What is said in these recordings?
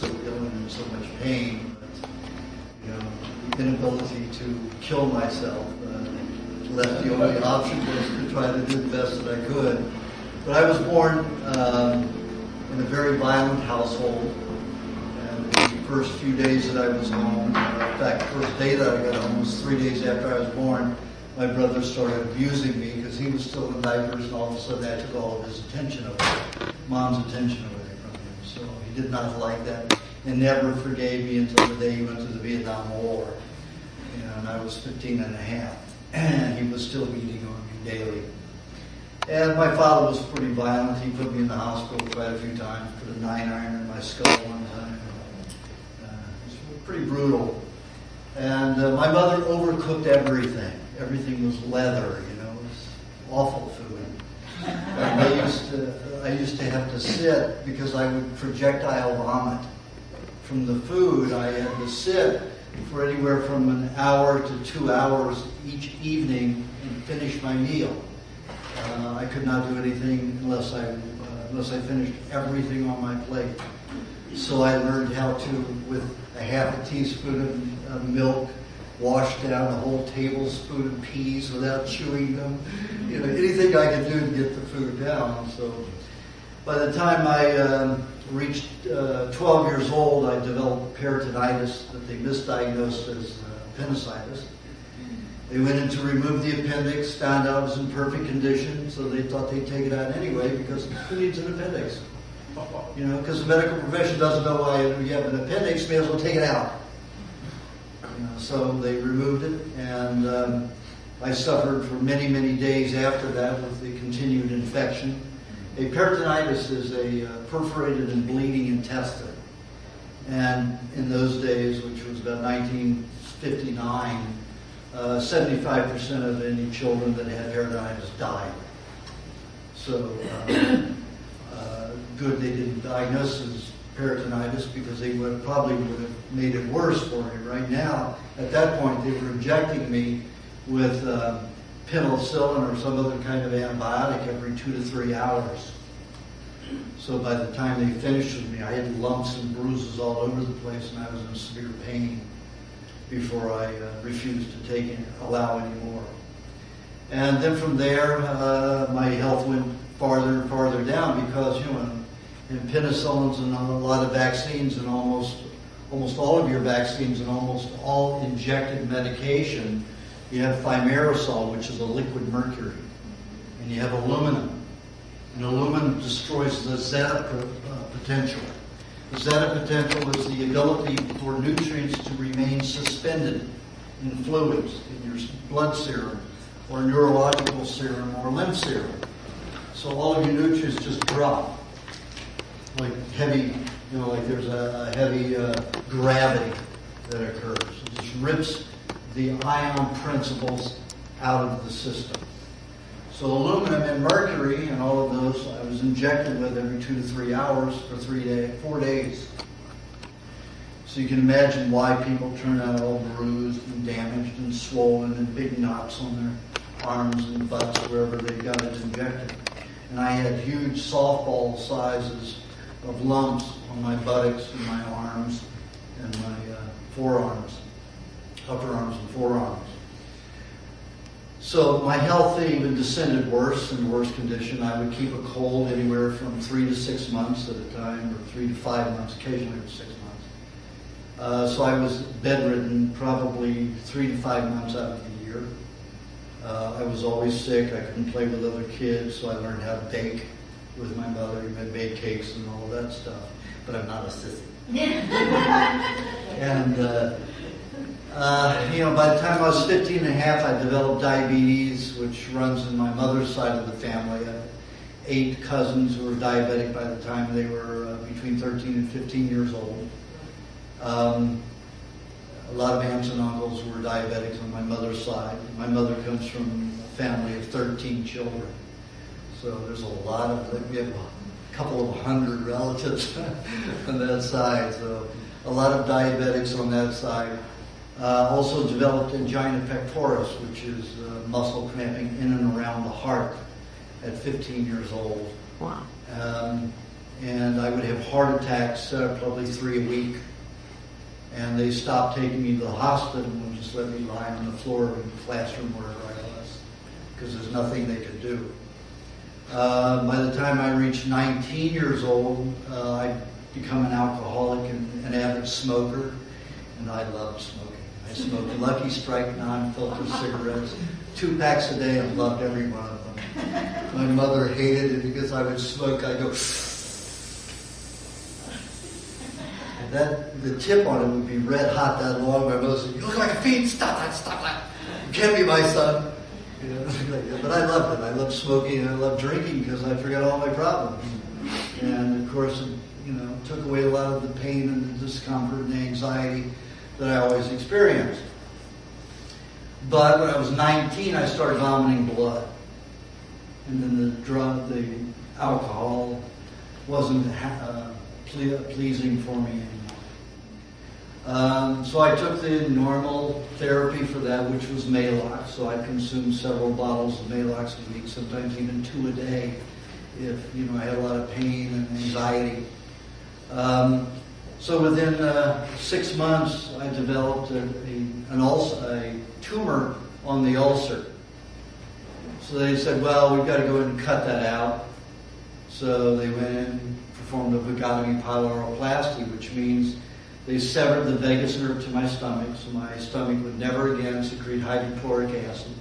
so ill and in so much pain. But, the inability to kill myself left the only option was to try to do the best that I could. But I was born in a very violent household. And the first few days that I was home, in fact, the first day that I got home was 3 days after I was born, my brother started abusing me because he was still in diapers, and all of a sudden I took all of his attention away, Mom's attention away from him. So he did not like that and never forgave me until the day he went to the Vietnam War. And I was 15 and a half, and he was still beating on me daily. And my father was pretty violent. He put me in the hospital quite a few times, put a 9-iron in my skull one time. It was pretty brutal. And my mother overcooked everything. Everything was leather, it was awful food. And I used to have to sit because I would projectile vomit from the food. I had to sit for anywhere from an hour to 2 hours each evening and finish my meal. I could not do anything unless I finished everything on my plate. So I learned how to, with a half a teaspoon of milk, wash down a whole tablespoon of peas without chewing them. Anything I could do to get the food down. So by the time I reached 12 years old, I developed peritonitis that they misdiagnosed as appendicitis. They went in to remove the appendix, found out it was in perfect condition, so they thought they'd take it out anyway because who needs an appendix? Because the medical profession doesn't know why you have an appendix, may as well take it out. So they removed it, and I suffered for many, many days after that with the continued infection. A peritonitis is a perforated and bleeding intestine. And in those days, which was about 1959, 75% of any children that had peritonitis died. So good they didn't diagnose as peritonitis because they probably would have made it worse for me. Right now, at that point, they were injecting me with penicillin or some other kind of antibiotic every 2 to 3 hours. So by the time they finished with me, I had lumps and bruises all over the place, and I was in severe pain before I refused to allow any more. And then from there, my health went farther and farther down because, in penicillins and a lot of vaccines and almost all of your vaccines and almost all injected medication, you have thimerosal, which is a liquid mercury, and you have aluminum. And aluminum destroys the zeta potential. The zeta potential is the ability for nutrients to remain suspended in fluids, in your blood serum, or neurological serum, or lymph serum. So all of your nutrients just drop, like heavy, like there's a heavy gravity that occurs. It just rips the ion principles out of the system. So aluminum and mercury and all of those I was injected with every 2 to 3 hours for 4 days. So you can imagine why people turn out all bruised and damaged and swollen and big knots on their arms and butts wherever they got it injected. And I had huge softball sizes of lumps on my buttocks and my arms and my forearms, upper arms and forearms. So my health even descended worse and worse condition. I would keep a cold anywhere from 3 to 6 months at a time, or 3 to 5 months, occasionally it was 6 months. So I was bedridden probably 3 to 5 months out of the year. I was always sick. I couldn't play with other kids, so I learned how to bake with my mother. I made cakes and all that stuff. But I'm not a sissy. And by the time I was 15 and a half, I developed diabetes, which runs in my mother's side of the family. I had 8 cousins who were diabetic by the time they were between 13 and 15 years old. A lot of aunts and uncles were diabetics on my mother's side. My mother comes from a family of 13 children. So there's a lot of, we have a couple of hundred relatives on that side. So a lot of diabetics on that side. Also developed angina pectoris, which is muscle cramping in and around the heart at 15 years old. Wow. and I would have heart attacks, probably 3 a week. And they stopped taking me to the hospital and would just let me lie on the floor in the classroom wherever I was, because there's nothing they could do. By the time I reached 19 years old, I'd become an alcoholic and an avid smoker, and I loved smoking. I smoked Lucky Strike non-filter cigarettes, 2 packs a day, and loved every one of them. My mother hated it because I would smoke. I'd go... The tip on it would be red hot that long. My mother said, "You look like a fiend. Stop that. You can't be my son." You know, but I loved it. I loved smoking and I loved drinking because I forgot all my problems. And of course, it took away a lot of the pain and the discomfort and the anxiety that I always experienced. But when I was 19, I started vomiting blood. And then the alcohol wasn't pleasing for me anymore. So I took the normal therapy for that, which was Maalox. So I consumed several bottles of Maalox a week, sometimes even 2 a day, if I had a lot of pain and anxiety. So within 6 months, I developed a tumor on the ulcer. So they said, "Well, we've got to go in and cut that out." So they went in and performed a vagotomy pyloroplasty, which means they severed the vagus nerve to my stomach, so my stomach would never again secrete hydrochloric acid.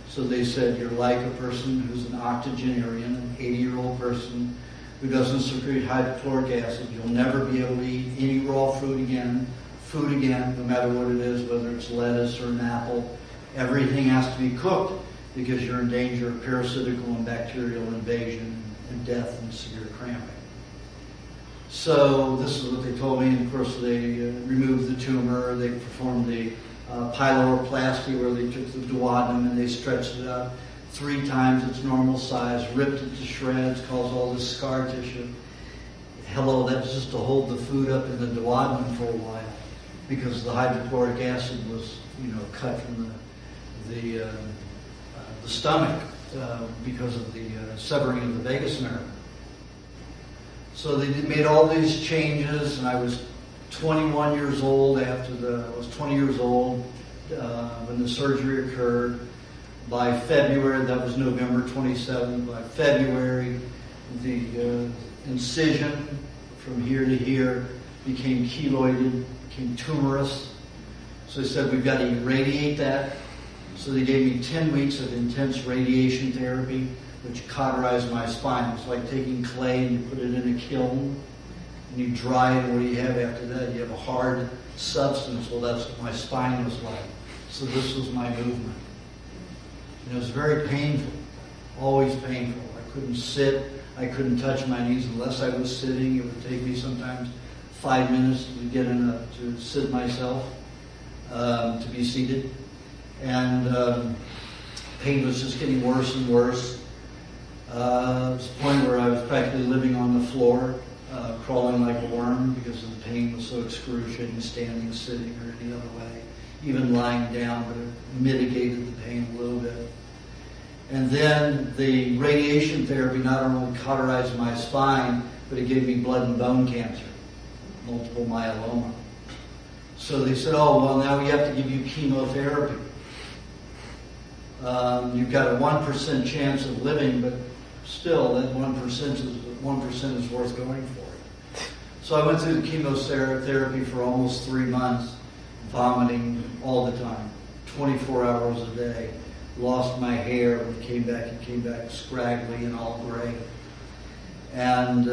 So they said, "You're like a person who's an octogenarian, an 80-year-old person who doesn't secrete hydrochloric acid. You'll never be able to eat any raw food again, no matter what it is, whether it's lettuce or an apple. Everything has to be cooked because you're in danger of parasitical and bacterial invasion and death and severe cramping." So this is what they told me, and of course they removed the tumor. They performed the pyloroplasty, where they took the duodenum and they stretched it out 3 times its normal size, ripped it to shreds, caused all this scar tissue. Hello, that's just to hold the food up in the duodenum for a while, because the hydrochloric acid was, cut from the stomach because of the severing of the vagus nerve. So they made all these changes, and I was 21 years old I was 20 years old when the surgery occurred. By February, that was November 27th, by February, the incision from here to here became keloided, became tumorous. So they said, "We've got to irradiate that." So they gave me 10 weeks of intense radiation therapy, which cauterized my spine. It's like taking clay and you put it in a kiln and you dry it, and what do you have after that? You have a hard substance. Well, that's what my spine was like. So this was my movement. And it was very painful, always painful. I couldn't sit, I couldn't touch my knees unless I was sitting. It would take me sometimes 5 minutes to get to sit myself, to be seated. And pain was just getting worse and worse. It was a point where I was practically living on the floor, crawling like a worm because the pain was so excruciating, standing, sitting, or any other way. Even lying down, but it mitigated the pain a little bit. And then the radiation therapy not only cauterized my spine, but it gave me blood and bone cancer, multiple myeloma. So they said, "Oh, well, now we have to give you chemotherapy. You've got a 1% chance of living, but still, that 1% is worth going for it." So I went through the chemotherapy for almost 3 months, vomiting all the time, 24 hours a day. Lost my hair. When it came back scraggly and all gray. And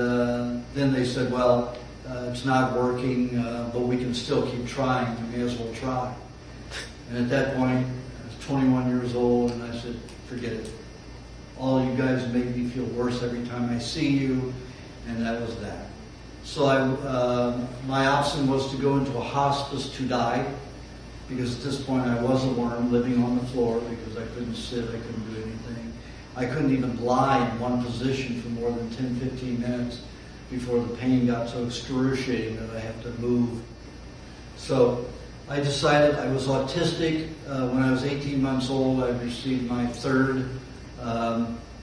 then they said, "Well, it's not working, but we can still keep trying. We may as well try." And at that point, I was 21 years old, and I said, "Forget it. All you guys make me feel worse every time I see you," and that was that. So my option was to go into a hospice to die, because at this point I was a worm living on the floor because I couldn't sit, I couldn't do anything. I couldn't even lie in one position for more than 10-15 minutes before the pain got so excruciating that I had to move. So I decided I was autistic. When I was 18 months old, I received my 3rd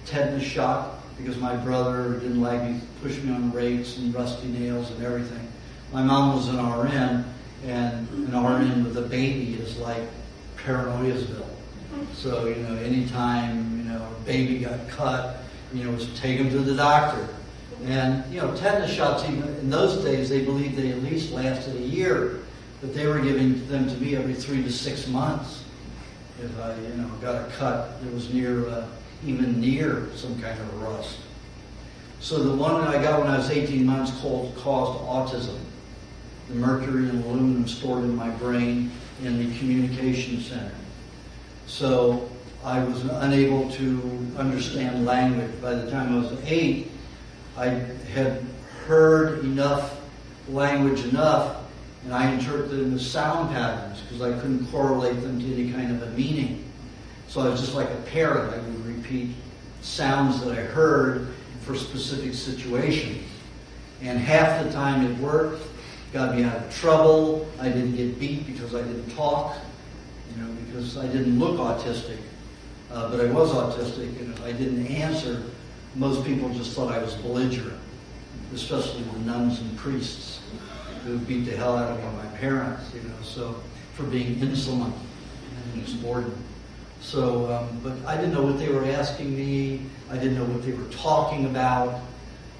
tetanus shot because my brother didn't like me, pushed me on rakes and rusty nails and everything. My mom was an RN, and an RN with a baby is like paranoiasville. So, anytime, a baby got cut, it was take him to the doctor. And, tetanus shots, even in those days, they believed they at least lasted a year. But they were giving them to me every 3 to 6 months. If I, got a cut that was even near some kind of rust. So the one that I got when I was 18 months caused autism. The mercury and aluminum stored in my brain in the communication center. So I was unable to understand language. By the time I was 8, I had heard language enough, and I interpreted them as sound patterns because I couldn't correlate them to any kind of a meaning. So I was just like a parrot. I would repeat sounds that I heard for specific situations. And half the time it worked, got me out of trouble. I didn't get beat because I didn't talk, because I didn't look autistic. But I was autistic, and if I didn't answer, most people just thought I was belligerent, especially the nuns and priests who beat the hell out of me and my parents, so for being insolent and insubordinate. So, but I didn't know what they were asking me. I didn't know what they were talking about.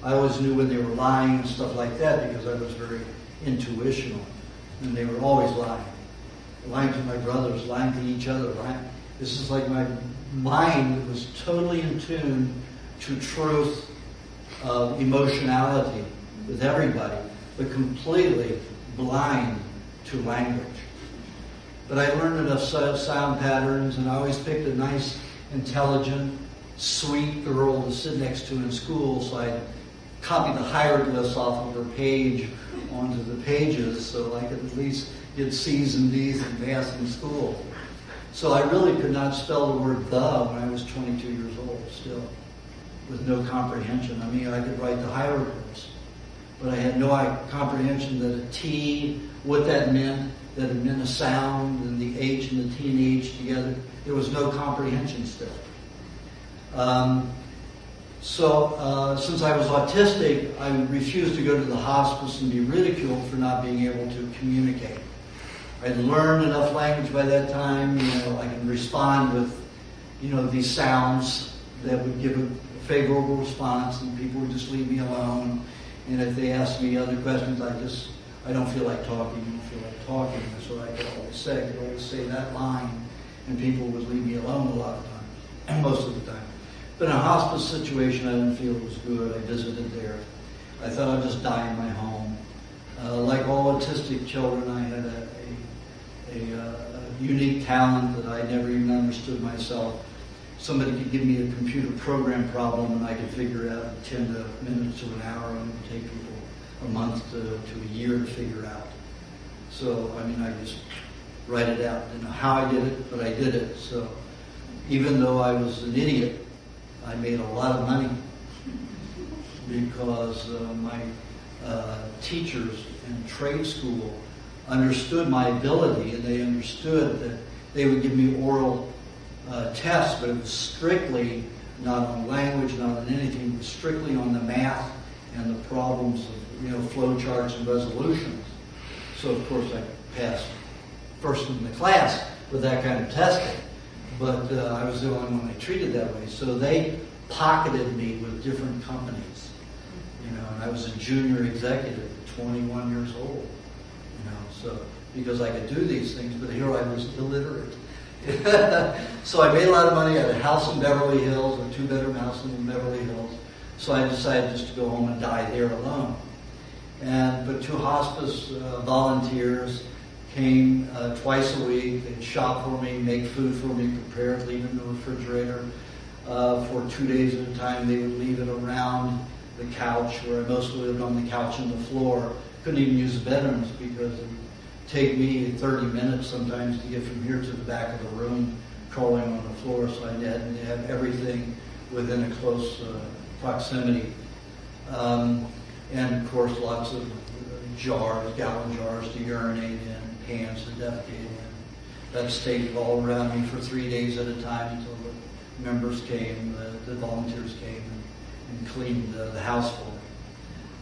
I always knew when they were lying and stuff like that because I was very intuitional. And they were always lying. Lying to my brothers, lying to each other, right? This is like my mind was totally in tune to truth, emotionality with everybody, but completely blind to language. But I learned enough sound patterns, and I always picked a nice, intelligent, sweet girl to sit next to in school, so I'd copy the hieroglyphs off of her page onto the pages so I could at least get C's and D's in math in school. So I really could not spell the word "the" when I was 22 years old still, with no comprehension. I mean, I could write the hieroglyphs, but I had no comprehension that a T, what that meant, that it meant a sound, and the H and the T and the H together. There was no comprehension still. So since I was autistic, I refused to go to the hospice and be ridiculed for not being able to communicate. I'd learned enough language by that time, I could respond with, these sounds that would give a favorable response, and people would just leave me alone. And if they asked me other questions, I don't feel like talking, I don't feel like talking. That's what I could always say. I could always say that line, and people would leave me alone a lot of times, and most of the time. But in a hospice situation, I didn't feel it was good. I visited there. I thought I'd just die in my home. Like all autistic children, I had a unique talent that I never even understood myself. Somebody could give me a computer program problem, and I could figure it out in 10 minutes to an hour, and it would take people a month to a year to figure out. So, I just write it out. I didn't know how I did it, but I did it. So even though I was an idiot, I made a lot of money because my teachers in trade school understood my ability, and they understood that they would give me oral tests, but it was strictly not on language, not on anything, it was strictly on the math and the problems of flow charts and resolutions. So of course I passed first in the class with that kind of testing, but I was the only one they treated that way. So they pocketed me with different companies, and I was a junior executive at 21 years old, so because I could do these things, but here I was illiterate. So I made a lot of money. I had a house in Beverly Hills, a 2-bedroom house in Beverly Hills. So I decided just to go home and die there alone. But 2 hospice volunteers came twice a week. They'd shop for me, make food for me, prepare it, leave it in the refrigerator. For 2 days at a time, they would leave it around the couch, where I mostly lived on the couch and the floor. Couldn't even use the bedrooms because it would take me 30 minutes sometimes to get from here to the back of the room, crawling on the floor. So I had to have everything within a close proximity. And of course, lots of jars, gallon jars to urinate in, pans to defecate in. That stayed all around me for 3 days at a time until the members came, the volunteers came, and cleaned the house for me.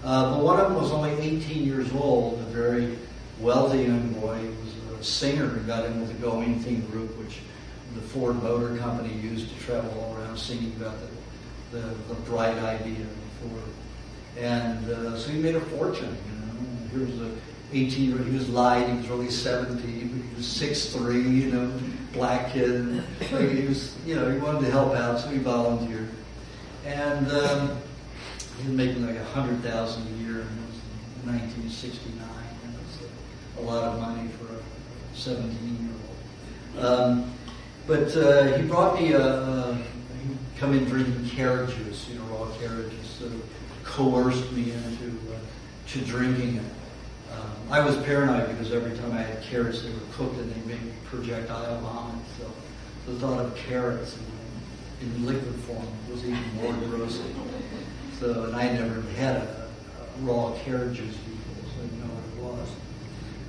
But one of them was only 18 years old, a very wealthy young boy. He was a singer who got in with the Go Anything group, which the Ford Motor Company used to travel all around singing about the bright idea of Ford. And so he made a fortune, you know. Here's the 18-year-old, he was light, he was really 17, but he was 6'3", you know, black kid. Like he was, you know, he wanted to help out, so he volunteered. And he was making like $100,000 a year, and it was in 1969. And it was a lot of money for a 17-year-old. But he brought me he'd come in drinking carrot juice, you know, raw carrot juice, sort of coerced me into to drinking it. I was paranoid because every time I had carrots, they were cooked and they made me projectile vomit. So the thought of carrots in liquid form was even more gross. So, and I never had a raw carrot juice before, so I didn't know what it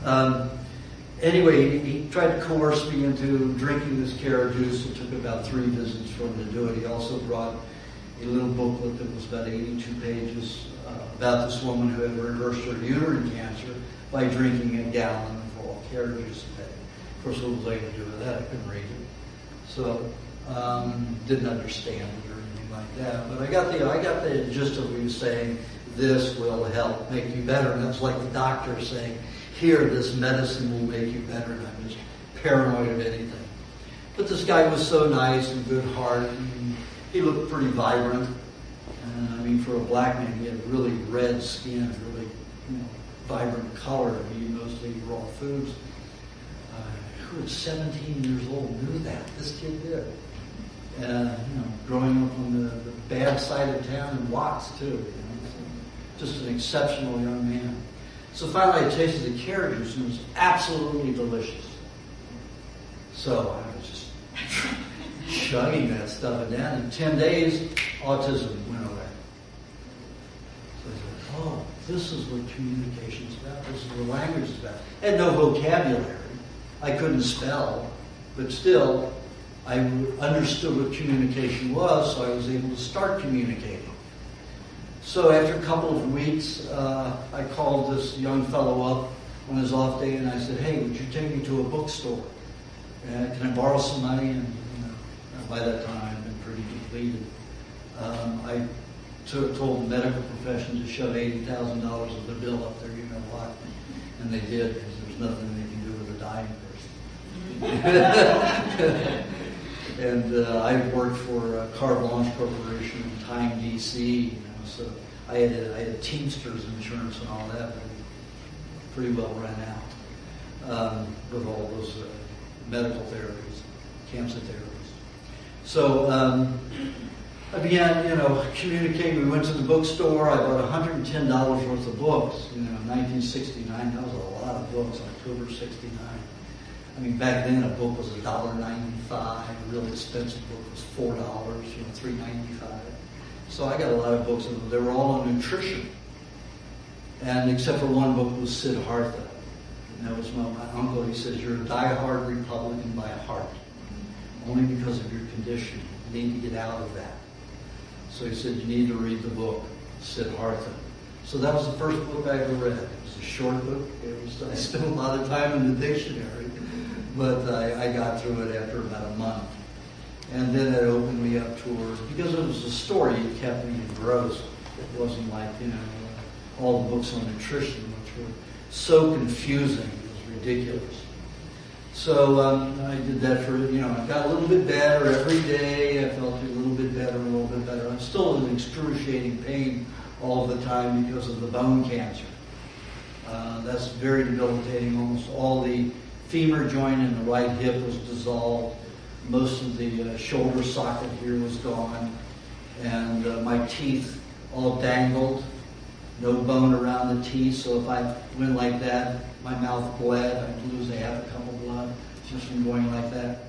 was. Anyway, he tried to coerce me into drinking this carrot juice. It took about 3 visits for him to do it. He also brought a little booklet that was about 82 pages about this woman who had reversed her uterine cancer by drinking a gallon of raw carrot juice a day. Of course, what was I going to do with that? I couldn't read it. So, didn't understand it or anything like that. But I got the gist of what he was saying. This will help make you better. And that's like the doctor saying, here, this medicine will make you better. And I'm just paranoid of anything. But this guy was so nice and good heart. And he looked pretty vibrant. And I mean, for a black man, he had really red skin, really, you know, vibrant color. He mostly raw foods. Who at 17 years old knew that? This kid did. You know, growing up on the bad side of town in Watts too. You know, so just an exceptional young man. So finally, I tasted the carrot juice and it was absolutely delicious. So I was just chugging that stuff down. In 10 days, autism went away. So I said, oh, this is what communication is about. This is what language is about. I had no vocabulary. I couldn't spell, but still, I understood what communication was, so I was able to start communicating. So after a couple of weeks, I called this young fellow up on his off day, and I said, hey, would you take me to a bookstore? Can I borrow some money? And by that time, I had been pretty depleted. I told the medical profession to shove $80,000 of the bill up there, you know what? And they did, because there's nothing they can do with a dying person. And I worked for Carte Blanche Corporation in Time, D.C., you know, so I had Teamsters insurance and all that, but pretty well ran out with all those medical therapies, cancer therapies. So I began, you know, communicating. We went to the bookstore. I bought $110 worth of books. You know, 1969. That was a lot of books. October '69. I mean, back then a book was $1.95. A real expensive book was $4. You know, $3.95. So I got a lot of books, and they were all on nutrition. And except for one book was Siddhartha. And that was my uncle. He says, "You're a diehard Republican by heart, only because of your condition. You need to get out of that." So he said, "You need to read the book, Siddhartha." So that was the first book I ever read. It was a short book. I spent a lot of time in the dictionary, but I got through it after about a month. And then it opened me up towards, because it was a story, it kept me engrossed. It wasn't like, you know, all the books on nutrition, which were so confusing. It was ridiculous. So I did that for, you know, I got a little bit better every day. I felt a little bit better, a little bit better. I'm still in excruciating pain all the time because of the bone cancer. That's very debilitating. Almost all the femur joint in the right hip was dissolved. Most of the shoulder socket here was gone. And my teeth all dangled. No bone around the teeth, so if I went like that, my mouth bled. I'd lose a half a cup of blood just from going like that.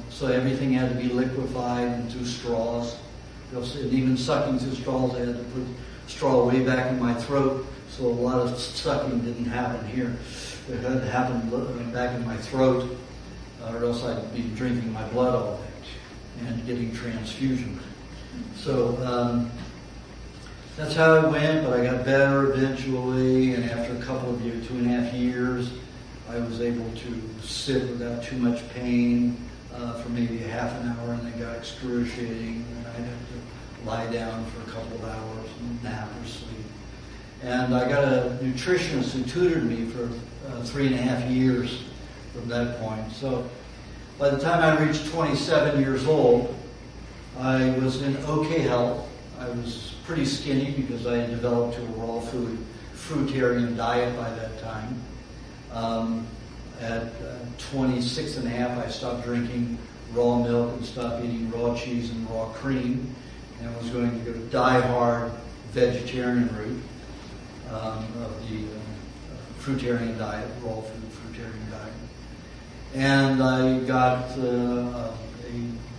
So everything had to be liquefied into straws. And even sucking through straws, I had to put straw way back in my throat, so a lot of sucking didn't happen here. It had to happen back in my throat, or else I'd be drinking my blood all day and getting transfusion. So that's how it went, but I got better eventually, and after a couple of years, 2.5 years, I was able to sit without too much pain for maybe a half an hour, and then got excruciating, and I'd have to lie down for a couple of hours and nap or sleep. And I got a nutritionist who tutored me for 3.5 years from that point. So by the time I reached 27 years old, I was in okay health. I was pretty skinny because I had developed to a raw food, fruitarian diet by that time. At 26 and a half, I stopped drinking raw milk and stopped eating raw cheese and raw cream, and was going to go die-hard vegetarian route of the fruitarian diet, raw food fruitarian diet. And I got a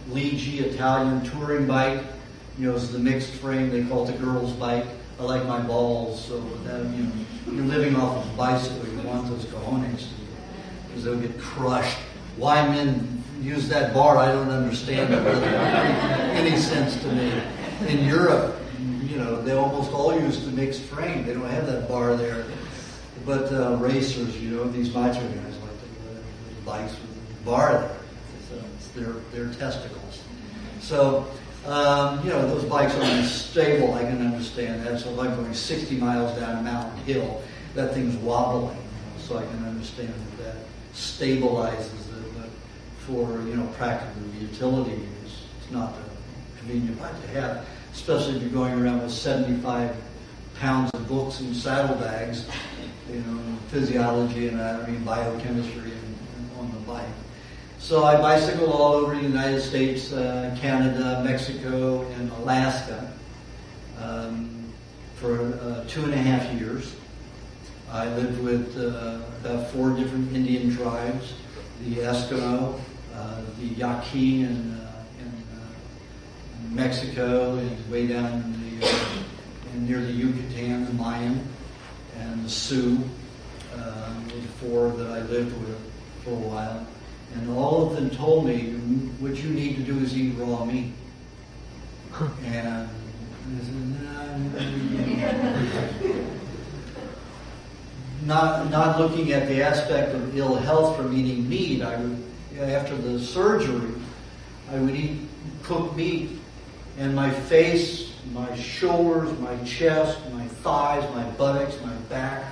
Liegi Italian touring bike. You know, it's the mixed frame. They call it the girl's bike. I like my balls, so that, you know, you're living off of a bicycle. You want those cojones because they'll get crushed. Why men use that bar, I don't understand. It doesn't make any sense to me. In Europe, you know, they almost all use the mixed frame. They don't have that bar there. But racers, you know, these macho guys like the bikes with the bar there. So it's their testicles. So, you know, those bikes are unstable. I can understand that. So if I'm going 60 miles down a mountain hill, that thing's wobbling. You know, so I can understand that stabilizes it. But for, you know, practical utility use, it's not a convenient bike to have, especially if you're going around with 75 pounds of books and saddlebags, you know, physiology, anatomy, biochemistry, and on the bike. So I bicycled all over the United States, Canada, Mexico, and Alaska for 2.5 years. I lived with about 4 different Indian tribes: the Eskimo, the Yaqui in Mexico, and way down in near the Yucatan, the Mayan, and the Sioux. The 4 that I lived with for a while. And all of them told me, what you need to do is eat raw meat. And I said, not looking at the aspect of ill health from eating meat, I would, after the surgery, I would eat cooked meat, and my face, my shoulders, my chest, my thighs, my buttocks, my back,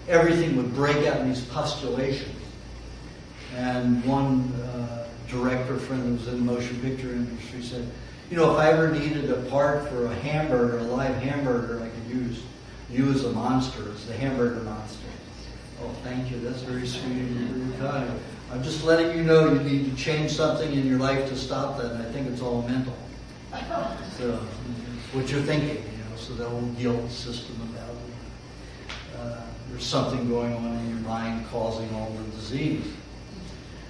everything would break out in these pustulations. And one director friend who was in the motion picture industry said, you know, if I ever needed a part for a hamburger, a live hamburger, I could use you as a monster, as the hamburger monster. Oh, thank you. That's very sweet and very kind. I'm just letting you know you need to change something in your life to stop that, and I think it's all mental. So, what you're thinking, you know, so that whole guilt system about it. There's something going on in your mind causing all the disease.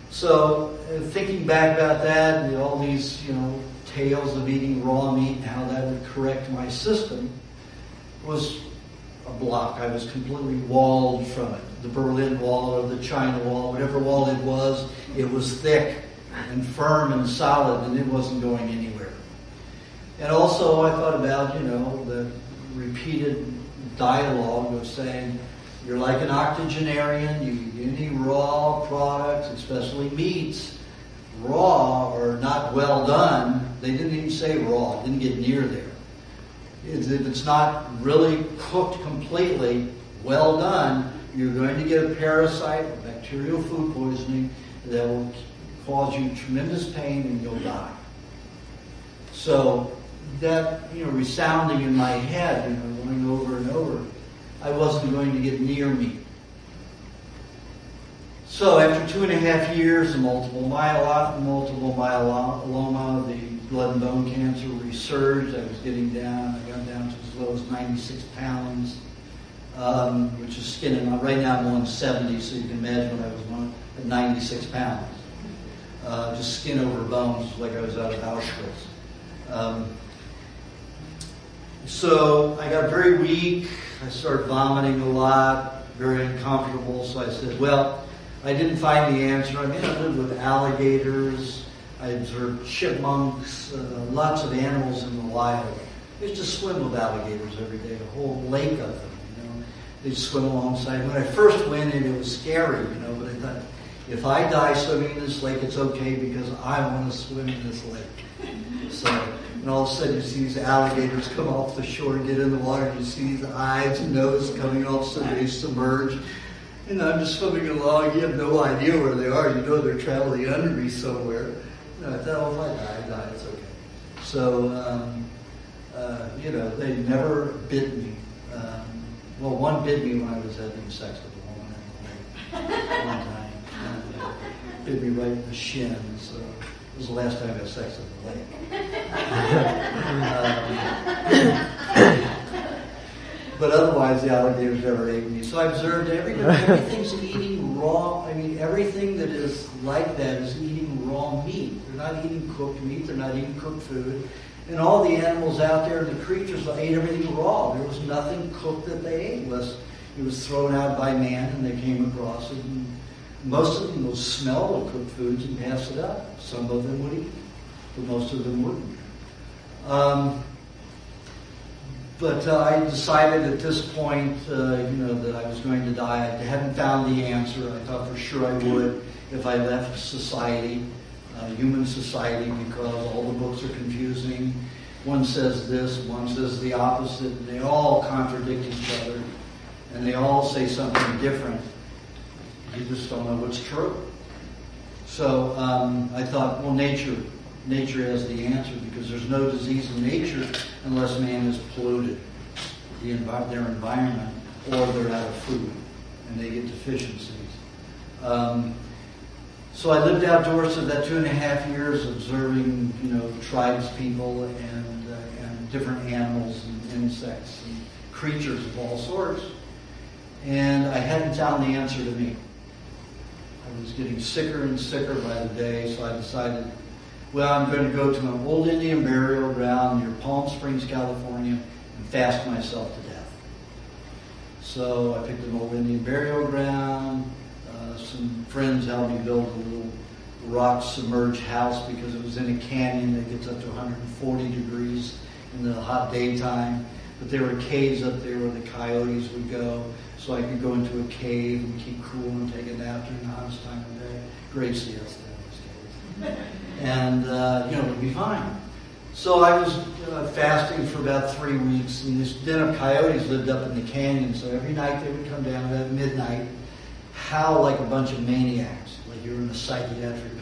So, thinking back about that, and all these, you know, tales of eating raw meat and how that would correct my system was a block. I was completely walled from it. The Berlin Wall or the China Wall, whatever wall it was thick and firm and solid, and it wasn't going anywhere. And also I thought about, you know, the repeated dialogue of saying, you're like an octogenarian, you eat any raw products, especially meats, raw or not well done. They didn't even say raw, didn't get near there. If it's not really cooked completely, well done, you're going to get a parasite, a bacterial food poisoning that will cause you tremendous pain and you'll die. So that, you know, resounding in my head, you know, going over and over, I wasn't going to get near meat. So after 2.5 years of multiple myeloma, the blood and bone cancer resurged. I was getting down. I got down to as low as 96 pounds, which is skinning. Right now I'm 170, so you can imagine when I was at 96 pounds. Just skin over bones, like I was out of Auschwitz. So I got very weak. I started vomiting a lot, very uncomfortable. So I said, well, I didn't find the answer. I mean, I lived with alligators. I observed chipmunks, lots of animals in the wild. I used to swim with alligators every day, a whole lake of them. They'd swim alongside. When I first went in, it was scary, but I thought, if I die swimming in this lake, it's okay because I want to swim in this lake. So, and all of a sudden you see these alligators come off the shore and get in the water. You see these eyes and nose coming off, so they submerge. And I'm just swimming along. You have no idea where they are. You know they're traveling under me somewhere. And I thought, oh, if I die, it's okay. So, they never bit me. Well, one bit me when I was having sex with a woman in the lake one time. Bit me right in the shin, so it was the last time I had sex with the lake. But otherwise, the alligators never ate me. So I observed everything's eating raw. I mean, everything that is like that is eating raw meat. They're not eating cooked meat. They're not eating cooked food. And all the animals out there, the creatures, ate everything raw. There was nothing cooked that they ate unless it was thrown out by man and they came across it. And most of them will smell the cooked foods and pass it up. Some of them would eat, but most of them wouldn't. But I decided at this point, that I was going to die. I hadn't found the answer. I thought for sure I would if I left society. Human society, because all the books are confusing. One says this, one says the opposite, and they all contradict each other, and they all say something different. You just don't know what's true. So I thought, well, nature has the answer, because there's no disease in nature unless man has polluted their environment, or they're out of food, and they get deficiencies. So I lived outdoors for that 2.5 years, observing, tribes people and different animals and insects and creatures of all sorts. And I hadn't found the answer to me. I was getting sicker and sicker by the day, so I decided, well, I'm going to go to an old Indian burial ground near Palm Springs, California, and fast myself to death. So I picked an old Indian burial ground. Some friends helped me build a little rock submerged house because it was in a canyon that gets up to 140 degrees in the hot daytime. But there were caves up there where the coyotes would go, so I could go into a cave and keep cool and take a nap during the hottest time of day. Great siesta in those caves. And, it would be fine. So I was fasting for about 3 weeks, and this den of coyotes lived up in the canyon, so every night they would come down about midnight, howl like a bunch of maniacs, like you were in a psychiatric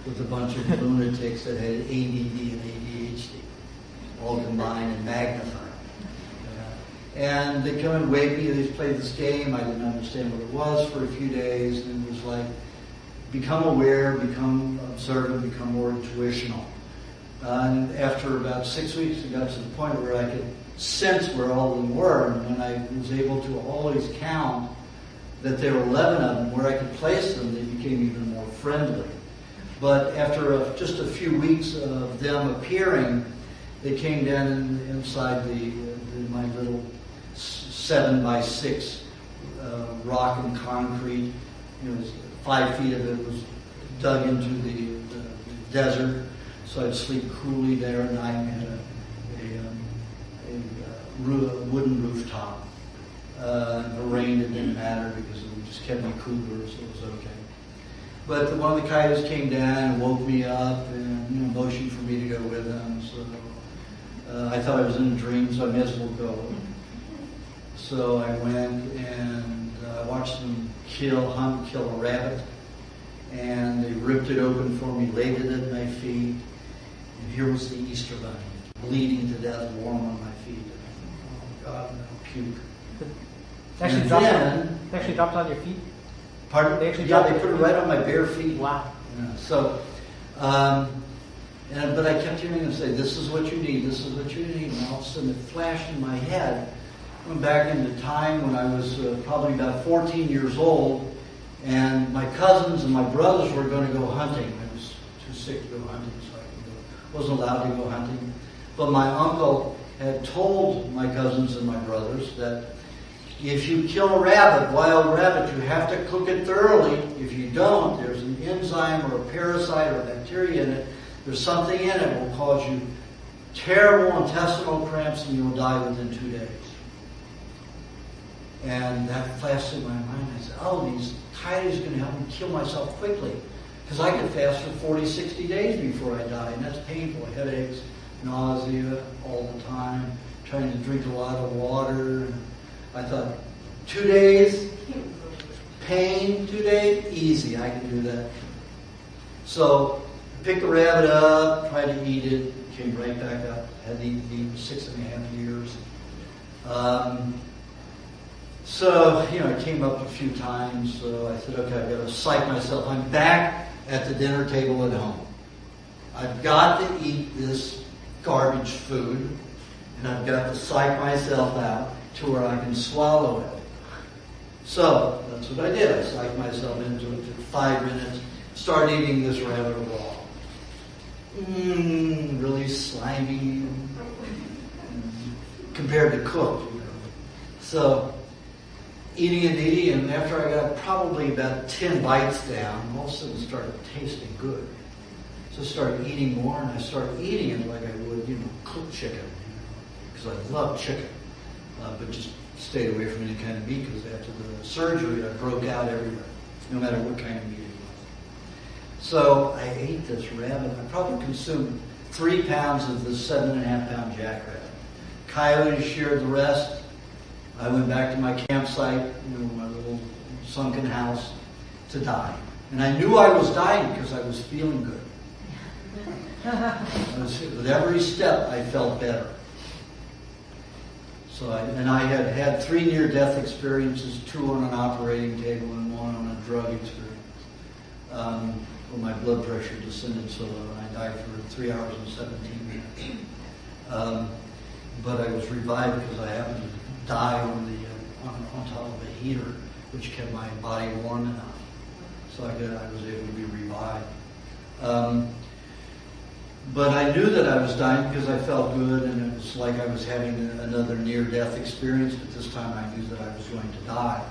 with a bunch of lunatics that had ADD and ADHD, all combined and magnified. And they'd come and wake me, they'd play this game, I didn't understand what it was for a few days, and it was like, become aware, become observant, become more intuitional. And after about 6 weeks, it got to the point where I could sense where all of them were, and when I was able to always count that there were 11 of them, where I could place them, they became even more friendly. But after just a few weeks of them appearing, they came down inside my little 7x6 rock and concrete. 5 feet of it was dug into the desert, so I'd sleep coolly there at night. We had a wooden rooftop. The rain, it didn't matter because it just kept me cooler, so it was okay. But one of the coyotes came down and woke me up and motioned for me to go with them. So I thought I was in a dream, so I may as well go. So I went and I watched them kill a rabbit, and they ripped it open for me, laid it at my feet, and here was the Easter bunny, bleeding to death, warm on my feet. And I thought, oh God, I'll puke. They actually dropped on your feet? Pardon? They put it right on my bare feet. Wow. So, but I kept hearing them say, this is what you need, this is what you need. And all of a sudden it flashed in my head. I went back into time when I was probably about 14 years old, and my cousins and my brothers were going to go hunting. I was too sick to go hunting, so I wasn't allowed to go hunting. But my uncle had told my cousins and my brothers that If you kill a rabbit, wild rabbit, you have to cook it thoroughly. If you don't, there's an enzyme or a parasite or bacteria in it. There's something in it that will cause you terrible intestinal cramps and you'll die within 2 days. And that flashed in my mind. I said, oh, these coyotes are going to help me kill myself quickly. Because I could fast for 40, 60 days before I die. And that's painful. Headaches, nausea all the time, trying to drink a lot of water. I thought, 2 days, pain, 2 days, easy, I can do that. So, I picked the rabbit up, tried to eat it, came right back up. Had eaten 6.5 years. So, it came up a few times, so I said, okay, I've got to psych myself. I'm back at the dinner table at home. I've got to eat this garbage food, and I've got to psych myself out to where I can swallow it. So, that's what I did. I psyched myself into it. It took 5 minutes. Started eating this rabbit raw. Really slimy compared to cooked. So, eating and after I got probably about 10 bites down, most of them started tasting good. So I started eating more, and I started eating it like I would, cooked chicken, because I love chicken, but just stayed away from any kind of meat, because after the surgery I broke out everywhere, no matter what kind of meat it was. So I ate this rabbit. I probably consumed 3 pounds of this 7.5-pound jackrabbit. Coyotes shared the rest. I went back to my campsite, my little sunken house, to die. And I knew I was dying because I was feeling good. With every step, I felt better. So I had had 3 near-death experiences, 2 on an operating table and 1 on a drug experience. Where my blood pressure descended so low, and I died for 3 hours and 17 minutes. But I was revived because I happened to die on top of a heater, which kept my body warm enough. So I was able to be revived. But I knew that I was dying because I felt good, and it was like I was having another near-death experience, but this time I knew that I was going to die.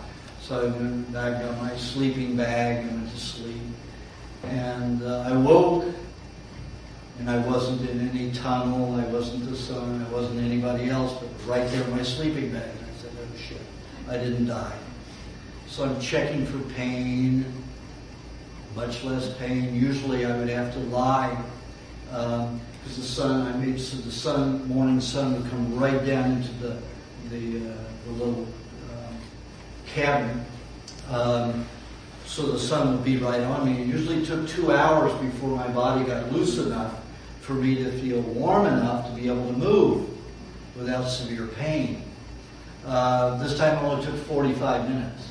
So I went back, got my sleeping bag, and went to sleep. And I woke, and I wasn't in any tunnel, I wasn't the sun, I wasn't anybody else, but right there in my sleeping bag. And I said, oh shit, I didn't die. So I'm checking for pain, much less pain. Usually I would have to lie, because the morning sun would come right down into the little cabin. So the sun would be right on me. It usually took 2 hours before my body got loose enough for me to feel warm enough to be able to move without severe pain. This time it only took 45 minutes.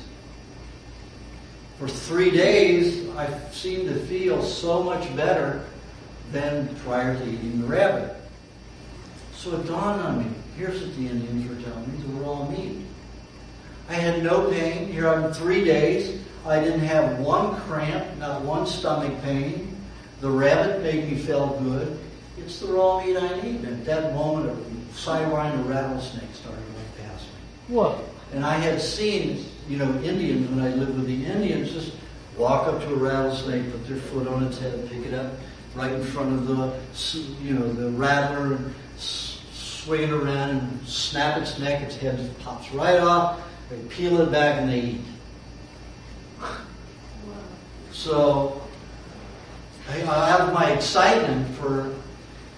For 3 days, I seemed to feel so much better than prior to eating the rabbit. So it dawned on me, here's what the Indians were telling me, the raw meat. I had no pain. Here I'm 3 days. I didn't have 1 cramp, not 1 stomach pain. The rabbit made me feel good. It's the raw meat I need. And at that moment, a sidewinder rattlesnake started right past me. What? And I had seen, Indians, when I lived with the Indians, just walk up to a rattlesnake, put their foot on its head, pick it up right in front of the rattler, and swing it around and snap its neck. Its head just pops right off. They peel it back and they eat. So, out of my excitement for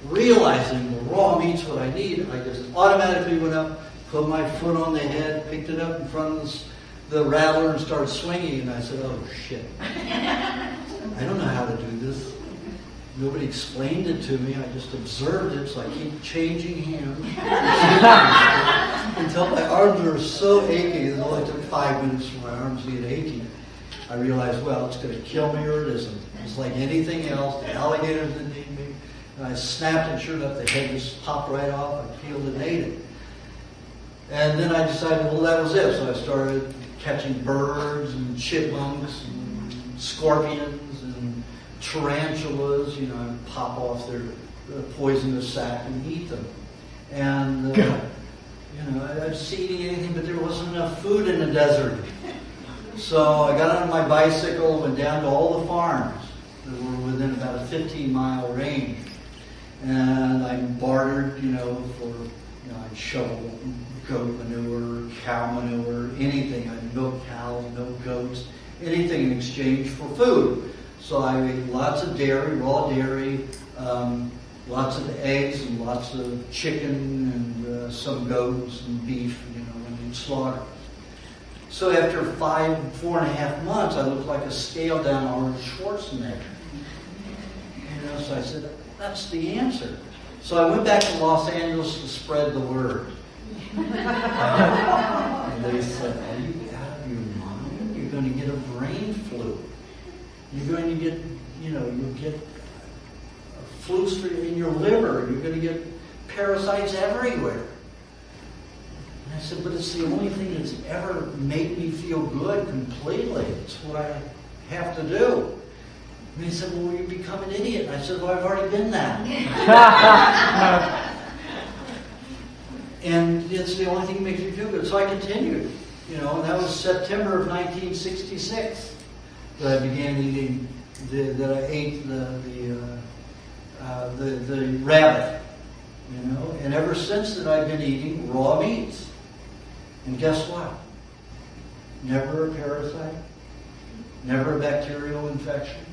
realizing the raw meat's what I need, I just automatically went up, put my foot on the head, picked it up in front of the rattler and started swinging, and I said, oh shit. I don't know how to do this. Nobody explained it to me. I just observed it, so I keep changing hands until my arms were so aching. It only took 5 minutes for my arms to get aching. I realized, well, it's going to kill me or it isn't. It's like anything else. The alligators didn't eat me. And I snapped it, sure enough, the head just popped right off. I peeled it and ate it. And then I decided, well, that was it. So I started catching birds and chipmunks and scorpions and tarantulas. I'd pop off their poisonous sac and eat them. And I'd just eating anything, but there wasn't enough food in the desert. So I got on my bicycle, went down to all the farms that were within about a 15-mile range. And I bartered, I'd shovel goat manure, cow manure, anything. I'd milk cows, milk goats, anything in exchange for food. So I ate lots of dairy, raw dairy, lots of eggs and lots of chicken and some goats and beef, when you'd slaughter. So after 4.5 months, I looked like a scaled down Arnold Schwarzenegger. So I said, that's the answer. So I went back to Los Angeles to spread the word. And they said, are you out of your mind? You're going to get a brain flu. You're going to get, you'll get a flu in your liver. You're going to get parasites everywhere. And I said, but it's the only thing that's ever made me feel good completely. It's what I have to do. And he said, well, you become an idiot. And I said, well, I've already been that. And it's the only thing that makes me feel good. So I continued, and that was September of 1966 that I began eating, that I ate the rabbit, And ever since that I've been eating raw meats. And guess what? Never a parasite, never a bacterial infection.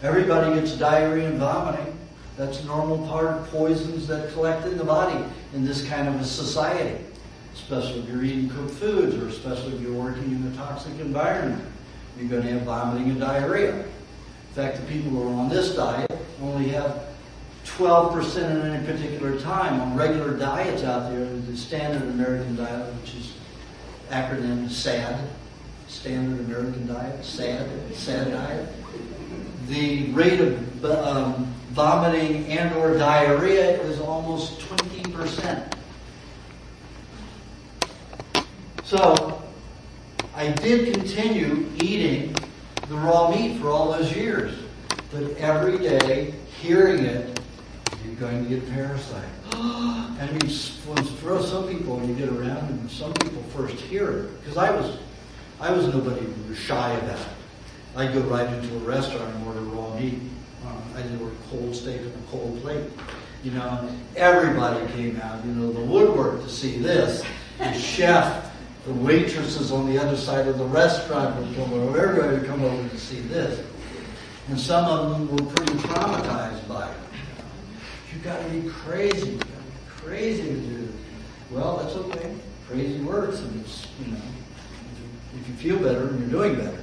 Everybody gets diarrhea and vomiting. That's a normal part of poisons that collect in the body in this kind of a society. Especially if you're eating cooked foods, or especially if you're working in a toxic environment. You're going to have vomiting and diarrhea. In fact, the people who are on this diet only have 12% at any particular time. On regular diets out there, the standard American diet, which is acronym SAD, Standard American Diet, SAD diet. The rate of vomiting and or diarrhea is almost 20%. So I did continue eating the raw meat for all those years. But every day, hearing it, you're going to get a parasite. I mean, for some people, when you get around them, some people first hear it. Because I was nobody who was shy about it. I'd go right into a restaurant and order raw meat. I did order cold steak on a cold plate. Everybody came out, the woodwork to see this. The chef, the waitresses on the other side of the restaurant would come over. Everybody would come over to see this. And some of them were pretty traumatized by it. You got to be crazy. You got to be crazy to do this. Well, that's okay. Crazy works, and it's if you feel better and you're doing better.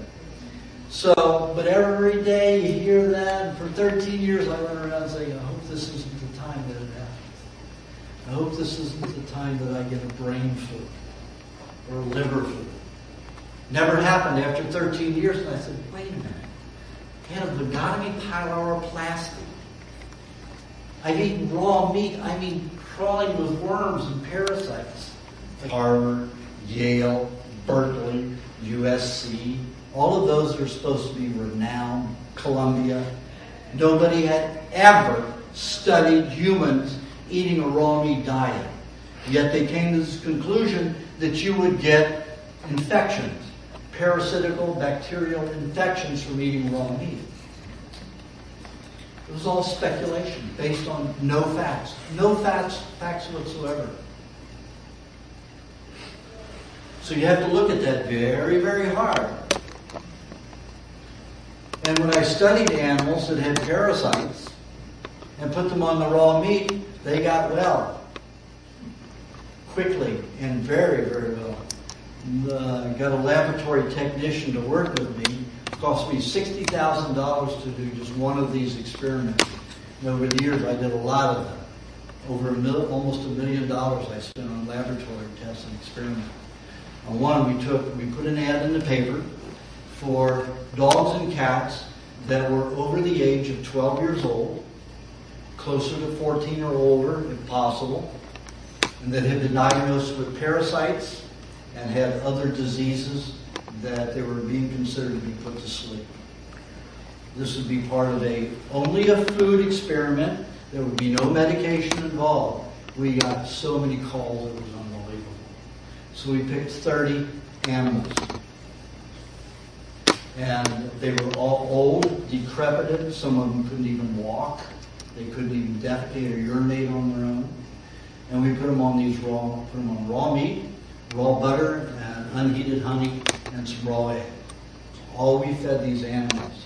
So, but every day you hear that, and for 13 years I went around saying, I hope this isn't the time that it happens. I hope this isn't the time that I get a brain flu or a liver flu. Never happened after 13 years, and I said, wait a minute. I had a lobotomy pyloroplasty. I've eaten raw meat, crawling with worms and parasites. Like Harvard, Yale, Berkeley, USC, all of those are supposed to be renowned, Columbia. Nobody had ever studied humans eating a raw meat diet. Yet they came to this conclusion that you would get infections, parasitical, bacterial infections from eating raw meat. It was all speculation based on no facts. No facts whatsoever. So you have to look at that very, very hard. And when I studied animals that had parasites and put them on the raw meat, they got well quickly and very, very well. I got a laboratory technician to work with me. It cost me $60,000 to do just one of these experiments. And over the years, I did a lot of them. Almost $1 million I spent on laboratory tests and experiments. On one, we put an ad in the paper for dogs and cats that were over the age of 12 years old, closer to 14 or older if possible, and that had been diagnosed with parasites and had other diseases that they were being considered to be put to sleep. This would be part of only a food experiment. There would be no medication involved. We got so many calls, it was unbelievable. So we picked 30 animals. And they were all old, decrepit. Some of them couldn't even walk. They couldn't even defecate or urinate on their own. And we put them on raw meat, raw butter, and unheated honey, and some raw egg. All we fed these animals.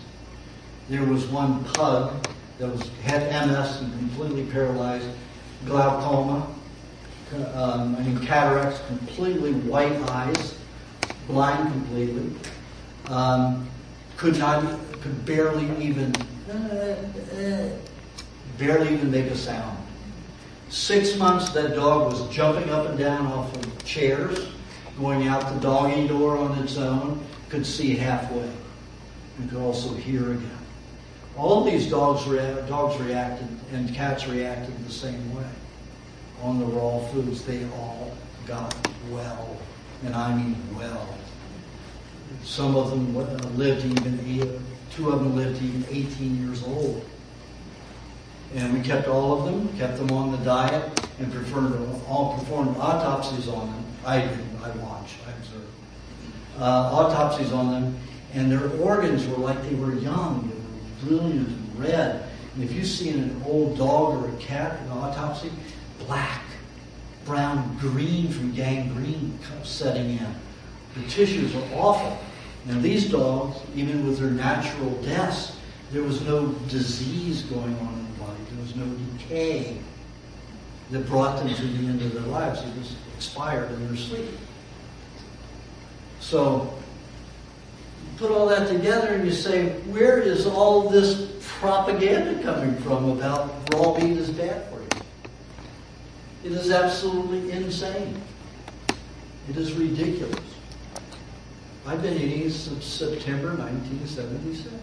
There was one pug that had MS and completely paralyzed, glaucoma, cataracts, completely white eyes, blind completely, could barely even make a sound. 6 months, that dog was jumping up and down off of chairs, going out the doggy door on its own, could see halfway, and could also hear again. All of these dogs reacted, and cats reacted the same way. On the raw foods, they all got well, and I mean well. Some of them lived even 2 of them lived even 18 years old. And we kept all of them, kept them on the diet, and performed autopsies on them. I didn't, I watched, I observed. Autopsies on them, and their organs were like they were young. They were brilliant and red. And if you see an old dog or a cat in an autopsy, black, brown, green from gangrene setting in. The tissues are awful. And these dogs, even with their natural deaths, there was no disease going on in the body. There was no decay that brought them to the end of their lives. They just expired in their sleep. So, you put all that together and you say, where is all this propaganda coming from about raw meat is bad for you? It is absolutely insane. It is ridiculous. I've been eating since September 1976.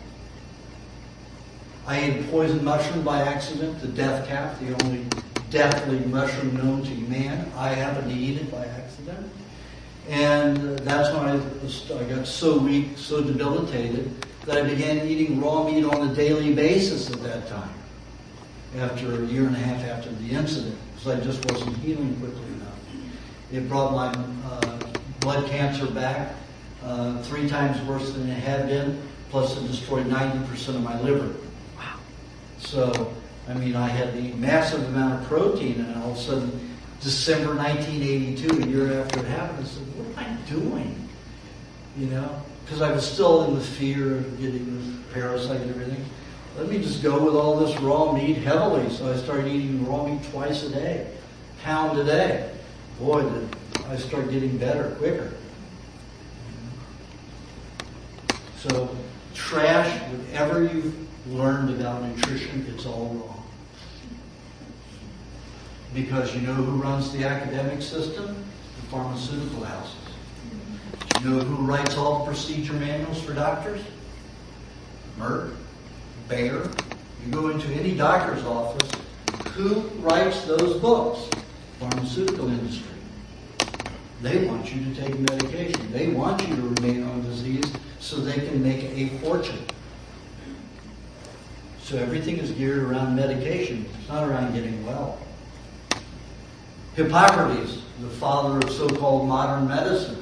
I ate poison mushroom by accident, the death cap, the only deathly mushroom known to man. I happened to eat it by accident. And that's when I got so weak, so debilitated, that I began eating raw meat on a daily basis at that time, after a year and a half after the incident, because I just wasn't healing quickly enough. It brought my blood cancer back 3 times worse than it had been, plus it destroyed 90% of my liver. Wow. So, I mean, I had the massive amount of protein, and all of a sudden, December 1982, a year after it happened, I said, what am I doing? You know, because I was still in the fear of getting the parasite and everything. Let me just go with all this raw meat heavily. So I started eating raw meat twice a day, pound a day. Boy, did I start getting better quicker. So trash whatever you've learned about nutrition, it's all wrong. Because you know who runs the academic system? The pharmaceutical houses. You know who writes all the procedure manuals for doctors? Merck, Bayer. You go into any doctor's office, who writes those books? Pharmaceutical industry. They want you to take medication. They want you to remain on disease so they can make a fortune. So everything is geared around medication. It's not around getting well. Hippocrates, the father of so-called modern medicine.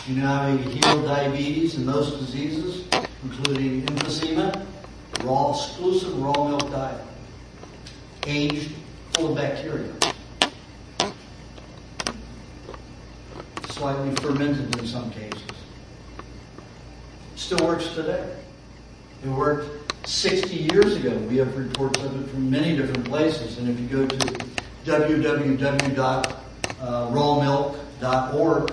You know how he healed diabetes and those diseases, including emphysema? Exclusive raw milk diet. Aged, full of bacteria. Slightly fermented in some cases. Still works today. It worked 60 years ago. We have reports of it from many different places. And if you go to www.rawmilk.org,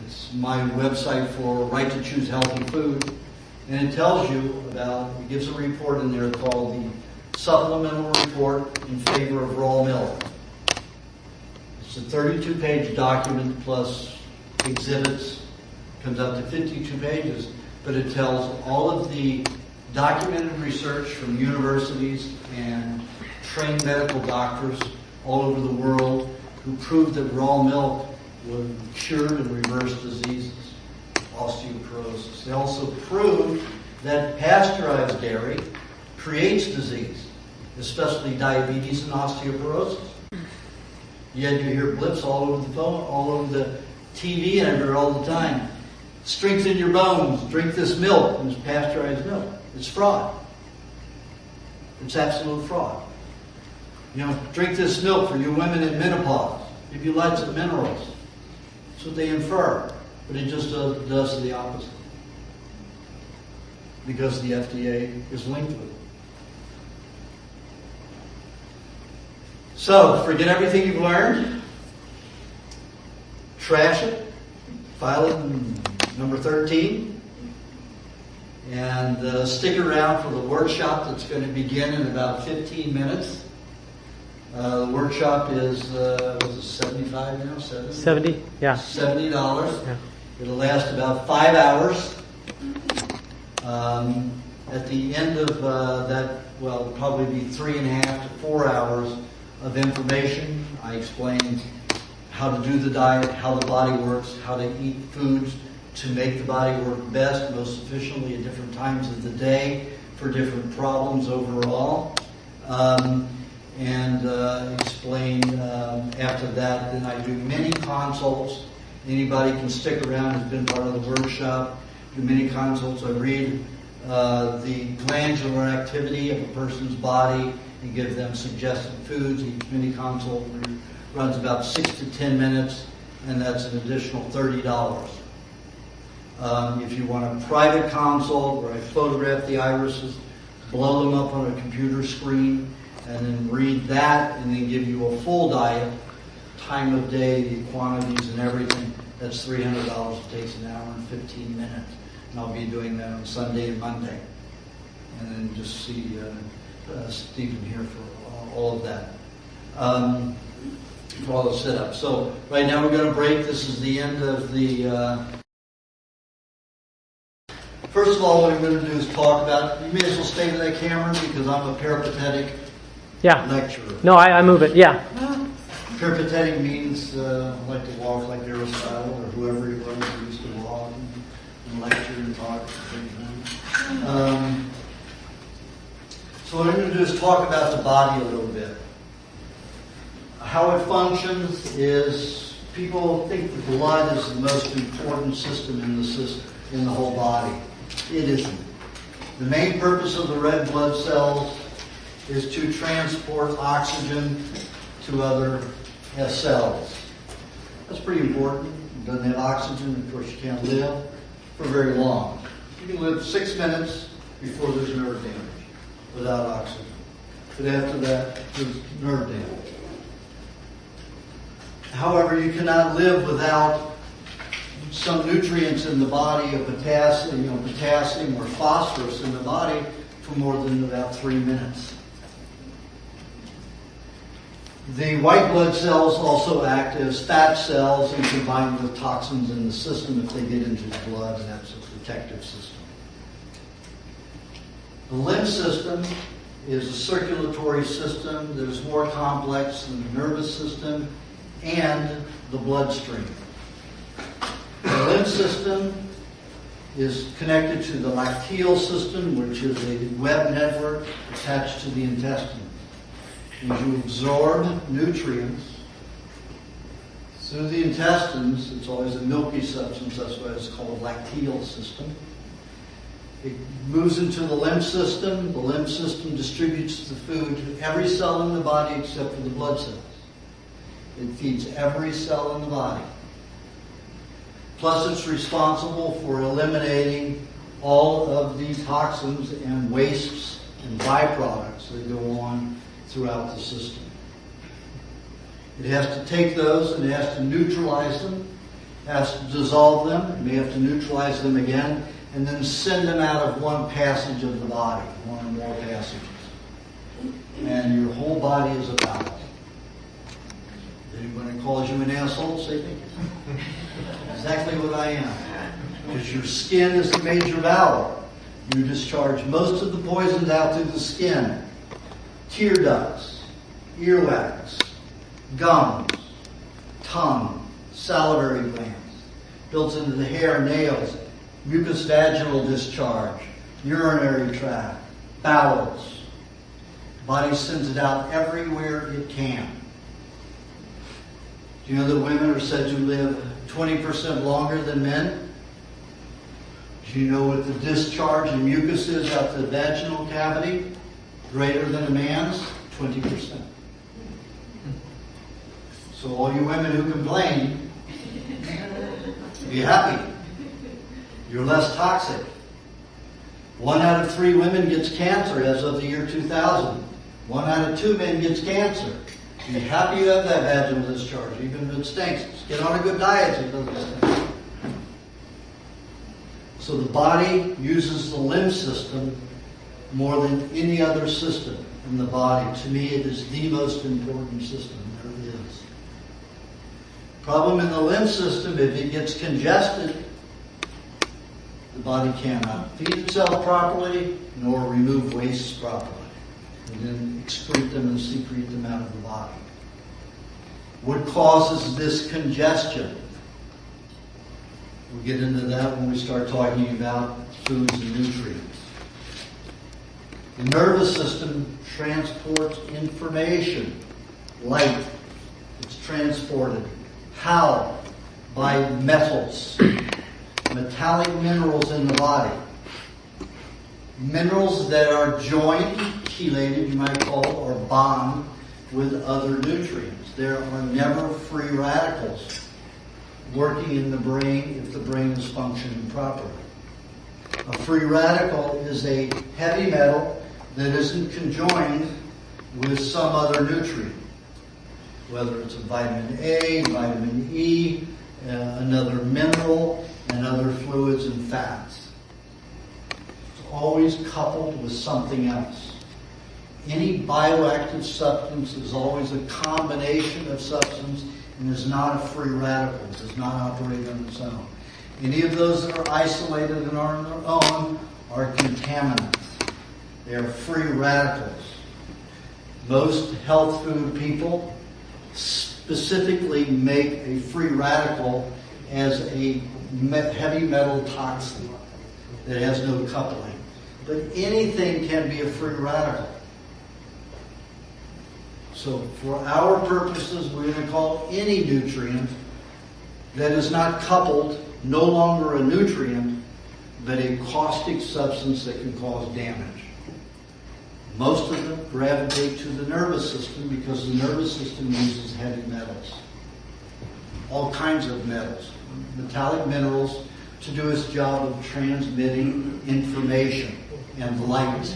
it's my website for Right to Choose Healthy Food. And it tells you about, it gives a report in there called the Supplemental Report in Favor of Raw Milk. It's a 32-page document plus exhibits. Comes up to 52 pages, but it tells all of the documented research from universities and trained medical doctors all over the world who proved that raw milk would cure and reverse diseases, osteoporosis. They also proved that pasteurized dairy creates disease, especially diabetes and osteoporosis. Yet you hear blips all over the phone, all over the TV and everywhere all the time. Strengthen your bones. Drink this milk. And it's pasteurized milk. It's fraud. It's absolute fraud. You know, drink this milk for you women in menopause. Give you lots of minerals. That's what they infer. But it just does the opposite. Because the FDA is linked with it. So, forget everything you've learned. Trash it. File it in number 13. And stick around for the workshop that's going to begin in about 15 minutes. The workshop is, was it 75 now? 70, yeah. $70. Yeah. It'll last about 5 hours. At the end of that, well, it'll probably be 3.5 to 4 hours of information. I explain how to do the diet, how the body works, how to eat foods to make the body work best, most efficiently at different times of the day for different problems overall. Explain after that. Then I do many consults. Anybody can stick around who's been part of the workshop. Do many consults. I read the glandular activity of a person's body and give them suggested foods. Each mini consult runs about 6 to 10 minutes, and that's an additional $30. If you want a private consult where I photograph the irises, blow them up on a computer screen, and then read that, and then give you a full diet, time of day, the quantities and everything, that's $300. It takes an hour and 15 minutes. And I'll be doing that on Sunday and Monday. And then just see Stephen here for all of that. For all the setup. So right now we're going to break. This is the end of the... First of all, what I'm going to do is talk about... You may as well stay to that camera because I'm a peripatetic lecturer. No, I move it, yeah. Peripatetic means like to walk like Aristotle or whoever he was who used to walk and lecture and talk at the same time. So what I'm going to do is talk about the body a little bit. How it functions is people think the blood is the most important system in the whole body. It isn't. The main purpose of the red blood cells is to transport oxygen to other cells. That's pretty important. It doesn't have oxygen, of course you can't live for very long. You can live 6 minutes before there's nerve damage without oxygen. But after that, there's nerve damage. However, you cannot live without some nutrients in the body of potassium or phosphorus in the body for more than about 3 minutes. The white blood cells also act as fat cells and combine with toxins in the system if they get into the blood, and that's a protective system. The lymph system is a circulatory system that is more complex than the nervous system and the bloodstream. The lymph system is connected to the lacteal system, which is a web network attached to the intestine. As you absorb nutrients through the intestines, it's always a milky substance, that's why it's called lacteal system. It moves into the lymph system. The lymph system distributes the food to every cell in the body except for the blood cells. It feeds every cell in the body. Plus, it's responsible for eliminating all of the toxins and wastes and byproducts that go on throughout the system. It has to take those and it has to neutralize them, has to dissolve them, it may have to neutralize them again, and then send them out of one passage of the body, one or more passages. And your whole body is a bowel. Anyone that calls you an asshole, say thank you. Exactly what I am. Because your skin is the major bowel. You discharge most of the poisons out through the skin. Tear ducts, earwax, gums, tongue, salivary glands, built into the hair, nails, mucous vaginal discharge, urinary tract, bowels. The body sends it out everywhere it can. Do you know that women are said to live 20% longer than men? Do you know what the discharge in mucus is out the vaginal cavity? Greater than a man's? 20%. So all you women who complain, be happy. You're less toxic. 1 out of 3 women gets cancer as of the year 2000. 1 out of 2 men gets cancer. Be happy you have that vaginal discharge, even if it stinks. Just get on a good diet so it doesn't stink. So the body uses the lymph system more than any other system in the body. To me, it is the most important system there is. Problem in the lymph system, if it gets congested, the body cannot feed itself properly, nor remove wastes properly, and then excrete them and secrete them out of the body. What causes this congestion? We'll get into that when we start talking about foods and nutrients. The nervous system transports information, light. It's transported. How? By metals, metallic minerals in the body. Minerals that are joined, chelated, you might call it, or bond with other nutrients. There are never free radicals working in the brain if the brain is functioning properly. A free radical is a heavy metal that isn't conjoined with some other nutrient, whether it's a vitamin A, vitamin E, another mineral, and other fluids and fats. It's always coupled with something else. Any bioactive substance is always a combination of substance and is not a free radical, does not operate on its own. Any of those that are isolated and are on their own are contaminants. They are free radicals. Most health food people specifically make a free radical as a heavy metal toxin that has no coupling. But anything can be a free radical. So for our purposes, we're going to call any nutrient that is not coupled no longer a nutrient, but a caustic substance that can cause damage. Most of them gravitate to the nervous system because the nervous system uses heavy metals. All kinds of metals, metallic minerals, to do its job of transmitting information and light.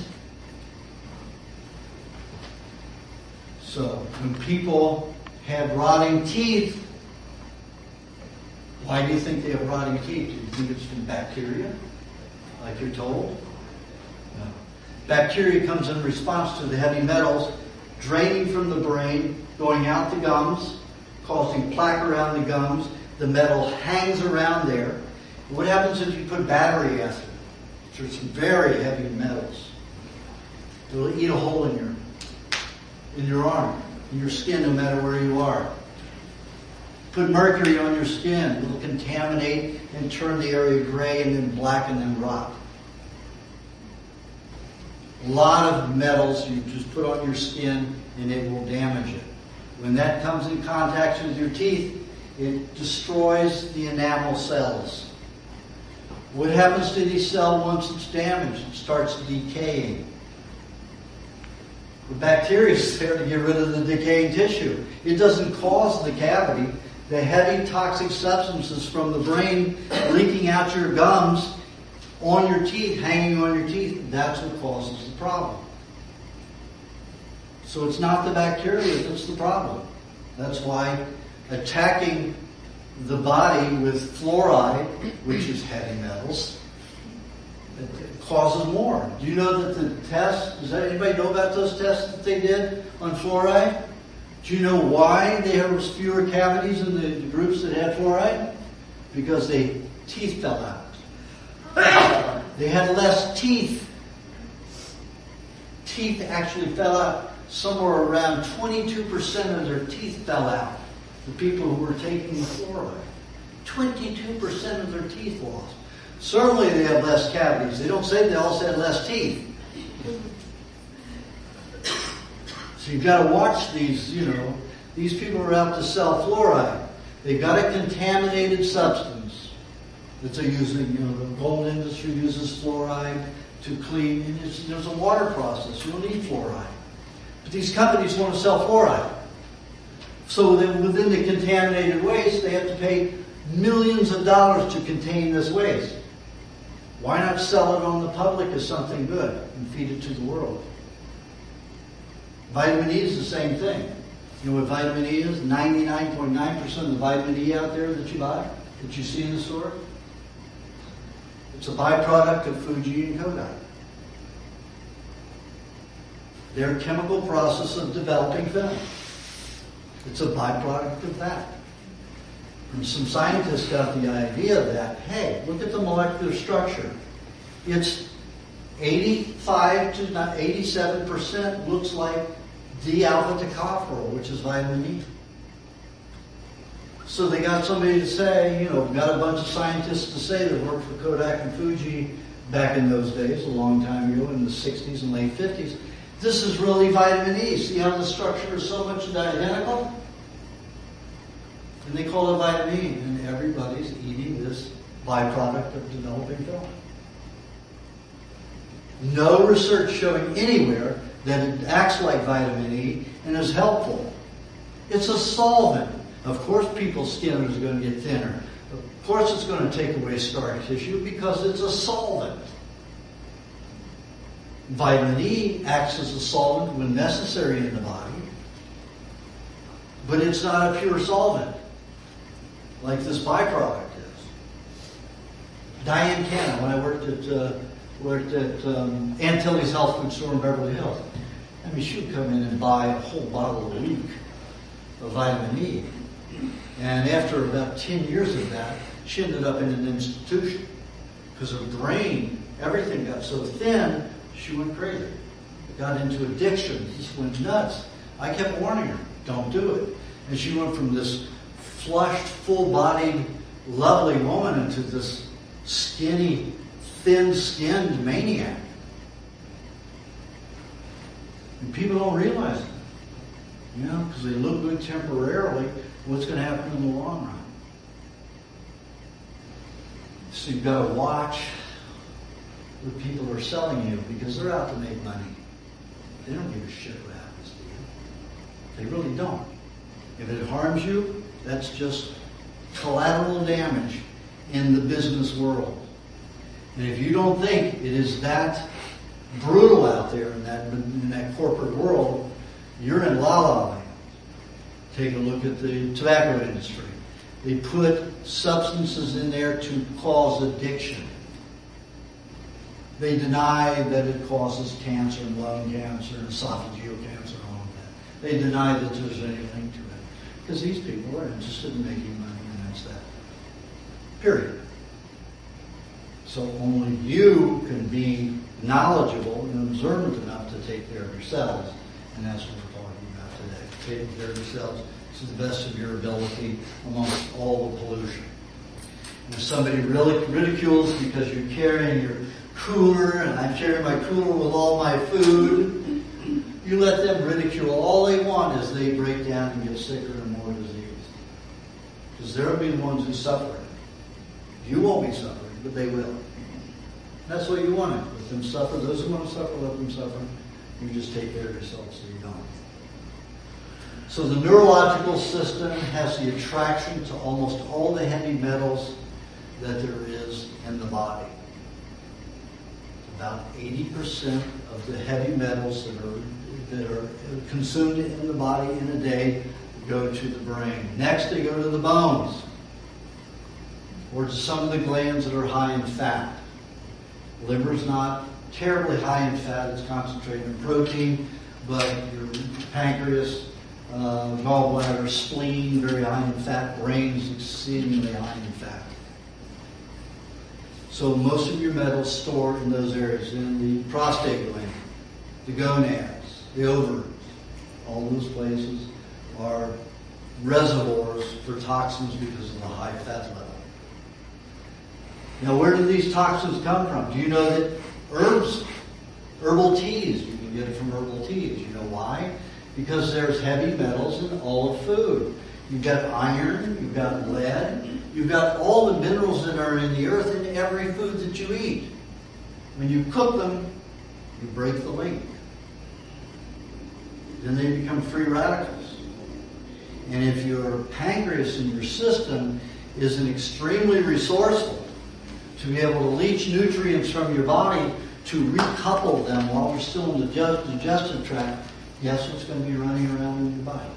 So when people have rotting teeth, why do you think they have rotting teeth? Do you think it's from bacteria, like you're told? No. Bacteria comes in response to the heavy metals draining from the brain, going out the gums, causing plaque around the gums. The metal hangs around there. What happens if you put battery acid? Which are some very heavy metals. It will eat a hole in your arm, in your skin, no matter where you are. Put mercury on your skin. It will contaminate and turn the area gray and then black and then rot. A lot of metals you just put on your skin and it will damage it. When that comes in contact with your teeth, it destroys the enamel cells. What happens to these cells once it's damaged? It starts decaying. The bacteria is there to get rid of the decaying tissue. It doesn't cause the cavity. The heavy toxic substances from the brain leaking out your gums, on your teeth, hanging on your teeth, that's what causes the problem. So it's not the bacteria that's the problem. That's why attacking the body with fluoride, which is heavy metals, it causes more. Do you know that the tests, does anybody know about those tests that they did on fluoride? Do you know why there was fewer cavities in the groups that had fluoride? Because their teeth fell out. They had less teeth. Teeth actually fell out. Somewhere around 22% of their teeth fell out. The people who were taking the fluoride. 22% of their teeth lost. Certainly they have less cavities. They don't say they also had less teeth. So you've got to watch these These people are out to sell fluoride. They've got a contaminated substance that they're using. The gold industry uses fluoride to clean. And there's a water process. You don't need fluoride. But these companies want to sell fluoride. So then within the contaminated waste, they have to pay millions of dollars to contain this waste. Why not sell it on the public as something good and feed it to the world? Vitamin E is the same thing. You know what vitamin E is? 99.9% of the vitamin E out there that you buy, that you see in the store, it's a byproduct of Fuji and Kodak. Their chemical process of developing film. It's a byproduct of that. And some scientists got the idea that, hey, look at the molecular structure. It's 85 to 87% looks like D-alpha tocopherol, which is vitamin E. So they got somebody to say, got a bunch of scientists to say that worked for Kodak and Fuji back in those days, a long time ago, in the 60s and late 50s. This is really vitamin E. See how the structure is so much identical? And they call it vitamin E, and everybody's eating this byproduct of developing film. No research showing anywhere that it acts like vitamin E and is helpful. It's a solvent. Of course people's skin is going to get thinner. Of course it's going to take away scar tissue because it's a solvent. Vitamin E acts as a solvent when necessary in the body, but it's not a pure solvent like this byproduct is. Diane Cannon, when I worked at Aunt Tilly's health food store in Beverly Hills, she would come in and buy a whole bottle a week of vitamin E. And after about 10 years of that, she ended up in an institution because her brain, everything got so thin, she went crazy. Got into addiction, just went nuts. I kept warning her, don't do it. And she went from this flushed, full-bodied, lovely woman into this skinny, thin-skinned maniac. And people don't realize it, because they look good temporarily. What's going to happen in the long run? So you've got to watch what people are selling you because they're out to make money. They don't give a shit what happens to you. They really don't. If it harms you, that's just collateral damage in the business world. And if you don't think it is that brutal out there in that corporate world, you're in la la land. Take a look at the tobacco industry. They put substances in there to cause addiction. They deny that it causes cancer and lung cancer and esophageal cancer and all of that. They deny that there's any link to it. Because these people are interested in making money, and that's that. Period. So only you can be knowledgeable and observant enough to take care of yourselves. And that's what we're talking about today. Taking care of yourselves to the best of your ability amongst all the pollution. And if somebody really ridicules because you're carrying your cooler, and I carry my cooler with all my food, you let them ridicule. All they want is they break down and get sicker and more disease. Because they'll be the ones who suffer. You won't be suffering, but they will. That's what you want. Let them suffer. Those who want to suffer, let them suffer. You just take care of yourself so you don't. So the neurological system has the attraction to almost all the heavy metals that there is in the body. About 80% of the heavy metals that are consumed in the body in a day go to the brain. Next, they go to the bones, or to some of the glands that are high in fat. Liver's not terribly high in fat; it's concentrated in protein. But your pancreas, gallbladder, spleen, very high in fat. Brain is exceedingly high in fat. So most of your metals stored in those areas, in the prostate gland, the gonads, the ovaries, all those places are reservoirs for toxins because of the high fat level. Now, where do these toxins come from? Do you know that herbal teas, you can get it from herbal teas. You know why? because there's heavy metals in all of food. You've got iron, you've got lead, you've got all the minerals that are in the earth in every food that you eat. When you cook them, you break the link. Then they become free radicals. And if your pancreas in your system isn't extremely resourceful to be able to leach nutrients from your body to recouple them while we're still in the digestive tract, guess what's going to be running around in your body?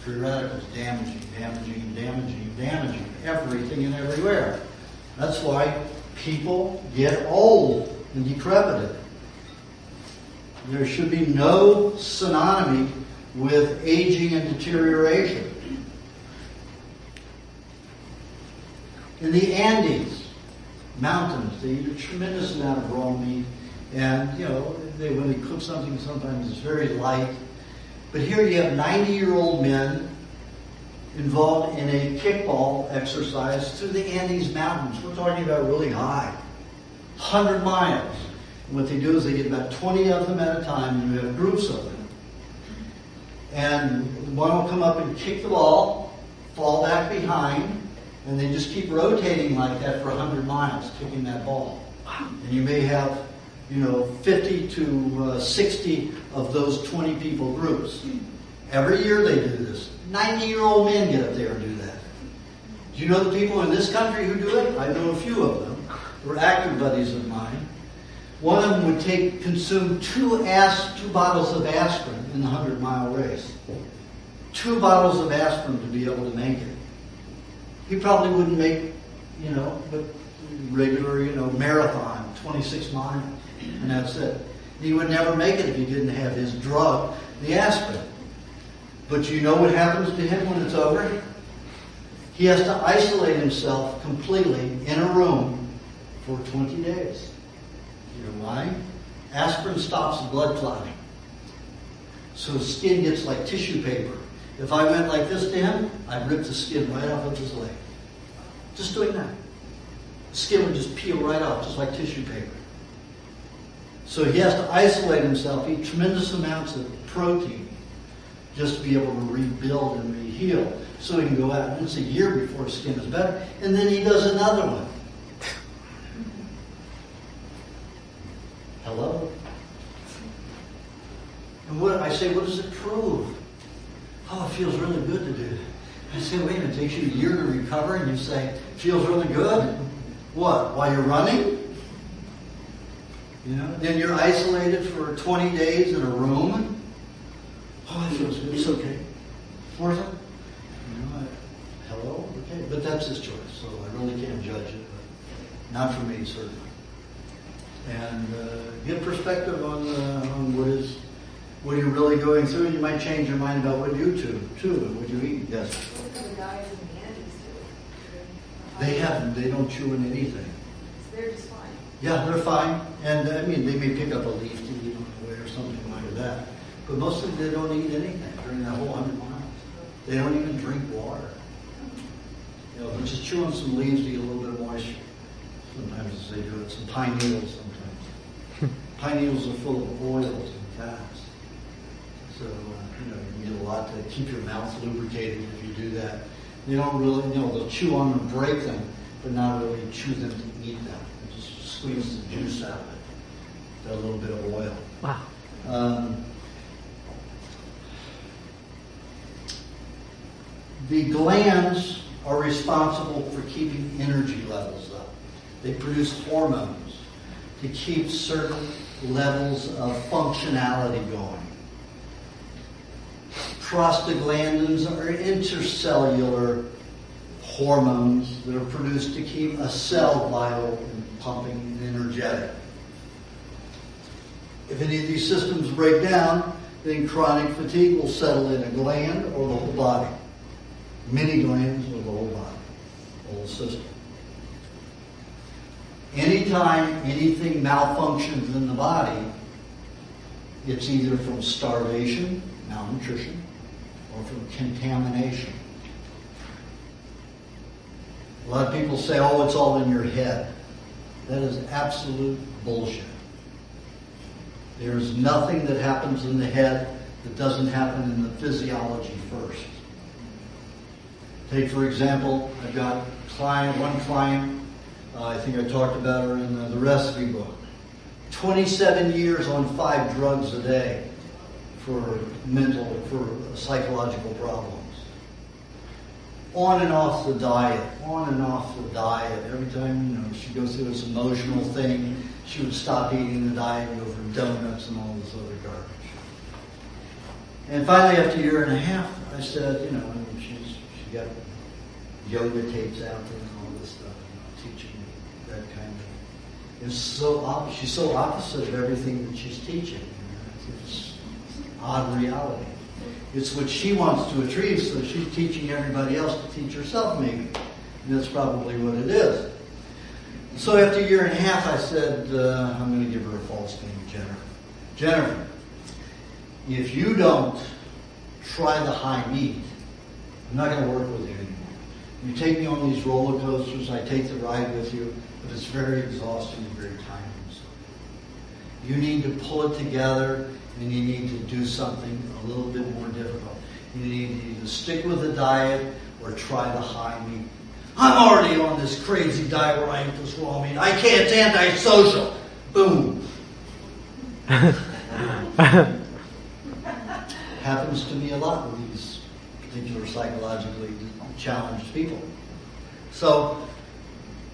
Free radicals, damaging everything and everywhere. That's why people get old and decrepit. There should be no synonymy with aging and deterioration. In the Andes mountains, they eat a tremendous amount of raw meat, and when they cook something, sometimes it's very light. But here you have 90-year-old men involved in a kickball exercise through the Andes Mountains. We're talking about really high, 100 miles. And what they do is they get about 20 of them at a time, and you have groups of them. And one will come up and kick the ball, fall back behind, and they just keep rotating like that for 100 miles, kicking that ball. And you may have 50 to 60 of those 20 people groups. Every year they do this. 90-year-old men get up there and do that. Do you know the people in this country who do it? I know a few of them. They're active buddies of mine. One of them would consume two bottles of aspirin in the 100-mile race. 2 bottles of aspirin to be able to make it. He probably wouldn't make, but regular, marathon, 26 miles, and that's it. He would never make it if he didn't have his drug, the aspirin. But you know what happens to him when it's over? He has to isolate himself completely in a room for 20 days. You know why? Aspirin stops blood clotting. So his skin gets like tissue paper. If I went like this to him, I'd rip the skin right off of his leg. Just doing that. The skin would just peel right off, just like tissue paper. So he has to isolate himself, eat tremendous amounts of protein, just to be able to rebuild and re-heal. So he can go out, and it's a year before his skin is better, and then he does another one. Hello? And I say, what does it prove? Oh, it feels really good to do it. I say, wait a minute, it takes you a year to recover, and you say, it feels really good? What, while you're running? Then you're isolated for 20 days in a room. Oh, it feels good. It's okay. Worth it? Hello? Okay. But that's his choice, so I really can't judge it. But not for me, certainly. And get perspective on what you're really going through, and you might change your mind about what you do too, and what you eat. Yes. What do the guys in the Andes do? They don't chew on anything. So they're just fine. Yeah, they're fine. And they may pick up a leaf to eat on the way or something like that. But most of them, they don't eat anything during that whole 100 miles. They don't even drink water. They just chew on some leaves to get a little bit of moisture. Sometimes as they do it, some pine needles sometimes. Pine needles are full of oils and fats. So, you can get a lot to keep your mouth lubricated if you do that. They don't really, they'll chew on them, break them, but not really chew them to eat them. They just squeeze the juice out of it. Got a little bit of oil. Wow. The glands are responsible for keeping energy levels up. They produce hormones to keep certain levels of functionality going. Prostaglandins are intercellular hormones that are produced to keep a cell vital and pumping and energetic. If any of these systems break down, then chronic fatigue will settle in a gland or the whole body. Many glands or the whole body, the whole system. Anytime anything malfunctions in the body, it's either from starvation, malnutrition, or from contamination. A lot of people say, oh, it's all in your head. That is absolute bullshit. There's nothing that happens in the head that doesn't happen in the physiology first. Take, for example, I've got one client, I think I talked about her in the recipe book. 27 years on 5 drugs a day for psychological problems. On and off the diet. Every time, she'd go through this emotional thing, she would stop eating the diet and go for donuts and all this other garbage. And finally, after a year and a half, I said, she got yoga tapes out there and all this stuff, teaching me that kind of. She's so opposite of everything that she's teaching. It's odd reality. It's what she wants to achieve, so she's teaching everybody else to teach herself, maybe. And that's probably what it is. So after a year and a half, I said, I'm going to give her a false name, Jennifer. Jennifer, if you don't try the high meat, I'm not going to work with you anymore. You take me on these roller coasters, I take the ride with you, but it's very exhausting and very time-consuming. You need to pull it together, and you need to do something a little bit more difficult. You need to either stick with the diet or try the high meat. I'm already on this crazy diet where I eat this raw meat. I can't, it's antisocial. Boom. Happens to me a lot with these particular psychologically challenged people. So,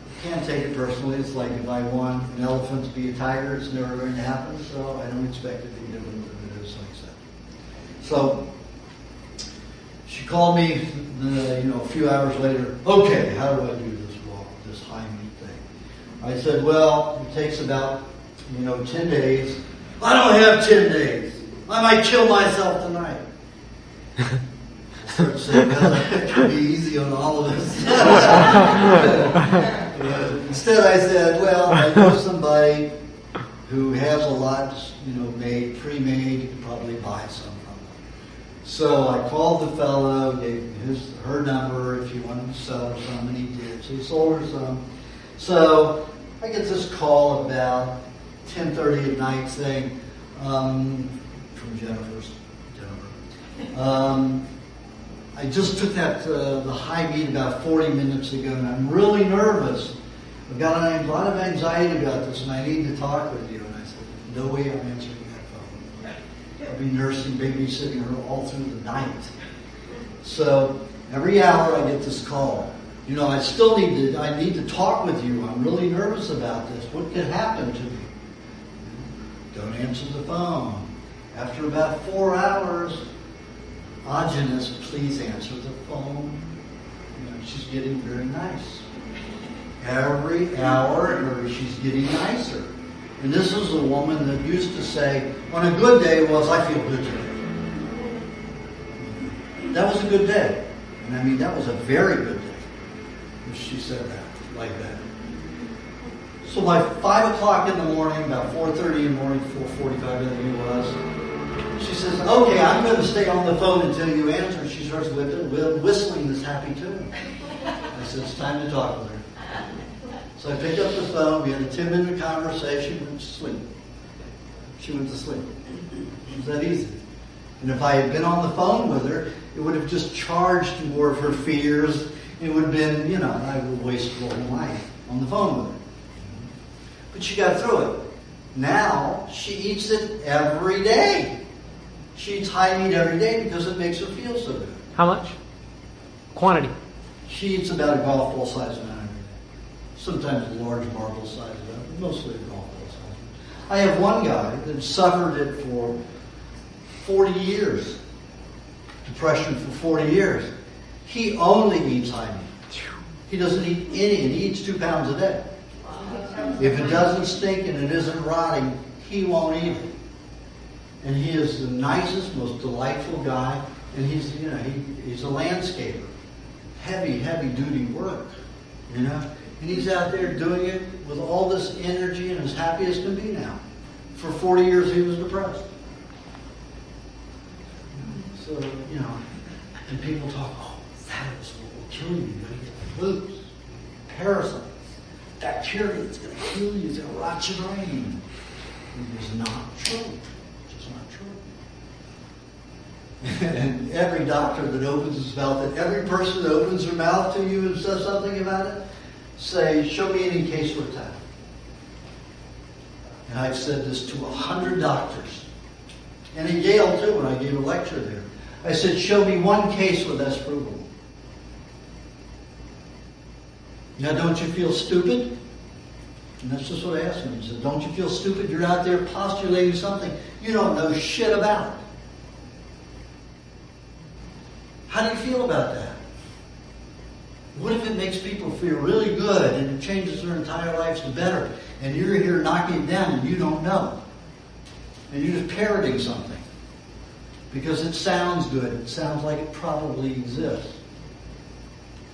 you can't take it personally. It's like if I want an elephant to be a tiger, it's never going to happen, so I don't expect it to be different than it is like that. So, she called me, a few hours later. Okay, how do I do this high meat thing? I said, well, it takes about 10 days. I don't have 10 days. I might kill myself tonight. I started saying, well, it could be easy on all of us. Instead, I said, well, I know somebody who has a lot, pre-made. You could probably buy some from them. So I called the fellow, gave her number if he wanted to sell her some, and he did. So he sold her some. So I get this call about 10:30 at night saying, from Jennifer. I just took the high meat about 40 minutes ago, and I'm really nervous. I've got a lot of anxiety about this, and I need to talk with you. And I said, no way I'm answering that phone. I'll be nursing, babysitting her all through the night. So every hour I get this call. I need to talk with you. I'm really nervous about this. What could happen to me? Don't answer the phone. After about 4 hours, Aajonus, please answer the phone. She's getting very nice. Every hour, she's getting nicer. And this is a woman that used to say, on a good day I feel good today. That was a good day. And that was a very good day. She said that, like that. So by 5 o'clock in the morning, about 4:30 in the morning, 4:45 I think it was, she says, okay, I'm going to stay on the phone until you answer. She starts whistling this happy tune. I said, it's time to talk with her. So I picked up the phone, we had a 10-minute conversation, went to sleep. She went to sleep. It was that easy. And if I had been on the phone with her, it would have just charged more of her fears. It would have been, I would have wasted a whole night on the phone with her. But she got through it. Now, she eats it every day. She eats high meat every day because it makes her feel so good. How much? Quantity? She eats about a golf ball size amount every day. Sometimes a large marble size amount, but mostly a golf ball size. I have one guy that suffered it for 40 years. Depression for 40 years. He only eats high meat. He doesn't eat any, and he eats 2 pounds a day. If it doesn't stink and it isn't rotting, he won't eat it. And he is the nicest, most delightful guy, and he's a landscaper. Heavy duty work, And he's out there doing it with all this energy and as happy as can be now. For 40 years he was depressed. So, and people talk, that is what will kill you. You're going to get flus, parasites, bacteria, it's going to kill you, it's going to rot your brain. It is not true. It's just not true. And every doctor that opens his mouth, and every person that opens their mouth to you and says something about it, say, show me any case where it's happened. And I've said this to 100 doctors. And at Yale too, when I gave a lecture there. I said, show me one case where that's provable. Now, don't you feel stupid? And that's just what I asked him. He said, don't you feel stupid? You're out there postulating something you don't know shit about. How do you feel about that? What if it makes people feel really good and it changes their entire lives to better, and you're here knocking it down and you don't know? And you're just parroting something because it sounds good. It sounds like it probably exists.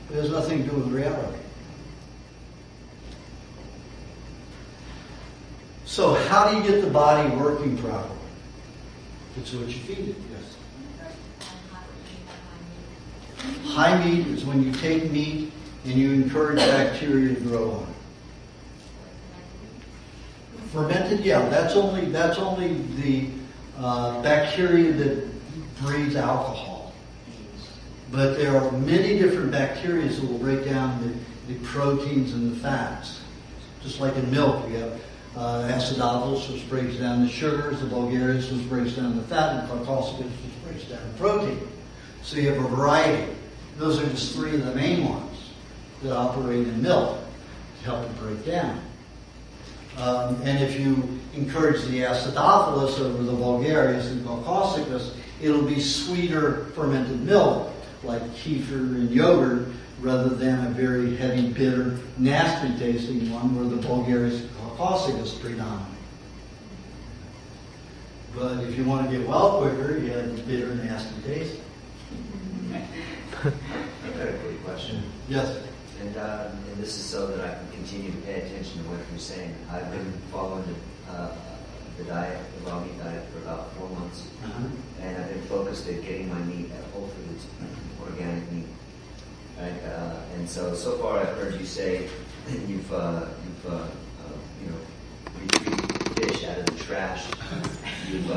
But it has nothing to do with reality. So how do you get the body working properly? It's what you feed it, yes. High meat is when you take meat and you encourage bacteria to grow on it. Fermented, yeah, that's only the bacteria that breeds alcohol. But there are many different bacteria that will break down the proteins and the fats. Just like in milk, we have acidophilus, which breaks down the sugars, the bulgaricus, which breaks down the fat, and glycosaminoglycanus, which breaks down the protein. So you have a variety. Those are just three of the main ones that operate in milk to help it break down. And if you encourage the acidophilus over the bulgaricus and glycosaminoglycanus, it'll be sweeter fermented milk, like kefir and yogurt, rather than a very heavy, bitter, nasty-tasting one where the bulgaricus and glycosaminoglycanus predominate. But if you want to get well quicker, you have the bitter, nasty taste. I've got a quick question. Yes. And this is so that I can continue to pay attention to what you're saying. I've been following the diet, the raw meat diet, for about 4 months. And I've been focused at getting my meat at Whole Foods, organic meat. Right? And so far I've heard you say you've retrieved fish out of the trash. You've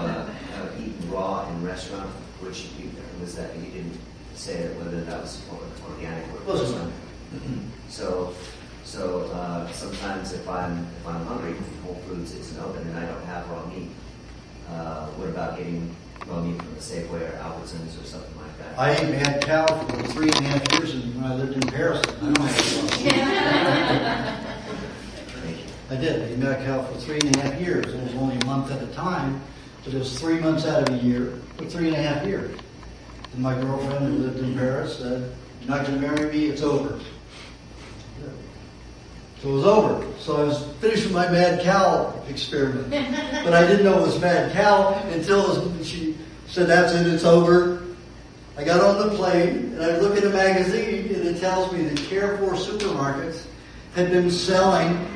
eaten raw in restaurant, which was that you didn't say whether that was organic or not. So sometimes if I'm hungry, Whole Foods isn't open and I don't have raw meat. What about getting raw meat from the Safeway or Albertsons or something like that? I ate mad cow for 3.5 years when I lived in Paris. I don't have Thank you. I did. I ate mad cow for 3.5 years. It was only a month at a time, but it was 3 months out of a year for 3.5 years. And my girlfriend who lived in Paris said, "You're not going to marry me, it's over." So it was over. So I was finished with my mad cow experiment. But I didn't know it was mad cow until she said, "That's it, it's over." I got on the plane and I look at a magazine and it tells me that Carrefour supermarkets had been selling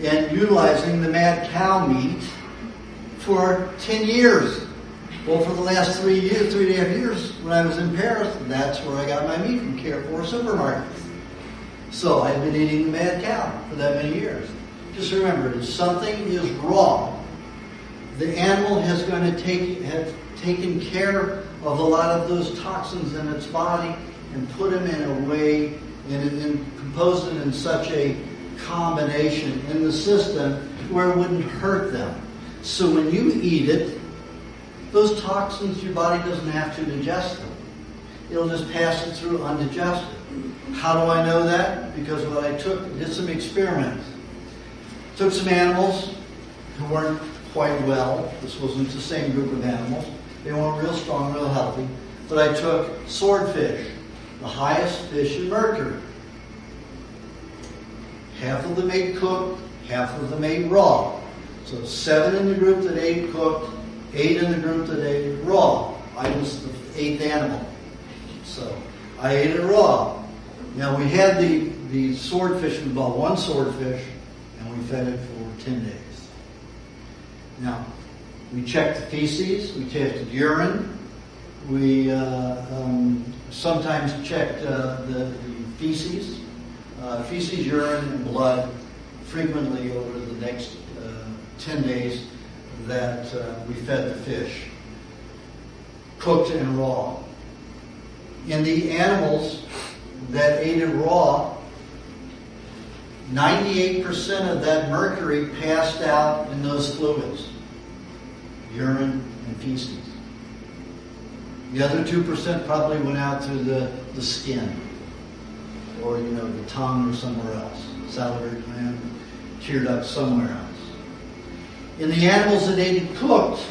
and utilizing the mad cow meat for 10 years. Well, for the last 3.5 years, when I was in Paris, that's where I got my meat from, Carrefour supermarkets. So I've been eating the mad cow for that many years. Just remember, if something is wrong, the animal has going to have taken care of a lot of those toxins in its body and put them in a way and composed it in such a combination in the system where it wouldn't hurt them. So when you eat it, those toxins, your body doesn't have to digest them. It'll just pass it through undigested. How do I know that? Because what I did some experiments. Took some animals who weren't quite well. This wasn't the same group of animals. They weren't real strong, real healthy. But I took swordfish, the highest fish in mercury. Half of them ate cooked, half of them ate raw. So 7 in the group that ate cooked, 8 in the group that ate raw. I was the 8th animal. So I ate it raw. Now we had the swordfish, we bought one swordfish, and we fed it for 10 days. Now, we checked the feces, we tested urine, we sometimes checked the feces, urine, and blood frequently over the next 10 days that we fed the fish, cooked and raw. In the animals that ate it raw, 98% of that mercury passed out in those fluids, urine and feces. The other 2% probably went out through the skin, or the tongue or somewhere else, salivary gland, tear duct somewhere else. In the animals that ate it cooked,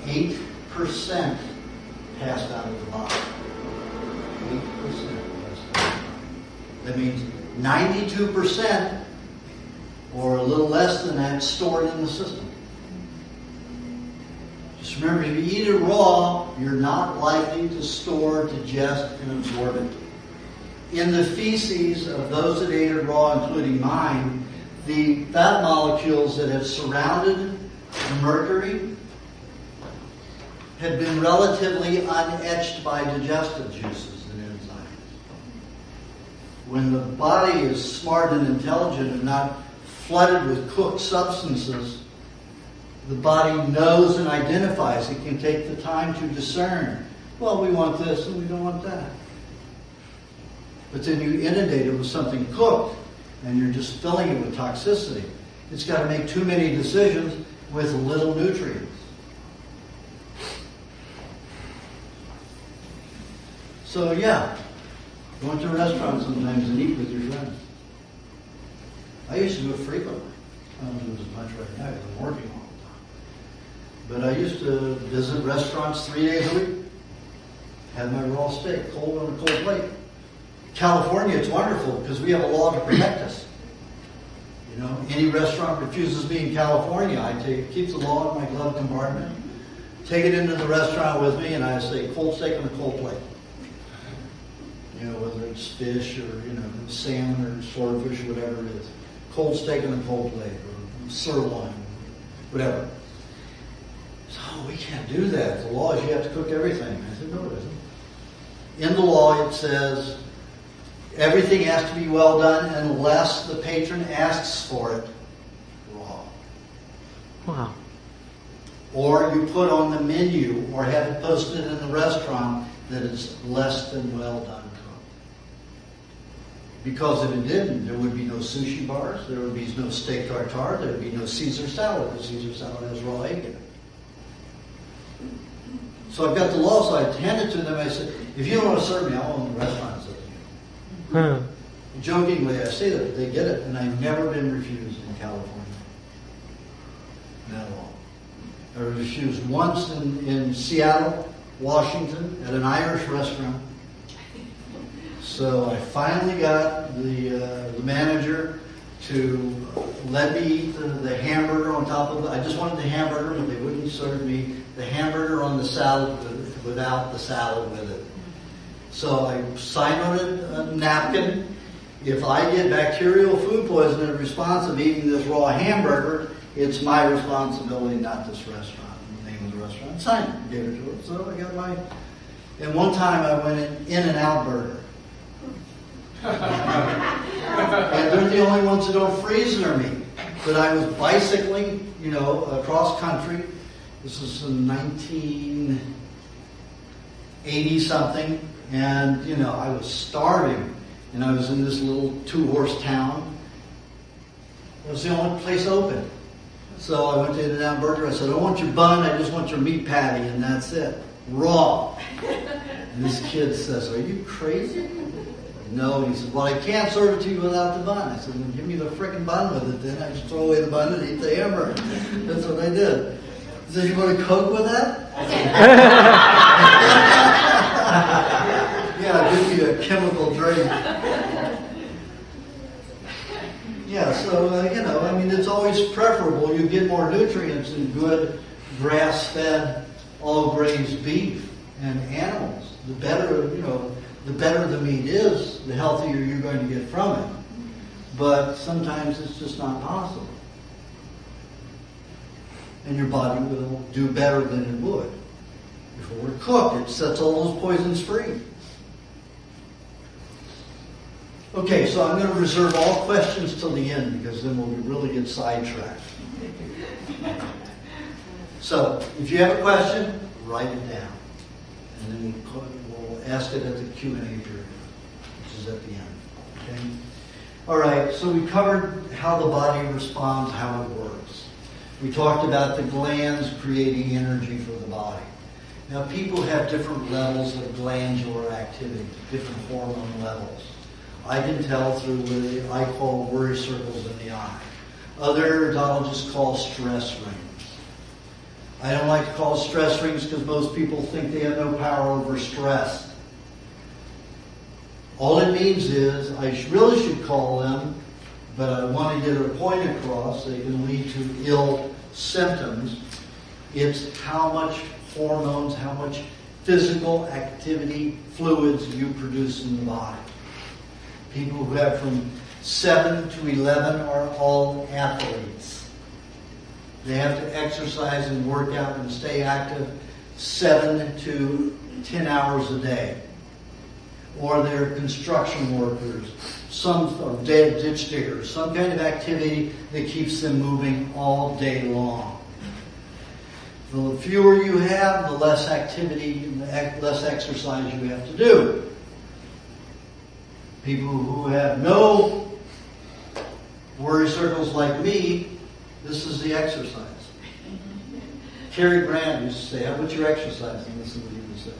8% passed out of the body. 8% passed out. That means 92%, or a little less than that, stored in the system. Just remember, if you eat it raw, you're not likely to store, digest, and absorb it. In the feces of those that ate it raw, including mine, the fat molecules that have surrounded the mercury have been relatively unetched by digestive juices and enzymes. When the body is smart and intelligent and not flooded with cooked substances, the body knows and identifies. It can take the time to discern, well, we want this and we don't want that. But then you inundate it with something cooked, and you're just filling it with toxicity. It's got to make too many decisions with little nutrients. So yeah, go into a restaurant sometimes and eat with your friends. I used to do it frequently. I don't do it as much right now because I'm working all the time. But I used to visit restaurants 3 days a week. Have my raw steak, cold on a cold plate. California, it's wonderful because we have a law to protect us. Any restaurant refuses me in California, I keep the law in my glove compartment, take it into the restaurant with me, and I say cold steak on a cold plate. Whether it's fish or salmon or swordfish or whatever it is, cold steak on a cold plate or sirloin, whatever. So we can't do that. The law is you have to cook everything. I said, no, it isn't. In the law, it says everything has to be well done unless the patron asks for it raw. Wow. Or you put on the menu or have it posted in the restaurant that it's less than well done cooked. Because if it didn't, there would be no sushi bars, there would be no steak tartare, there would be no Caesar salad, because Caesar salad has raw egg in it. So I've got the law, so I hand it to them. I said, if you don't want to serve me, I'll own the restaurant. Jokingly, I say that, but they get it, and I've never been refused in California. Not at all. I was refused once in Seattle, Washington, at an Irish restaurant. So I finally got the manager to let me eat the hamburger on top of it. I just wanted the hamburger, but they wouldn't serve me the hamburger on the salad without the salad with it. So I signed on a napkin. If I get bacterial food poisoning in response of eating this raw hamburger, it's my responsibility, not this restaurant. The name of the restaurant. Signed it, gave it to it. So I got my... And one time I went In-N-Out Burger. And they're the only ones that don't freeze near me. But I was bicycling, across country. This was in 1980 something. And, I was starving. And I was in this little 2-horse town. It was the only place open. So I went to In-N-Out Burger. I said, I don't want your bun. I just want your meat patty. And that's it. Raw. And this kid says, are you crazy? No. And he said, well, I can't serve it to you without the bun. I said, well, give me the frickin' bun with it then. I just throw away the bun and eat the hamburger. That's what I did. He said, you want a Coke with that? Yeah, give me a chemical drink. Yeah, so, it's always preferable. You get more nutrients in good grass-fed, all-grazed beef and animals. The better, the better the meat is, the healthier you're going to get from it. But sometimes it's just not possible. And your body will do better than it would. If it were cooked, it sets all those poisons free. Okay, so I'm going to reserve all questions till the end because then we'll really get sidetracked. So, if you have a question, write it down. And then we'll ask it at the Q&A period, which is at the end. Okay? All right, so we covered how the body responds, how it works. We talked about the glands creating energy for the body. Now, people have different levels of glandular activity, different hormone levels. I can tell through what I call worry circles in the eye. Other odontologists call stress rings. I don't like to call it stress rings because most people think they have no power over stress. All it means is, I really should call them, but I want to get a point across, they can lead to ill symptoms. It's how much hormones, how much physical activity fluids you produce in the body. People who have from 7 to 11 are all athletes. They have to exercise and work out and stay active 7 to 10 hours a day. Or they're construction workers, some are ditch diggers, some kind of activity that keeps them moving all day long. The fewer you have, the less activity, less exercise you have to do. People who have no worry circles like me, this is the exercise. Cary Grant used to say, "How about your exercise?" And this is what he would say.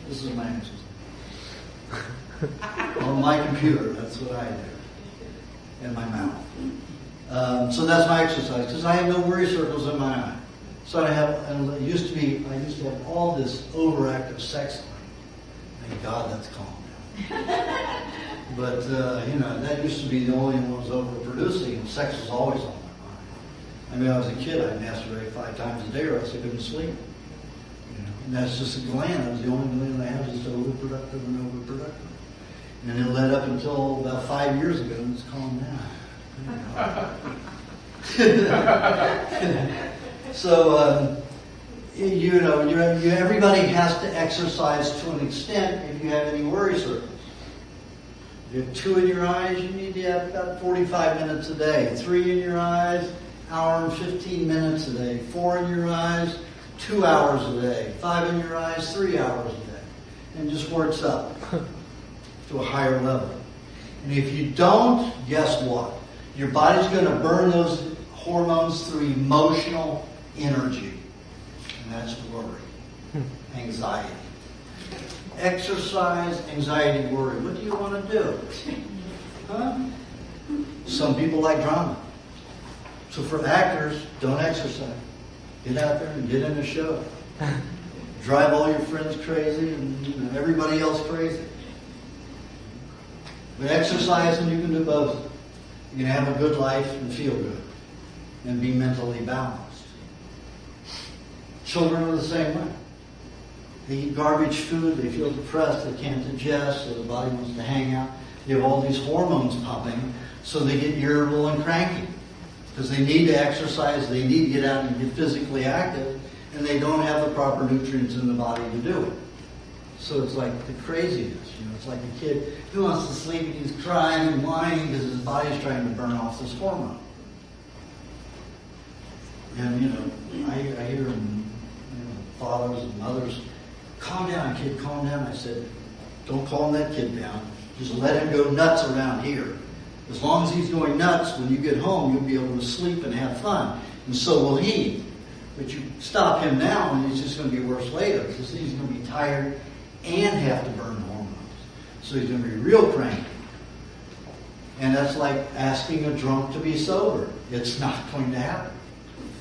This is my exercise. On my computer, that's what I do. In my mouth. So that's my exercise, because I have no worry circles in my eye. So I have used to have all this overactive sex life. Thank God that's calmed down. But that used to be the only one that was overproducing, and sex was always on my mind. I mean, when I was a kid, I'd masturbate 5 times a day, or else I couldn't sleep. And that's just a gland. That was the only gland I had, just overproductive and overproductive. And it led up until about 5 years ago, and it's calmed down. So, everybody has to exercise to an extent if you have any worry circles. If you have 2 in your eyes, you need to have about 45 minutes a day. 3 in your eyes, hour and 15 minutes a day. 4 in your eyes, 2 hours a day. 5 in your eyes, 3 hours a day. And just works up to a higher level. And if you don't, guess what? Your body's going to burn those hormones through emotional energy. And that's worry, anxiety. Exercise, anxiety, worry. What do you want to do? Huh? Some people like drama. So for actors, don't exercise. Get out there and get in a show. Drive all your friends crazy and everybody else crazy. But exercise, and you can do both. You can have a good life and feel good and be mentally balanced. Children are the same way. They eat garbage food, they feel depressed, they can't digest, so the body wants to hang out. They have all these hormones pumping, so they get irritable and cranky. Because they need to exercise, they need to get out and get physically active, and they don't have the proper nutrients in the body to do it. So it's like the craziness, it's like a kid who wants to sleep and he's crying and whining because his body's trying to burn off this hormone. And I hear fathers and mothers, "Calm down, kid, calm down." I said, "Don't calm that kid down. Just let him go nuts around here. As long as he's going nuts, when you get home, you'll be able to sleep and have fun. And so will he. But you stop him now, and it's just going to be worse later, because he's going to be tired and have to burn hormones. So he's going to be real cranky." And that's like asking a drunk to be sober. It's not going to happen.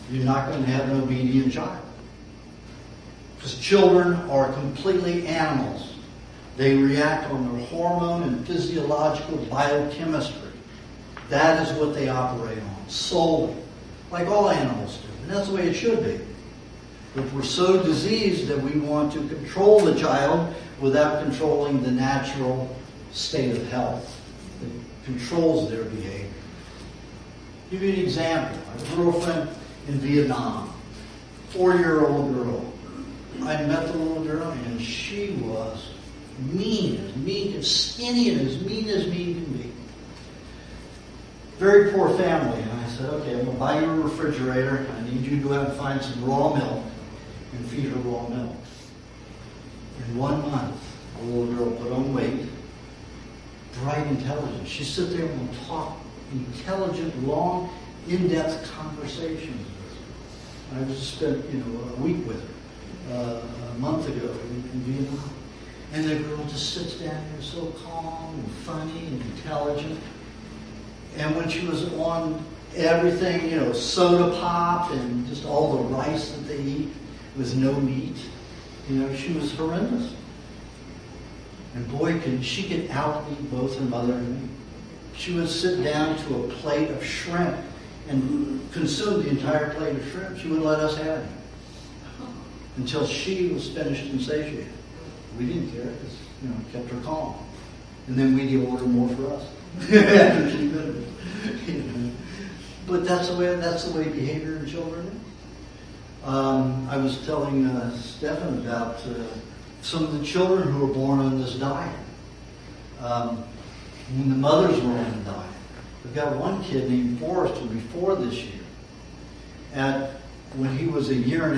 You're not going to have an obedient child. Because children are completely animals. They react on their hormone and physiological biochemistry. That is what they operate on, solely. Like all animals do. And that's the way it should be. But we're so diseased that we want to control the child without controlling the natural state of health that controls their behavior. I'll give you an example. I have a girlfriend in Vietnam, 4-year-old girl. I met the little girl, and she was mean, as skinny and as mean can be. very poor family. And I said, okay, I'm going to buy you a refrigerator. I need you to go out and find some raw milk and feed her raw milk. In 1 month, the little girl put on weight, bright, intelligent. She'd sit there and talk intelligent, long, in-depth conversations with her. I just spent, a week with her a month ago in Vietnam. And the girl just sits down there so calm and funny and intelligent. And when she was on everything, soda pop and just all the rice that they eat with no meat, she was horrendous. And boy, she could out-eat both her mother and me. She would sit down to a plate of shrimp and consume the entire plate of shrimp. She wouldn't let us have it until she was finished and satiated. We didn't care because, it kept her calm. And then we'd order more for us. After she finished. But that's the way behavior in children is. I was telling Stephan about some of the children who were born on this diet. When the mothers were on the diet. We've got one kid named Forrest who before this year. When he was 1.5 years,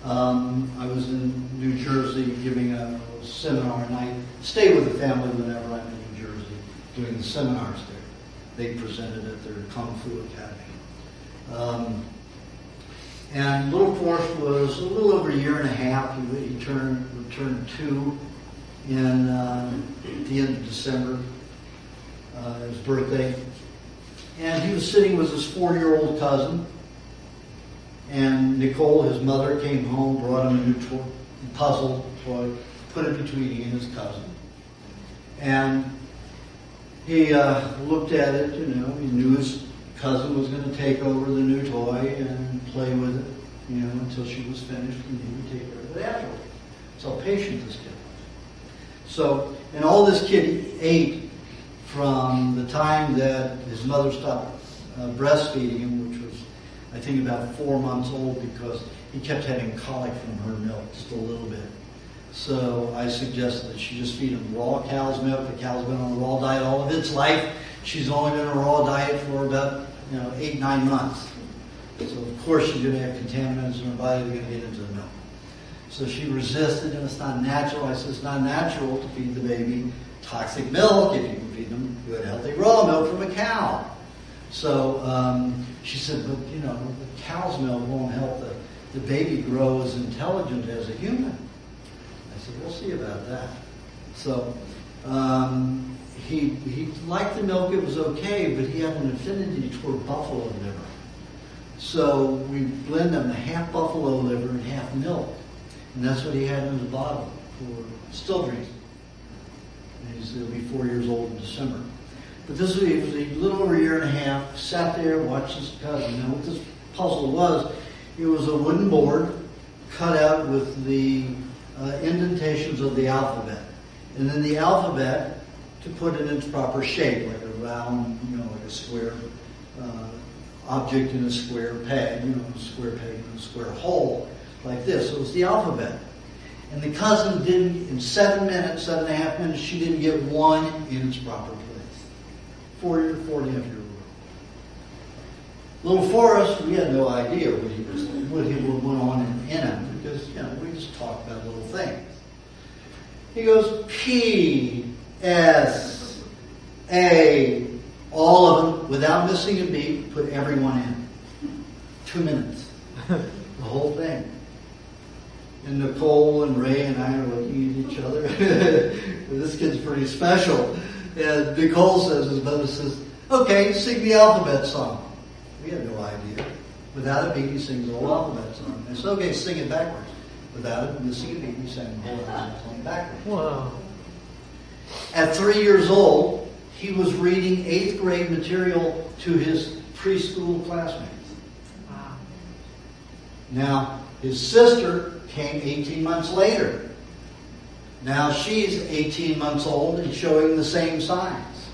I was in New Jersey giving a seminar, and I stay with the family whenever I'm in New Jersey doing the seminars there. They presented at their Kung Fu Academy. And little Forrest was a little over 1.5 years. He turned 2 at the end of December, his birthday. And he was sitting with his 4-year-old cousin. And Nicole, his mother, came home, brought him a new puzzle toy, put it between he and his cousin. And he looked at it, he knew his cousin was going to take over the new toy and play with it, until she was finished, and he would take care of it afterwards. That's how patient this kid was. So, and all this kid ate from the time that his mother stopped breastfeeding him, which was, I think, about 4 months old, because he kept having colic from her milk, just a little bit. So I suggested that she just feed him raw cow's milk. The cow's been on a raw diet all of its life. She's only been on a raw diet for about 8-9 months. So of course she's going to have contaminants in her body that are going to get into the milk. So she resisted, and it's not natural. I said, it's not natural to feed the baby toxic milk if you can feed them good, healthy raw milk from a cow. So she said, but the cow's milk won't help the baby grow as intelligent as a human. I said, we'll see about that. So he liked the milk, it was okay, but he had an affinity toward buffalo liver. So we blend him half buffalo liver and half milk. And that's what he had in his bottle for still drinking. And he'll be 4 years old in December. But he was a little over 1.5 years, sat there, watched his cousin. Now what this puzzle was, it was a wooden board cut out with the indentations of the alphabet. And then the alphabet to put it in its proper shape, like a round, like a square object in a square peg, a square peg in a square hole, like this. So it was the alphabet. And the cousin didn't, in 7 minutes, 7.5 minutes, she didn't get one in its proper place. 4.5-year-old. Little Forrest, we had no idea what he went on in him, because we just talked about little things. He goes P, S, A, all of them without missing a beat. Put everyone in 2 minutes, the whole thing. And Nicole and Ray and I are looking at each other. This kid's pretty special. And Nicole says, his mother says, okay, sing the alphabet song. We had no idea. Without a beat, he sings the whole alphabet song. I said, okay, sing it backwards. Without it missing a beat, he sang the whole alphabet song backwards. Wow. At 3 years old, he was reading 8th grade material to his preschool classmates. Wow. Now, his sister came 18 months later. Now she's 18 months old and showing the same signs.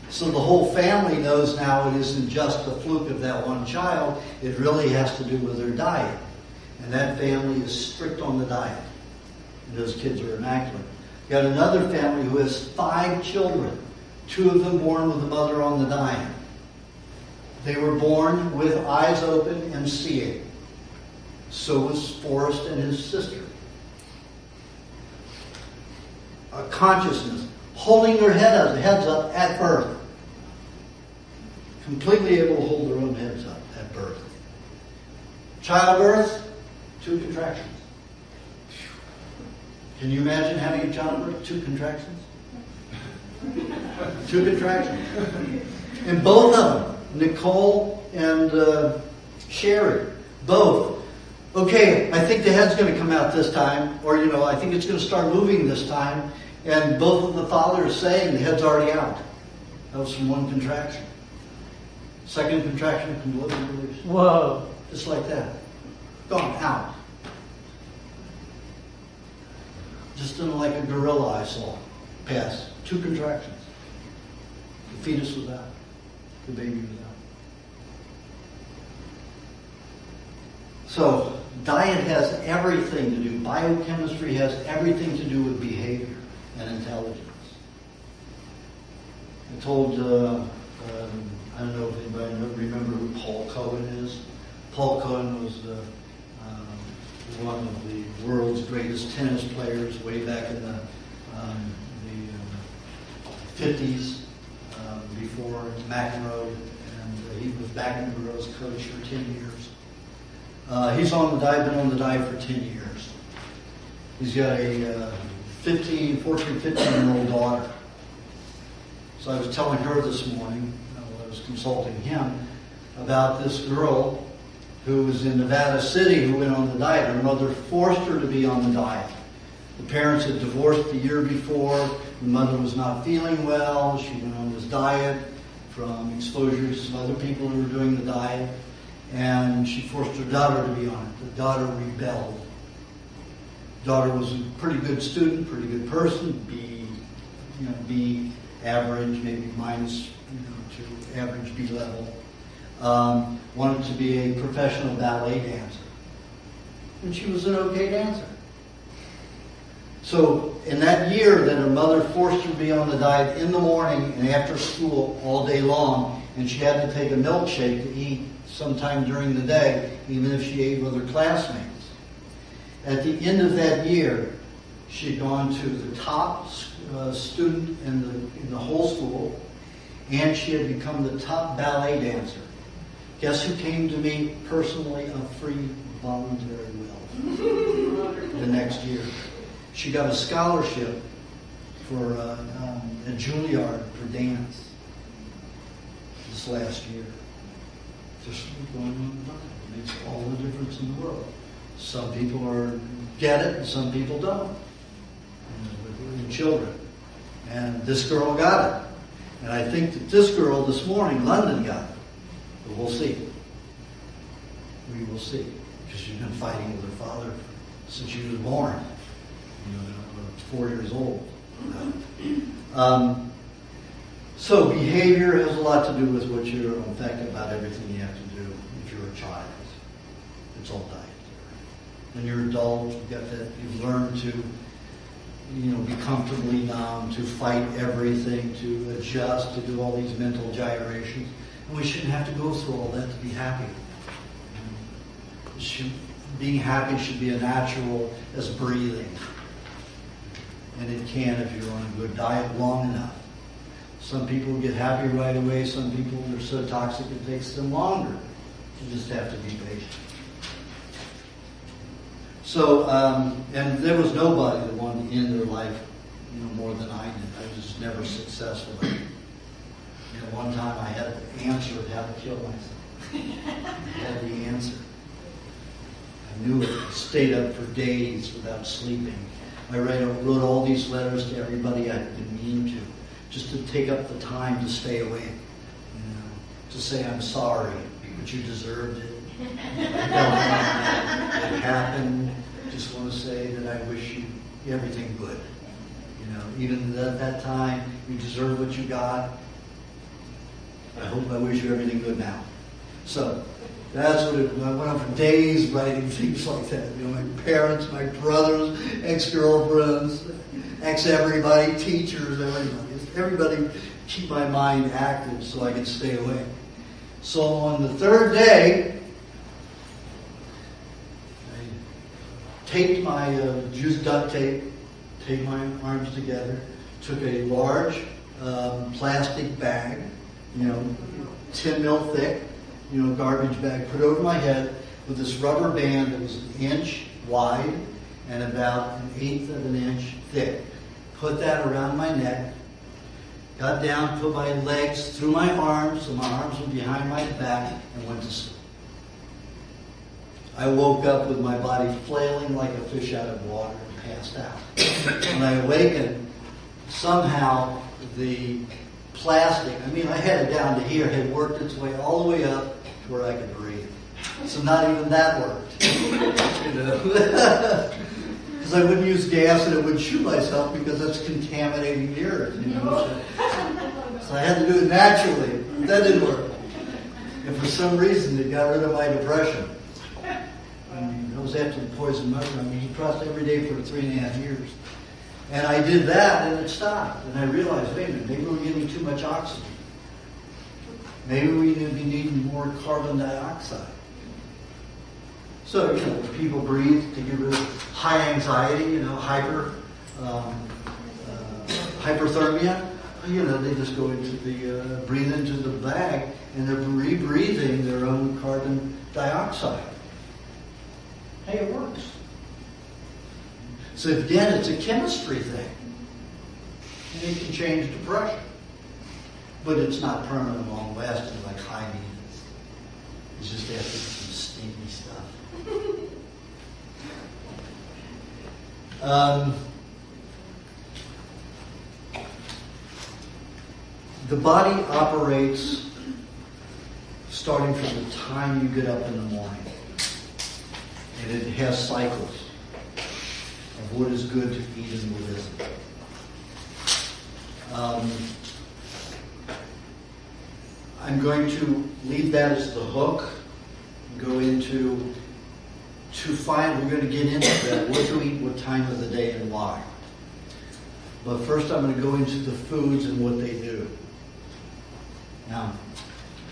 So the whole family knows now it isn't just the fluke of that one child. It really has to do with their diet. And that family is strict on the diet. And those kids are immaculate. Got another family who has 5 children. 2 of them born with the mother on the diet. They were born with eyes open and seeing. So was Forrest and his sister. A consciousness, holding their heads up at birth. Completely able to hold their own heads up at birth. Childbirth, 2 contractions. Can you imagine having a childbirth? 2 contractions? 2 contractions. And both of them, Nicole and Sherry, both. Okay, I think the head's going to come out this time, or I think it's going to start moving this time. And both of the fathers saying the head's already out. That was from 1 contraction. Second contraction, completely released. Whoa. Just like that. Gone, out. Just in like a gorilla I saw pass. 2 contractions. The fetus was out. The baby was out. So, diet has everything to do. Biochemistry has everything to do with behavior and intelligence. I told, I don't know if anybody remember who Paul Cohen is. Paul Cohen was one of the world's greatest tennis players way back in the 50s, before McEnroe, and he was McEnroe's coach for 10 years. He's on the diet, been on the diet for 10 years. He's got a 15-year-old daughter. So I was telling her this morning, I was consulting him, about this girl who was in Nevada City who went on the diet. Her mother forced her to be on the diet. The parents had divorced the year before. The mother was not feeling well. She went on this diet from exposure to some other people who were doing the diet. And she forced her daughter to be on it. The daughter rebelled. Daughter was a pretty good student, pretty good person, B average, maybe minus to average B level. Wanted to be a professional ballet dancer. And she was an okay dancer. So in that year that her mother forced her to be on the diet in the morning and after school all day long, and she had to take a milkshake to eat sometime during the day, even if she ate with her classmates. At the end of that year, she had gone to the top student in the whole school, and she had become the top ballet dancer. Guess who came to me personally of free voluntary will the next year? She got a scholarship for at Juilliard for dance this last year. Just going on the diet. It makes all the difference in the world. Some people get it and some people don't. In children. And this girl got it. And I think that this girl this morning, London, got it. But we'll see. We will see. Because she's been fighting with her father since she was born. 4 years old. So behavior has a lot to do with what you're, in fact, about everything you have to do if you're a child. It's all dietary. When you're an adult, you've got that, you've learned to, be comfortably numb, to fight everything, to adjust, to do all these mental gyrations. And we shouldn't have to go through all that to be happy. Being happy should be as natural as breathing. And it can if you're on a good diet long enough. Some people get happy right away. Some people are so toxic it takes them longer. You just have to be patient. So, and there was nobody that wanted to end their life, more than I did. I was just never successful. One time I had the answer of how to kill myself. I had the answer. I knew it. I stayed up for days without sleeping. I wrote all these letters to everybody I didn't mean to, just to take up the time to stay awake, to say I'm sorry, but you deserved it. It happened. Just want to say that I wish you everything good. Even at that time, you deserve what you got. I wish you everything good now. So that's what I went on for days writing things like that. My parents, my brothers, ex-girlfriends, ex-everybody, teachers, everybody keep my mind active so I can stay awake. So on the third day, I taped my, used duct tape, taped my arms together, took a large plastic bag, 10 mil thick, garbage bag, put it over my head with this rubber band that was an inch wide and about an eighth of an inch thick. Put that around my neck, got down, put my legs through my arms, so my arms were behind my back, and went to sleep. I woke up with my body flailing like a fish out of water and passed out. When I awakened, somehow the plastic, I had it down to here, had worked its way all the way up to where I could breathe. So not even that worked. Because I wouldn't use gas and it would shoot myself because that's contaminating the earth. So I had to do it naturally. But that didn't work. And for some reason, it got rid of my depression. That was after the poison mushroom. He crossed every day for 3.5 years. And I did that, and it stopped. And I realized, wait a minute, maybe we're getting too much oxygen. Maybe we need to be needing more carbon dioxide. So, people breathe to get rid of high anxiety, hyperthermia. They just go into the, breathe into the bag, and they're rebreathing their own carbon dioxide. Hey, it works. So again, it's a chemistry thing. And it can change depression. But it's not permanent, long-lasting like high needs. It's just after some stinky stuff. The body operates starting from the time you get up in the morning. And it has cycles of what is good to eat and what isn't. I'm going to leave that as the hook, go into, we're going to get into that, what to eat, what time of the day, and why. But first I'm going to go into the foods and what they do. Now,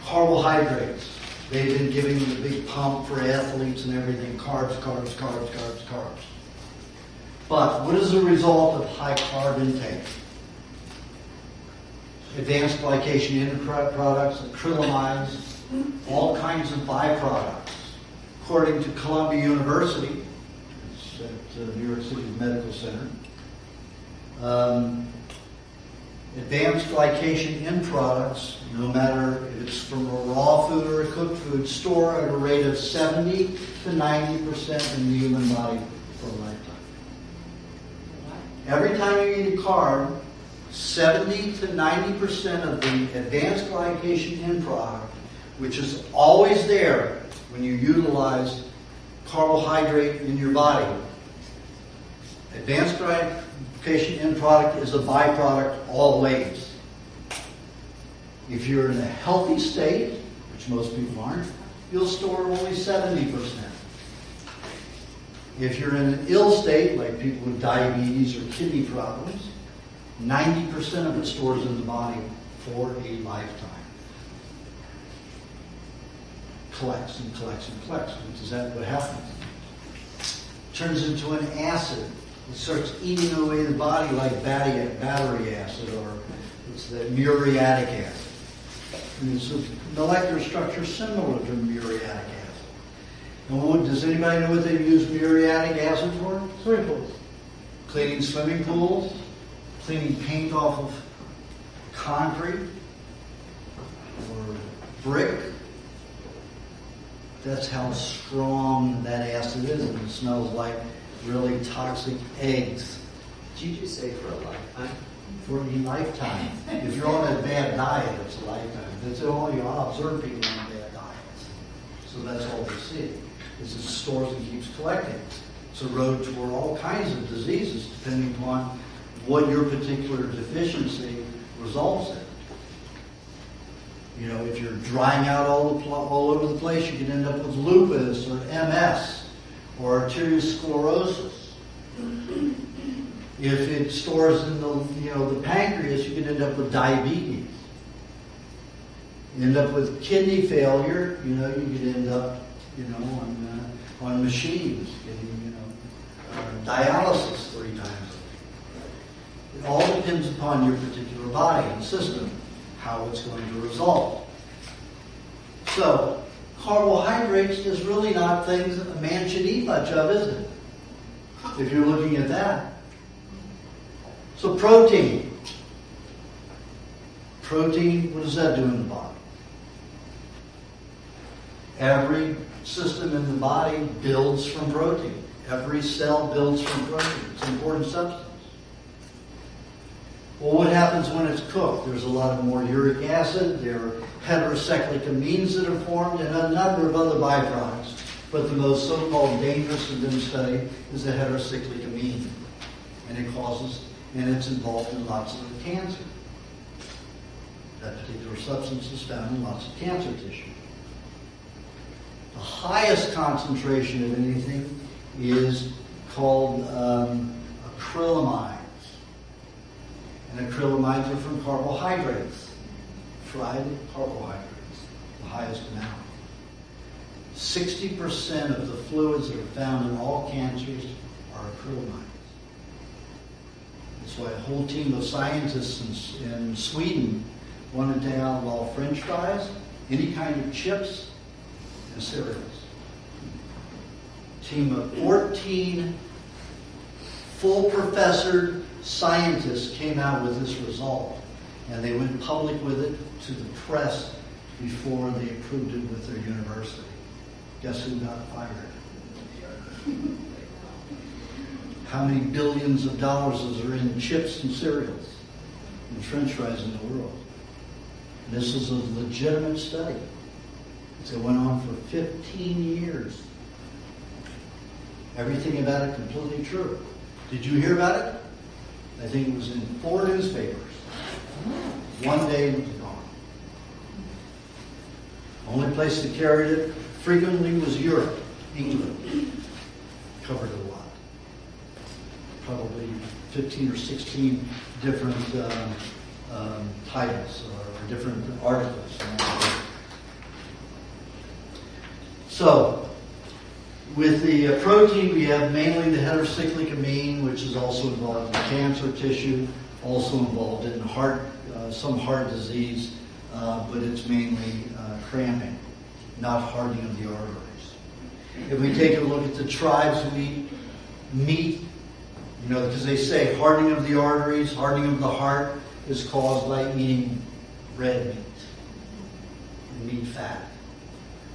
carbohydrates. They've been giving the big pump for athletes and everything. Carbs, carbs, carbs, carbs, carbs. But what is the result of high carb intake? Advanced glycation end products, acrylamides, all kinds of byproducts. According to Columbia University, it's at New York City Medical Center, advanced glycation end products, no matter if it's from a raw food or a cooked food, store at a rate of 70 to 90% in the human body for a lifetime. Every time you eat a carb, 70 to 90% of the advanced glycation end product, which is always there when you utilize carbohydrate in your body. Advanced glycation end product is a byproduct always. If you're in a healthy state, which most people aren't, you'll store only 70%. If you're in an ill state, like people with diabetes or kidney problems, 90% of it stores in the body for a lifetime. Collects and collects and collects. Is that what happens? Turns into an acid. It starts eating away the body like battery acid, or it's the muriatic acid. And it's a molecular structure similar to muriatic acid. And does anybody know what they use muriatic acid for? Swimming pools. Cleaning swimming pools, cleaning paint off of concrete or brick. That's how strong that acid is, and it smells like really toxic eggs. Did you just say for a lifetime? For a lifetime. If you're on a bad diet, it's a lifetime. That's only I observe people on bad diets. So that's all they see. Is it stores and keeps collecting. It's a road toward all kinds of diseases depending upon what your particular deficiency results in. You know, if you're drying out all over the place, you can end up with lupus or MS or arteriosclerosis. If it stores in the pancreas, you can end up with diabetes. You end up with kidney failure. You could end up, on machines getting, dialysis 3 times a day. It all depends upon your particular body and system, how it's going to resolve. So, carbohydrates is really not things that a man should eat much of, is it? If you're looking at that. So protein. Protein, what does that do in the body? Every system in the body builds from protein. Every cell builds from protein. It's an important substance. Well, what happens when it's cooked? There's a lot more uric acid, there are heterocyclic amines that are formed, and a number of other byproducts. But the most so-called dangerous and been studied is the heterocyclic amine. And it's involved in lots of cancer. That particular substance is found in lots of cancer tissue. The highest concentration of anything is called acrylamides. And acrylamides are from carbohydrates, fried carbohydrates, the highest amount. 60% of the fluids that are found in all cancers are acrylamides. That's why a whole team of scientists in Sweden wanted to outlaw French fries, any kind of chips, and cereals. A team of 14 full professored scientists came out with this result, and they went public with it to the press before they approved it with their university. Guess who got fired? How many billions of dollars are in chips and cereals and French fries in the world? And this is a legitimate study. It went on for 15 years. Everything about it completely true. Did you hear about it? I think it was in 4 newspapers. One day it was gone. Only place that carried it frequently was Europe, England. Covered it a lot. Probably 15 or 16 different titles or different articles. So, with the protein, we have mainly the heterocyclic amine, which is also involved in cancer tissue, also involved in some heart disease, but it's mainly cramping, not hardening of the arteries. If we take a look at the tribes who eat meat, because they say hardening of the arteries, hardening of the heart is caused by eating red meat and meat fat.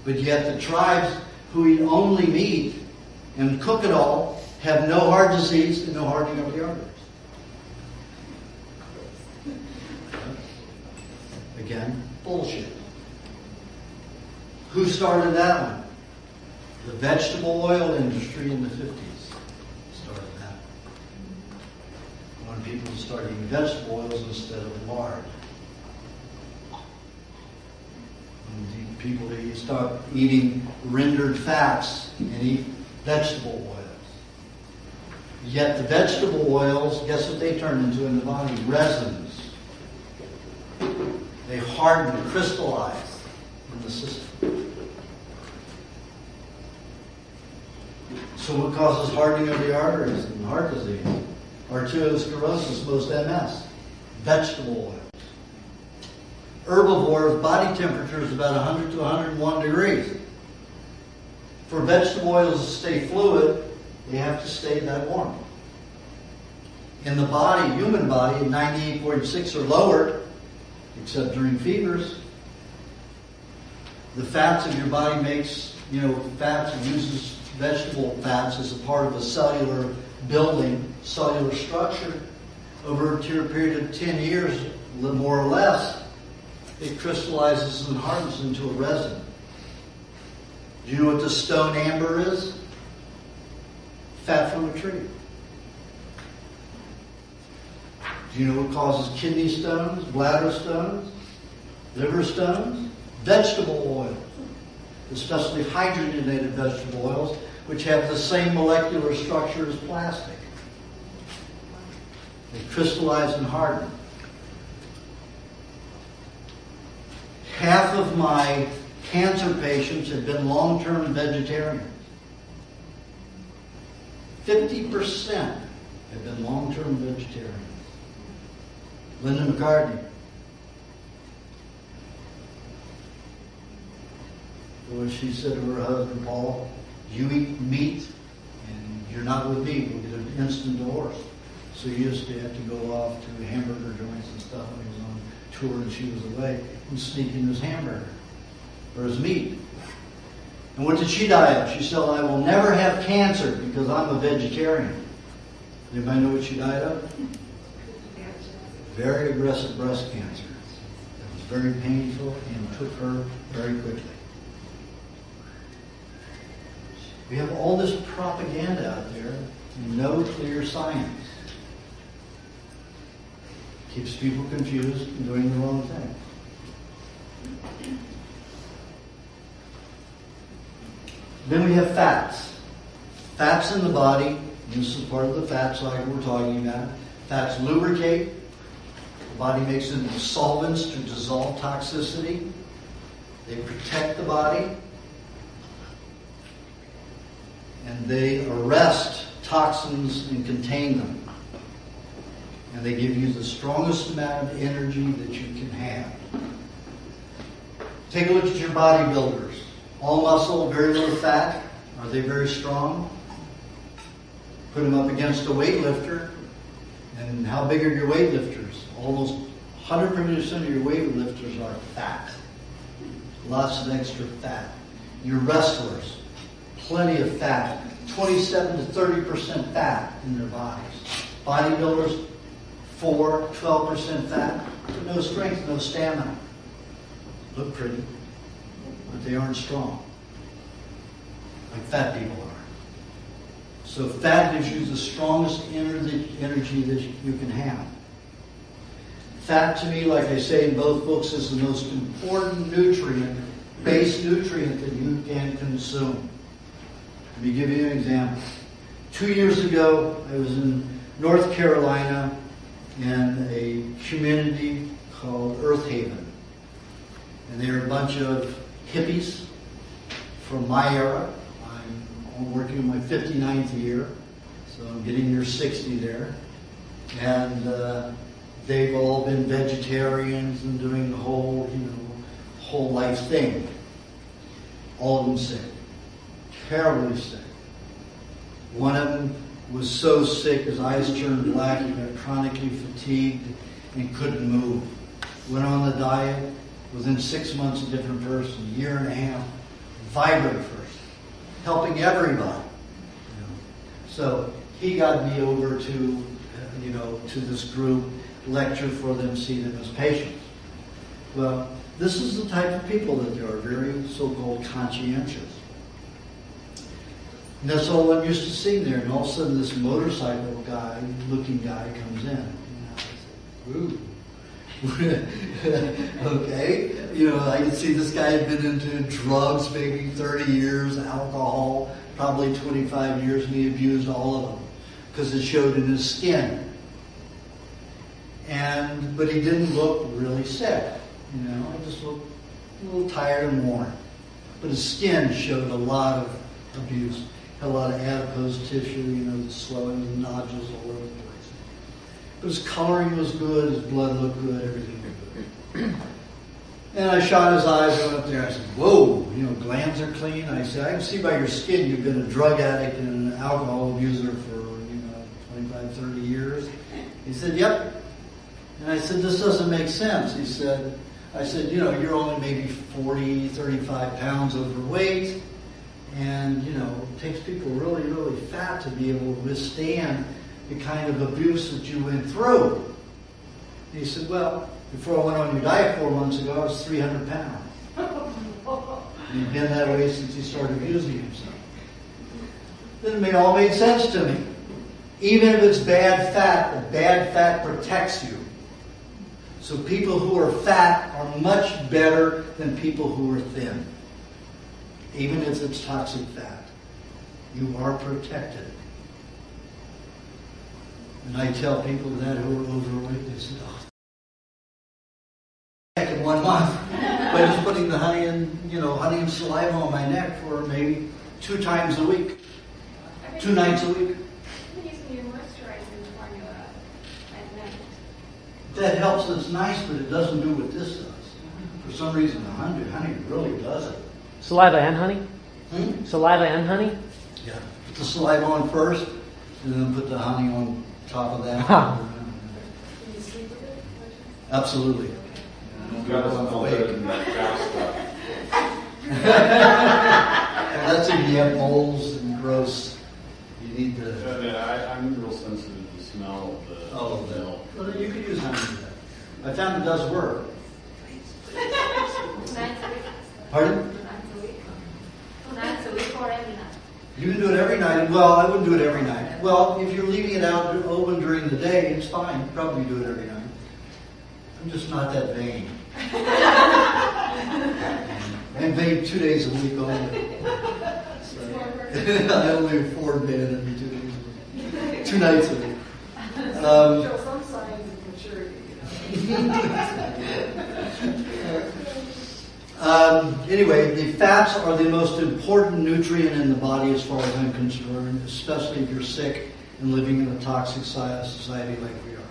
But yet the tribes who eat only meat and cook it all have no heart disease and no hardening of the arteries. Again, bullshit. Who started that one? The vegetable oil industry in the 50s started that. Wanted people to start eating vegetable oils instead of lard. And people to start eating rendered fats and eat vegetable oils. Yet the vegetable oils, guess what they turn into in the body? Resins. They harden and crystallize in the system. So what causes hardening of the arteries and heart disease? Arteriosclerosis, most MS. Vegetable oils. Herbivores' body temperature is about 100 to 101 degrees. For vegetable oils to stay fluid, they have to stay that warm. In the body, human body, at 98.6 or lower, except during fevers, the fats of your body makes, fats and uses vegetable fats as a part of a cellular building, cellular structure. Over a period of 10 years, a little more or less, it crystallizes and hardens into a resin. Do you know what the stone amber is? Fat from a tree. Do you know what causes kidney stones, bladder stones, liver stones? Vegetable oils, especially hydrogenated vegetable oils, which have the same molecular structure as plastic. They crystallize and harden. Half of my cancer patients have been long-term vegetarians. 50% have been long-term vegetarians. Linda McCartney. Well, she said to her husband, Paul, you eat meat and you're not with me, we'll get an instant divorce. So he used to have to go off to hamburger joints and stuff when he was on tour and she was away and sneak in his hamburger or his meat. And what did she die of? She said, I will never have cancer because I'm a vegetarian. Anybody know what she died of? Very aggressive breast cancer. It was very painful and took her very quickly. We have all this propaganda out there and no clear science. Keeps people confused and doing the wrong thing. Then we have fats. Fats in the body, this is part of the fat cycle we're talking about. Fats lubricate. The body makes them into solvents to dissolve toxicity. They protect the body. And they arrest toxins and contain them. And they give you the strongest amount of energy that you can have. Take a look at your bodybuilders. All muscle, very little fat. Are they very strong? Put them up against a weightlifter. And how big are your weightlifters? Almost 100% of your weightlifters are fat. Lots of extra fat. Your wrestlers, plenty of fat. 27 to 30% fat in their bodies. Bodybuilders, 12% fat. No strength, no stamina. Look pretty, but they aren't strong. Like fat people are. So fat gives you the strongest energy that you can have. Fat to me, like I say in both books, is the most important nutrient, base nutrient that you can consume. Let me give you an example. 2 years ago, I was in North Carolina in a community called Earth Haven. And they were a bunch of hippies from my era. I'm working in my 59th year, so I'm getting near 60 there. And they've all been vegetarians and doing the whole, whole life thing. All of them sick. Terribly sick. One of them was so sick his eyes turned black, he got chronically fatigued and couldn't move. Went on the diet. Within 6 months, a different person. A year and a half. Vibrant person. Helping everybody. So he got me over to, to this group, lecture for them, see them as patients. Well, this is the type of people that they are, very so-called conscientious. And that's all I'm used to seeing there. And all of a sudden, this motorcycle looking guy comes in. And I said, ooh. Okay. I can see this guy had been into drugs maybe 30 years, alcohol, probably 25 years, and he abused all of them because it showed in his skin. But he didn't look really sick. He just looked a little tired and worn. But his skin showed a lot of abuse. Had a lot of adipose tissue, the swelling, the nodules all over the place. But his coloring was good, his blood looked good, everything was good. And I shot his eyes, went up there, I said, whoa, glands are clean. I said, I can see by your skin you've been a drug addict and an alcohol abuser for, 25, 30 years. He said, yep. And I said, this doesn't make sense. I said, you're only maybe 40, 35 pounds overweight. And, it takes people really, really fat to be able to withstand the kind of abuse that you went through. And he said, well, before I went on your diet 4 months ago, I was 300 pounds. And he'd been that way since he started abusing himself. Then it all made sense to me. Even if it's bad fat protects you. So people who are fat are much better than people who are thin. Even if it's toxic fat. You are protected. And I tell people that who are overweight, they say, oh, heck, in 1 month by just putting the honey honey and saliva on my neck for maybe 2 times a week, 2 nights a week. I'm using your moisturizing formula at night. That helps. It's nice, but it doesn't do what this does. For some reason, the honey really does it. Saliva and honey? Saliva and honey? Yeah. Put the saliva on first, and then put the honey on top of that. Huh. Can you sleep with it? Absolutely. You got us all better than that cow stuff. And that's if you have moles and gross. You need to. I'm real sensitive to the smell of the milk. Well, then you could use honey for that. I found it does work. 2 nights a week. Pardon? 2 nights a week. 2 nights a week or every night. You can do it every night. Well, I wouldn't do it every night. Well, if you're leaving it out open during the day, it's fine. You probably do it every night. I'm just not that vain. I'm vain 2 days a week only. I only afford vanity 2 days a week. 2 nights a week. Show some signs of maturity. Anyway, the fats are the most important nutrient in the body as far as I'm concerned, especially if you're sick and living in a toxic society like we are.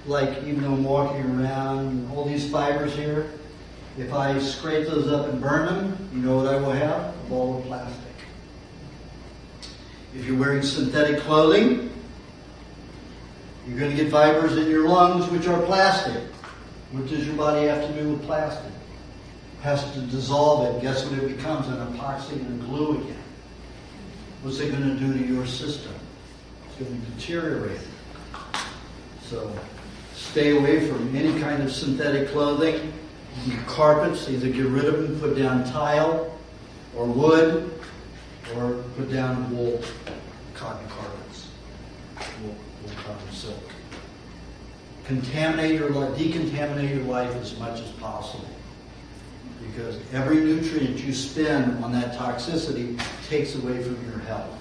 Like, even though I'm walking around, all these fibers here, if I scrape those up and burn them, you know what I will have? A ball of plastic. If you're wearing synthetic clothing, you're going to get fibers in your lungs, which are plastic. What does your body have to do with plastic? It has to dissolve it. Guess what it becomes? An epoxy and a glue again. What's it going to do to your system? It's going to deteriorate it. So stay away from any kind of synthetic clothing. Carpets, either get rid of them, put down tile or wood, or put down wool, cotton carpets, wool cotton silk. Decontaminate your life as much as possible, because every nutrient you spend on that toxicity takes away from your health,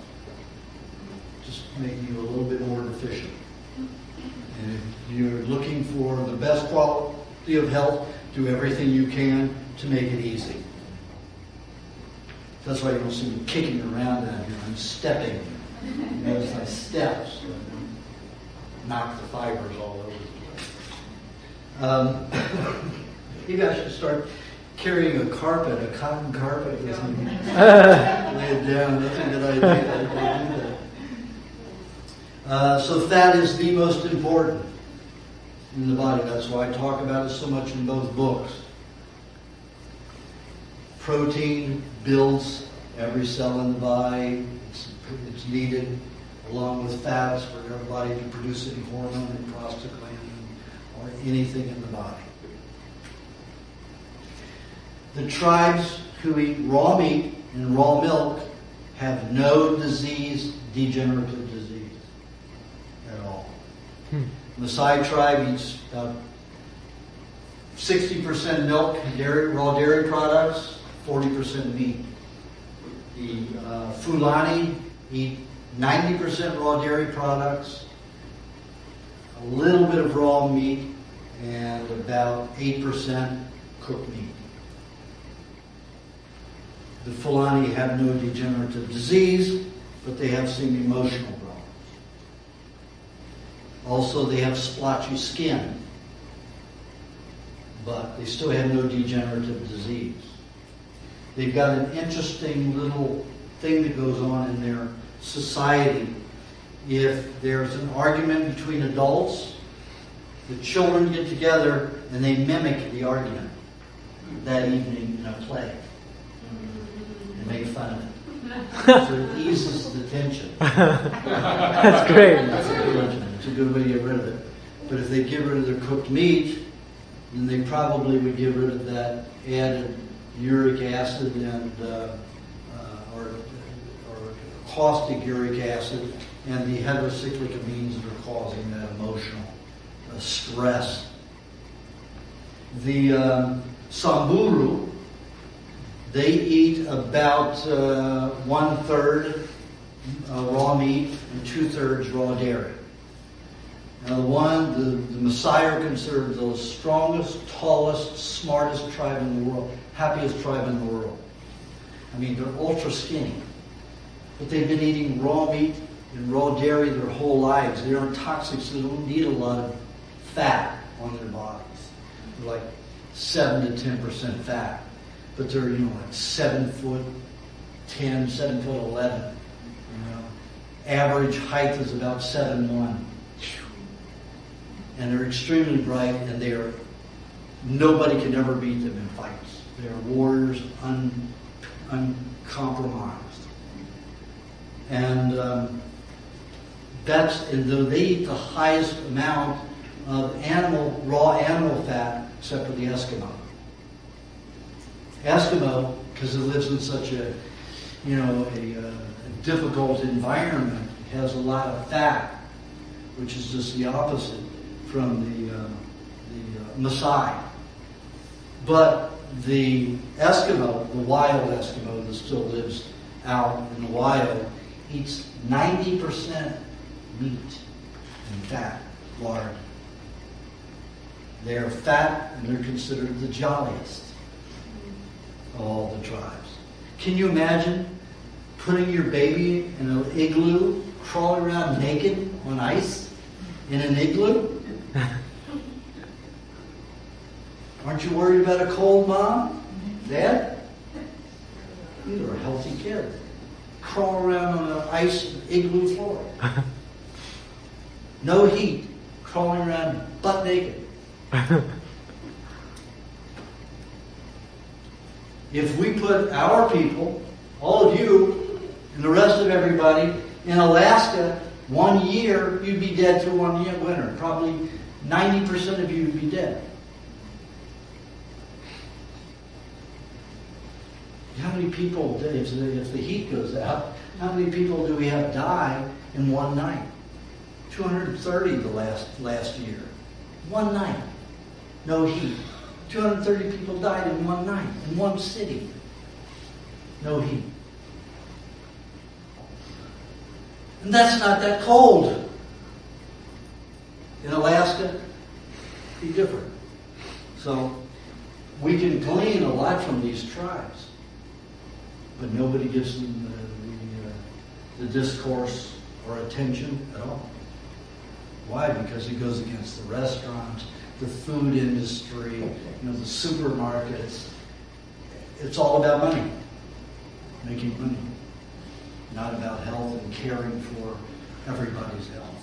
just making you a little bit more deficient. And if you're looking for the best quality of health, do everything you can to make it easy. That's why you don't see me kicking around down here. I'm stepping. You notice my steps. Knock the fibers all over the place. Maybe I should start carrying a cotton carpet with me. Lay it down. That's a good idea. I do that. So fat is the most important in the body. That's why I talk about it so much in both books. Protein builds every cell in the body. It's needed, along with fats, for our body to produce any hormone and prostaglandin or anything in the body. The tribes who eat raw meat and raw milk have no degenerative disease at all. The Maasai tribe eats about 60% milk, raw dairy products, 40% meat. The Fulani eat 90% raw dairy products, a little bit of raw meat, and about 8% cooked meat. The Fulani have no degenerative disease, but they have some emotional problems. Also, they have splotchy skin, but they still have no degenerative disease. They've got an interesting little thing that goes on in their society. If there's an argument between adults, the children get together and they mimic the argument that evening in a play and make fun of it. So it eases the tension. That's great. It's a good way to get rid of it. But if they get rid of their cooked meat, then they probably would get rid of that added uric acid and or caustic uric acid and the heterocyclic amines that are causing that emotional stress. The Samburu, they eat about 1/3 raw meat and 2/3 raw dairy. Now the Messiah are considered the strongest, tallest, smartest tribe in the world, happiest tribe in the world. I mean, they're ultra skinny. But they've been eating raw meat and raw dairy their whole lives. They aren't toxic, so they don't need a lot of fat on their bodies. They're like 7 to 10% fat. But they're, like 7 foot 10, 7 foot 11. Average height is about 7'1". And they're extremely bright, and nobody can ever beat them in fights. They're warriors, uncompromised. And though they eat the highest amount of raw animal fat, except for the Eskimo. Eskimo, because it lives in such a difficult environment, has a lot of fat, which is just the opposite from the Maasai. But the Eskimo, the wild Eskimo that still lives out in the wild, eats 90% meat and fat, lard. They're fat and they're considered the jolliest of all the tribes. Can you imagine putting your baby in an igloo, crawling around naked on ice in an igloo? Aren't you worried about a cold, Mom? Dad? You are a healthy kid. Crawl around on an ice igloo floor. No heat. Crawling around butt naked. If we put our people, all of you, and the rest of everybody in Alaska, 1 year, you'd be dead through 1 year winter. Probably 90% of you would be dead. How many people, if the heat goes out, how many people do we have die in one night? 230 the last year. One night. No heat. 230 people died in one night, in one city. No heat. And that's not that cold. In Alaska, it'd be different. So, we can glean a lot from these tribes. But nobody gives them the discourse or attention at all. Why? Because it goes against the restaurants, the food industry, the supermarkets. It's all about money, making money, not about health and caring for everybody's health.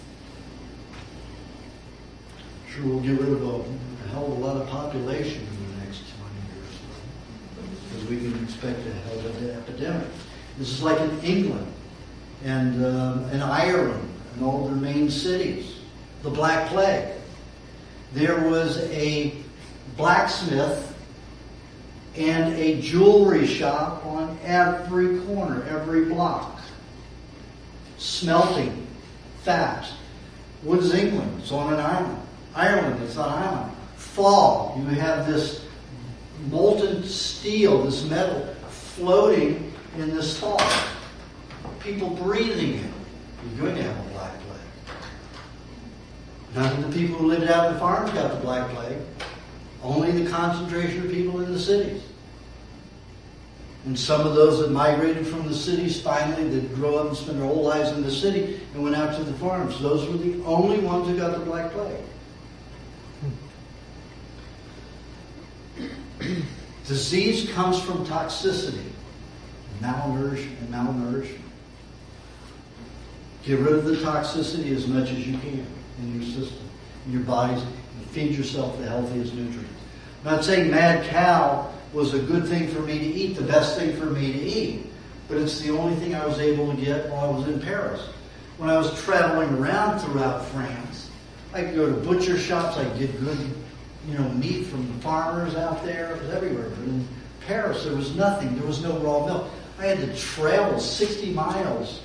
Sure, we'll get rid of a hell of a lot of population in the next 20 years, because we can expect a hell of an epidemic. This is like in England and in Ireland and all their main cities. The Black Plague. There was a blacksmith and a jewelry shop on every corner, every block. Smelting fast. What is England? It's on an island. Ireland, it's on an island. Fog. You have this molten steel, this metal, floating in this fog. People breathing it. You're going to have a Black Plague. None of the people who lived out in the farms got the Black Plague. Only the concentration of people in the cities. And some of those that migrated from the cities finally, that grew up and spent their whole lives in the city and went out to the farms, those were the only ones who got the Black Plague. Disease comes from toxicity, malnourishment. Get rid of the toxicity as much as you can in your system, in your bodies, and feed yourself the healthiest nutrients. I'm not saying mad cow was a good thing for me to eat, the best thing for me to eat, but it's the only thing I was able to get while I was in Paris. When I was traveling around throughout France, I could go to butcher shops, I could get good meat from the farmers out there. It was everywhere. But in Paris, there was nothing. There was no raw milk. I had to travel 60 miles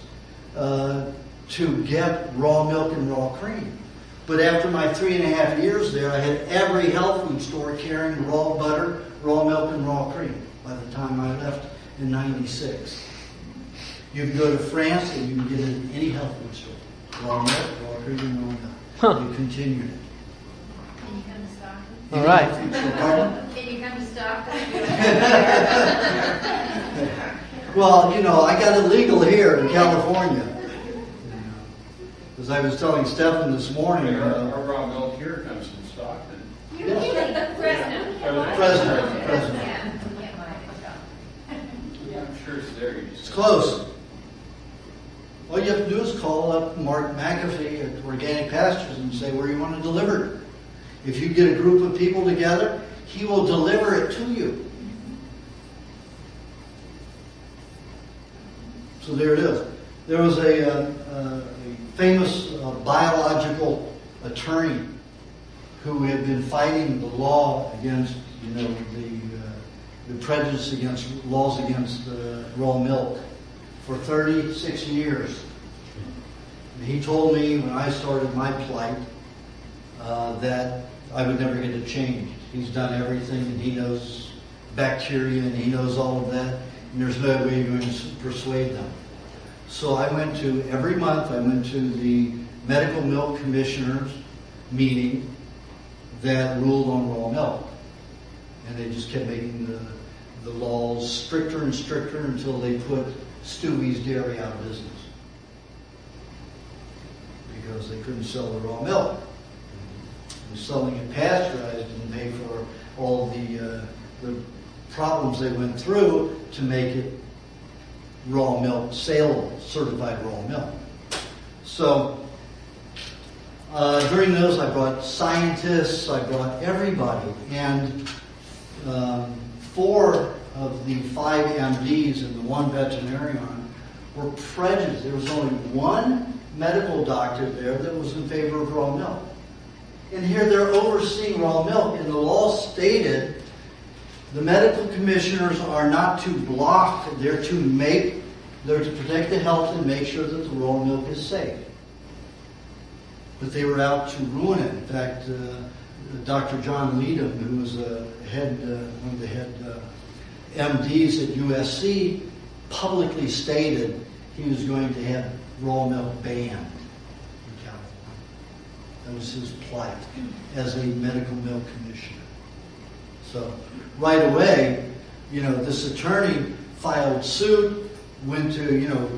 to get raw milk and raw cream. But after my 3.5 years there, I had every health food store carrying raw butter, raw milk, and raw cream by the time I left in '96. You can go to France and you can get it in any health food store. Raw milk, raw cream, and raw milk. We continued it. Can you come to Stockton? All right. Pardon? Can you come to Stockton? Well, you know, I got it legal here in California. As I was telling Stephen this morning, Our raw milk here comes from Stockton. You're kidding. Fresno. Fresno. Yeah, you can't buy it. Yeah, I'm sure it's there. You It's just close. All you have to do is call up Mark McAfee at Organic Pastures and say where you want to deliver it. If you get a group of people together, he will deliver it to you. So there it is. There was a famous biological attorney who had been fighting the law against, you know, the prejudice against laws against raw milk for 36 years. And he told me when I started my plight that I would never get it changed. He's done everything, and he knows bacteria, and he knows all of that, and there's no way you're going to persuade them. So I went to, every month, I went to the Medical Milk Commissioners meeting that ruled on raw milk. And they just kept making the laws stricter and stricter until they put Stewie's Dairy out of business. Because they couldn't sell the raw milk. And selling it pasteurized didn't pay for all the problems they went through to make it raw milk saleable, certified raw milk. So during those, I brought scientists, I brought everybody, and 4 of the 5 MDs and the 1 veterinarian were prejudiced. There was only 1 medical doctor there that was in favor of raw milk. And here they're overseeing raw milk, and the law stated the medical commissioners are not to block, they're to protect the health and make sure that the raw milk is safe. But they were out to ruin it. In fact, Dr. John Leadham, who was one of the head MDs at USC, publicly stated he was going to have raw milk banned in California. That was his plight as a medical milk commissioner. So right away, you know, this attorney filed suit, went to, you know,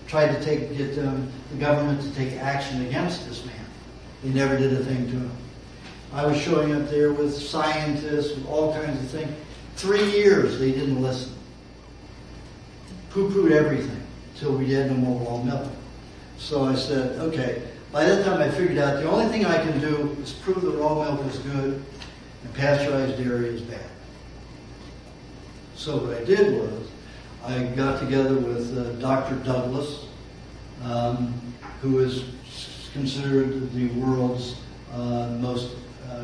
tried to get the government to take action against this man. They never did a thing to him. I was showing up there with scientists, with all kinds of things. 3 years they didn't listen. Poo-pooed everything until we had no more raw milk. So I said, okay, by that time I figured out the only thing I can do is prove that raw milk is good and pasteurized dairy is bad. So what I did was, I got together with Dr. Douglas, who is considered the world's most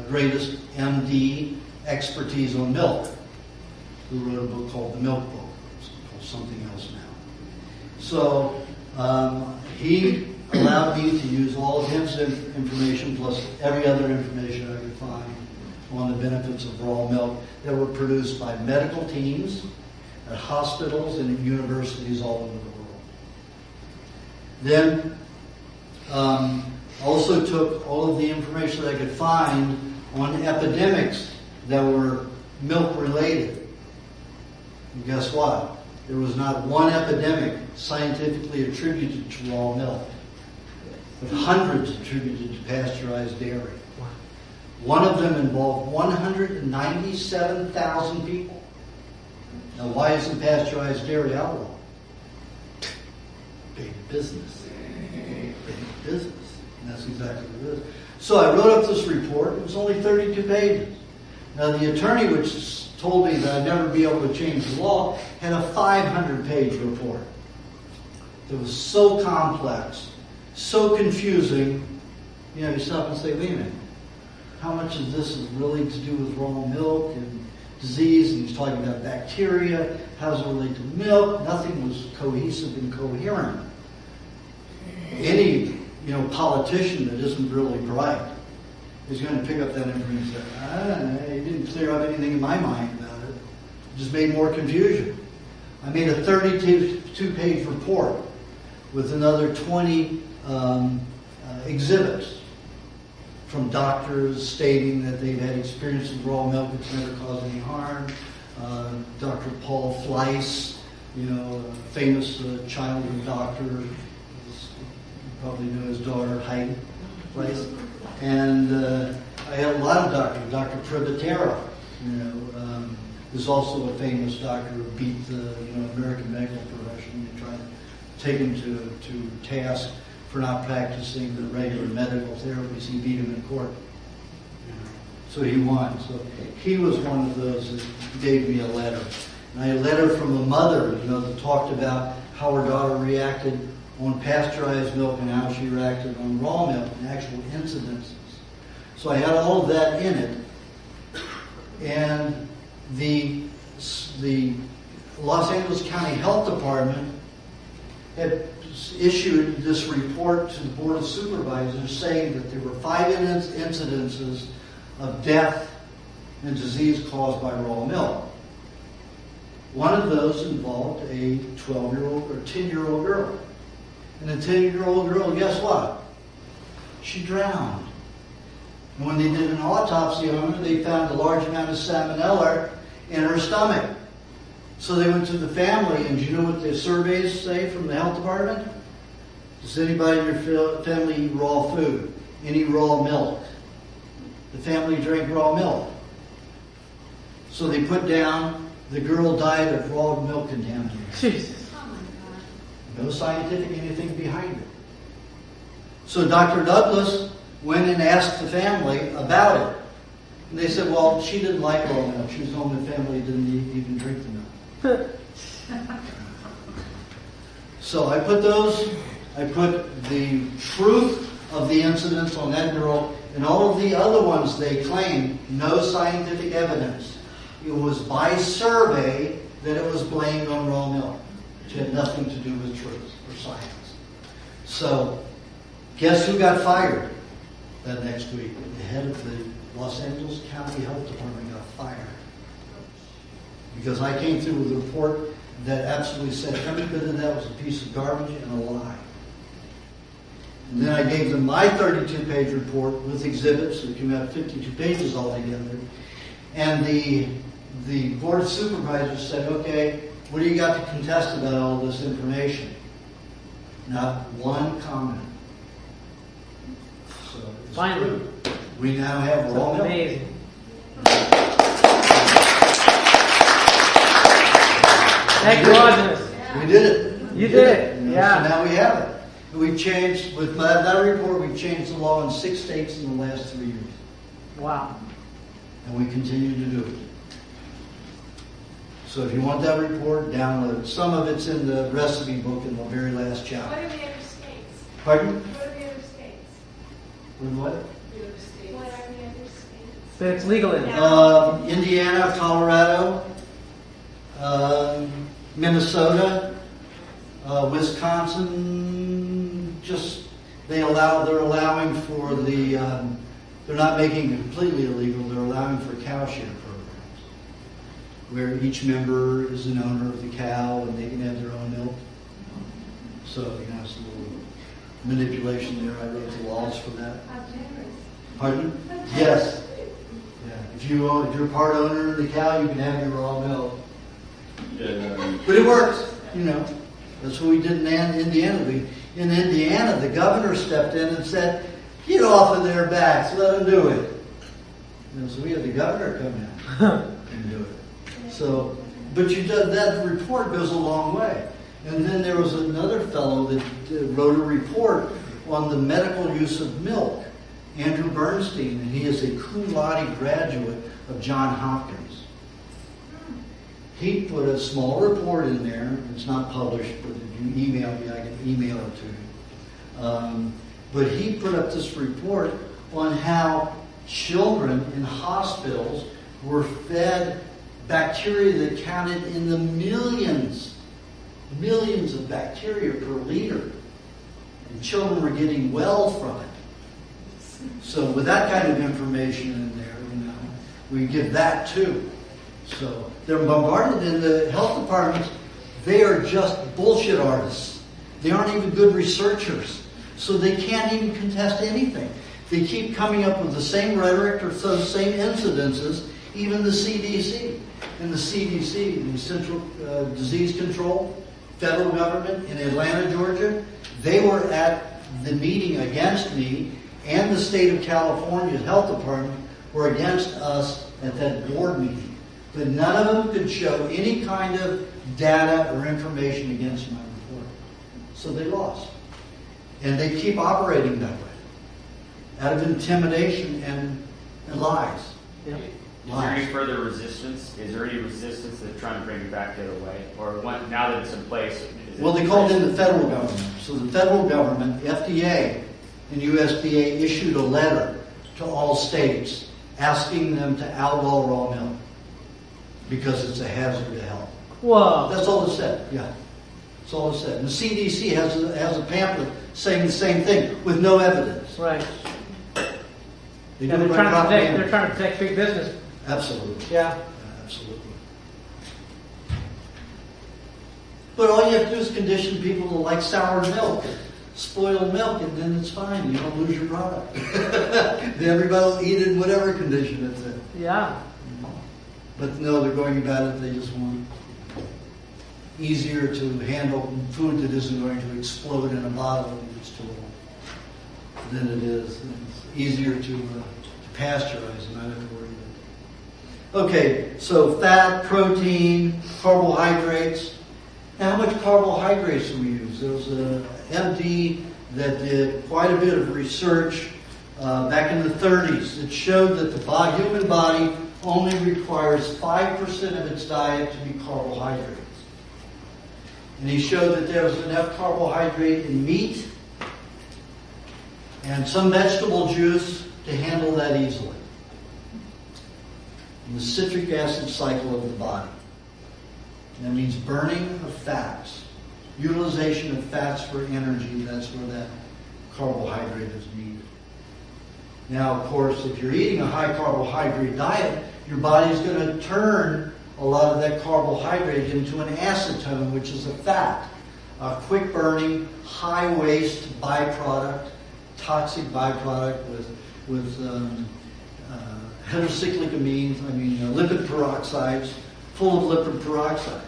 greatest MD expertise on milk, who wrote a book called The Milk Book. It's called something else now. So he allowed me to use all of his information plus every other information I could find on the benefits of raw milk that were produced by medical teams at hospitals and at universities all over the world. Then also took all of the information that I could find on epidemics that were milk related. And guess what? There was not one epidemic scientifically attributed to raw milk, but hundreds attributed to pasteurized dairy. One of them involved 197,000 people. Now, why isn't pasteurized dairy outlawed? Big business. Big business. And that's exactly what it is. So I wrote up this report. It was only 32 pages. Now, the attorney, which told me that I'd never be able to change the law, had a 500-page report. It was so complex, so confusing. You know, you stop and say, wait a minute. How much of this is really to do with raw milk and disease? And he's talking about bacteria. How does it relate to milk? Nothing was cohesive and coherent. Any, politician that isn't really bright is going to pick up that information and say, it didn't clear up anything in my mind about it. It just made more confusion. I made a 32-page report with another 20 exhibits from doctors stating that they've had experience with raw milk, it's never caused any harm. Dr. Paul Fleiss, a famous childhood doctor, you probably know his daughter Heidi Fleiss, and I had a lot of doctors. Dr. Privatera, is also a famous doctor who beat the American medical profession. They tried to take him to task for not practicing the regular medical therapies. He beat him in court. So he won. So he was one of those that gave me a letter. And I had a letter from a mother, that talked about how her daughter reacted on pasteurized milk and how she reacted on raw milk and actual incidences. So I had all of that in it. And the Los Angeles County Health Department had issued this report to the Board of Supervisors saying that there were 5 incidences of death and disease caused by raw milk. One of those involved a 12-year-old or 10-year-old girl. And the 10-year-old girl, guess what? She drowned. And when they did an autopsy on her, they found a large amount of salmonella in her stomach. So they went to the family, and do you know what the surveys say from the health department? Does anybody in your family eat raw food? Any raw milk? The family drank raw milk. So they put down the girl died of raw milk contamination. Jesus. Oh my God. No scientific anything behind it. So Dr. Douglas went and asked the family about it. And they said, well, she didn't like raw milk. She was the only family that didn't even drink the milk. So I put the truth of the incidents on that girl, and all of the other ones they claimed, no scientific evidence. It was by survey that it was blamed on raw milk. It had nothing to do with truth or science. So, guess who got fired that next week? The head of the Los Angeles County Health Department got fired. Because I came through with a report that absolutely said every bit of that was a piece of garbage and a lie. And then I gave them my 32-page report with exhibits. So it came out 52 pages altogether. And the Board of Supervisors said, okay, what do you got to contest about all this information? Not one comment. So it's Finally. true. We now have raw milk. Amazing. Thank you, Aajonus. We did it. You did it. So Yeah. now we have it. We've changed, with that report, we've changed the law in 6 states in the last 3 years. Wow. And we continue to do it. So if you want that report, download it. Some of it's in the recipe book in the very last What chapter. are the other states? Pardon? What are the other states? What? What are the other states? But it's legal in Indiana, Colorado, Minnesota, Wisconsin. They're allowing for they're not making it completely illegal. They're allowing for cow share programs, where each member is an owner of the cow and they can have their own milk. So it's a little manipulation there. I wrote the laws for that. How generous. Pardon? Yes. Yeah. If you're part owner of the cow, you can have your raw milk. Yeah. But it works, That's what we did in Indiana. In Indiana, the governor stepped in and said, get off of their backs, let them do it. So we had the governor come in and do it. So, but that report goes a long way. And then there was another fellow that wrote a report on the medical use of milk, Andrew Bernstein, and he is a cum laude graduate of Johns Hopkins. He put a small report in there. It's not published, but if you email me, I can email it to you. But he put up this report on how children in hospitals were fed bacteria that counted in the millions of bacteria per liter. And children were getting well from it. So with that kind of information in there, we give that too. So they're bombarded in the health departments. They are just bullshit artists. They aren't even good researchers. So they can't even contest anything. They keep coming up with the same rhetoric or the same incidences, even the CDC. And the CDC, the Central Disease Control, federal government in Atlanta, Georgia, they were at the meeting against me, and the state of California's health department were against us at that board meeting. But none of them could show any kind of data or information against my report. So they lost. And they keep operating that way, out of intimidation and lies. Yep. Is there any further resistance? Is there any resistance to trying to bring it back the other way? Or now that it's in place? Well, they called in the federal government. So the federal government, FDA and USDA, issued a letter to all states asking them to outlaw raw milk because it's a hazard to health. Whoa. That's all it said, yeah. That's all it said. And the CDC has a pamphlet saying the same thing with no evidence. Right. They Yeah, do it they're by trying to protect. propaganda. They're trying to protect big business. Absolutely. Yeah. Absolutely. But all you have to do is condition people to like sour milk, spoiled milk, and then it's fine. You don't lose your product. Then everybody will eat it in whatever condition it's in. Yeah. But no, they're going about it. They just want easier to handle food that isn't going to explode in a bottle if it's too long than it is. And it's easier to pasteurize and not have to worry about it. Okay, so fat, protein, carbohydrates. Now, how much carbohydrates do we use? There was an MD that did quite a bit of research back in the 30s that showed that the human body only requires 5% of its diet to be carbohydrates. And he showed that there was enough carbohydrate in meat and some vegetable juice to handle that easily. And the citric acid cycle of the body. That means burning of fats, utilization of fats for energy. That's where that carbohydrate is needed. Now, of course, if you're eating a high carbohydrate diet, your body's going to turn a lot of that carbohydrate into an acetone, which is a fat, a quick burning, high waste byproduct, toxic byproduct with heterocyclic amines, lipid peroxides, full of lipid peroxides.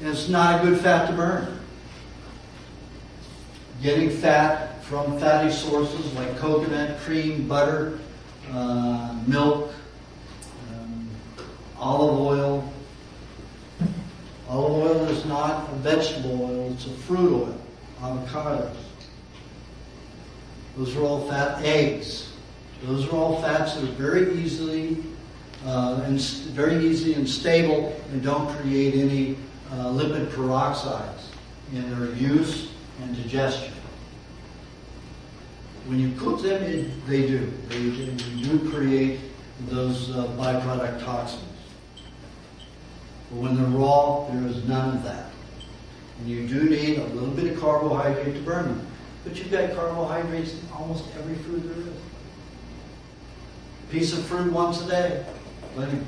And it's not a good fat to burn. Getting fat from fatty sources like coconut, cream, butter, milk, olive oil. Olive oil is not a vegetable oil, it's a fruit oil. Avocados. Those are all fat. Eggs. Those are all fats that are very easy and stable and don't create any lipid peroxides in their use and digestion. When you cook them, they do. They do create those byproduct toxins. But when they're raw, there is none of that. And you do need a little bit of carbohydrate to burn them. But you've got carbohydrates in almost every food there is. A piece of fruit once a day, with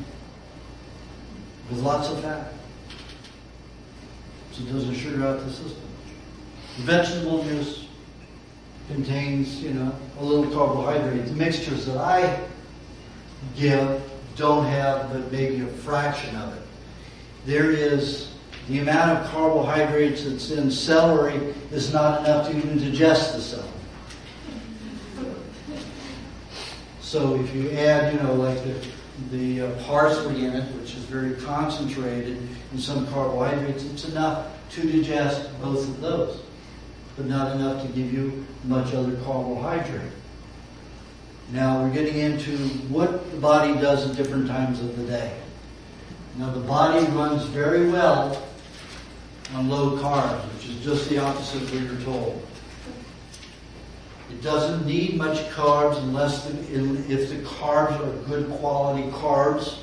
lots of fat. So it doesn't sugar out the system. Vegetable juice contains, a little carbohydrate. The mixtures that I give don't have but maybe a fraction of it. There is the amount of carbohydrates that's in celery is not enough to even digest the celery. So if you add, like the parsley in it, which is very concentrated in some carbohydrates, it's enough to digest both of those, but not enough to give you much other carbohydrate. Now we're getting into what the body does at different times of the day. Now the body runs very well on low carbs, which is just the opposite of what you're told. It doesn't need much carbs if the carbs are good quality carbs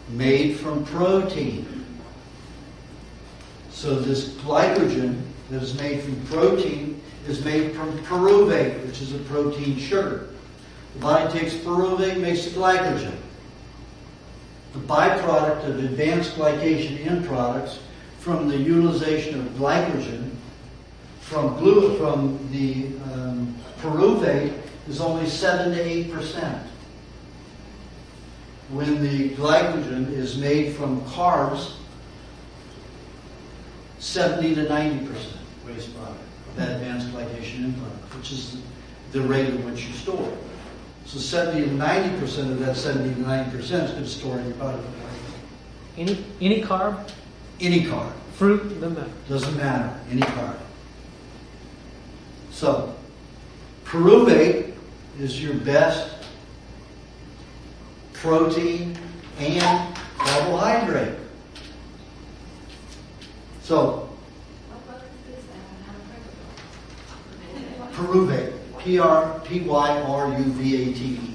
made from protein. So this glycogen that is made from protein is made from pyruvate, which is a protein sugar. The body takes pyruvate, makes the glycogen. The byproduct of advanced glycation end products from the utilization of glycogen from the pyruvate is only 7 to 8%. When the glycogen is made from carbs, 70 to 90% waste product of that advanced glycation end product, which is the rate at which you store it. So 70 to 90% of that 70 to 90% is going to store in your body. Any carb? Any carb. Fruit? Doesn't matter. Doesn't matter. Any carb. So, pyruvate is your best protein and carbohydrate. So, What is that? How to pyruvate. Pyruvate.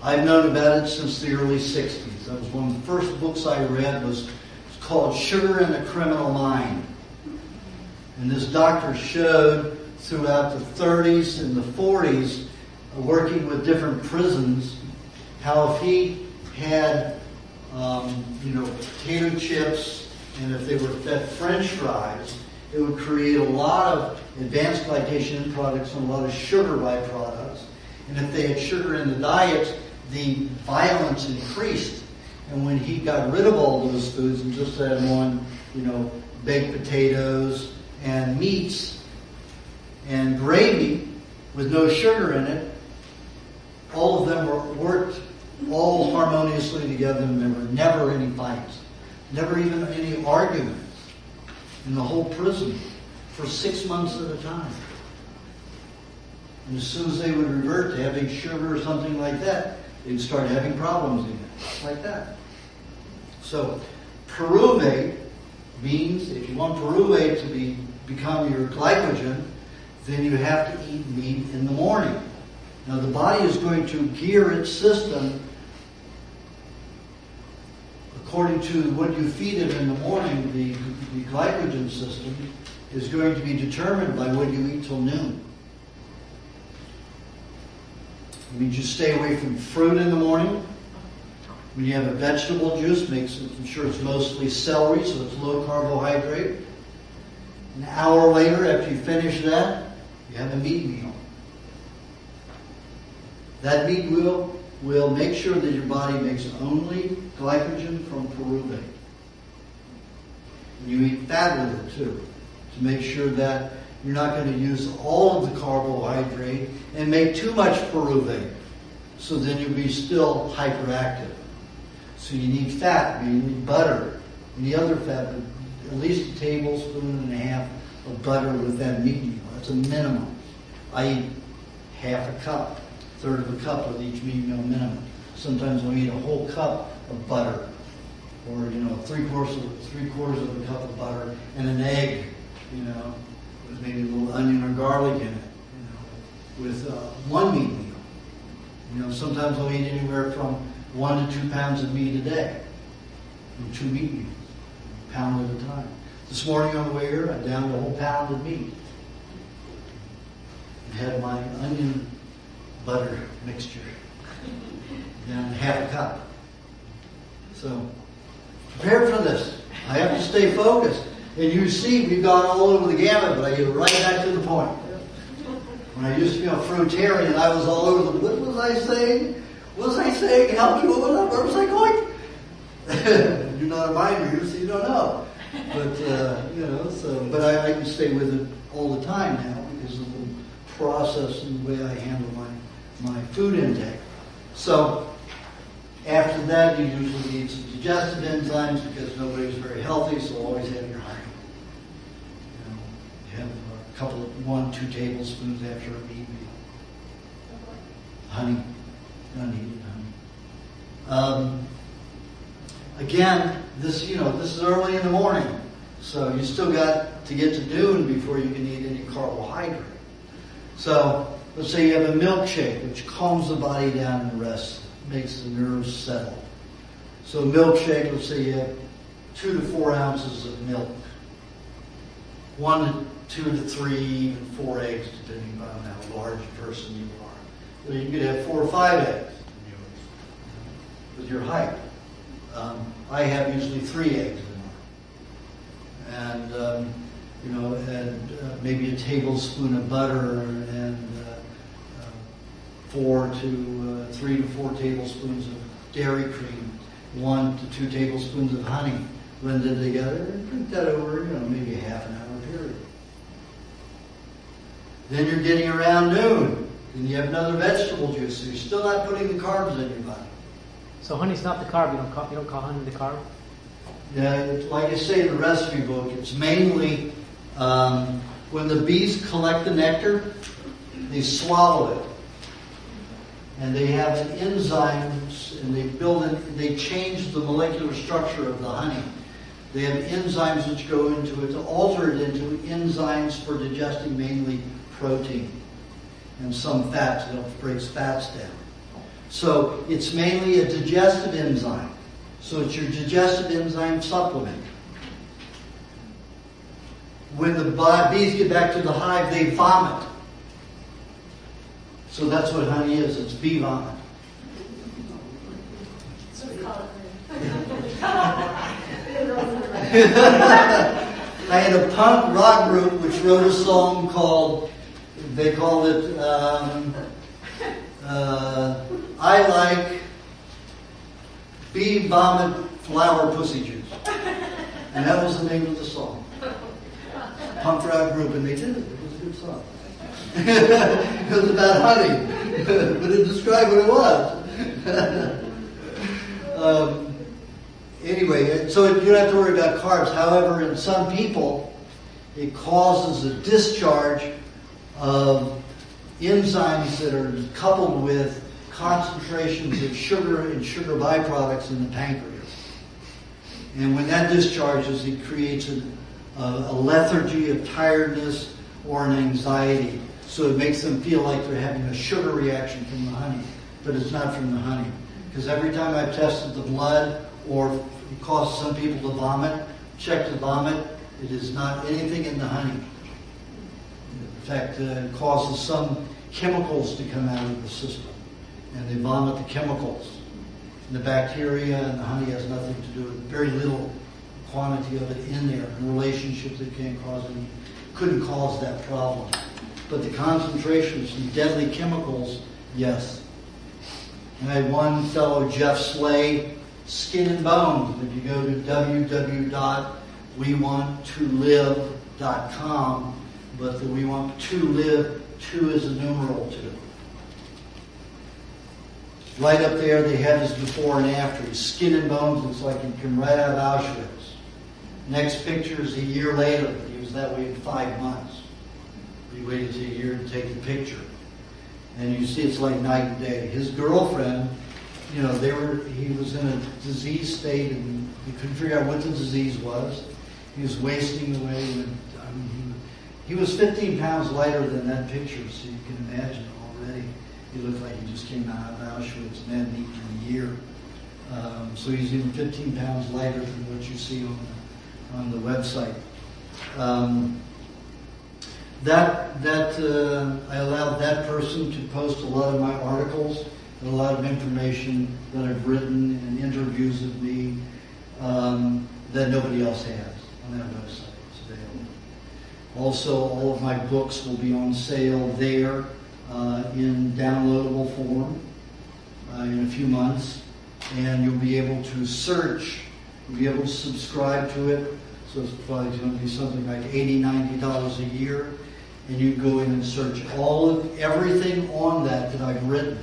I've known about it since the early 60s. That was one of the first books I read. It's called Sugar in the Criminal Mind. And this doctor showed throughout the 30s and the 40s, working with different prisons, how if he had, potato chips, and if they were fed French fries, it would create a lot of advanced glycation products and a lot of sugar byproducts. And if they had sugar in the diet, the violence increased. And when he got rid of all those foods and just had on, baked potatoes and meats and gravy with no sugar in it, all of them worked all harmoniously together, and there were never any fights, never even any arguments in the whole prison for 6 months at a time. And as soon as they would revert to having sugar or something like that, they'd start having problems again, like that. So pyruvate means if you want pyruvate to become your glycogen, then you have to eat meat in the morning. Now the body is going to gear its system according to what you feed it in the morning. The glycogen system is going to be determined by what you eat till noon. It means you stay away from fruit in the morning. When you have a vegetable juice, make sure it's mostly celery, so it's low carbohydrate. An hour later, after you finish that, you have a meat meal. That meat meal will make sure that your body makes only glycogen from pyruvate. And you eat fat with it too, to make sure that you're not going to use all of the carbohydrate and make too much pyruvate. So then you'll be still hyperactive. So you need fat, you need butter, any other fat, but at least a tablespoon and a half of butter with that meat meal. That's a minimum. I eat half a cup, a third of a cup with each meat meal minimum. Sometimes I'll eat a whole cup of butter, or three quarters of a cup of butter and an egg, with maybe a little onion or garlic in it, with one meat meal. Sometimes I'll eat anywhere from 1 to 2 pounds of meat a day, and 2 meat meals, a pound at a time. This morning on the way here, I downed a whole pound of meat. I had my onion butter mixture, down half a cup. So, prepare for this. I have to stay focused. And you see, we've gone all over the gamut, but I get right back to the point. When I used to be a fruitarian, I was all over the, what was I saying? What was I saying? Help me, where was I going? You're not a mind reader, so you don't know. But, but I can stay with it all the time now because of the process and the way I handle my food intake. So, after that, you usually need some digestive enzymes because nobody's very healthy, so always have your honey. You have a couple of 1-2 tablespoons after a meat meal. Honey. Unheated honey. Again, this is early in the morning, so you still got to get to noon before you can eat any carbohydrate. So, let's say you have a milkshake, which calms the body down and rests, makes the nerves settle. So a milkshake, let's say you have 2 to 4 ounces of milk, 1 to 2 to 3, even 4 eggs, depending on how large a person you are. So you could have 4 or 5 eggs with your height. I have usually 3 eggs in mine. And, and maybe a tablespoon of butter and 3 to 4 tablespoons of dairy cream, 1 to 2 tablespoons of honey, blended together, and drink that over, maybe a half an hour period. Then you're getting around noon, and you have another vegetable juice, so you're still not putting the carbs in your body. So honey's not the carb. You don't call honey the carb. Yeah, like I say in the recipe book, it's mainly when the bees collect the nectar, they swallow it, and they have an enzymes, and they change the molecular structure of the honey. They have enzymes which go into it to alter it into enzymes for digesting mainly protein and some fats. It breaks fats down. So it's mainly a digestive enzyme. So it's your digestive enzyme supplement. When the bees get back to the hive, they vomit. So that's what honey is. It's bee vomit. Let's call it I had a punk rock group which wrote a song called, they called it, I Like Bee Vomit Flower Pussy Juice. And that was the name of the song. Punk rock group, and they did it. It was a good song. It was about honey, but it described what it was. Anyway, so you don't have to worry about carbs. However, in some people, it causes a discharge of enzymes that are coupled with concentrations of sugar and sugar byproducts in the pancreas. And when that discharges, it creates a lethargy, of tiredness, or an anxiety. So it makes them feel like they're having a sugar reaction from the honey, but it's not from the honey. Because every time I've tested the blood, or it causes some people to vomit, check the vomit, it is not anything in the honey. In fact, it causes some chemicals to come out of the system, and they vomit the chemicals. And the bacteria and the honey has nothing to do with it. Very little quantity of it in there, in relationships that couldn't cause that problem. But the concentrations from deadly chemicals, yes. And I had one fellow, Jeff Slay, Skin and Bones. If you go to www.wewantTolive.com, but the We Want to Live, 2 is a numeral 2. Right up there, they have his before and after. His skin and bones looks like he came right out of Auschwitz. Next picture is a year later. He was that way in 5 months. He waited a year to take the picture. And you see it's like night and day. His girlfriend, he was in a disease state and he couldn't figure out what the disease was. He was wasting away. He was 15 pounds lighter than that picture, so you can imagine already. He looked like he just came out of Auschwitz and hadn't eaten in a year. So he's even 15 pounds lighter than what you see on the website. I allowed that person to post a lot of my articles and a lot of information that I've written and interviews of me that nobody else has on that website. It's available. Also, all of my books will be on sale there in downloadable form in a few months, and you'll be able to search. You'll be able to subscribe to it. So it's probably going to be something like $80, $90 a year. And you go in and search everything on that I've written.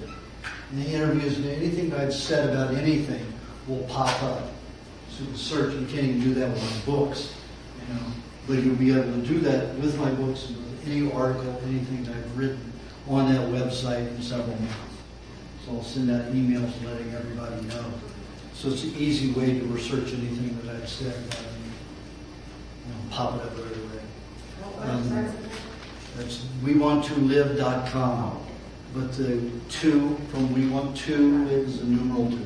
And the interviews and anything that I've said about anything will pop up. So you search, you can't even do that with my books, But you'll be able to do that with my books and with any article, anything that I've written on that website in several months. So I'll send out emails letting everybody know. So it's an easy way to research anything that I've said about it. Pop it up right away. That's wewantTolive.com. But the 2 from We Want To is a numeral 2.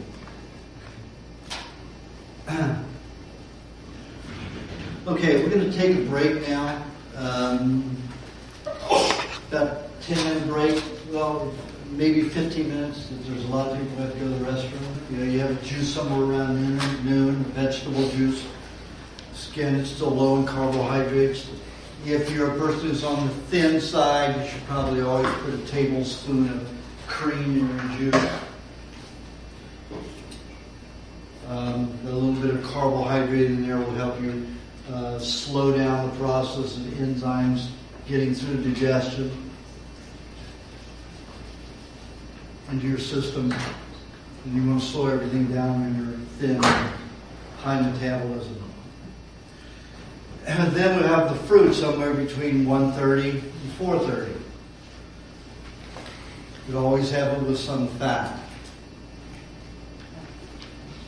Okay, we're going to take a break now. About 10-minute break. Well, maybe 15 minutes. There's a lot of people who have to go to the restroom. You have a juice somewhere around noon, vegetable juice. Again, it's still low in carbohydrates. If you're a person who's on the thin side, you should probably always put a tablespoon of cream in your juice. A little bit of carbohydrate in there will help you slow down the process of enzymes getting through digestion into your system. And you want to slow everything down when you're thin, high metabolism. And then we have the fruit somewhere between 130 and 430. You always have it with some fat.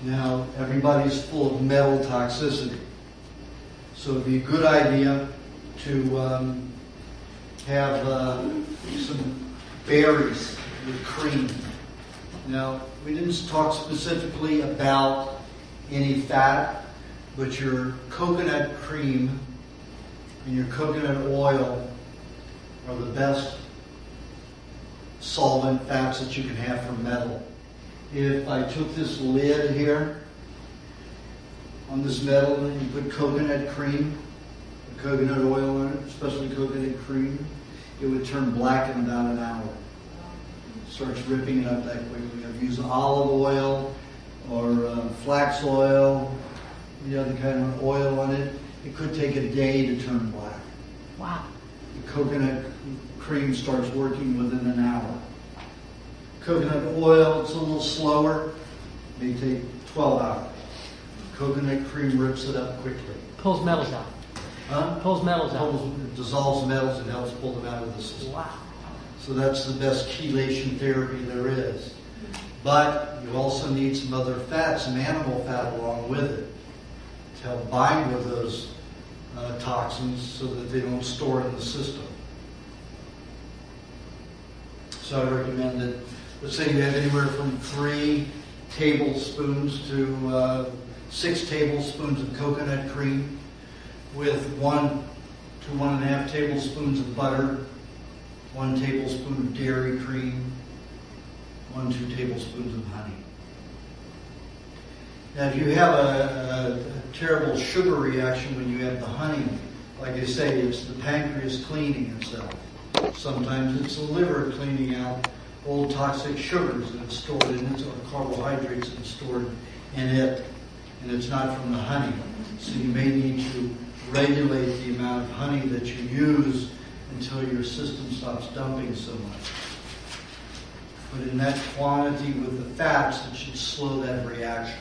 Now, everybody's full of metal toxicity. So it'd be a good idea to have some berries with cream. Now, we didn't talk specifically about any fat, but your coconut cream and your coconut oil are the best solvent fats that you can have for metal. If I took this lid here on this metal and you put coconut cream, coconut oil in it, especially coconut cream, it would turn black in about an hour. It starts ripping it up that quickly. I've used olive oil or flax oil, the other kind of oil on it. It could take a day to turn black. Wow. The coconut cream starts working within an hour. Coconut oil, it's a little slower. It may take 12 hours. Coconut cream rips it up quickly. Pulls metals out. Huh? Pulls metals out. It dissolves metals and helps pull them out of the system. Wow. So that's the best chelation therapy there is. But you also need some other fat, some animal fat along with it to help bind with those toxins so that they don't store in the system. So I recommend that, let's say you have anywhere from 3 tablespoons to 6 tablespoons of coconut cream with 1 to 1.5 tablespoons of butter, 1 tablespoon of dairy cream, 1-2 tablespoons of honey. Now, if you have a terrible sugar reaction when you have the honey, like I say, it's the pancreas cleaning itself. Sometimes it's the liver cleaning out old toxic sugars that it's stored in it, or carbohydrates that it's stored in it, and it's not from the honey. So you may need to regulate the amount of honey that you use until your system stops dumping so much. But in that quantity with the fats, it should slow that reaction.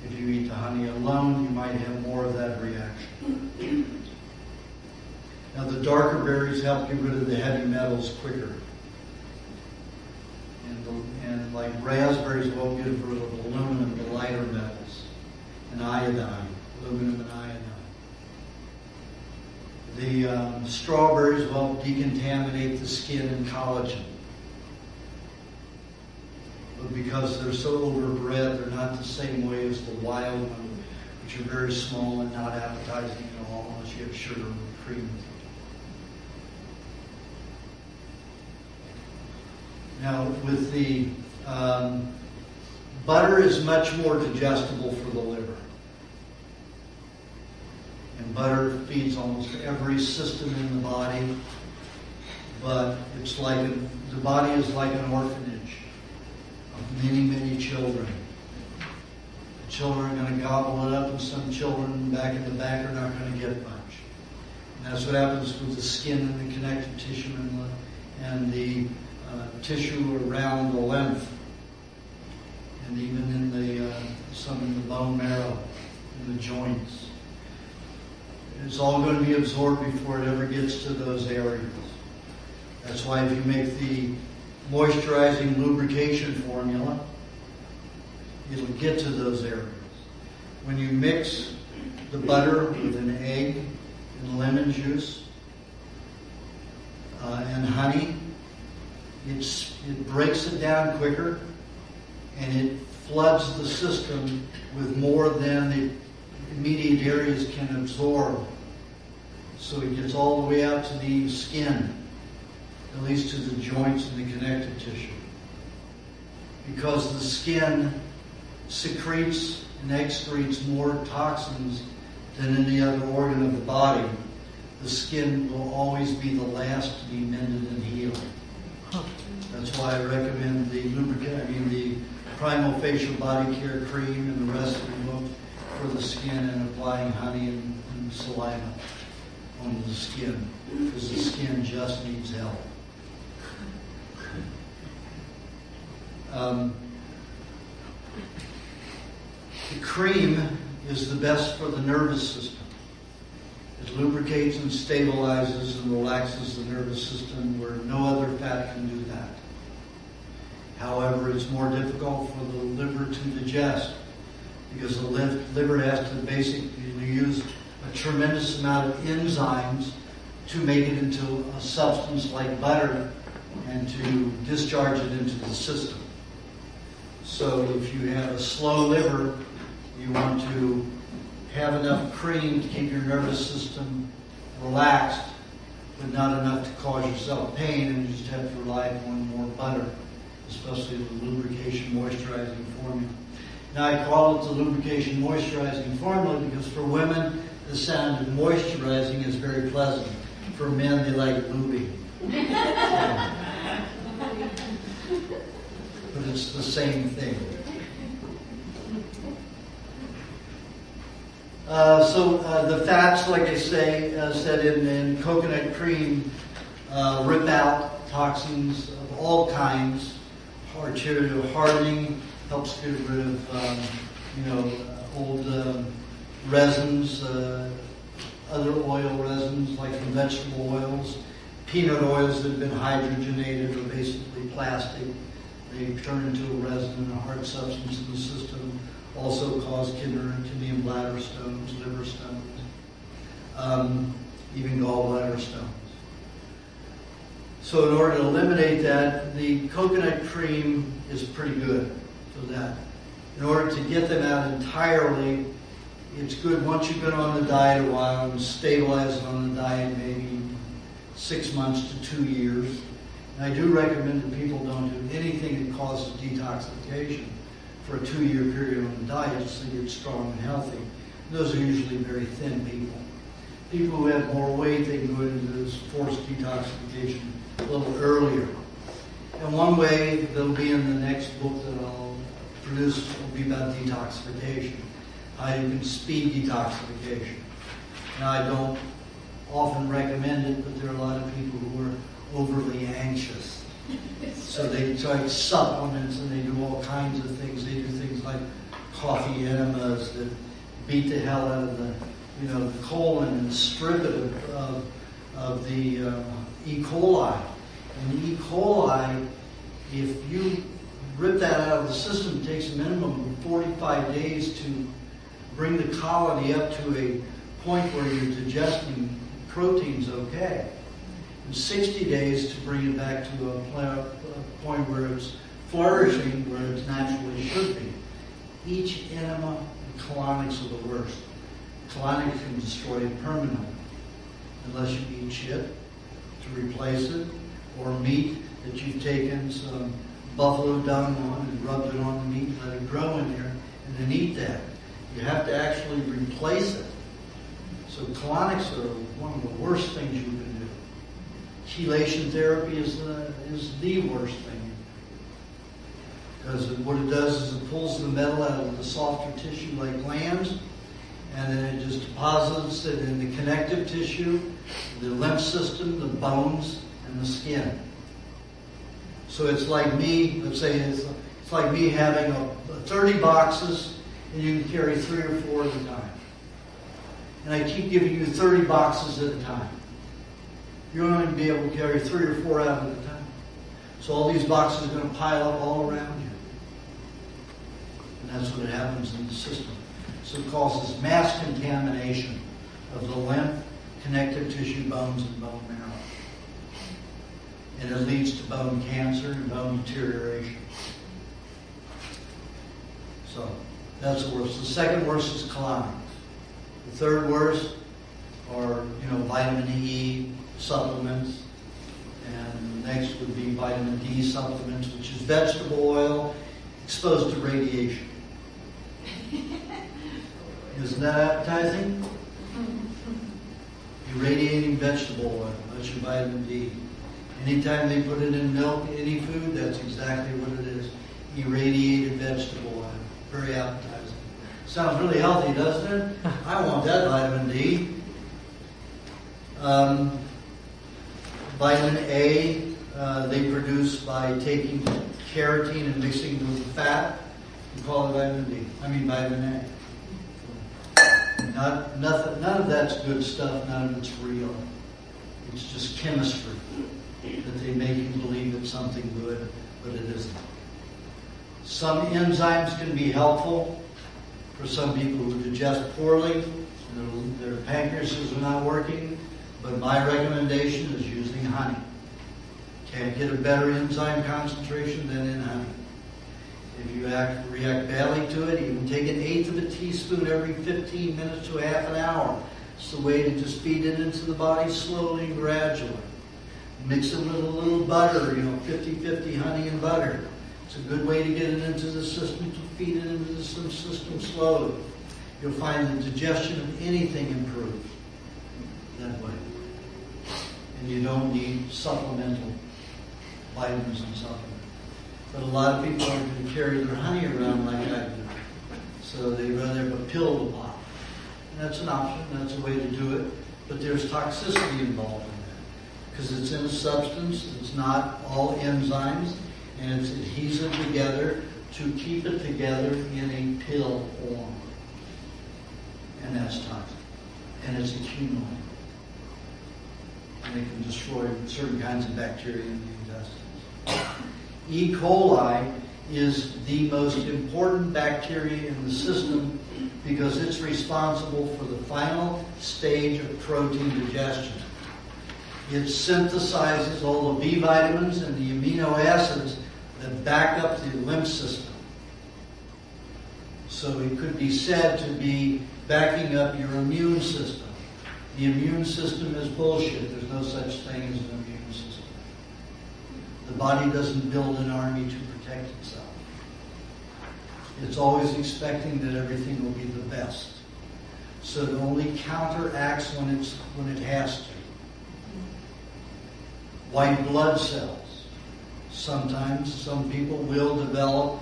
If you eat the honey alone, you might have more of that reaction. Now, the darker berries help get rid of the heavy metals quicker. And like raspberries will get rid of aluminum, the lighter metals, and iodine, aluminum and iodine. The strawberries will decontaminate the skin and collagen. But because they're so overbred, they're not the same way as the wild one, which are very small and not appetizing at all unless you have sugar and cream. Now, with the butter is much more digestible for the liver. And butter feeds almost every system in the body. But it's like the body is like an orphanage of many, many children. The children are going to gobble it up, and some children back in the back are not going to get much. And that's what happens with the skin and the connective tissue and the tissue around the lymph, and even in some in the bone marrow, in the joints. It's all going to be absorbed before it ever gets to those areas. That's why if you make the moisturizing lubrication formula, it'll get to those areas. When you mix the butter with an egg and lemon juice and honey, it breaks it down quicker, and it floods the system with more than the immediate areas can absorb. So it gets all the way out to the skin, at least to the joints and the connective tissue. Because the skin secretes and excretes more toxins than any other organ of the body, the skin will always be the last to be mended and healed. That's why I recommend the the primal facial body care cream and the rest of the book for the skin, and applying honey and saliva onto the skin, because the skin just needs help. The cream is the best for the nervous system. It lubricates and stabilizes and relaxes the nervous system where no other fat can do that. However, it's more difficult for the liver to digest because the liver has to basically use a tremendous amount of enzymes to make it into a substance like butter and to discharge it into the system. So if you have a slow liver, you want to have enough cream to keep your nervous system relaxed, but not enough to cause yourself pain, and you just have to rely on more butter, especially the lubrication moisturizing formula. Now I call it the lubrication moisturizing formula because for women, the sound of moisturizing is very pleasant. For men, they like lubing. But it's the same thing. The fats, like I said in coconut cream, rip out toxins of all kinds. Arterial hardening helps get rid of, old resins, other oil resins like in vegetable oils. Peanut oils that have been hydrogenated are basically plastic. They turn into a resin and a hard substance in the system. Also cause kidney and bladder stones, liver stones, even gallbladder stones. So in order to eliminate that, the coconut cream is pretty good for that. In order to get them out entirely, it's good once you've been on the diet a while and stabilized on the diet maybe 6 months to 2 years. And I do recommend that people don't do anything that causes detoxification for a 2-year period on the diet so they get strong and healthy. Those are usually very thin people. People who have more weight, they can go into this forced detoxification a little earlier. And one way that'll be in the next book that I'll produce will be about detoxification, how you can speed detoxification. Now, I don't often recommend it, but there are a lot of people who are overly anxious. So they take supplements and they do all kinds of things. They do things like coffee enemas that beat the hell out of the colon and strip it of the E. coli. And E. coli, if you rip that out of the system, it takes a minimum of 45 days to bring the colony up to a point where you're digesting proteins okay. And 60 days to bring it back to a point where it's flourishing, where it naturally should be. Each enema and colonics are the worst. Colonics can destroy it permanently unless you eat shit to replace it, or meat that you've taken some buffalo dung on and rubbed it on the meat, let it grow in there, and then eat that. You have to actually replace it. So colonics are one of the worst things you can do. Chelation therapy is the worst thing. Because what it does is it pulls the metal out of the softer tissue like glands, and then it just deposits it in the connective tissue, the lymph system, the bones, and the skin. So it's like me, let's say it's like me having 30 boxes, and you can carry 3 or 4 at a time. And I keep giving you 30 boxes at a time. You're only going to be able to carry 3 or 4 out at a time. So all these boxes are going to pile up all around you. And that's what happens in the system. So it causes mass contamination of the lymph, connective tissue, bones, and bone marrow. And it leads to bone cancer and bone deterioration. So that's the worst. The second worst is colonics. The third worst are, vitamin E supplements. And the next would be vitamin D supplements, which is vegetable oil exposed to radiation. Isn't that appetizing? Irradiating vegetable oil, that's your vitamin D. Anytime they put it in milk, any food, that's exactly what it is. Irradiated vegetable oil. Very appetizing. Sounds really healthy, doesn't it? I want that vitamin D. Vitamin A, they produce by taking carotene and mixing it with fat. We call it vitamin D. Vitamin A. None of that's good stuff. None of it's real. It's just chemistry that they make you believe it's something good, but it isn't. Some enzymes can be helpful for some people who digest poorly. Their pancreases are not working, but my recommendation is using honey. Can't get a better enzyme concentration than in honey. If you react badly to it, you can take 1/8 of a teaspoon every 15 minutes to half an hour. It's the way to just feed it into the body slowly and gradually. Mix it with a little butter, 50-50 honey and butter. It's a good way to get it into the system, to feed it into the system slowly. You'll find the digestion of anything improves that way. And you don't need supplemental vitamins and supplements. But a lot of people aren't going to carry their honey around like I do. So they'd rather have a pill to pop. And that's an option, that's a way to do it. But there's toxicity involved in that. Because it's in a substance, it's not all enzymes, and it's adhesive together to keep it together in a pill form. And that's toxic. And it's accumulating. And it can destroy certain kinds of bacteria in the intestines. E. coli is the most important bacteria in the system because it's responsible for the final stage of protein digestion. It synthesizes all the B vitamins and the amino acids that back up the lymph system. So it could be said to be backing up your immune system. The immune system is bullshit. There's no such thing as an immune system. The body doesn't build an army to protect itself. It's always expecting that everything will be the best. So it only counteracts when it has to. White blood cells. Sometimes some people will develop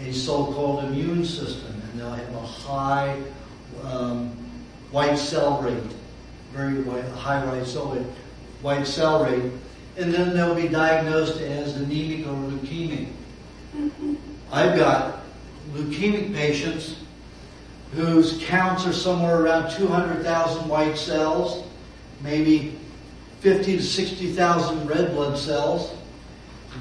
a so-called immune system, and they'll have a high white cell rate, very high white cell rate, and then they'll be diagnosed as anemic or leukemic. I've got leukemic patients whose counts are somewhere around 200,000 white cells, maybe 50 to 60,000 red blood cells.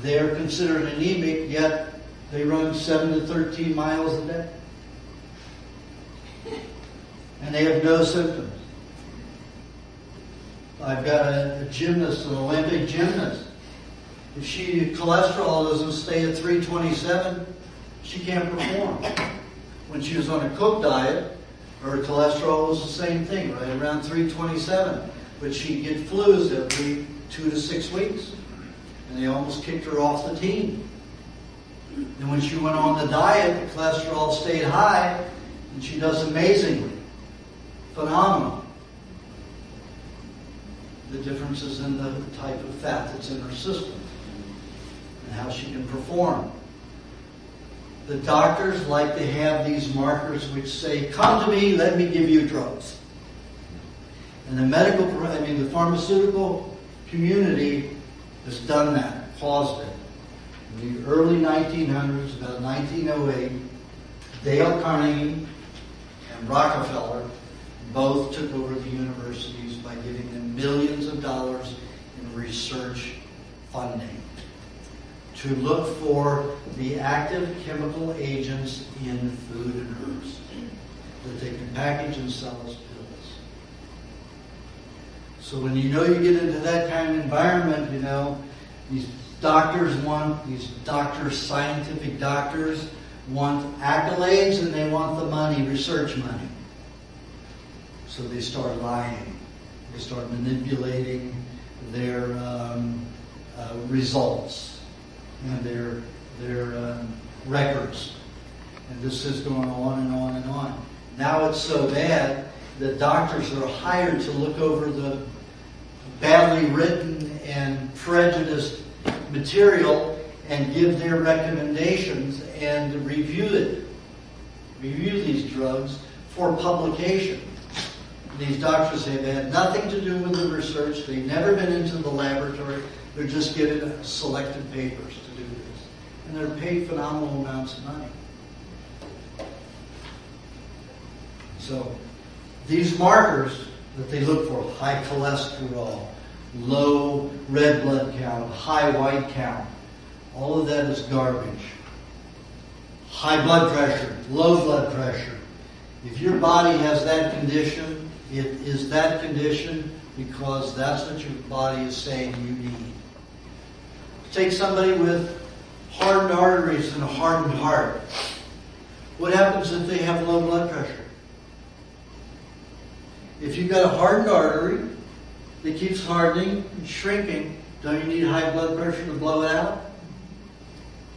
They're considered anemic, yet they run 7 to 13 miles a day. And they have no symptoms. I've got a gymnast, an Olympic gymnast. If cholesterol doesn't stay at 327, she can't perform. When she was on a cooked diet, her cholesterol was the same thing, right around 327. But she'd get flus every 2 to 6 weeks. And they almost kicked her off the team. And when she went on the diet, the cholesterol stayed high, and she does amazingly. Phenomenal. The difference is in the type of fat that's in her system and how she can perform. The doctors like to have these markers which say, come to me, let me give you drugs. And the pharmaceutical community has done that, caused it. In the early 1900s, about 1908, Dale Carnegie and Rockefeller both took over the universities by giving them millions of dollars in research funding to look for the active chemical agents in food and herbs that they can package and sell as pills. So when you get into that kind of environment, these scientific doctors want accolades and they want the money, research money. So they start lying. They start manipulating their results and their records. And this is going on and on and on. Now it's so bad that doctors are hired to look over the badly written and prejudiced material and give their recommendations and review these drugs for publication. These doctors have had nothing to do with the research. They've never been into the laboratory. They're just given selected papers to do this. And they're paid phenomenal amounts of money. So these markers that they look for, high cholesterol, low red blood count, high white count, all of that is garbage. High blood pressure, low blood pressure. If your body has that condition, it is that condition because that's what your body is saying you need. Take somebody with hardened arteries and a hardened heart. What happens if they have low blood pressure? If you've got a hardened artery that keeps hardening and shrinking, don't you need high blood pressure to blow it out?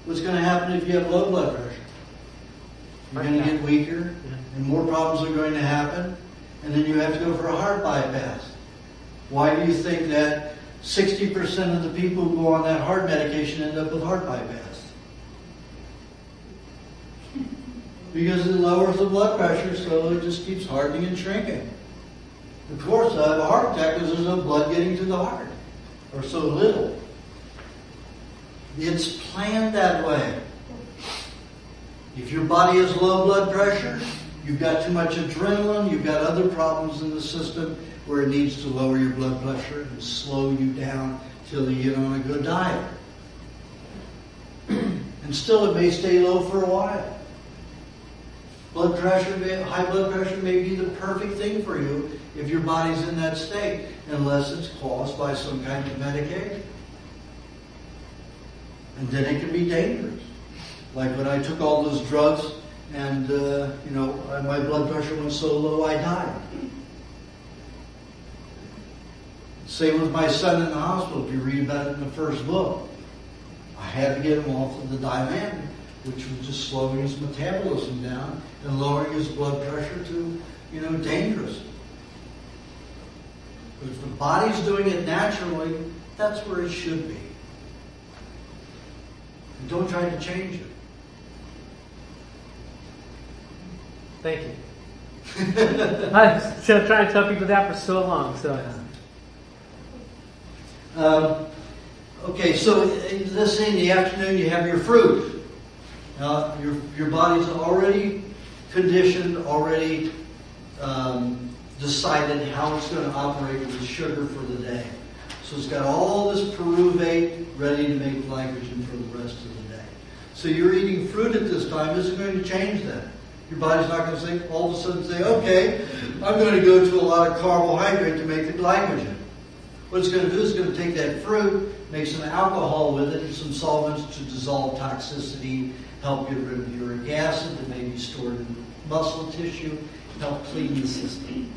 What's going to happen if you have low blood pressure? You're going to get weaker, and more problems are going to happen, and then you have to go for a heart bypass. Why do you think that 60% of the people who go on that heart medication end up with heart bypass? Because it lowers the blood pressure, so it just keeps hardening and shrinking. Of course, I have a heart attack because there's no blood getting to the heart, or so little. It's planned that way. If your body has low blood pressure, you've got too much adrenaline, you've got other problems in the system where it needs to lower your blood pressure and slow you down till you get on a good diet. And still it may stay low for a while. Blood pressure, high blood pressure may be the perfect thing for you if your body's in that state, unless it's caused by some kind of medication. And then it can be dangerous. Like when I took all those drugs and, my blood pressure went so low I died. Same with my son in the hospital, if you read about it in the first book. I had to get him off of the Dilantin, which was just slowing his metabolism down and lowering his blood pressure to, dangerous. But if the body's doing it naturally, that's where it should be. And don't try to change it. Thank you. I've been trying to tell people that for so long. So. Okay, so let's say in the afternoon you have your fruit. Now, your body's already conditioned, already decided how it's going to operate with sugar for the day. So it's got all this pyruvate ready to make glycogen for the rest of the day. So you're eating fruit at this time isn't going to change that. Your body's not going to say, all of a sudden say, okay, I'm going to go to a lot of carbohydrate to make the glycogen. What it's going to do is it's going to take that fruit, make some alcohol with it and some solvents to dissolve toxicity, help get rid of uric acid that may be stored in muscle tissue, help clean the system,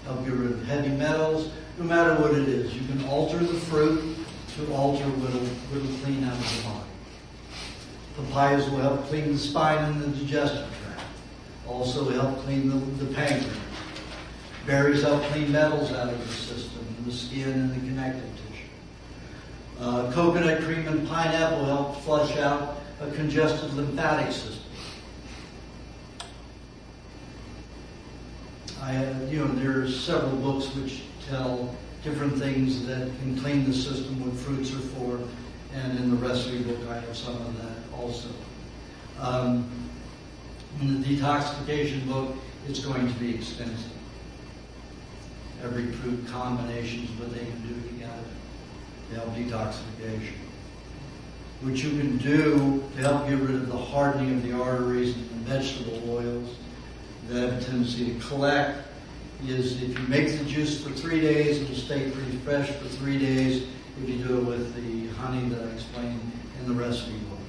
help get rid of heavy metals. No matter what it is, you can alter the fruit to alter what'll clean out of the body. Papayas will help clean the spine and the digestive tract. Also help clean the pancreas. Berries help clean metals out of the system, the skin and the connective tissue. Coconut cream and pineapple help flush out a congested lymphatic system. There are several books which tell different things that can clean the system, what fruits are for, and in the recipe book I have some of that also. In the detoxification book, it's going to be extensive. Every fruit combination is what they can do together to help detoxification. What you can do to help get rid of the hardening of the arteries and the vegetable oils that have a tendency to collect is if you make the juice for 3 days, it'll stay pretty fresh for 3 days if you do it with the honey that I explained in the recipe book.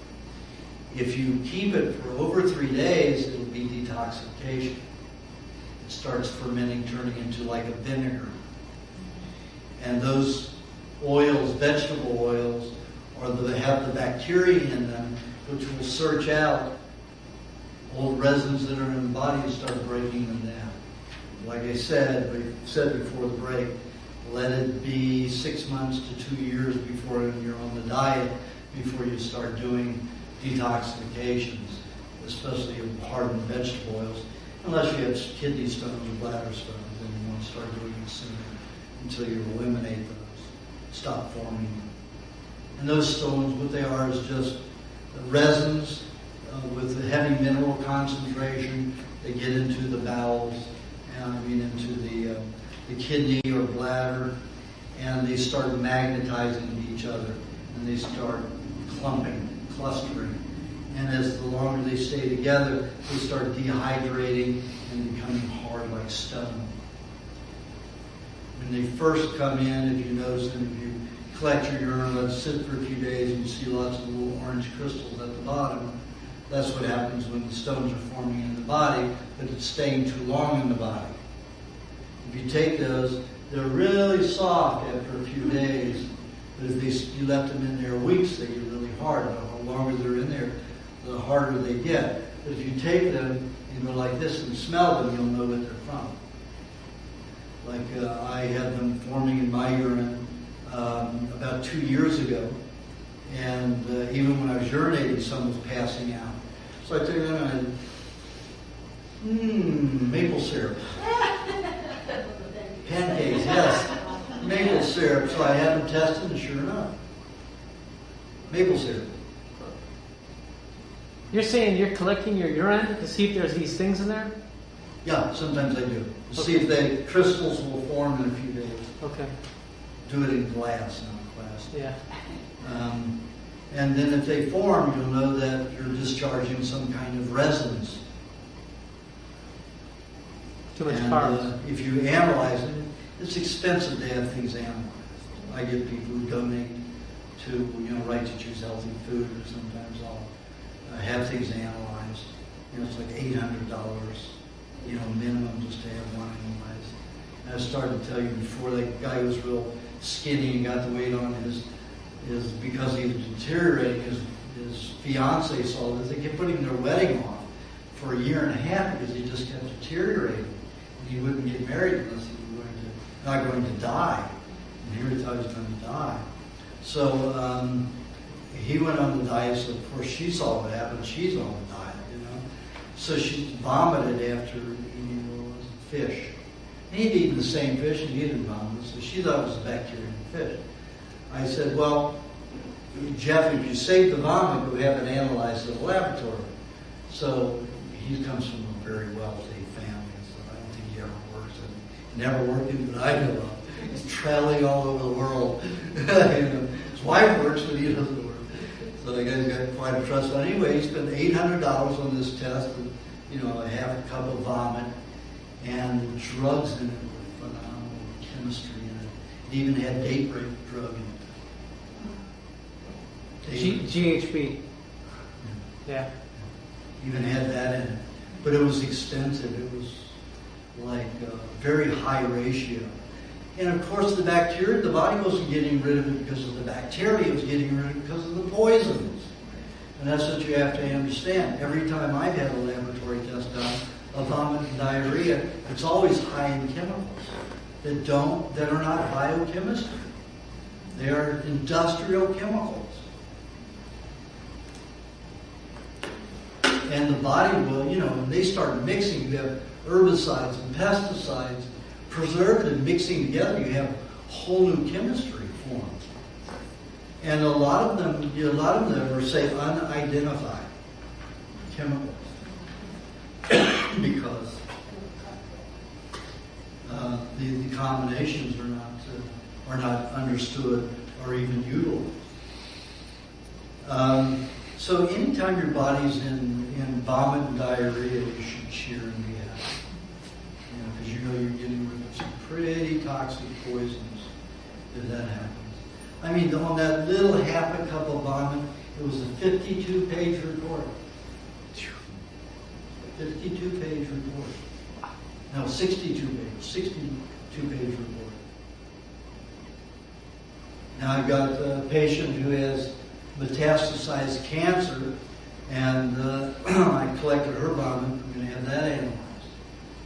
If you keep it for over 3 days, it'll be detoxification. It starts fermenting, turning into like a vinegar. And those oils, vegetable oils, have the bacteria in them, which will search out old resins that are in the body and start breaking them down. like I said, we said before the break, let it be 6 months to 2 years before you're on the diet, before you start doing detoxifications, especially of hardened vegetable oils, unless you have kidney stones or bladder stones, then you want to start doing it sooner until you eliminate those, stop forming them. And those stones, what they are is just resins with a heavy mineral concentration. They get into the bowels, into the kidney or bladder, and they start magnetizing each other, and they start clustering. And as the longer they stay together, they start dehydrating and becoming hard like stone. When they first come in, if you notice, and if you collect your urine, let it sit for a few days, and you see lots of little orange crystals at the bottom. That's what happens when the stones are forming in the body, but it's staying too long in the body. If you take those, they're really soft after a few days, but if you left them in there weeks, they get really hard. The longer they're in there, the harder they get. But if you take them and go like this and smell them, you'll know what they're from. Like I had them forming in my urine about 2 years ago, and even when I was urinating, some was passing out. So I took them and maple syrup. Pancakes, yes. Maple syrup. So I had them tested, and sure enough, maple syrup. You're saying you're collecting your urine to see if there's these things in there? Yeah, sometimes I do. To see if the crystals will form in a few days. Okay. Do it in glass, not glass. Yeah. And then if they form, you'll know that you're discharging some kind of resins. Too much carbs. If you analyze it, it's expensive to have things analyzed. I get people who donate to, Right to Choose Healthy Food, or sometimes I'll have things analyzed. It's like $800, minimum just to have one analyzed. And I started to tell you before, that guy was real skinny and got the weight on his because he was deteriorating. His fiance saw that they kept putting their wedding off for 1.5 years because he just kept deteriorating. And he wouldn't get married unless he was not going to die. And here he thought he was going to die. So he went on the diet, so of course she saw what happened. She's on the diet, So she vomited after eating fish. And he'd eaten the same fish and he didn't vomit, so she thought it was a bacteria in the fish. I said, well, Jeff, if you save the vomit, we'll have it analyzed at the laboratory. So he comes from a very wealthy family, so I don't think he ever works. And never worked in, but I know of. He's traveling all over the world. His wife works, but he doesn't work. So the guy's got quite a trust fund. Anyway, he spent $800 on this test with, a half a cup of vomit, and the drugs in it were phenomenal, chemistry in it. It even had date rape drug in it. GHB. Yeah. Even had that in it. But it was extensive. It was like a very high ratio. And of course the bacteria, the body wasn't getting rid of it because of the bacteria, it was getting rid of it because of the poisons. And that's what you have to understand. Every time I've had a laboratory test done of vomit and diarrhea, it's always high in chemicals that are not biochemistry. They are industrial chemicals. And the body will, when they start mixing, you have herbicides and pesticides, preservative mixing together, you have whole new chemistry formed. And a lot of them are, say, unidentified chemicals because the combinations are not understood or even utilized. So anytime your body's in vomit and diarrhea, you should cheer and be happy. Because you're getting rid of some pretty toxic poisons if that happens. On that little half a cup of vomit, it was a 52-page report. 52-page report. No, 62-page report. Now I've got a patient who has metastasized cancer, and I collected her vomit. I'm going to have that analyzed.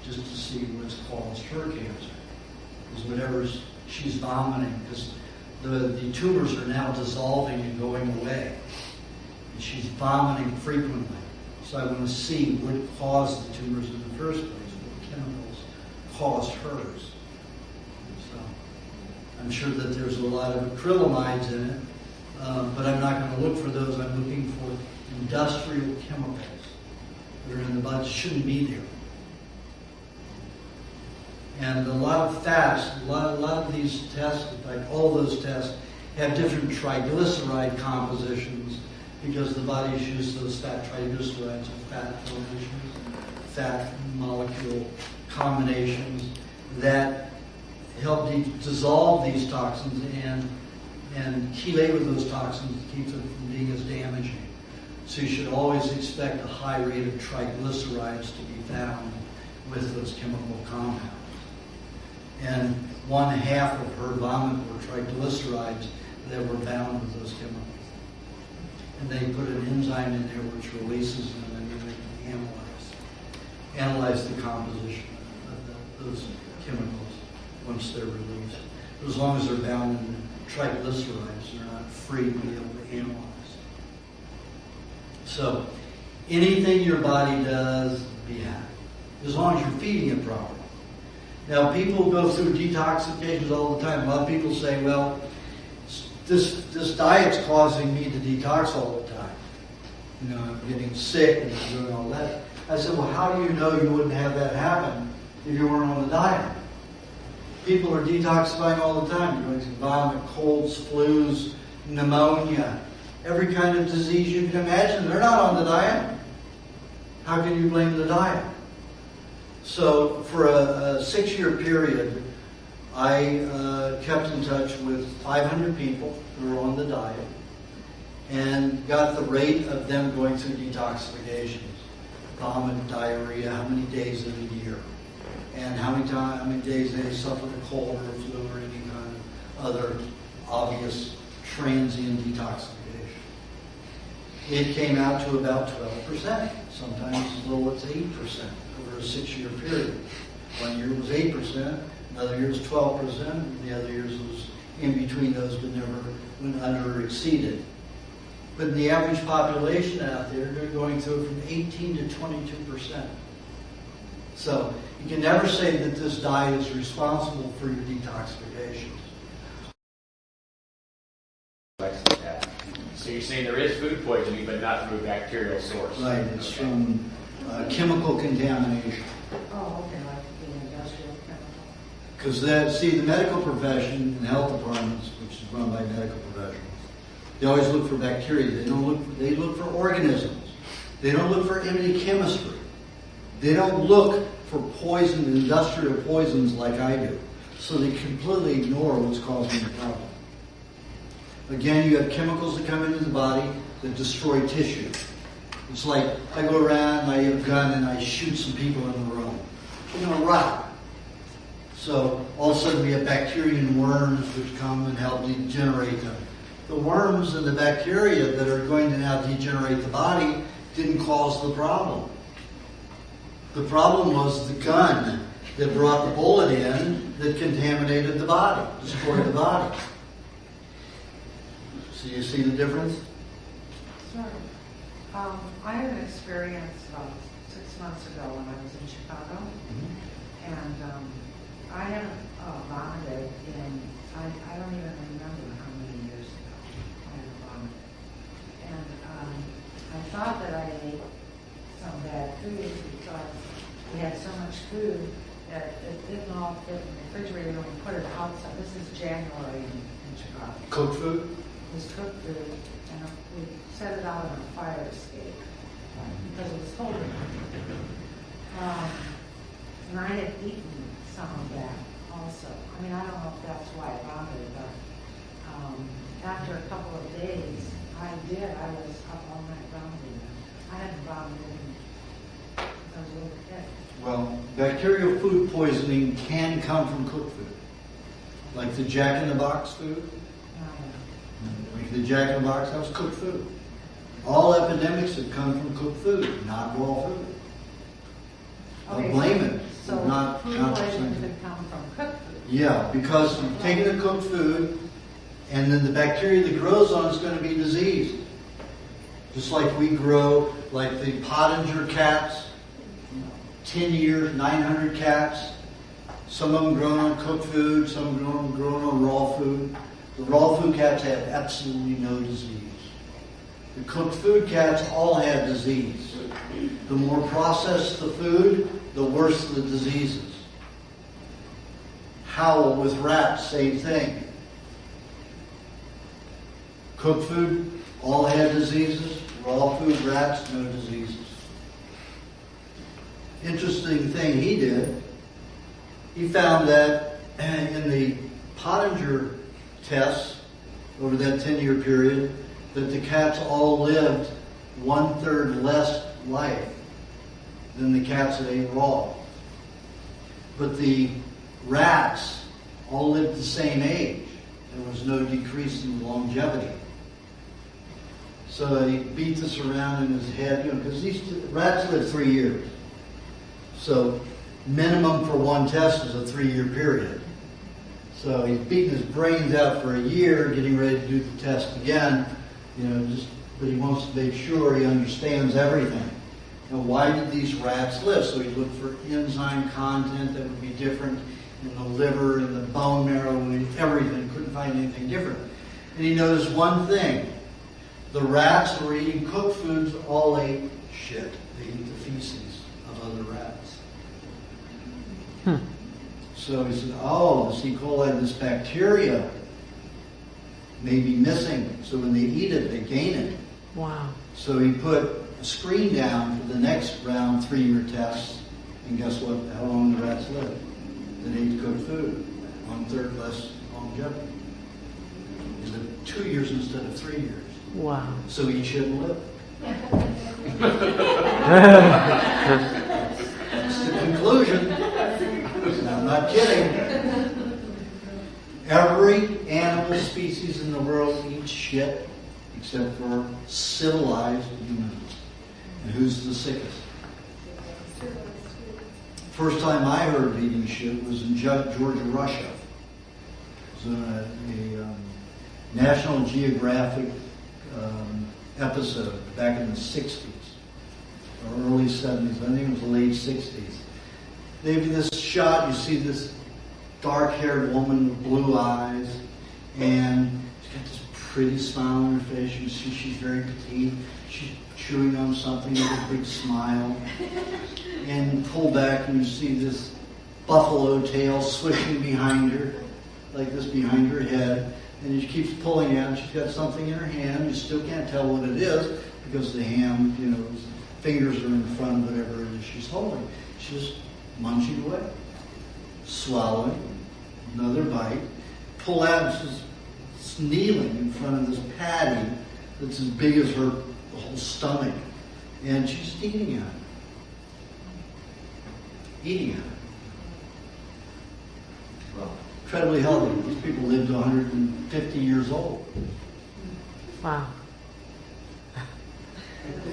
just to see what's caused her cancer. Because whatever she's vomiting, because the tumors are now dissolving and going away. And she's vomiting frequently. So I want to see what caused the tumors in the first place, what chemicals caused hers. So I'm sure that there's a lot of acrylamides in it, but I'm not going to look for those. I'm looking for industrial chemicals that are in the body. Shouldn't be there. And a lot of fats, a lot of these tests, in fact, all those tests have different triglyceride compositions because the body uses those fat triglycerides and fat formations, fat molecule combinations that help dissolve these toxins and chelate with those toxins to keep them from being as damaging. So you should always expect a high rate of triglycerides to be found with those chemical compounds. And 1/2 of her vomit were triglycerides that were bound with those chemicals. And they put an enzyme in there which releases them and then they can analyze the composition of those chemicals once they're released. As long as they're bound in triglycerides, they're not free to be able to analyze. So anything your body does, be happy. As long as you're feeding it properly. Now, people go through detoxifications all the time. A lot of people say, well, this diet's causing me to detox all the time. You know, I'm getting sick and I'm doing all that. I said, well, how do you know you wouldn't have that happen if you weren't on the diet? People are detoxifying all the time. You're going to vomit, colds, flus, pneumonia, every kind of disease you can imagine. They're not on the diet. How can you blame the diet? So for a 6-year period, I kept in touch with 500 people who were on the diet and got the rate of them going through detoxifications. Vomit, diarrhea, how many days in a year, and how many days they suffered a cold or flu or any kind of other obvious transient detoxification. It came out to about 12%, sometimes as low as 8% over a 6-year period. 1 year was 8%, another year was 12%, and the other years was in between those but never went under or exceeded. But in the average population out there, they're going through it from 18 to 22%. So you can never say that this diet is responsible for your detoxifications. So you're saying there is food poisoning, but not through a bacterial source? Right, it's from chemical contamination. Oh, okay, like the industrial chemical. Because the medical profession and health departments, which is run by medical professionals, they always look for bacteria. They look for organisms. They don't look for any chemistry. They don't look for poison, industrial poisons like I do. So they completely ignore what's causing the problem. Again, you have chemicals that come into the body that destroy tissue. It's like I go around and I have a gun and I shoot some people in the room. They're going to rot. So all of a sudden we have bacteria and worms which come and help degenerate them. The worms and the bacteria that are going to now degenerate the body didn't cause the problem. The problem was the gun that brought the bullet in that contaminated the body, destroyed the body. So you see the difference? Sure. I had an experience 6 months ago when I was in Chicago, and I haven't vomited in, I don't even remember how many years ago I had vomited. And I thought that I ate some bad food because we had so much food that it didn't all fit in the refrigerator when we put it outside. This is January in Chicago. Cooked food? It was cooked food, and we set it out on a fire escape because it was cold enough. And I had eaten some of that also. I mean, I don't know if that's why I vomited, but after a couple of days, I was up all night vomiting. I hadn't vomited since I was a little kid. Well, bacterial food poisoning can come from cooked food. Like the Jack in the Box food. Like the Jack in the Box, that was cooked food. All epidemics have come from cooked food, not raw food. Don't blame it. So Not food the poisoning same. could come from cooked food. Yeah, because you're taking the cooked food, and then the bacteria that grows on it's going to be diseased. Just like we grow, like the Pottinger cats, 10 years, 900 cats. Some of them grown on cooked food, some of them grown on raw food. The raw food cats have absolutely no disease. The cooked food cats all have disease. The more processed the food, the worse the diseases. Howl with rats, same thing. Cooked food, all had diseases. Raw food, rats, no diseases. Interesting thing he did, he found that in the Pottinger tests over that 10-year period, that the cats all lived 1/3 less life than the cats that ate raw. But the rats all lived the same age. There was no decrease in longevity. So he beat this around in his head, because these rats live 3 years. So minimum for one test is a 3-year period. So he's beating his brains out for a year, getting ready to do the test again, but he wants to make sure he understands everything. Why did these rats live? So he looked for enzyme content that would be different in the liver, in the bone marrow, in everything. Couldn't find anything different. And he noticed one thing. The rats who were eating cooked foods all ate shit. They ate the feces of other rats. So he said, this E. coli, this bacteria may be missing. So when they eat it, they gain it. Wow. So he put a screen down for the next round 3-year tests. And guess what? How long the rats lived? That ate cooked food. 1/3 less longevity. He lived 2 years instead of 3 years. Wow. So he shouldn't live. That's the conclusion. And I'm not kidding. Every animal species in the world eats shit except for civilized humans. And who's the sickest? First time I heard of eating shit was in Georgia, Russia. It was a National Geographic episode back in the 60s or early 70s. I think it was the late 60s. They have this shot, you see this dark-haired woman with blue eyes, and she's got this pretty smile on her face. You see she's very petite. She's chewing on something with a big smile. And pull back and you see this buffalo tail swishing behind her, like this behind her head. And she keeps pulling at it. She's got something in her hand. You still can't tell what it is because the hand, his fingers are in front of whatever it is she's holding. She's just munching away, swallowing, another bite. Pull out, and she's kneeling in front of this patty that's as big as her whole stomach. And she's just eating at it. Eating at it. Well, incredibly healthy. These people lived to 150 years old. Wow.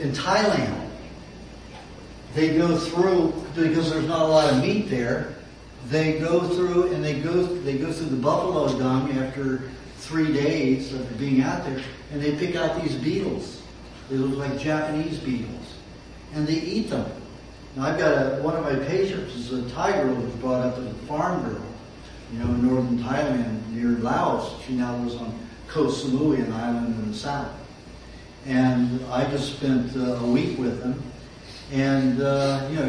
In Thailand, they go through, because there's not a lot of meat there, they go through and they go through the buffalo dung after 3 days of being out there, and they pick out these beetles. They look like Japanese beetles. And they eat them. Now I've got one of my patients is a Thai girl who was brought up as a farm girl, in northern Thailand near Laos. She now lives on Koh Samui, an island in the south. And I just spent a week with them. And,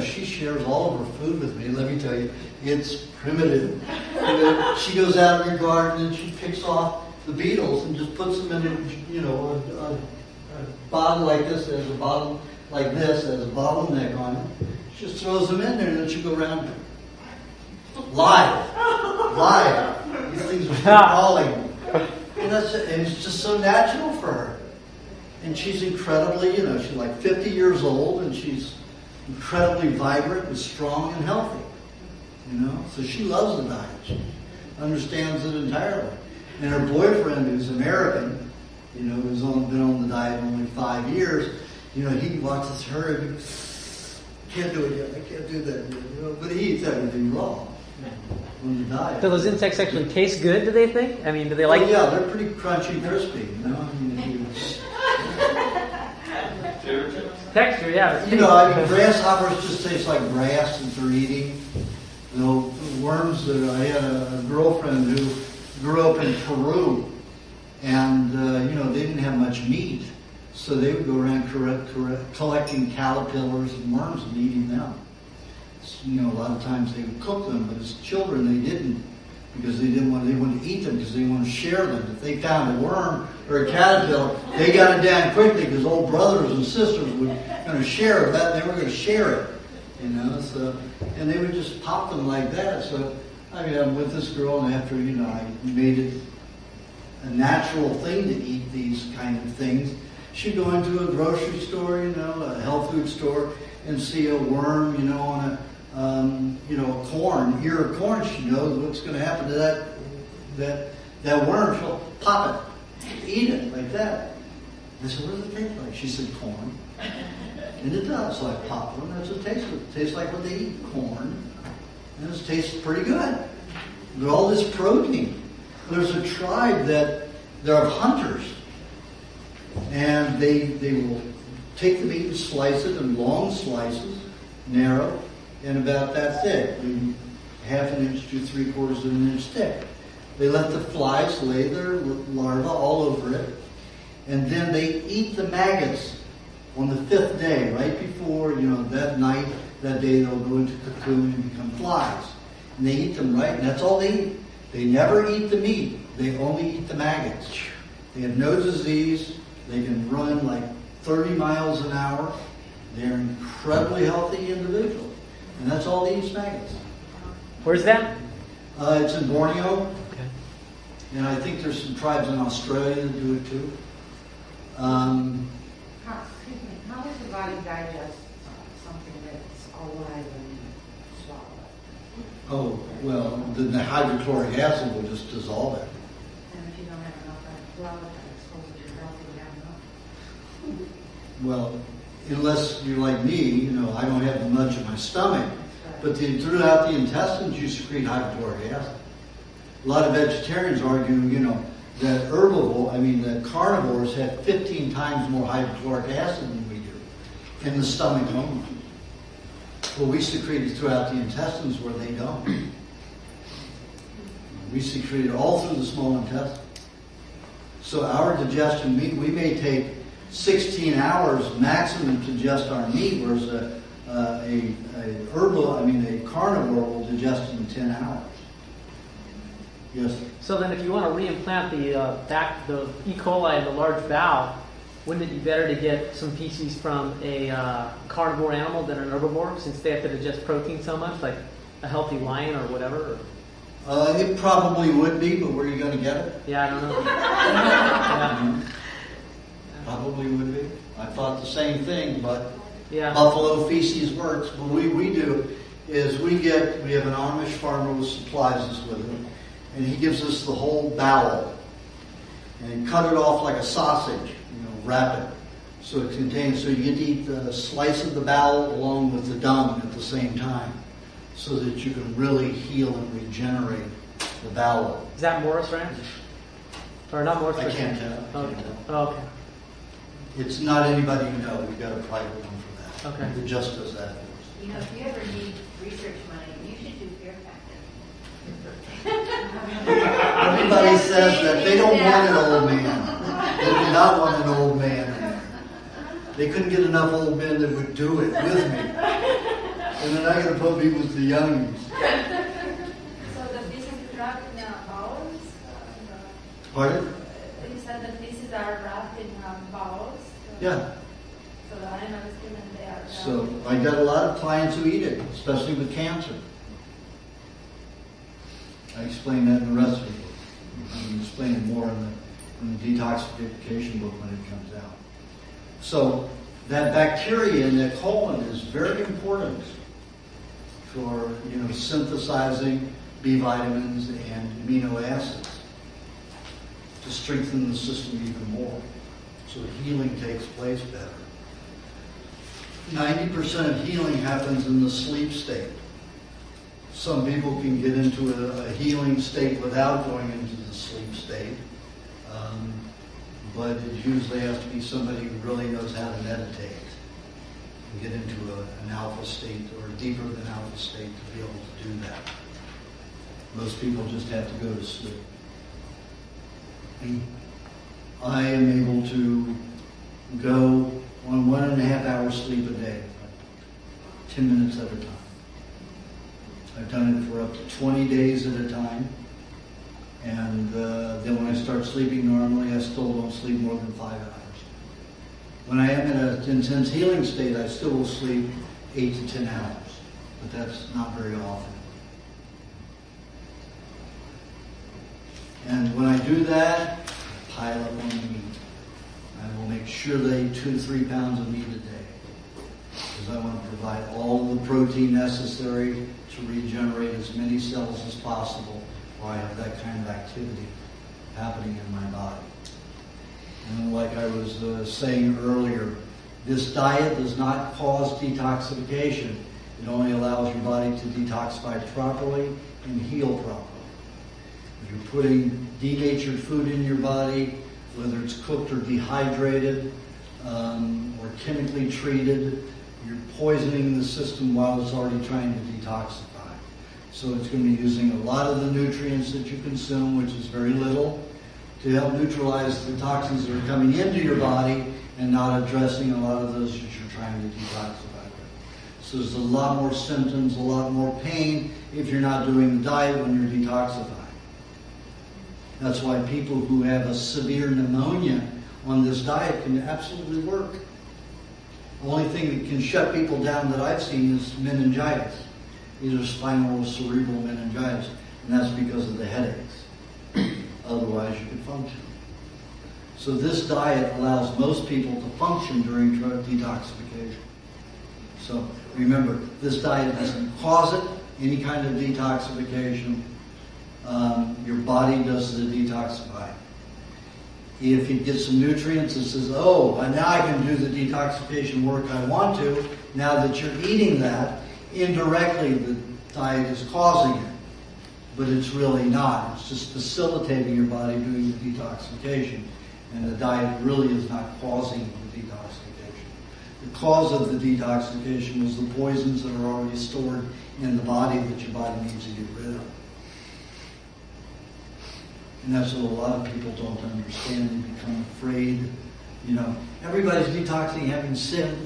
she shares all of her food with me. Let me tell you, it's primitive. She goes out in her garden and she picks off the beetles and just puts them in a bottle like this, as a bottle like this, as a bottleneck on it. She just throws them in there and then she'll go around live. These things are still crawling. And it's just so natural for her. And she's incredibly, she's like 50 years old and she's incredibly vibrant and strong and healthy. So she loves the diet. She understands it entirely. And her boyfriend, who's American, who's only been on the diet only 5 years, he watches her and can't do it yet. I can't do that yet. You know, but he eats everything raw on the diet. Do those insects actually taste good? Do they think? I mean, do they like? Oh, yeah, they're pretty crunchy, crispy. You know, I mean, Texture, yeah. you know, I mean, grasshoppers just taste like grass that they're eating. You know, worms. I had a girlfriend who grew up in Peru, and you know, they didn't have much meat, so they would go around collecting caterpillars and worms and eating them. So, you know, a lot of times they would cook them, but as children they didn't, because they wanted to eat them because they wanted to share them. If they found a worm or a caterpillar, they got it down quickly because old brothers and sisters were going to share that. They were going to share it, you know. So, and they would just pop them like that. So, I mean, I'm with this girl, and after, you know, I made it a natural thing to eat these kind of things. She'd go into a grocery store, you know, a health food store, and see a worm, you know, on a you know, a ear of corn. She knows what's going to happen to that worm. She'll pop it, eat it like that. I said, what does it taste like? She said, corn. And it does, like popcorn. That's what it tastes like. It tastes like what they eat, corn. And it tastes pretty good. With all this protein. There's a tribe that they're hunters. And they will take the meat and slice it in long slices, narrow, and about that thick, maybe half an inch to 3/4 of an inch thick. They let the flies lay their larvae all over it, and then they eat the maggots on the 5th day, right before, you know, that night, that day they'll go into cocoon and become flies. And they eat them right, and that's all they eat. They never eat the meat. They only eat the maggots. They have no disease. They can run like 30 miles an hour. They're incredibly healthy individuals. And that's all they eat, maggots. Where's that? It's in Borneo. Okay. And I think there's some tribes in Australia that do it too. Excuse me, how does the body digest something that's alive and swallow it? Oh, well, the hydrochloric acid will just dissolve it. And if you don't have enough blood, I suppose if you're healthy, you have enough. Well, unless you're like me, you know, I don't have much in my stomach. But throughout the intestines, you secrete hydrochloric acid. A lot of vegetarians argue, you know, that that carnivores have 15 times more hydrochloric acid than we do in the stomach only. Well, we secrete it throughout the intestines where they don't. We secrete it all through the small intestine. So our digestion, we may take 16 hours maximum to digest our meat, whereas a carnivore will digest in 10 hours. Yes. So then, if you want to reimplant the E. coli in the large bowel, wouldn't it be better to get some feces from a carnivore animal than an herbivore, since they have to digest protein so much, like a healthy lion or whatever? It probably would be, but where are you going to get it? Yeah, I don't know. Yeah. Probably would be. I thought the same thing, but Yeah. buffalo feces works. What we do is we have an Amish farmer who supplies us with it, and he gives us the whole bowel, and cut it off like a sausage, wrap it. So you get to eat a slice of the bowel along with the dung at the same time, so that you can really heal and regenerate the bowel. Is that Morris Ranch? Or not Morris I Ranch? can't tell. Okay. Oh, okay. It's not anybody you know. We've got a private one for that. Okay. It just does that. You know, if you ever need research money, you should do Fear Factor. Everybody says that they don't want an old man. They do not want an old man in there. They couldn't get enough old men that would do it with me. And then I got to put me with the youngies. So the feces is wrapped in bowels? Pardon? You said the feces are wrapped in bowels? Yeah. So the animal is given they are. So I got a lot of clients who eat it, especially with cancer. I explain that in the rest of the book. I'm explaining more in the detoxification book when it comes out. So that bacteria in the colon is very important for synthesizing B vitamins and amino acids to strengthen the system even more, so healing takes place better. 90% of healing happens in the sleep state. Some people can get into a healing state without going into the sleep state. But it usually has to be somebody who really knows how to meditate and get into an alpha state or a deeper than alpha state to be able to do that. Most people just have to go to sleep. I am able to go on 1.5 hours sleep a day, 10 minutes at a time. I've done it for up to 20 days at a time. And then when I start sleeping normally, I still don't sleep more than 5 hours. When I am in an intense healing state, I still will sleep 8 to 10 hours. But that's not very often. And when I do that, I pile up on the meat. I will make sure they eat 2 to 3 pounds of meat a day. Because I want to provide all of the protein necessary to regenerate as many cells as possible while I have that kind of activity happening in my body. And like I was saying earlier, this diet does not cause detoxification. It only allows your body to detoxify properly and heal properly. If you're putting denatured food in your body, whether it's cooked or dehydrated or chemically treated, you're poisoning the system while it's already trying to detoxify. So it's going to be using a lot of the nutrients that you consume, which is very little, to help neutralize the toxins that are coming into your body and not addressing a lot of those that you're trying to detoxify with. So there's a lot more symptoms, a lot more pain if you're not doing the diet when you're detoxifying. That's why people who have a severe pneumonia on this diet can absolutely work. The only thing that can shut people down that I've seen is meningitis, either spinal or cerebral meningitis, and that's because of the headaches. Otherwise, you could function. So this diet allows most people to function during drug detoxification. So remember, this diet doesn't cause it, any kind of detoxification. Your body does the detoxifying. If you get some nutrients, it says, oh, now I can do the detoxification work I want to. Now that you're eating that, indirectly the diet is causing it. But it's really not. It's just facilitating your body doing the detoxification. And the diet really is not causing the detoxification. The cause of the detoxification is the poisons that are already stored in the body that your body needs to get rid of. And that's what a lot of people don't understand. They become afraid. You know, everybody's detoxing, having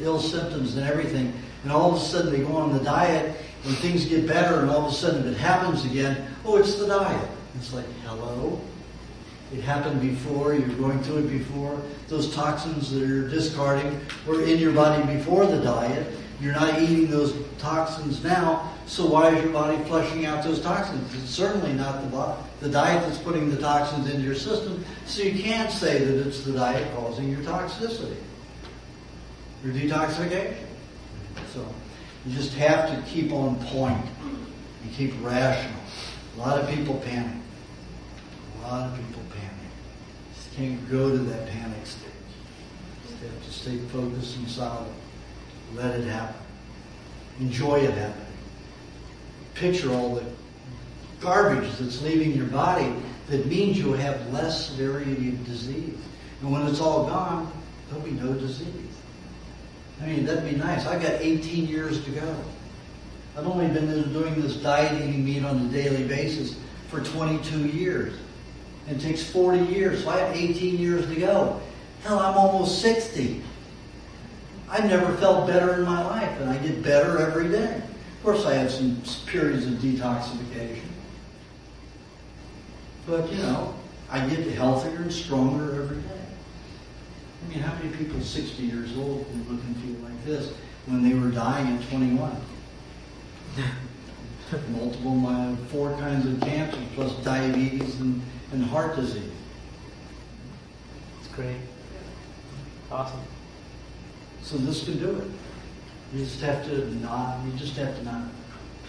ill symptoms and everything. And all of a sudden they go on the diet and things get better, and all of a sudden it happens again. Oh, it's the diet. It's like, hello? It happened before. You're going through it before. Those toxins that you're discarding were in your body before the diet. You're not eating those toxins now, so why is your body flushing out those toxins? It's certainly not the diet that's putting the toxins into your system, so you can't say that it's the diet causing your toxicity, your detoxification. So you just have to keep on point. You keep rational. A lot of people panic. Just can't go to that panic stage. Just have to stay focused and solid. Let it happen. Enjoy it happening. Picture all the garbage that's leaving your body that means you'll have less severity of disease. And when it's all gone, there'll be no disease. I mean, that'd be nice. I've got 18 years to go. I've only been doing this diet, eating meat on a daily basis for 22 years. It takes 40 years, so I have 18 years to go. Hell, I'm almost 60. I've never felt better in my life, and I get better every day. Of course, I have some periods of detoxification. But, you know, I get healthier and stronger every day. I mean, how many people 60 years old can look and feel like this when they were dying at 21? Multiple, 4 kinds of cancer, plus diabetes and heart disease. It's great. Awesome. So this can do it. You just have to not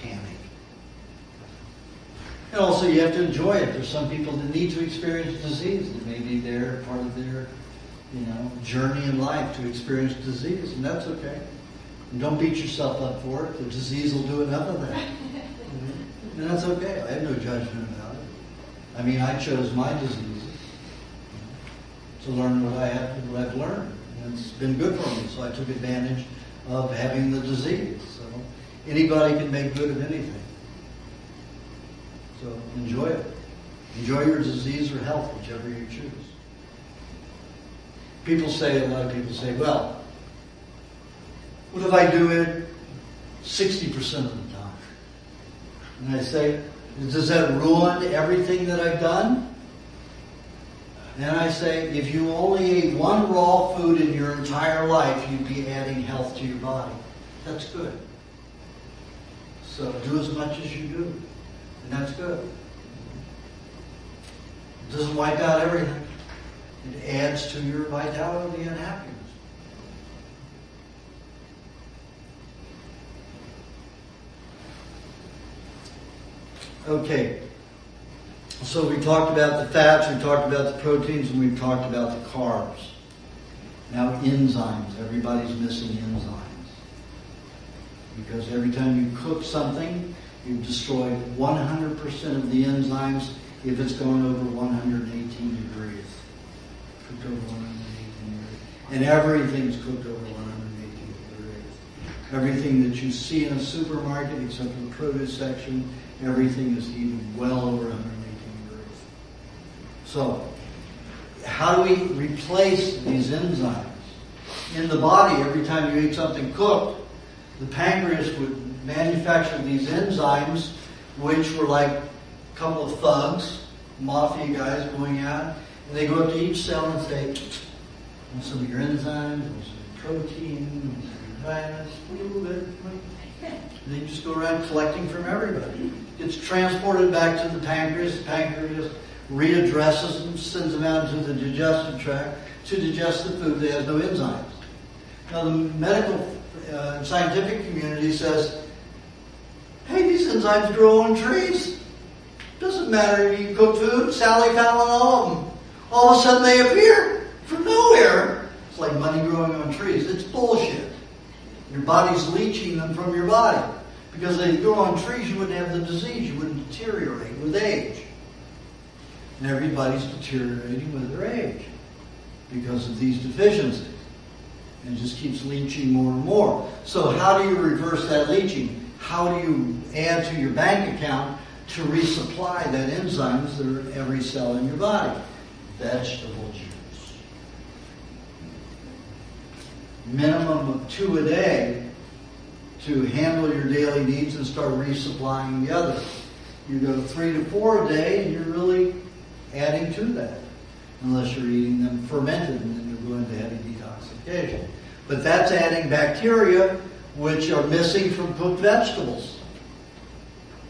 panic. And also you have to enjoy it. There's some people that need to experience disease. It may be part of their, journey in life to experience disease, and that's okay. And don't beat yourself up for it. The disease will do enough of that. And that's okay. I have no judgment about it. I mean, I chose my diseases to learn what I've learned. And it's been good for me, so I took advantage of having the disease. So anybody can make good of anything. So enjoy it. Enjoy your disease or health, whichever you choose. A lot of people say, well, what if I do it 60% of the time? And I say, does that ruin everything that I've done? And I say, if you only ate one raw food in your entire life, you'd be adding health to your body. That's good. So do as much as you do. And that's good. It doesn't wipe out everything. It adds to your vitality and happiness. Okay. So we talked about the fats, we talked about the proteins, and we've talked about the carbs. Now enzymes. Everybody's missing enzymes. Because every time you cook something, you've destroyed 100% of the enzymes if it's going over 118 degrees. Cooked over 118 degrees. And everything's cooked over 118 degrees. Everything that you see in a supermarket, except for the produce section, everything is heated well over 118 degrees. So, how do we replace these enzymes? In the body, every time you eat something cooked, the pancreas would manufacture these enzymes, which were like a couple of thugs, mafia guys going out, and they go up to each cell and say, want some of your enzymes, want some protein, want some of your vitamins, a little bit. And they just go around collecting from everybody. It's transported back to the pancreas. The pancreas readdresses them, sends them out into the digestive tract to digest the food that has no enzymes. Now the medical scientific community says, hey, these enzymes grow on trees. Doesn't matter if you cook food, Sally found all of them. All of a sudden they appear from nowhere. It's like money growing on trees. It's bullshit. Your body's leaching them from your body. Because if they grow on trees, you wouldn't have the disease. You wouldn't deteriorate with age. And everybody's deteriorating with their age because of these deficiencies. And it just keeps leaching more and more. So how do you reverse that leaching? How do you add to your bank account to resupply that enzymes that are in every cell in your body? Vegetable juice. Minimum of 2 a day to handle your daily needs and start resupplying the others. You go 3 to 4 a day and you're really adding to that. Unless you're eating them fermented and then you're going to heavy detoxification. But that's adding bacteria which are missing from cooked vegetables.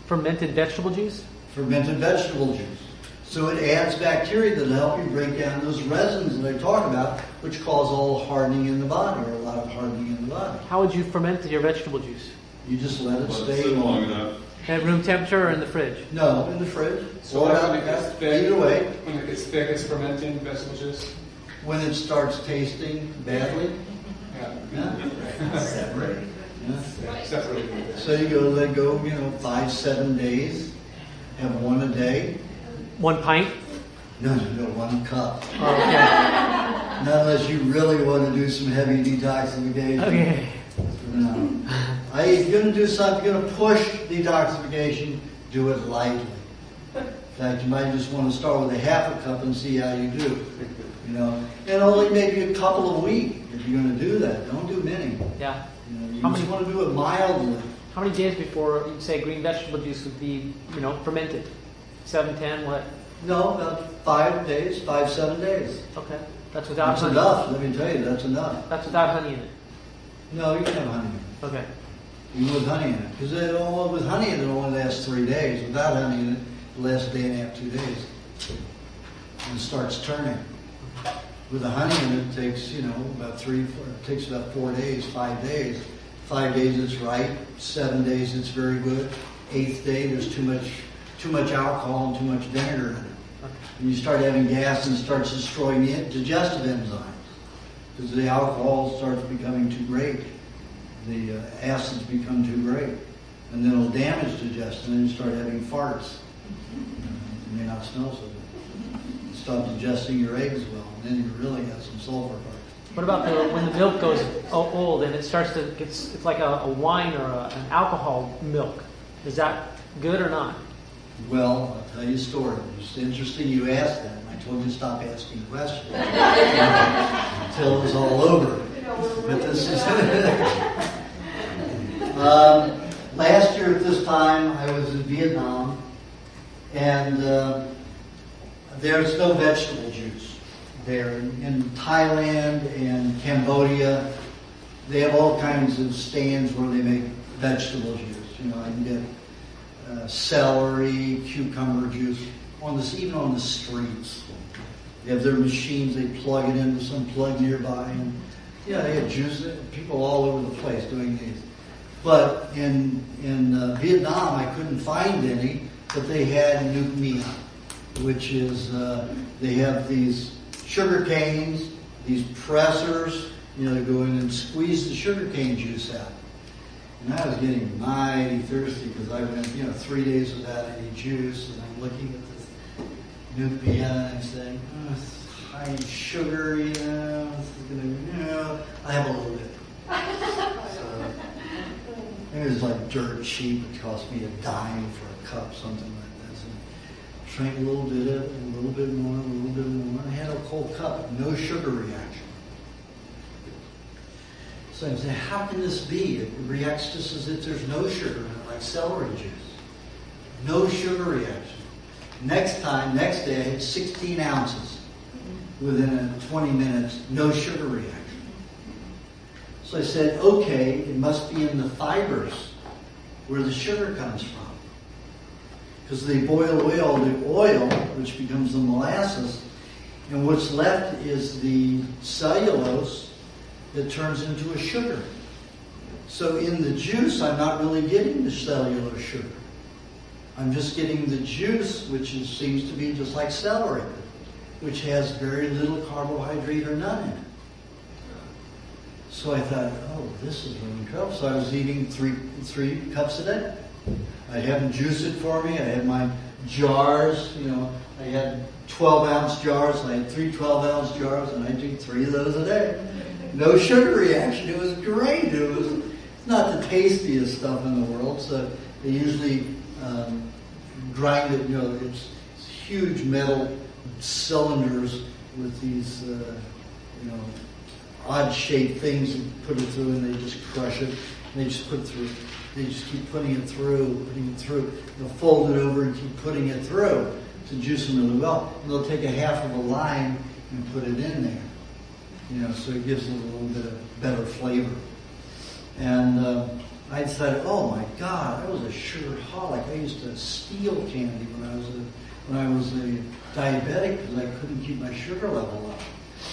Fermented vegetable juice? Fermented vegetable juice. So it adds bacteria that help you break down those resins that I talk about, which cause all hardening in the body, or a lot of hardening in the body. How would you ferment your vegetable juice? You just let it stay long enough. At room temperature or in the fridge? No, in the fridge. So what happens when it gets thick? Either way. When it gets thick, it's fermenting vegetable juice? When it starts tasting badly. Yeah. Separate. Yeah. Separated. So you go, let go, 5-7 days. Have one a day. 1 pint? No, 1 cup. Oh, okay. Not unless you really want to do some heavy detoxification. Okay. No. If you're going to do something, you're going to push detoxification, do it lightly. In fact, you might just want to start with a half a cup and see how you do. And only maybe a couple a week if you're going to do that. Don't do many. Yeah. You just want to do it mildly. How many days before you'd say green vegetable juice would be, fermented? 7, 10, what? No, about 5 days, 5-7 days. Okay. That's without That's honey. enough. Let me tell you, that's enough. That's without honey in it. No, you can have honey in it. Okay. Even with honey in it. Because with honey in it, it only lasts 3 days. Without honey in it, it lasts a day and a half, 2 days. And it starts turning. With the honey in it, it takes, it takes about 4 days, 5 days. 5 days it's right. 7 days it's very good. 8th day there's too much alcohol and too much vinegar in it. And you start having gas and it starts destroying the digestive enzymes. Because the alcohol starts becoming too great. the acids become too great. And then it'll damage digestion, and then you start having farts. It may not smell so good. You stop digesting your eggs well, and then you really got some sulfur farts. What about when the milk goes old and it starts to it's like a wine or an alcohol milk? Is that good or not? Well, I'll tell you a story. It's interesting you asked that. I told you to stop asking questions until it was all over. But this is last year at this time, I was in Vietnam, and there's no vegetable juice there. In Thailand and Cambodia, they have all kinds of stands where they make vegetable juice. You know, I can get celery, cucumber juice even on the streets. They have their machines. They plug it into some plug nearby, and they have juice. People all over the place doing these. But in Vietnam, I couldn't find any, but they had nuc mia, which is they have these sugar canes, these pressers, they go in and squeeze the sugar cane juice out. And I was getting mighty thirsty because I went 3 days without any juice, and I'm looking at this nuc mia and I'm saying, oh, it's high in sugar, I have a little bit. So, it was like dirt cheap. It cost me $0.10 for a cup, something like this. And drank a little bit of it, a little bit more, a little bit more. I had a cold cup, no sugar reaction. So I said, how can this be? It reacts just as if there's no sugar in it, like celery juice. No sugar reaction. Next day, I had 16 ounces within 20 minutes, no sugar reaction. So I said, okay, it must be in the fibers where the sugar comes from. Because they boil away all the oil, which becomes the molasses, and what's left is the cellulose that turns into a sugar. So in the juice, I'm not really getting the cellulose sugar. I'm just getting the juice, which seems to be just like celery, which has very little carbohydrate or none in it. So I thought, this is really trouble. So I was eating three cups a day. I'd have them juice it for me. I had my jars, I had 12-ounce jars, and I had 3 12-ounce jars, and I'd do 3 of those a day. No sugar reaction. It was great. It was not the tastiest stuff in the world, so they usually grind it, it's huge metal cylinders with these, odd-shaped things and put it through, and they just crush it. And they just put it through. They just keep putting it through. They'll fold it over and keep putting it through to juice them really well. And they'll take a half of a lime and put it in there. So it gives it a little bit of better flavor. And I decided, oh my God, I was a sugarholic. I used to steal candy when I was a diabetic because I couldn't keep my sugar level up.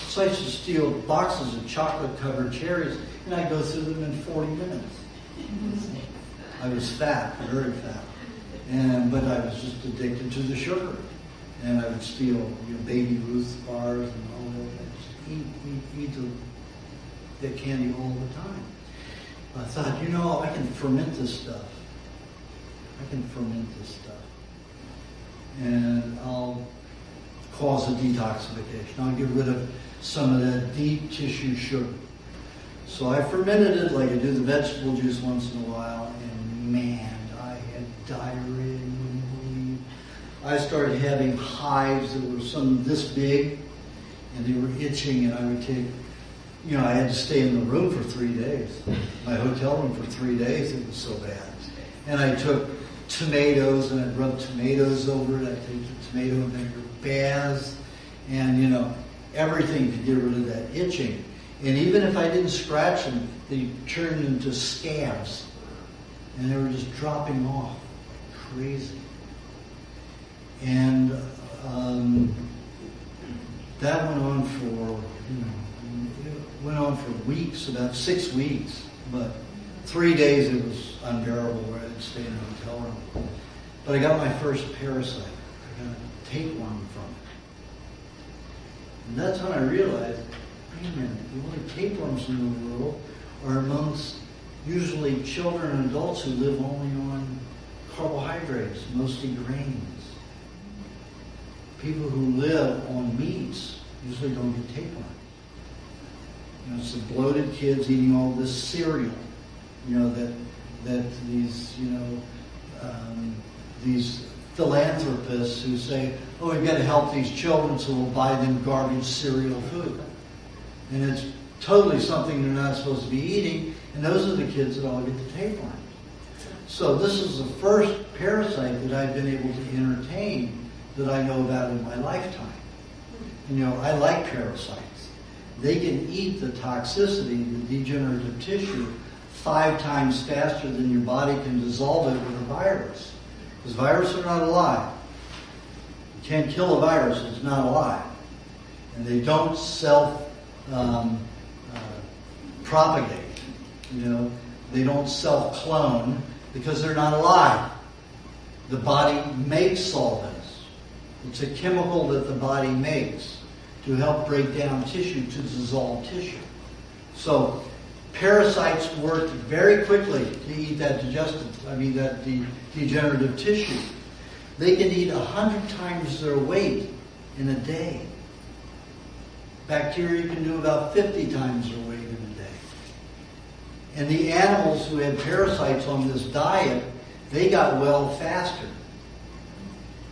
So I used to steal boxes of chocolate-covered cherries, and I'd go through them in 40 minutes. I was fat, very fat, but I was just addicted to the sugar. And I would steal Baby Ruth bars and all that. I just eat the candy all the time. I thought, I can ferment this stuff. And I'll cause a detoxification. I'll get rid of some of that deep tissue sugar. So I fermented it like I do the vegetable juice once in a while, and man, I had diarrhea. You wouldn't believe. I started having hives that were some this big, and they were itching, and I would take, I had to stay in the room for 3 days. My hotel room for 3 days, it was so bad. And I took tomatoes, and I'd rub tomatoes over it. I'd take the tomato and vinegar baths, and, everything to get rid of that itching. And even if I didn't scratch them, they turned into scabs. And they were just dropping off. Crazy. And that went on for weeks, about 6 weeks. But 3 days it was unbearable where I'd stay in a hotel room. But I got my first parasite. I got a tapeworm from it. And that's when I realized, wait a minute, the only tapeworms in the world are amongst usually children and adults who live only on carbohydrates, mostly grains. People who live on meats usually don't get tapeworm. It's the bloated kids eating all this cereal, that these philanthropists who say, oh, we've got to help these children, so we'll buy them garbage cereal food. And it's totally something they're not supposed to be eating, and those are the kids that all get the tapeworm. So this is the first parasite that I've been able to entertain that I know about in my lifetime. I like parasites. They can eat the toxicity, the degenerative tissue, 5 times faster than your body can dissolve it with a virus. Because viruses are not alive. You can't kill a virus, it's not alive. And they don't self-propagate. They don't self-clone because they're not alive. The body makes solvents. It's a chemical that the body makes to help break down tissue, to dissolve tissue. So parasites work very quickly to eat that degenerative tissue. They can eat 100 times their weight in a day. Bacteria can do about 50 times their weight in a day. And the animals who had parasites on this diet, they got well faster.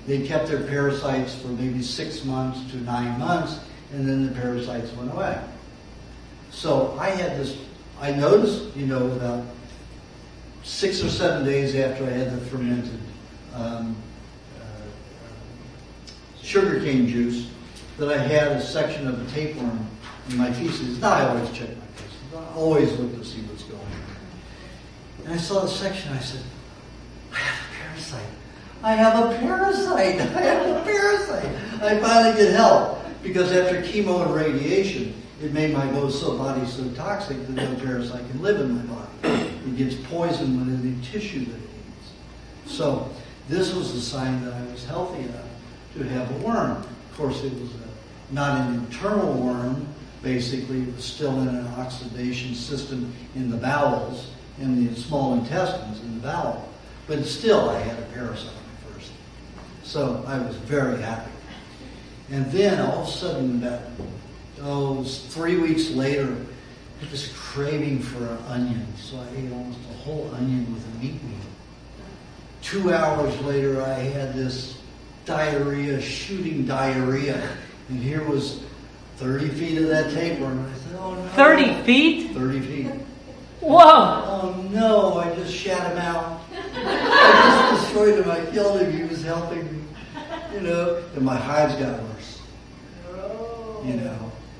They kept their parasites for maybe 6 months to 9 months, and then the parasites went away. So I noticed, about 6 or 7 days after I had the fermented sugarcane juice, that I had a section of a tapeworm in my feces. Now I always check my feces. I always look to see what's going on. And I saw the section, I said, I have a parasite. I have a parasite. I have a parasite. I finally get help. Because after chemo and radiation, it made my body so toxic that no parasite can live in my body. It gets poison within the tissue that it eats. So this was a sign that I was healthy enough to have a worm. Of course, it was not an internal worm. Basically, it was still in an oxidation system in the bowels, in the small intestines, in the bowel. But still, I had a parasite at first. So I was very happy. And then all of a sudden, about 3 weeks later, I had this craving for an onion. So I ate almost a whole onion with a meat meal. 2 hours later, I had this diarrhea, shooting diarrhea. And here was 30 feet of that tapeworm. And I said, oh no. 30 feet? 30 feet. Whoa! Oh no, I just shat him out. I just destroyed him. I killed him. He was helping me. And my hives got worse.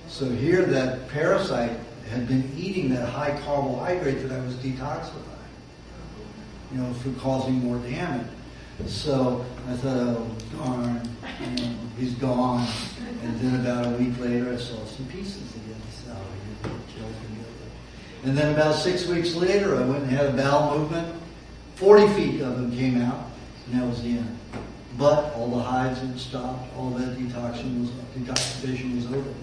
So here that parasite had been eating that high carbohydrate that I was detoxifying, for causing more damage. So I thought, oh darn, he's gone. And then about a week later, I saw some pieces again. I said, oh, you're going to kill me. And then about 6 weeks later, I went and had a bowel movement. 40 feet of them came out, and that was the end. But all the hives had stopped. All that detoxification was over.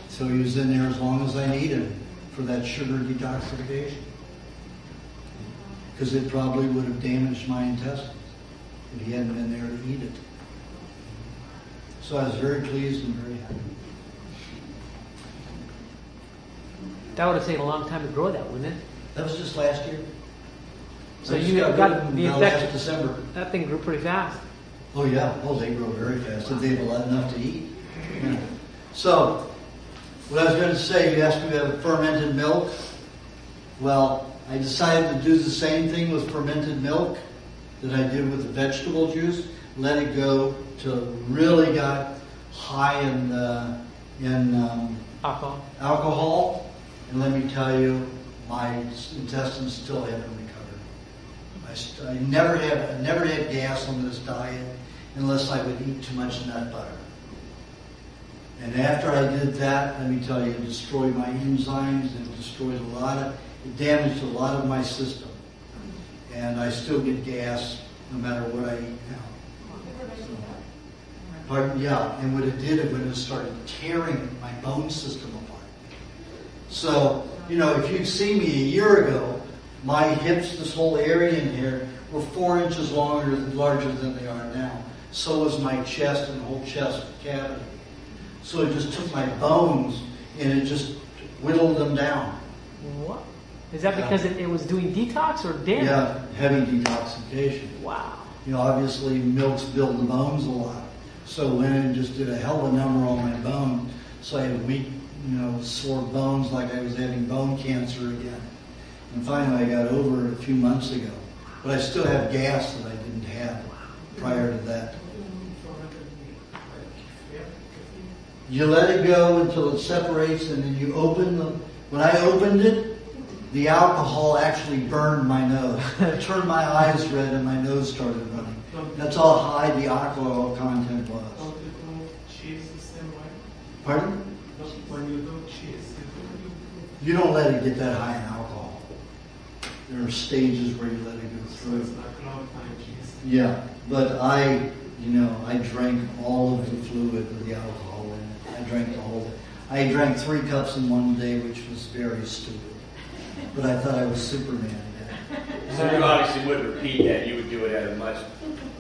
So he was in there as long as I needed him for that sugar detoxification. Because it probably would have damaged my intestines if he hadn't been there to eat it. So I was very pleased and very happy. That would have taken a long time to grow that, wouldn't it? That was just last year. So you got the last infection. December. That thing grew pretty fast. Oh yeah. Oh, they grow very fast if they have enough to eat. Yeah. So, what I was going to say, you asked me about fermented milk. Well, I decided to do the same thing with fermented milk that I did with the vegetable juice. Let it go till it really got high in alcohol. And let me tell you, my intestines still haven't recovered. I never had gas on this diet unless I would eat too much nut butter. And after I did that, let me tell you, it destroyed my enzymes. It damaged a lot of my system. And I still get gas no matter what I eat now. Pardon? Yeah, and what it did, it started tearing my bone system apart. So, if you'd seen me a year ago, my hips, this whole area in here, were 4 inches larger than they are now. So was my chest and whole chest cavity. So it just took my bones and it just whittled them down. What? Is that because it was doing detox or damage? Yeah, heavy detoxification. Wow. Obviously milks build the bones a lot. So when it just did a hell of a number on my bone, so I had weak, sore bones like I was having bone cancer again. And finally I got over it a few months ago. But I still have gas that I didn't have prior to that. You let it go until it separates, and then you open them. When I opened it, the alcohol actually burned my nose. It turned my eyes red and my nose started running. That's how high the alcohol content was. Cheese the same way? Pardon? When you do cheese, You don't let it get that high in alcohol. There are stages where you let it go so through. it's like long time cheese. Yeah, but I drank all of the fluid with the alcohol in it. I drank the whole thing. I drank 3 cups in one day, which was very stupid. But I thought I was Superman again. So you obviously wouldn't repeat that. You would do it at a much.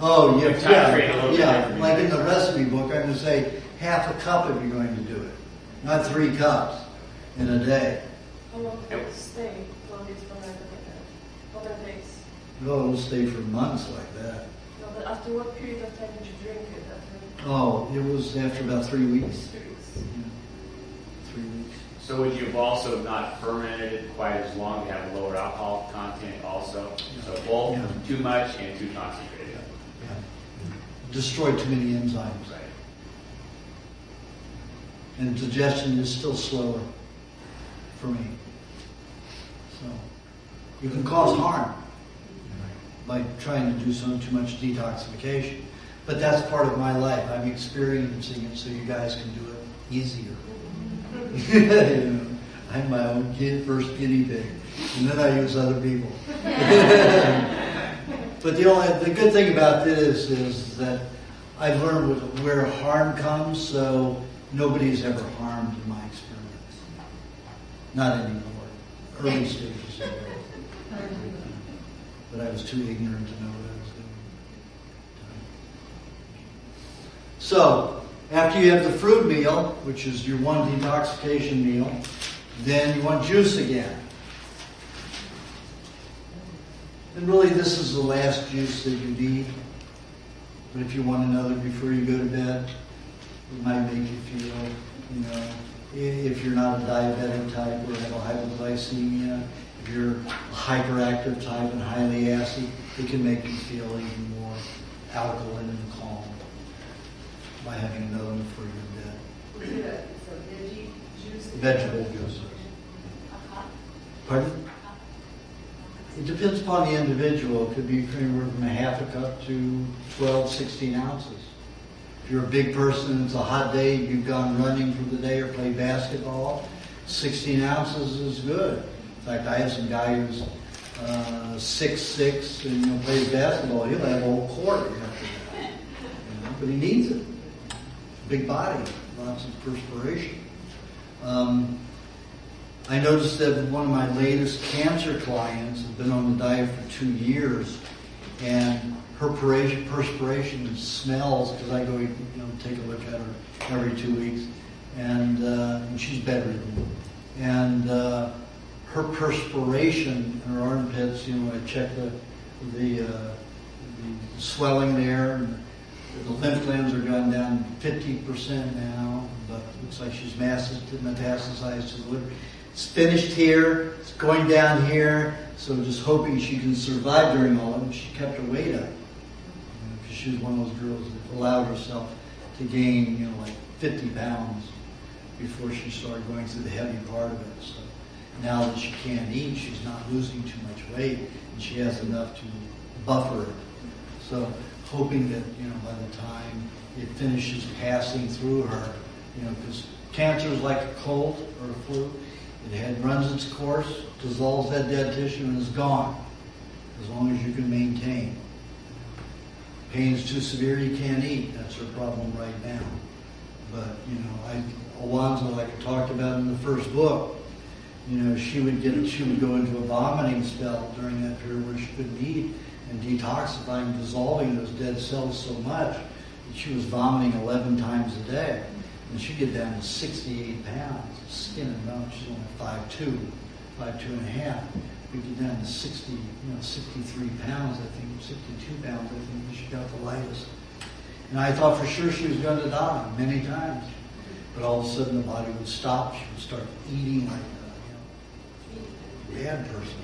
Oh, yeah, Titrate a little bit yeah. different. Like in the recipe book, I'm going to say half a cup if you're going to do it. Not 3 cups in a day. How long does it stay? How long is what that takes? Oh, it'll stay for months like that. No, but after what period of time did you drink it? After Oh, it was after about 3 weeks. 3 weeks. Yeah, 3 weeks. So would you have also not fermented it quite as long to have lower alcohol content also? So both Yeah. too much and too concentrated. Yeah. Destroyed too many enzymes. Right. And digestion is still slower for me. So you can cause harm by trying to do too much detoxification. But that's part of my life. I'm experiencing it so you guys can do it easier. I'm my own first guinea pig. And then I use other people. But the good thing about this is that I've learned where harm comes, so nobody's ever harmed in my experience. Not anymore. Early stages of it. But I was too ignorant to know what I was doing. So, after you have the fruit meal, which is your one detoxification meal, then you want juice again. And really this is the last juice that you need. But if you want another before you go to bed, it might make you feel, if you're not a diabetic type or have a hypoglycemia, if you're a hyperactive type and highly acid, it can make you feel even more alkaline and calm by having another one before you go to bed. It's a veggie juice. Vegetable juice. Pardon? It depends upon the individual. It could be anywhere from a half a cup to 12, 16 ounces. If you're a big person, it's a hot day, you've gone running for the day or played basketball, 16 ounces is good. In fact, I have some guy who's 6'6" and plays basketball. He'll have a whole quart after that. But he needs it. Big body, lots of perspiration. I noticed that one of my latest cancer clients has been on the diet for 2 years, and her perspiration smells, because I go take a look at her every 2 weeks, and she's bedridden. And her perspiration in her armpits, I check the swelling there, and the lymph glands are gone down 50% now, but it looks like she's metastasized to the liver. It's finished here, it's going down here, so just hoping she can survive during all of it. She kept her weight up. Because she was one of those girls that allowed herself to gain, like 50 pounds before she started going through the heavy part of it. So now that she can't eat, she's not losing too much weight, and she has enough to buffer it. So hoping that, by the time it finishes passing through her, because cancer is like a cold or a flu. It runs its course, dissolves that dead tissue, and is gone, as long as you can maintain. Pain is too severe, you can't eat. That's her problem right now. But, Alonzo, like I talked about in the first book, she would go into a vomiting spell during that period where she couldn't eat, and detoxifying, dissolving those dead cells so much that she was vomiting 11 times a day. And she'd get down to 68 pounds, skin and bone. She's only 5'2", 5'2.5". We'd get down to 63 pounds, I think, 62 pounds, I think, when she got the lightest. And I thought for sure she was going to die many times. But all of a sudden the body would stop. She would start eating like a bad person.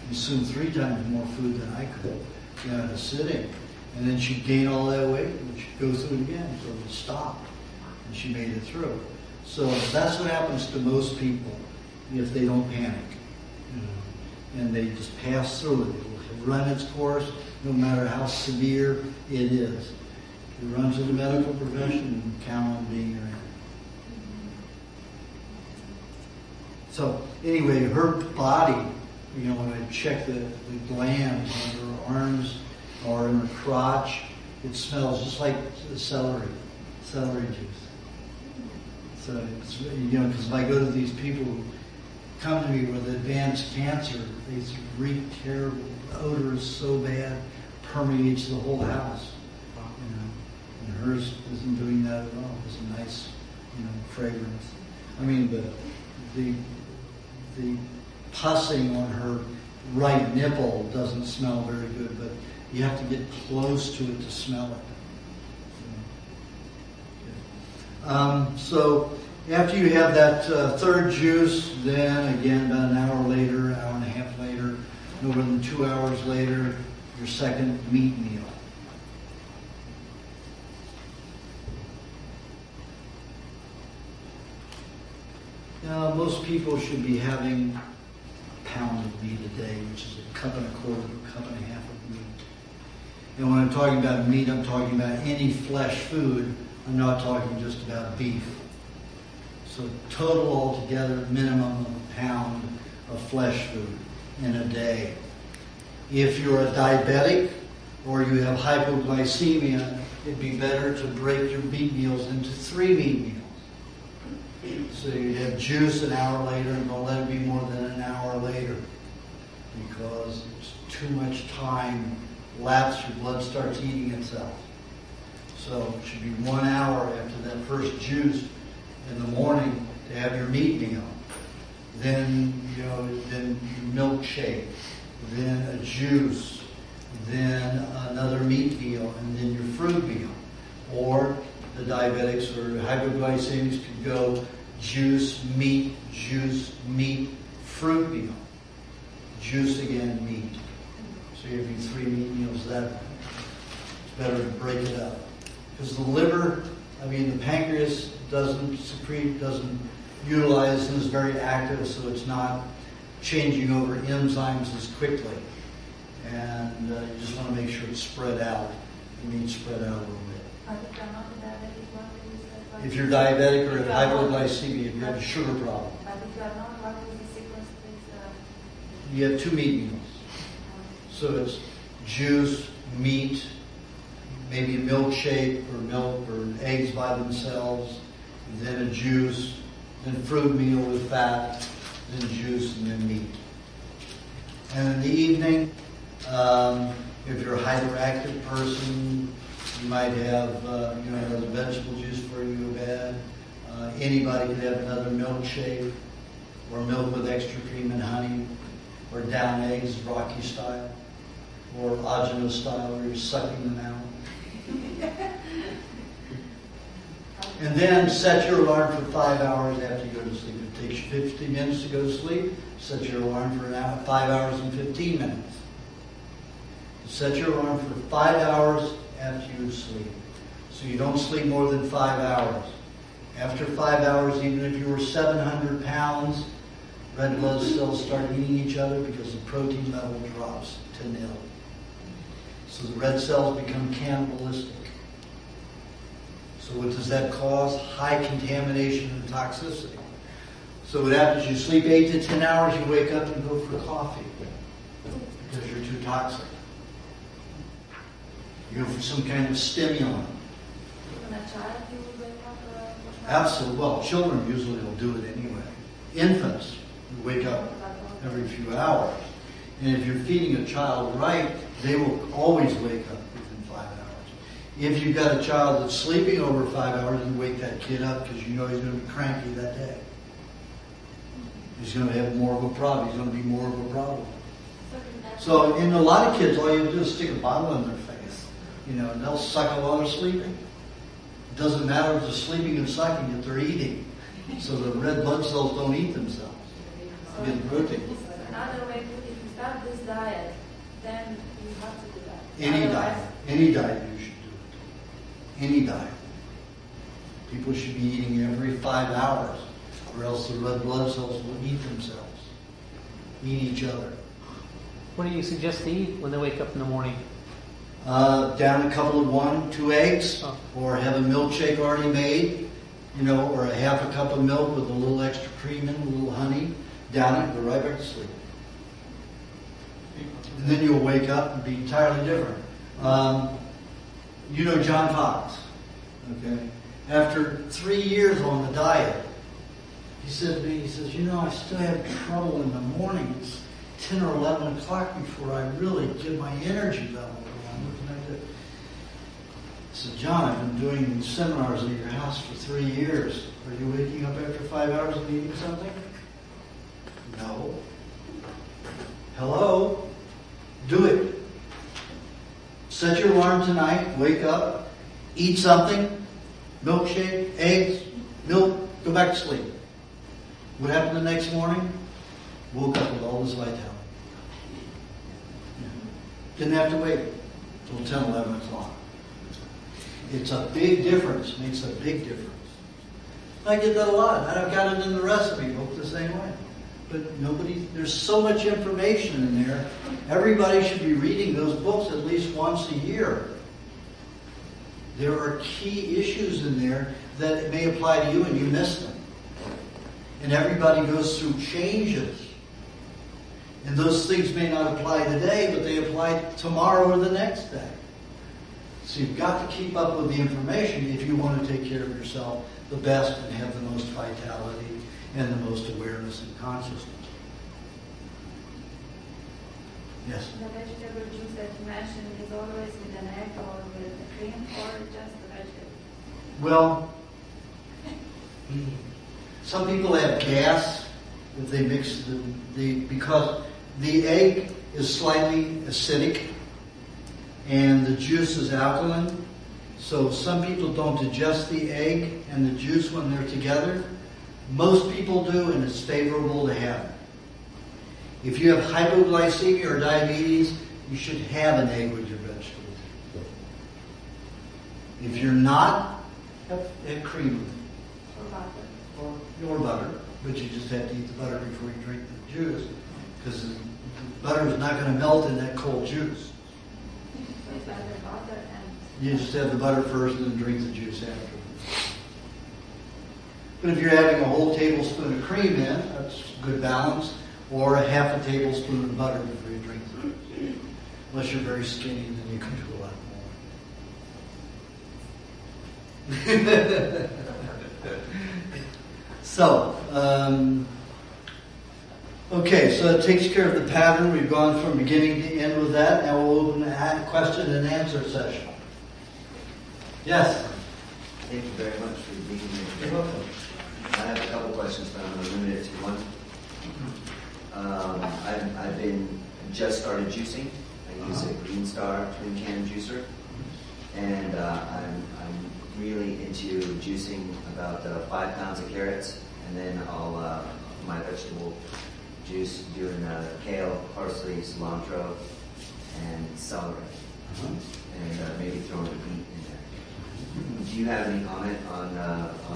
Consume 3 times more food than I could in a sitting. And then she'd gain all that weight and she'd go through it again. So it would stop. And she made it through. So that's what happens to most people if they don't panic. And they just pass through it. It will run its course no matter how severe it is. It runs in the medical profession and count on being around. So anyway, her body, when I check the glands on her arms or in her crotch, it smells just like the celery juice. So it's, because if I go to these people who come to me with advanced cancer, they reek terrible. The odor is so bad, permeates the whole house. And hers isn't doing that at all. It's a nice, fragrance. I mean, the pussing on her right nipple doesn't smell very good, but you have to get close to it to smell it. So after you have that third juice, then again about an hour later, hour and a half later, no more than 2 hours later, your second meat meal. Now, most people should be having a pound of meat a day, which is a cup and a quarter, a cup and a half of meat. And when I'm talking about meat, I'm talking about any flesh food. I'm not talking just about beef. So total altogether, minimum of a pound of flesh food in a day. If you're a diabetic or you have hypoglycemia, it'd be better to break your meat meals into 3 meat meals. So you have juice an hour later, and don't let it be more than an hour later, because it's too much time lapse. Your blood starts eating itself. So it should be 1 hour after that first juice in the morning to have your meat meal. Then then your milkshake, then a juice, then another meat meal, and then your fruit meal. Or the diabetics or hypoglycemics could go juice, meat, fruit meal. Juice again, meat. So you have 3 meat meals that way. It's better to break it up. Because the liver, the pancreas doesn't secrete, doesn't utilize, and is very active, so it's not changing over enzymes as quickly. And you just want to make sure it's spread out, the meat spread out a little bit. If you're diabetic or have hypoglycemia, you have a sugar problem. But if you are not, what is the sequence, please? You have 2 meat meals. So it's juice, meat, maybe a milkshake or milk or eggs by themselves, then a juice, then fruit meal with fat, then juice, and then meat. And in the evening, if you're a hyperactive person, you might have another vegetable juice for you in bed. Anybody could have another milkshake, or milk with extra cream and honey, or down eggs, Rocky style, or Aajonus style, where you're sucking them out. And then set your alarm for 5 hours after you go to sleep. If it takes you 15 minutes to go to sleep, set your alarm for 5 hours and 15 minutes. Set your alarm for 5 hours after you sleep. So you don't sleep more than 5 hours. After 5 hours, even if you were 700 pounds, red blood cells start eating each other because the protein level drops to 0. So the red cells become cannibalistic. So what does that cause? High contamination and toxicity. So what happens, you sleep 8 to 10 hours, you wake up and go for coffee because you're too toxic. You go for some kind of stimulant. When a child, you will wake up? Absolutely. Well, children usually will do it anyway. infants who wake up every few hours. And if you're feeding a child right, they will always wake up within 5 hours. If you've got a child that's sleeping over 5 hours, you wake that kid up because you know he's going to be cranky that day. He's going to have more of a problem. He's going to be more of a problem. So in a lot of kids, all you have to do is stick a bottle in their face, and they'll suck while they're sleeping. It doesn't matter if they're sleeping and sucking, if they're eating. So the red blood cells don't eat themselves. They get protein. Another way, if you start this diet, then you have to do that. Any diet you should do it. Any diet. People should be eating every 5 hours, or else the red blood cells will eat themselves, eat each other. What do you suggest to eat when they wake up in the morning? Down a couple of 1-2 eggs, or have a milkshake already made, or a half a cup of milk with a little extra cream in, a little honey. Down it, go right back to sleep. And then you'll wake up and be entirely different. John Fox, okay? After 3 years on the diet, he said to me, I still have trouble in the mornings, 10 or 11 o'clock before I really get my energy level going. What can I do? I said, John, I've been doing seminars at your house for 3 years. Are you waking up after 5 hours and eating something? No. Hello? Do it. Set your alarm tonight, wake up, eat something, milkshake, eggs, milk, go back to sleep. What happened the next morning? Woke up with all this vitality. Didn't have to wait till 10, 11 o'clock. It's a big difference. Makes a big difference. I get that a lot. I've got it in the recipe book the same way. But there's so much information in there. Everybody should be reading those books at least once a year. There are key issues in there that may apply to you and you miss them. And everybody goes through changes. And those things may not apply today, but they apply tomorrow or the next day. So you've got to keep up with the information if you want to take care of yourself the best and have the most vitality and the most awareness and consciousness. Yes? The vegetable juice that you mentioned is always with an egg or with a cream or just the vegetable? Well, some people have gas if they mix because the egg is slightly acidic and the juice is alkaline. So some people don't digest the egg and the juice when they're together. Most people do, and it's favorable to have it. If you have hypoglycemia or diabetes, you should have an egg with your vegetables. If you're not, have cream with it. Or butter. Or butter, but you just have to eat the butter before you drink the juice, because the butter is not going to melt in that cold juice. So it's either butter and... You just have the butter first and then drink the juice afterwards. But if you're having a whole tablespoon of cream in, that's good balance, or a half a tablespoon of butter before you drink the juice. Unless you're very skinny, then you can do a lot more. So, okay, so that takes care of the pattern. We've gone from beginning to end with that. Now we'll open a question and answer session. Yes? Thank you very much for being here. You're welcome. I have a couple questions, but I'm going to limit it to one. I've just started juicing. I use a Green Star twin can juicer, and I'm really into juicing about 5 pounds of carrots, and then I'll my vegetable juice doing kale, parsley, cilantro, and celery, and maybe throwing a beet in there. Do you have any comment on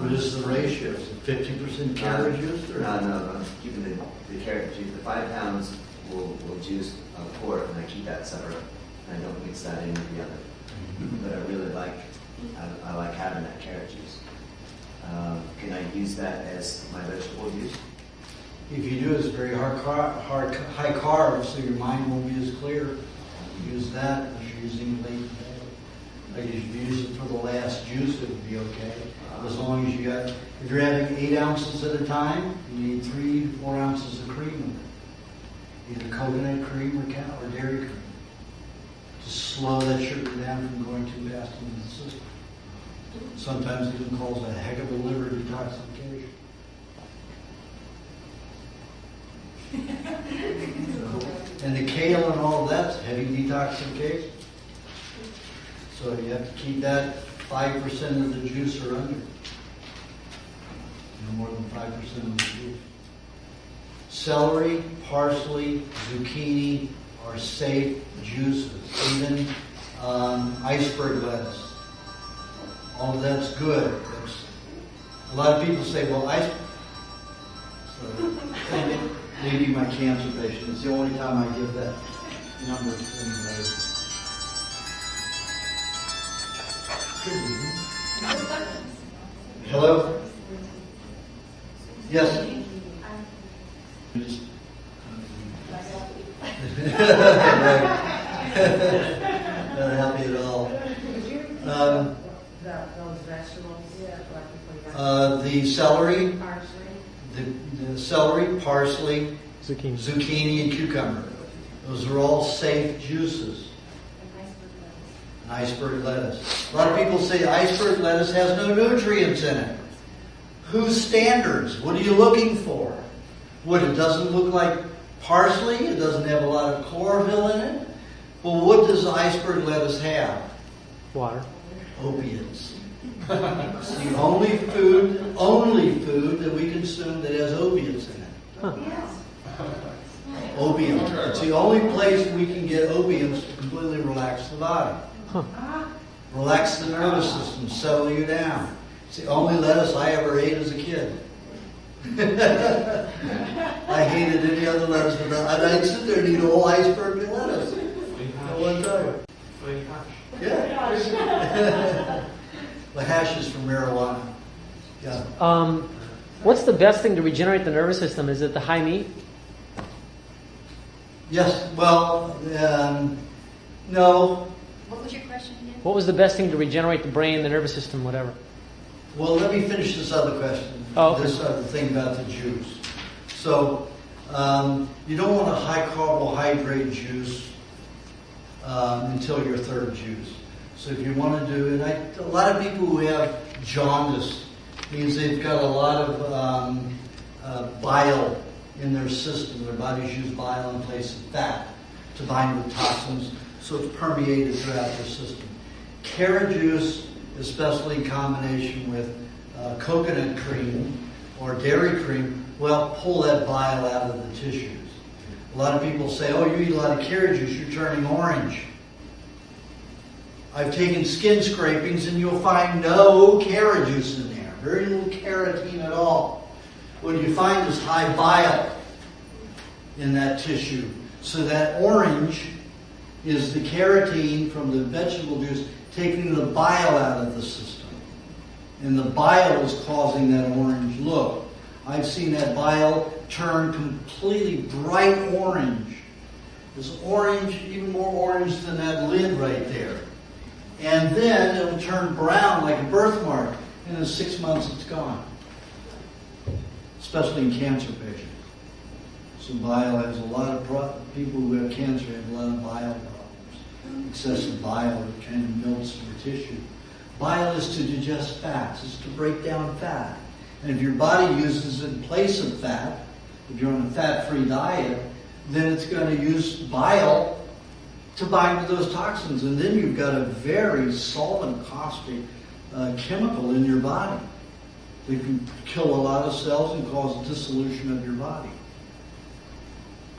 What is the ratio? Is it 50% carrot juice? Or? No, I'm keeping the carrot juice. The 5 pounds will juice a quart, and I keep that separate. And I don't mix that in with the other. But I really like having that carrot juice. Can I use that as my vegetable juice? If you do, it's very high carb, so your mind won't be as clear. Use that as you're using late in the day. Like if you use it for the last juice, it would be okay. As long as you got, if you're having 8 ounces at a time, you need 3 to 4 ounces of cream in it. Either coconut cream or cow or dairy cream. To slow that sugar down from going too fast into the system. Sometimes it even causes a heck of a liver detoxification. And the kale and all of that's heavy detoxification. So you have to keep that 5% of the juice or under. No more than 5% of the juice. Celery, parsley, zucchini are safe juices. Even iceberg lettuce. All of that's good. A lot of people say, well, maybe my cancer patient. It's the only time I give that number to anybody. Hello? Yes? Not happy at all. Those vegetables, The celery, parsley. the celery, parsley, Zucchini. zucchini, and cucumber. Those are all safe juices. And iceberg lettuce. A lot of people say iceberg lettuce has no nutrients in it. Whose standards? What are you looking for? What, it doesn't look like parsley? It doesn't have a lot of chlorophyll in it? Well, what does iceberg lettuce have? Water. Opiates. It's the only food that we consume that has opiates in it. Huh. Opium. It's the only place we can get opiums to completely relax the body. Relax the nervous system, settle you down. It's the only lettuce I ever ate as a kid. I hated any other lettuce, but I'd sit there and eat a whole iceberg of lettuce at one time. Yeah. The hash is from marijuana. Yeah. What's the best thing to regenerate the nervous system? Is it the high meat? Yes. Well, no. What was your question again? What was the best thing to regenerate the brain, the nervous system, whatever? Well, let me finish this other question. Oh, okay. This other thing about the juice. So, you don't want a high carbohydrate juice until your third juice. So if you want to do it, a lot of people who have jaundice means they've got a lot of bile in their system. Their bodies use bile in place of fat to bind with toxins, so it's permeated throughout their system. Carrot juice, especially in combination with coconut cream or dairy cream, will pull that bile out of the tissues. A lot of people say, oh, you eat a lot of carrot juice, you're turning orange. I've taken skin scrapings and you'll find no carrot juice in there. Very little carotene at all. What you find is high bile in that tissue. So that orange is the carotene from the vegetable juice taking the bile out of the system. And the bile is causing that orange look. I've seen that bile turn completely bright orange. It's orange, even more orange than that lid right there. And then it'll turn brown like a birthmark. And in 6 months it's gone. Especially in cancer patients. So bile has a lot of people who have cancer have a lot of bile problems. Excessive bile, it kind of melts your tissue. Bile is to digest fats. It's to break down fat. And if your body uses it in place of fat, if you're on a fat-free diet, then it's going to use bile to bind to those toxins. And then you've got a very solvent, caustic chemical in your body. It can kill a lot of cells and cause dissolution of your body.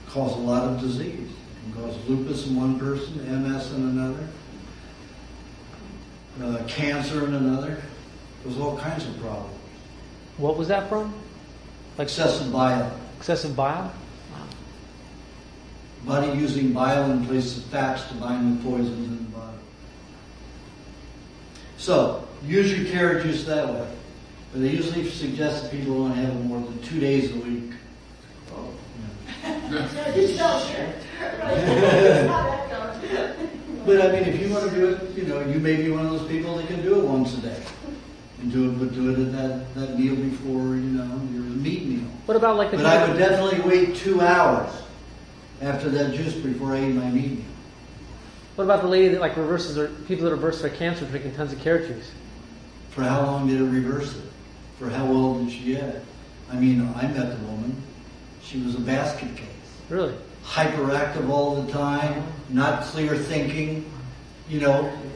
Cause a lot of disease. It can cause lupus in one person, MS in another, cancer in another. There's all kinds of problems. What was that from? Like excessive bile. Excessive bile? Body using bile in place of fats to bind with poisons in the body. So, use your carrot juice that way. But they usually suggest that people don't have it more than 2 days a week. But I mean, if you want to do it, you may be one of those people that can do it once a day. And do it at that meal before, your meat meal. What about like the But I would definitely wait 2 hours after that juice before I ate my meat meal. What about the lady that like reverses, or people that reverse their cancer drinking tons of carrot juice? For how long did it reverse it? For how well did she get it? I mean, I met the woman. She was a basket case. Really? Hyperactive all the time, not clear thinking.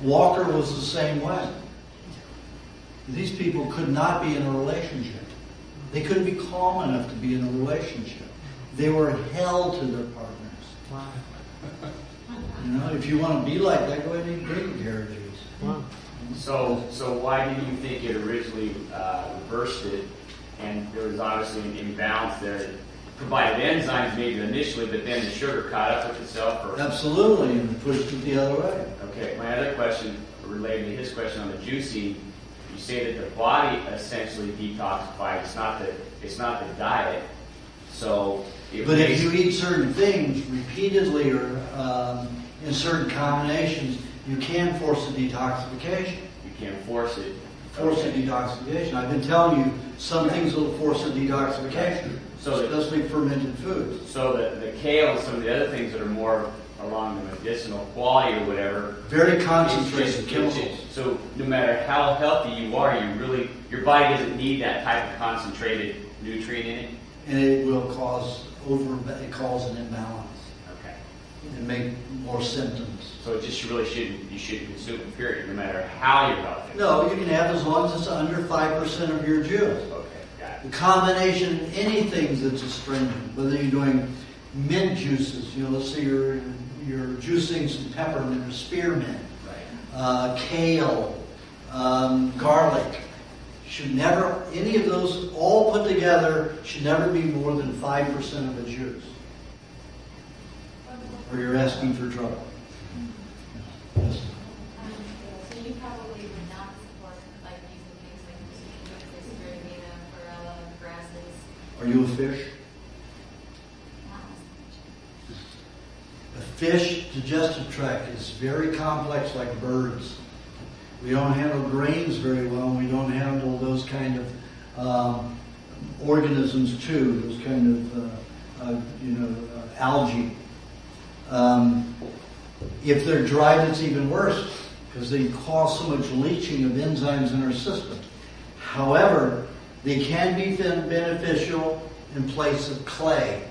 Walker was the same way. These people could not be in a relationship. They couldn't be calm enough to be in a relationship. They were held to their partners. Wow. If you want to be like that, go ahead and drink carrot juice. Wow. So why do you think it originally reversed it? And there was obviously an imbalance there that provided enzymes maybe initially, but then the sugar caught up with itself? Or? Absolutely, and pushed it the other way. Okay, my other question related to his question on the juicing, you say that the body essentially detoxifies. It's not the diet. So, but if you eat certain things repeatedly or in certain combinations, you can force a detoxification. You can't force it. Force a detoxification. I've been telling you, some things will force a detoxification, especially fermented foods. So the kale and some of the other things that are more along the medicinal quality or whatever. Very concentrated chemicals. So no matter how healthy you are, your body doesn't need that type of concentrated nutrient in it. And it will cause an imbalance. Okay. And make more symptoms. So it just you shouldn't consume it, period, no matter how you're healthy. No, you can have as long as it's under 5% of your juice. Okay, got it. The combination of anything that's astringent, whether you're doing mint juices, let's say you're juicing some peppermint or spearmint, Right. Kale, garlic, should never, any of those all put together should never be more than 5% of the juice. Or you're asking for trouble. Yes. So you probably would not support using things like spirulina, chlorella, grasses. Are you a fish? Not as much. A fish digestive tract is very complex like birds. We don't handle grains very well, and we don't handle those kind of organisms too, those kind of algae. If they're dry, it's even worse because they cause so much leaching of enzymes in our system. However, they can be beneficial in place of clay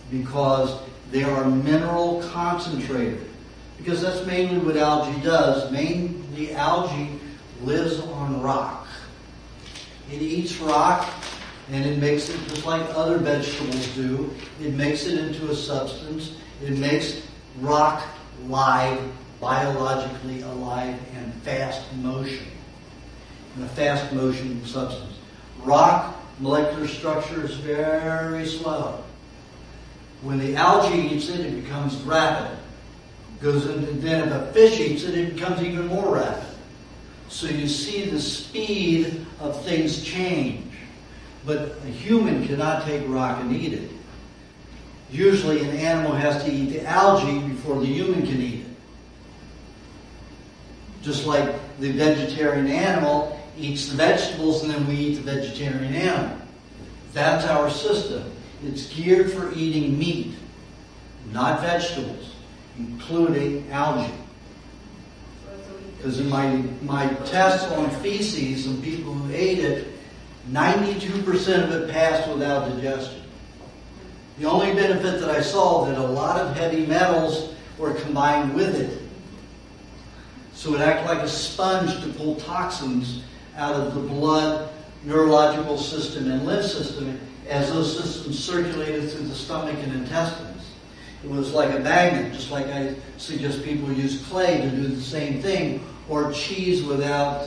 because they are mineral concentrated. Because that's mainly what algae does. Mainly, algae lives on rock. It eats rock, and it makes it just like other vegetables do. It makes it into a substance. It makes rock live, biologically alive, and fast motion. And a fast motion substance. Rock molecular structure is very slow. When the algae eats it, it becomes rapid. Goes into, then if a fish eats it, it becomes even more rapid. So you see the speed of things change. But a human cannot take rock and eat it. Usually an animal has to eat the algae before the human can eat it. Just like the vegetarian animal eats the vegetables and then we eat the vegetarian animal. That's our system. It's geared for eating meat, not vegetables, including algae. Because in my tests on feces and people who ate it, 92% of it passed without digestion. The only benefit that I saw that a lot of heavy metals were combined with it. So it acted like a sponge to pull toxins out of the blood, neurological system, and lymph system as those systems circulated through the stomach and intestines. It was like a magnet, just like I suggest people use clay to do the same thing, or cheese without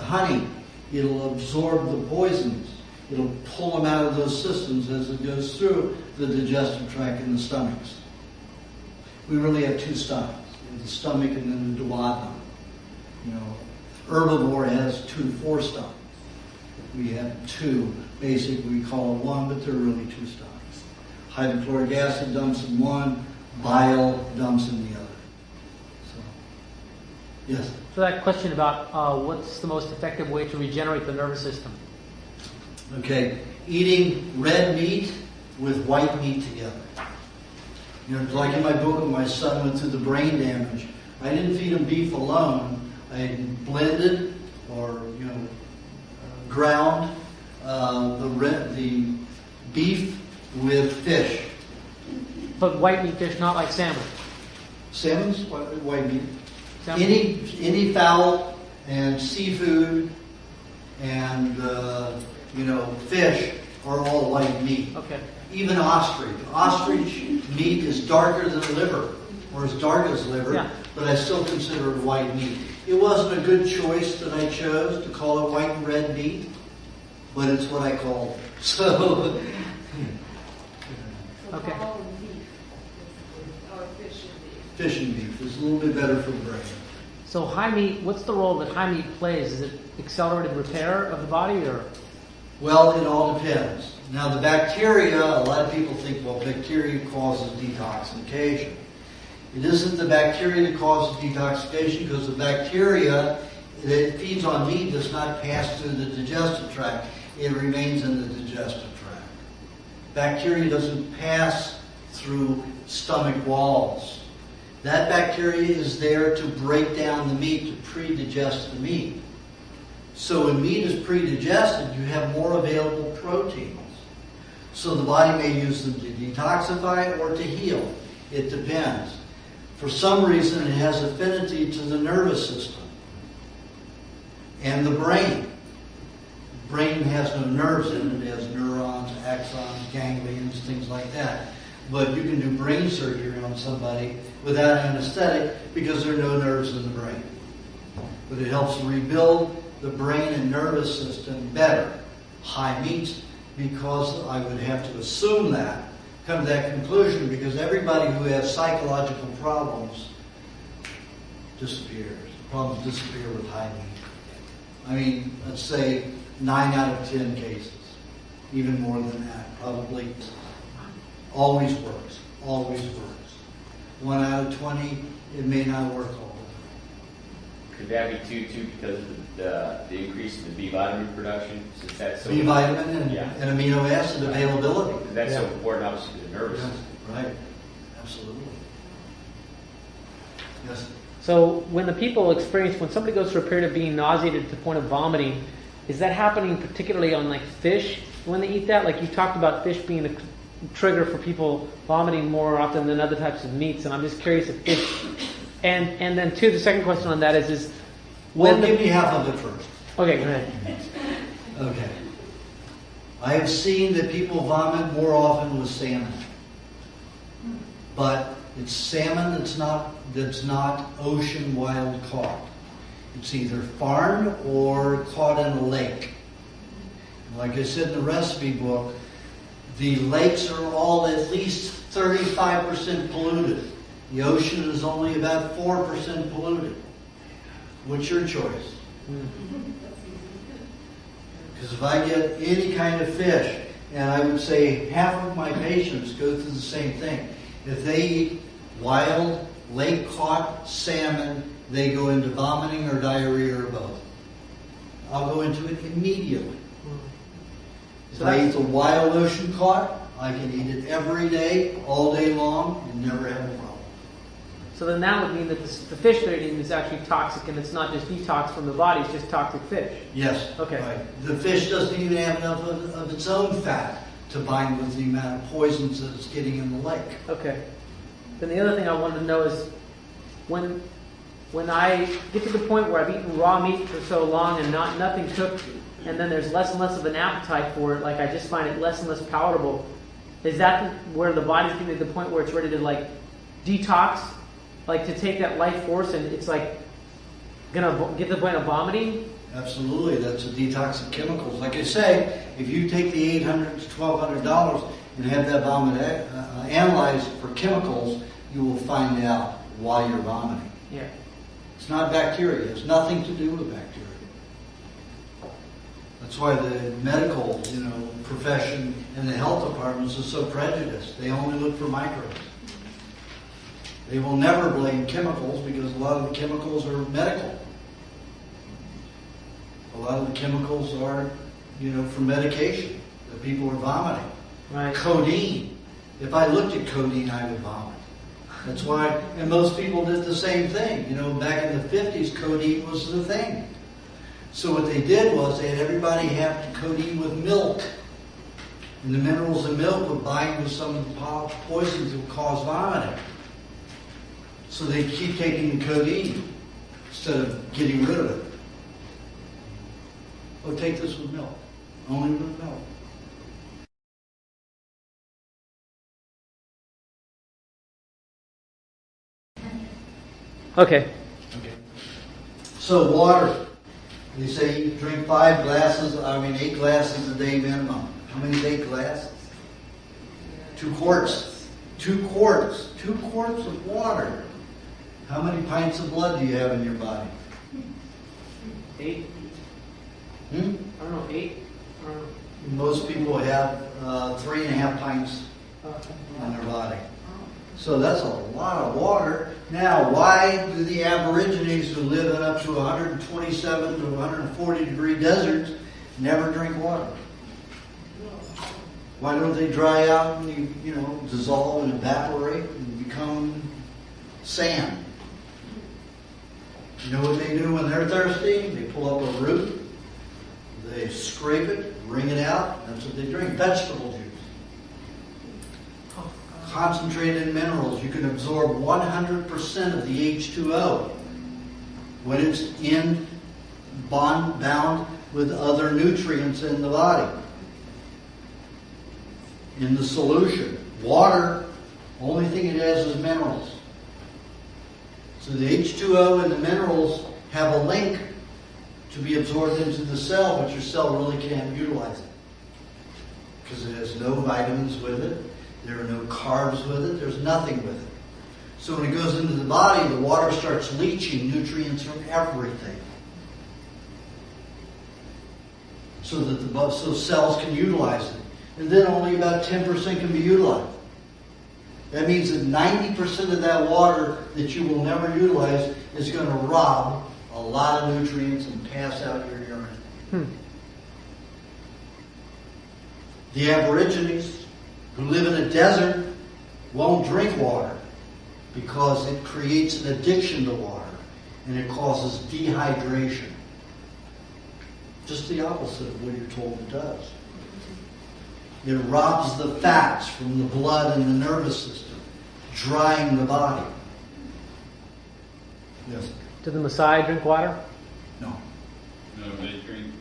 honey. It'll absorb the poisons. It'll pull them out of those systems as it goes through the digestive tract and the stomachs. We really have two stomachs, the stomach and then the duodenum. Herbivore has 2 to 4 stomachs. We have 2. Basically, we call it 1, but they're really 2 stomachs. Hydrochloric acid dumps in 1, bile dumps in the other. So, yes. So that question about what's the most effective way to regenerate the nervous system? Okay, eating red meat with white meat together. You know, like in my book when my son went through the brain damage, I didn't feed him beef alone. I blended or ground the beef with fish. But white meat fish, not like salmon. Salmon's white meat. Salmon? Any fowl and seafood and fish are all white meat. Okay. Even ostrich. Ostrich meat is darker than liver, or as dark as liver, Yeah. but I still consider it white meat. It wasn't a good choice that I chose to call it white and red meat, but it's what I called it. So, Okay. fish and beef is a little bit better for the brain. So high meat, what's the role that high meat plays? Is it accelerated repair of the body, or? Well, it all depends. Now, the bacteria, a lot of people think, well, bacteria causes detoxification. It isn't the bacteria that causes detoxification, because the bacteria that feeds on meat does not pass through the digestive tract. It remains in the digestive tract. Bacteria doesn't pass through stomach walls. That bacteria is there to break down the meat, to pre-digest the meat. So when meat is pre-digested, you have more available proteins. So the body may use them to detoxify or to heal. It depends. For some reason, it has affinity to the nervous system and the brain. The brain has no nerves in it. It has neurons, axons, ganglions, things like that. But you can do brain surgery on somebody without anesthetic because there are no nerves in the brain. But it helps rebuild the brain and nervous system better. High meats, because I would have to assume that, come to that conclusion, because everybody who has psychological problems disappears. Problems disappear with high meat. I mean, let's say 9 out of 10 cases, even more than that, probably. Always works. Always works. 1 out of 20, it may not work all the time. Could that be too because of the increase in the B vitamin production? Since that's so B vitamin and, yeah. and amino acid availability. Because that's so important, obviously, to the nervous system. Right. Absolutely. Yes. So when when somebody goes through a period of being nauseated to the point of vomiting, is that happening particularly on like fish when they eat that? Like you talked about fish being a trigger for people vomiting more often than other types of meats, and I'm just curious if fish. And then the second question on that is well, give me half of it first. Okay, go ahead. Okay. I have seen that people vomit more often with salmon. But it's salmon that's not ocean wild caught. It's either farmed or caught in a lake. Like I said in the recipe book, the lakes are all at least 35% polluted. The ocean is only about 4% polluted. What's your choice? Because if I get any kind of fish, and I would say half of my patients go through the same thing. If they eat wild, lake-caught salmon, they go into vomiting or diarrhea or both. I'll go into it immediately. If I eat the wild ocean caught, I can eat it every day, all day long, and never have a problem. So then that would mean that the fish they're eating is actually toxic, and it's not just detox from the body, it's just toxic fish. Yes. Okay. Right. The fish doesn't even have enough of its own fat to bind with the amount of poisons that it's getting in the lake. Okay. Then the other thing I wanted to know is when I get to the point where I've eaten raw meat for so long and nothing cooked, and then there's less and less of an appetite for it, like I just find it less and less palatable, is that where the body's getting to the point where it's ready to like detox, like to take that life force and it's like gonna get to the point of vomiting? Absolutely, that's a detox of chemicals. Like I say, if you take the $800 to $1,200 and have that vomit analyzed for chemicals, you will find out why you're vomiting. Yeah. It's not bacteria. It has nothing to do with bacteria. That's why the medical, profession and the health departments are so prejudiced. They only look for microbes. They will never blame chemicals because a lot of the chemicals are medical. A lot of the chemicals are, for medication that people are vomiting. Right. Codeine. If I looked at codeine, I would vomit. That's why, and most people did the same thing. Back in the 50s, codeine was the thing. So what they did was they had everybody have codeine with milk. And the minerals in milk would bind with some of the poisons that would cause vomiting. So they keep taking the codeine instead of getting rid of it. Oh, take this with milk. Only with milk. Okay. So water. They say you drink 8 glasses a day minimum. How many is 8 glasses? 2 quarts. 2 quarts. 2 quarts of water. How many pints of blood do you have in your body? 8? I don't know, 8? I don't know. Most people have 3.5 pints in their body. So that's a lot of water. Now, why do the Aborigines who live in up to 127 to 140 degree deserts never drink water? Why don't they dry out and dissolve and evaporate and become sand? You know what they do when they're thirsty? They pull up a root, they scrape it, wring it out. That's what they drink. Vegetable juice. Concentrated minerals. You can absorb 100% of the H2O when it's bound with other nutrients in the body. In the solution. Water, only thing it has is minerals. So the H2O and the minerals have a link to be absorbed into the cell, but your cell really can't utilize it. Because it has no vitamins with it. There are no carbs with it. There's nothing with it. So when it goes into the body, the water starts leaching nutrients from everything. So that so cells can utilize it. And then only about 10% can be utilized. That means that 90% of that water that you will never utilize is going to rob a lot of nutrients and pass out your urine. The Aborigines who live in a desert won't drink water because it creates an addiction to water and it causes dehydration. Just the opposite of what you're told it does. It robs the fats from the blood and the nervous system, drying the body. Yes? Do the Maasai drink water? No. No, they drink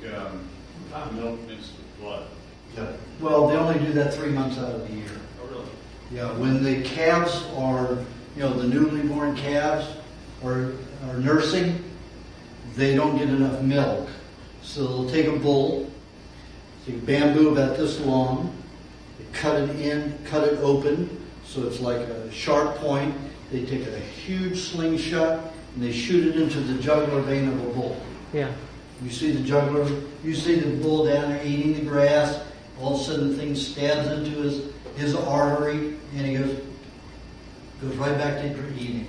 milk mixed with blood. Yeah. Well, they only do that 3 months out of the year. Oh, really? Yeah, when the calves are, the newly born calves are nursing, they don't get enough milk. So they'll take a bull, take bamboo about this long, they cut it open, so it's like a sharp point. They take a huge slingshot and they shoot it into the jugular vein of a bull. Yeah. You see the bull down there eating the grass. All of a sudden the thing stabs into his artery and he goes right back to eating.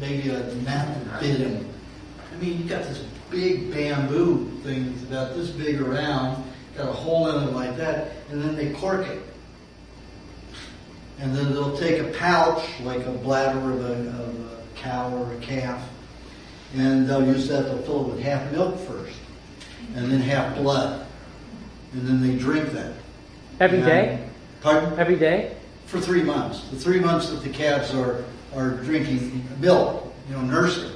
Maybe a gnat bit him. I mean, you got this big bamboo thing that's about this big around, got a hole in it like that, and then they cork it. And then they'll take a pouch, like a bladder of a cow or a calf, and they'll use that to fill it with half milk first, and then half blood. And then they drink that. Every day? Pardon? Every day? For 3 months. The 3 months that the calves are drinking milk, nursing.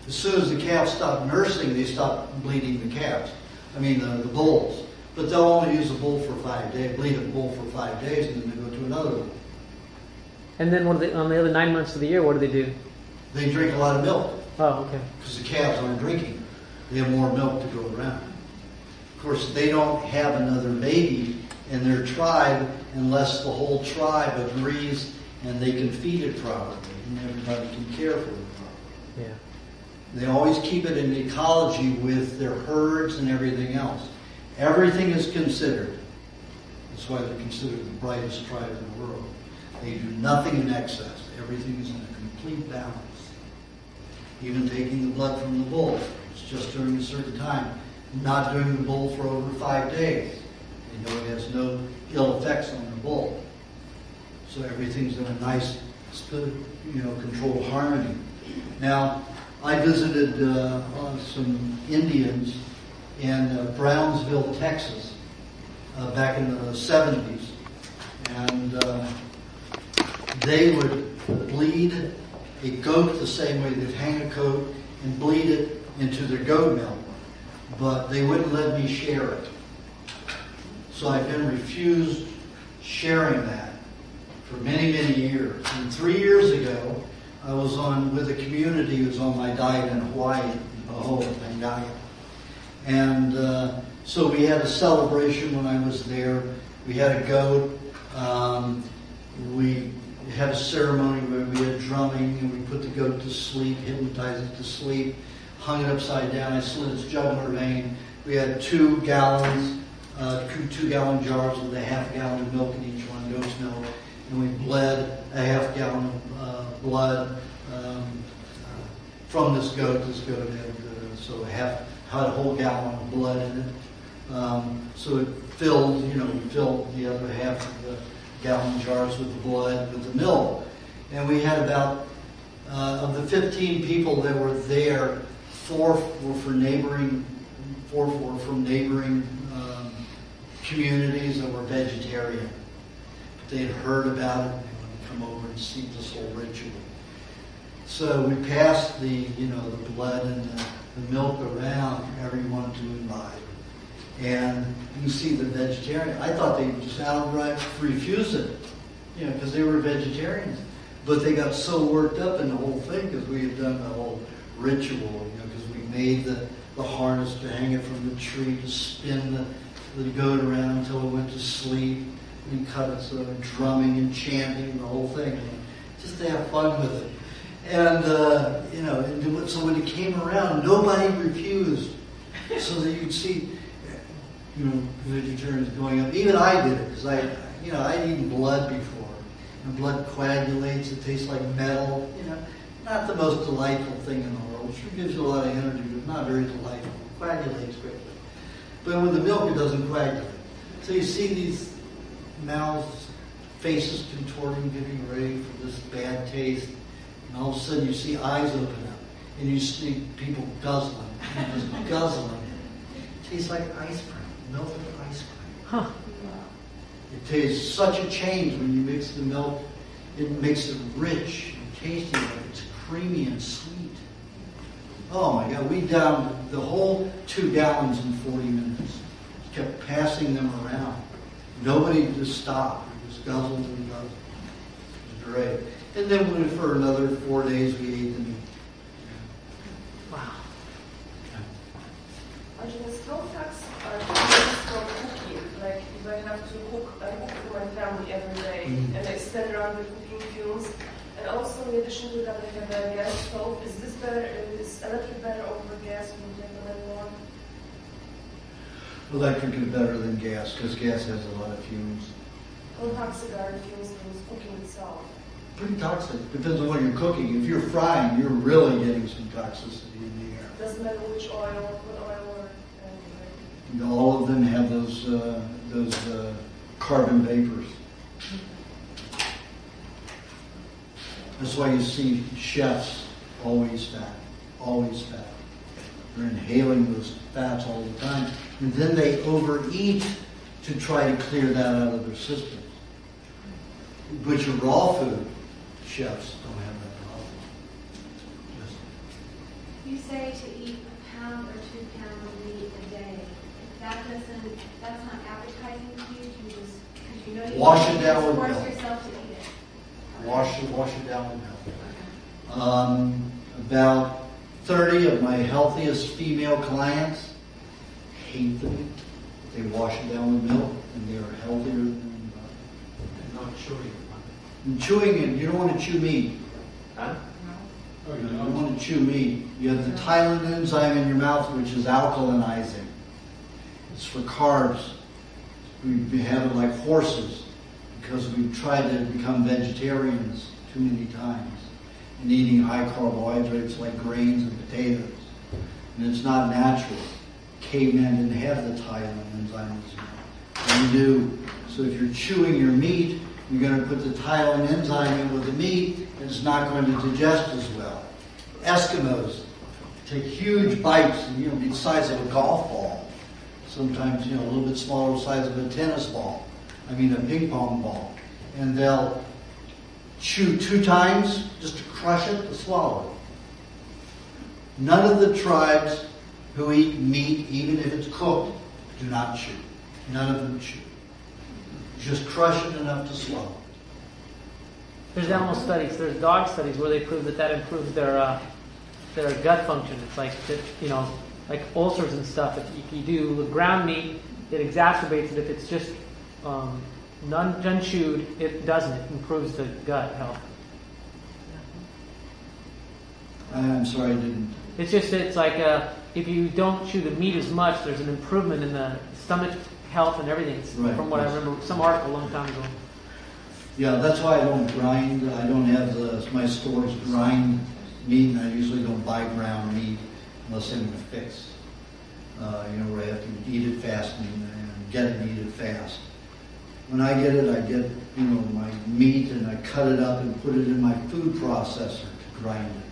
As soon as the calves stop nursing, they stop bleeding the bulls. But they'll only use a bull for 5 days, bleed a bull for 5 days, and then they go to another one. And then on the other 9 months of the year, what do they do? They drink a lot of milk. Oh, okay. Because the calves aren't drinking. They have more milk to go around. Of course, they don't have another baby in their tribe unless the whole tribe agrees and they can feed it properly and everybody can care for it properly. Yeah. They always keep it in ecology with their herds and everything else. Everything is considered. That's why they're considered the brightest tribe in the world. They do nothing in excess. everything is in a complete balance. Even taking the blood from the bull, it's just during a certain time. Not doing the bull for over 5 days. They know it has no ill effects on the bull. So everything's in a nice, controlled harmony. Now, I visited some Indians in Brownsville, Texas, back in the 70s. And they would bleed a goat the same way. They'd hang a goat and bleed it into their goat milk. But they wouldn't let me share it. So I've been refused sharing that for many, many years. And 3 years ago, I was with a community who was on my diet in Hawaii, the whole diet. And so we had a celebration when I was there. We had a goat. We had a ceremony where we had drumming, and we put the goat to sleep, hypnotized it to sleep, hung it upside down. I slit its jugular vein. We had 2 gallons, 2-gallon jars with a half-gallon of milk in each one, goat's milk. And we bled a half-gallon of blood from this goat. This goat had a whole gallon of blood in it. So it filled the other half of the gallon jars with the blood, with the milk. And we had about, of the 15 people that were there, 4 were from neighboring communities that were vegetarian. But they had heard about it and they wanted to come over and see this whole ritual. So we passed the blood and the milk around for everyone to imbibe. And you see the vegetarian. I thought they just outright refused it, because they were vegetarians. But they got so worked up in the whole thing because we had done the whole ritual, because we made the harness to hang it from the tree to spin the goat around until it went to sleep. We cut it, so drumming and chanting, the whole thing, just to have fun with it. And so when it came around, nobody refused. So that you could see, vegetarians going up. Even I did it because I'd eaten blood before, and blood coagulates. It tastes like metal. Not the most delightful thing in the world. It sure gives you a lot of energy, but not very delightful. It coagulates quickly. But with the milk, it doesn't coagulate. So you see these mouths, faces contorting, getting ready for this bad taste. And all of a sudden you see eyes open up. And you see people guzzling. Just guzzling. It tastes like ice cream. Melted ice cream. Huh. It tastes such a change when you mix the milk. It makes it rich and tasty. It's creamy and sweet. Oh my God, we downed the whole 2 gallons in 40 minutes. Kept passing them around. Nobody just stopped. We just guzzled and guzzled. It was great. And then for another 4 days we ate the meat. Wow. Aajonus, how facts are used for cooking? Like if I have to cook, I cook for my family every day, and I stand around with cooking fumes. And also, in addition to that, I have a gas stove. Is this better? Is electric better over gas? Would you recommend one? Electric is better than gas because gas has a lot of fumes. How toxic are the fumes from cooking itself? Pretty toxic. Depends on what you're cooking. If you're frying, you're really getting some toxicity in the air. Doesn't matter which oil, what oil, or anything. All of them have those carbon vapors. That's why you see chefs always fat. They're inhaling those fats all the time. And then they overeat to try to clear that out of their systems. But your raw food chefs don't have that problem. You say to eat 1 pound or 2 pounds of meat a day. That's not appetizing to you. Because you know you Wash it down with force milk. yourself to eat it. Wash it down with milk. About 30 of my healthiest female clients hate the meat. They wash it down with milk, and they are healthier than Not chewing. and chewing it. You don't want to chew meat. Huh? Oh, You don't want to chew meat. You have the Tylen enzyme in your mouth, which is alkalinizing. It's for carbs. We have it like horses because we've tried to become vegetarians too many times, and eating high carbohydrates like grains and potatoes. And it's not natural. Cavemen didn't have the tylenol enzymes. You do. So if you're chewing your meat, you're going to put the tylenol enzyme in with the meat, and it's not going to digest as well. Eskimos take huge bites, and be the size of a golf ball. Sometimes, a little bit smaller size of a tennis ball. A ping pong ball. And they'll chew 2 times just to crush it, to swallow it. None of the tribes who eat meat, even if it's cooked, do not chew. None of them chew. Just crush it enough to swallow. There's animal studies, there's dog studies where they prove that improves their gut function. It's like, like ulcers and stuff. If you do ground meat, it exacerbates it. If it's just unchewed, it doesn't. It improves the gut health. I'm sorry, I didn't. It's like if you don't chew the meat as much, there's an improvement in the stomach health and everything. Right. From what I remember, some article a long time ago. Yeah, that's why I don't grind. I don't have my stores grind meat, and I usually don't buy ground meat unless I'm in a fix. Where I have to eat it fast and get it and eat it fast. When I get it, I get my meat and I cut it up and put it in my food processor to grind it.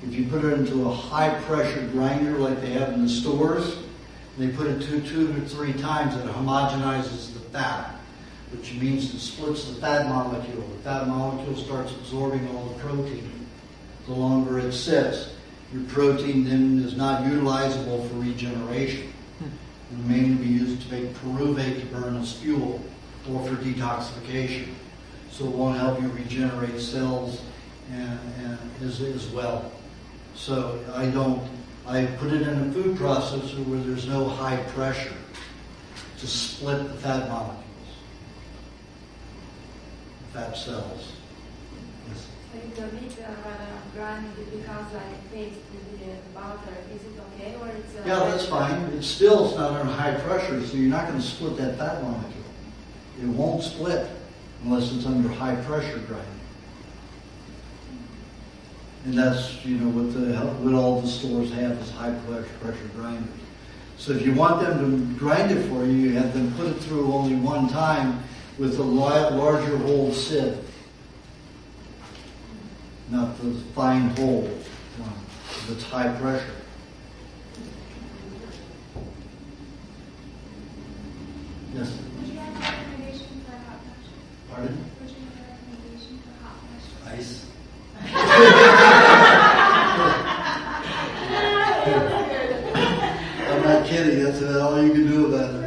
If you put it into a high pressure grinder like they have in the stores, they put it 2 to 3 times, it homogenizes the fat, which means it splits the fat molecule. The fat molecule starts absorbing all the protein. The longer it sits, your protein then is not utilizable for regeneration. It will mainly be used to make pyruvate to burn as fuel or for detoxification. So it won't help you regenerate cells and as well. So I put it in a food processor where there's no high pressure to split the fat molecules, fat cells. Yes. Like the meat when grind it becomes like paste with the butter, is it okay or it's? Yeah, that's fine. It's not under high pressure, so you're not going to split that fat molecule. It won't split unless it's under high pressure grinding. And that's what all the stores have is high pressure grinders. So if you want them to grind it for you, you have them put it through only one time with a larger hole sieve. Not the fine hole one that's high pressure. Yes? Would you have a recommendation for hot flashes? Pardon? Would you have a recommendation for hot flashes? Ice. I'm not kidding. That's all you can do about it.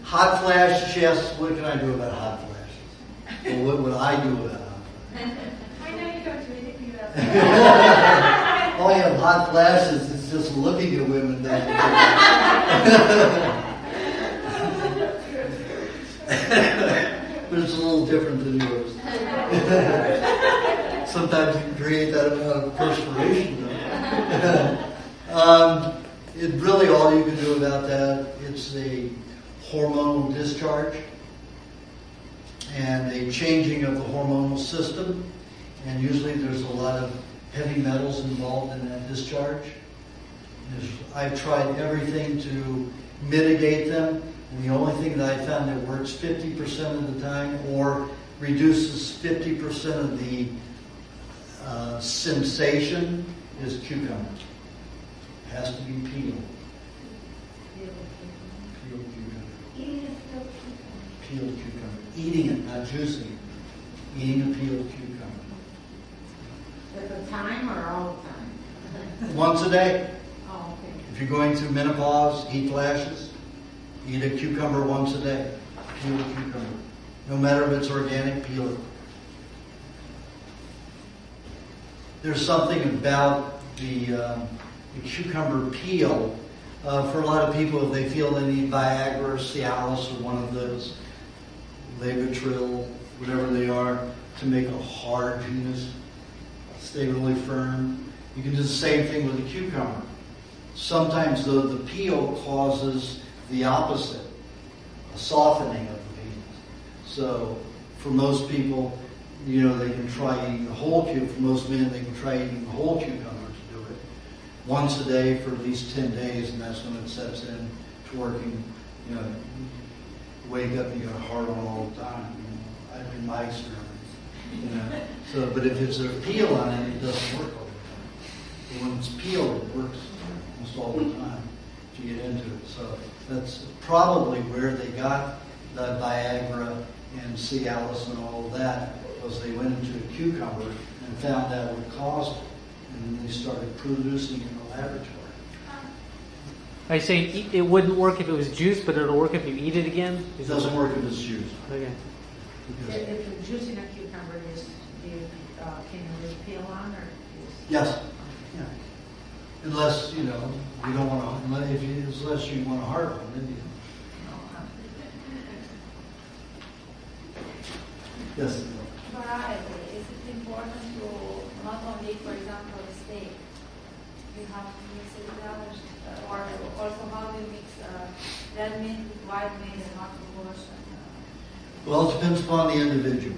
Hot flashes, yes. What can I do about hot flashes? Well, what would I do about hot flashes? I know you don't do anything about that. All you have hot flashes is just looking at women. But it's a little different than yours. Sometimes you can create that amount of perspiration. It really all you can do about that, it's a hormonal discharge and a changing of the hormonal system. And usually there's a lot of heavy metals involved in that discharge. I've tried everything to mitigate them. And the only thing that I found that works 50% of the time or reduces 50% of the sensation is cucumber. It has to be peeled. Peeled cucumber. Peeled cucumber. Eating it, not juicing it. Eating a peeled cucumber. At the time or all the time? Once a day. Oh, okay. If you're going through menopause, heat flashes, eat a cucumber once a day. Peel a cucumber. No matter if it's organic, peel it. There's something about the cucumber peel. For a lot of people, if they feel they need Viagra or Cialis or one of those, Levotril, whatever they are, to make a hard penis stay really firm. You can do the same thing with a cucumber. Sometimes, though, the peel causes the opposite, a softening of the penis. So, for most people, they can try eating the whole cucumber. For most men, they can try eating the whole cucumber to do it once a day for at least 10 days, and that's when it sets in to working. Wake up and you got a heart on all the time. I've been my experiments. So, but if it's a peel on it, it doesn't work all the time. But when it's peeled, it works almost all the time to get into it. So that's probably where they got the Viagra and Cialis and all of that, was they went into a cucumber and found out what caused it, and then they started producing it in the laboratory. Are you saying it wouldn't work if it was juice, but it'll work if you eat it again? It doesn't work if it's juice. Okay. If the juice in a cucumber is, can you really peel on, or is? Yes. Yeah. Unless, you don't want to, unless you want to heart one, then you. Yes. Variety. Is it important to not only, for example, the steak? You have to mix it with others, or also how do you mix red meat with white meat and not proportion? Well, it depends upon the individual.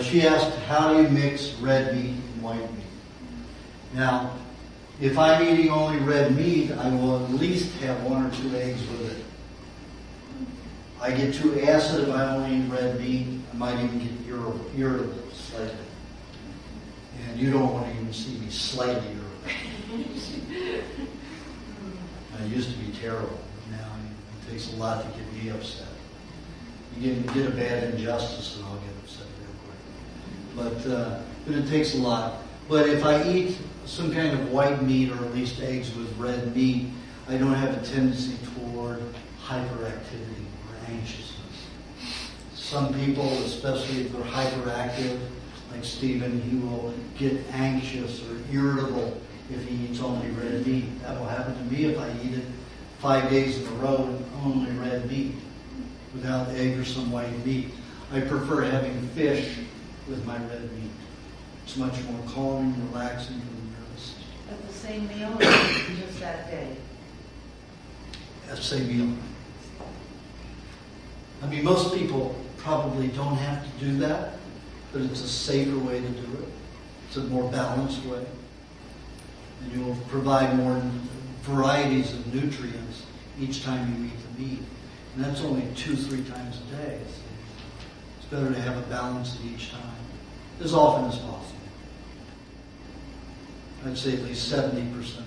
She asked, how do you mix red meat and white meat? Now, if I'm eating only red meat, I will at least have 1 or 2 eggs with it. I get too acid if I only eat red meat. I might even get irritable slightly. And you don't want to even see me slightly irritable. I used to be terrible. Now it takes a lot to get me upset. You get a bad injustice and I'll get upset real quick. But it takes a lot. But if I eat some kind of white meat, or at least eggs with red meat, I don't have a tendency toward hyperactivity or anxiousness. Some people, especially if they're hyperactive, like Stephen, he will get anxious or irritable if he eats only red meat. That will happen to me if I eat it 5 days in a row and only red meat, without egg or some white meat. I prefer having fish with my red meat. It's much more calming, relaxing for the nervous system. At the same meal, or just that day? At the same meal. I mean, most people probably don't have to do that, but it's a safer way to do it. It's a more balanced way. And you will provide more varieties of nutrients each time you eat the meat. And that's only 2-3 times a day. It's better to have a balance at each time, as often as possible. I'd say at least 70% of the time.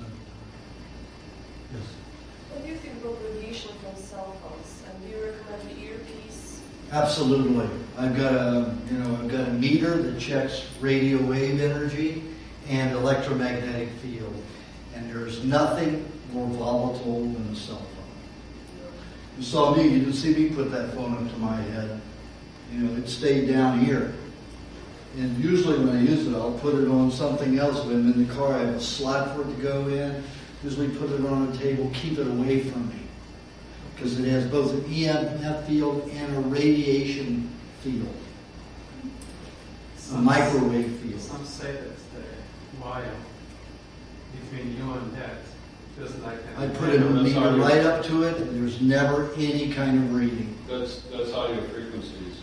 Yes. What do you think about radiation from cell phones? And do you recommend the earpiece? Absolutely. I've got a meter that checks radio wave energy and electromagnetic field, and there's nothing more volatile than a cell phone. You saw me. You didn't see me put that phone up to my head. It stayed down here. And usually when I use it, I'll put it on something else. When I'm in the car, I have a slot for it to go in. Usually put it on a table, keep it away from me, because it has both an EMF field and a radiation field, a microwave field. Some say that the wire between you and that feels like I put a meter right up to it, and there's never any kind of reading. That's audio frequencies.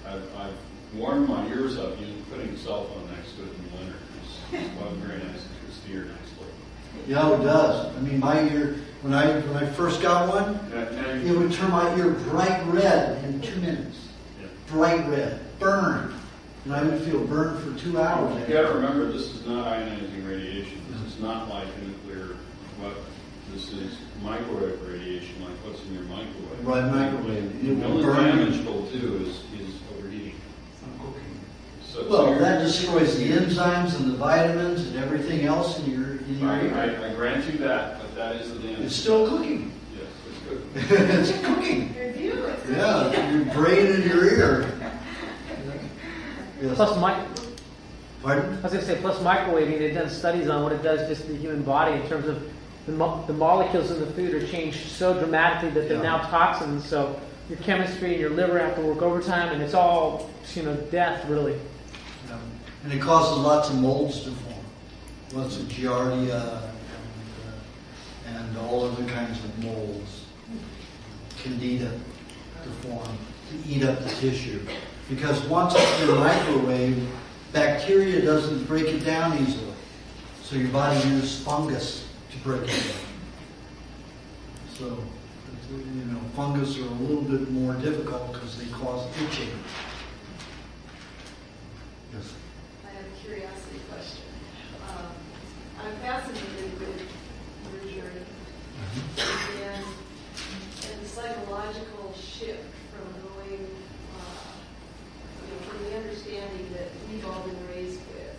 I've warmed my ears up using putting a cell phone next to it in the winter. It's quite very nice to steer nicely. Yeah, it does. I mean, my ear, when I first got one, it would turn my ear bright red in 2 minutes. Yeah. Bright red, burned. And I would feel burned for 2 hours. You got to remember, this is not ionizing radiation. This is not like a nuclear weapon. This is microwave radiation, like what's in your microwave. Right, microwave. The only damage it'll do is overheating. Well, that destroys the enzymes and the vitamins and everything else in your ear. I grant you that, but that is the damage. It's still cooking. Yes, it's good. It's cooking. Review it. Yeah, your brain in your ear. Yes. Plus, Pardon? I was going to say, plus microwaving, they've done studies on what it does just to the human body in terms of the molecules in the food are changed so dramatically that they're now toxins. So your chemistry and your liver have to work overtime, and it's all, death, really. Yeah. And it causes lots of molds to form. Lots of giardia and all other kinds of molds. Candida to form, to eat up the tissue. Because once it's in the microwave, bacteria doesn't break it down easily. So your body uses fungus to break it down. So, fungus are a little bit more difficult because they cause itching. Yes. I have a curiosity question. I'm fascinated with your journey and the psychological shift from going, from the understanding that we've all been raised with,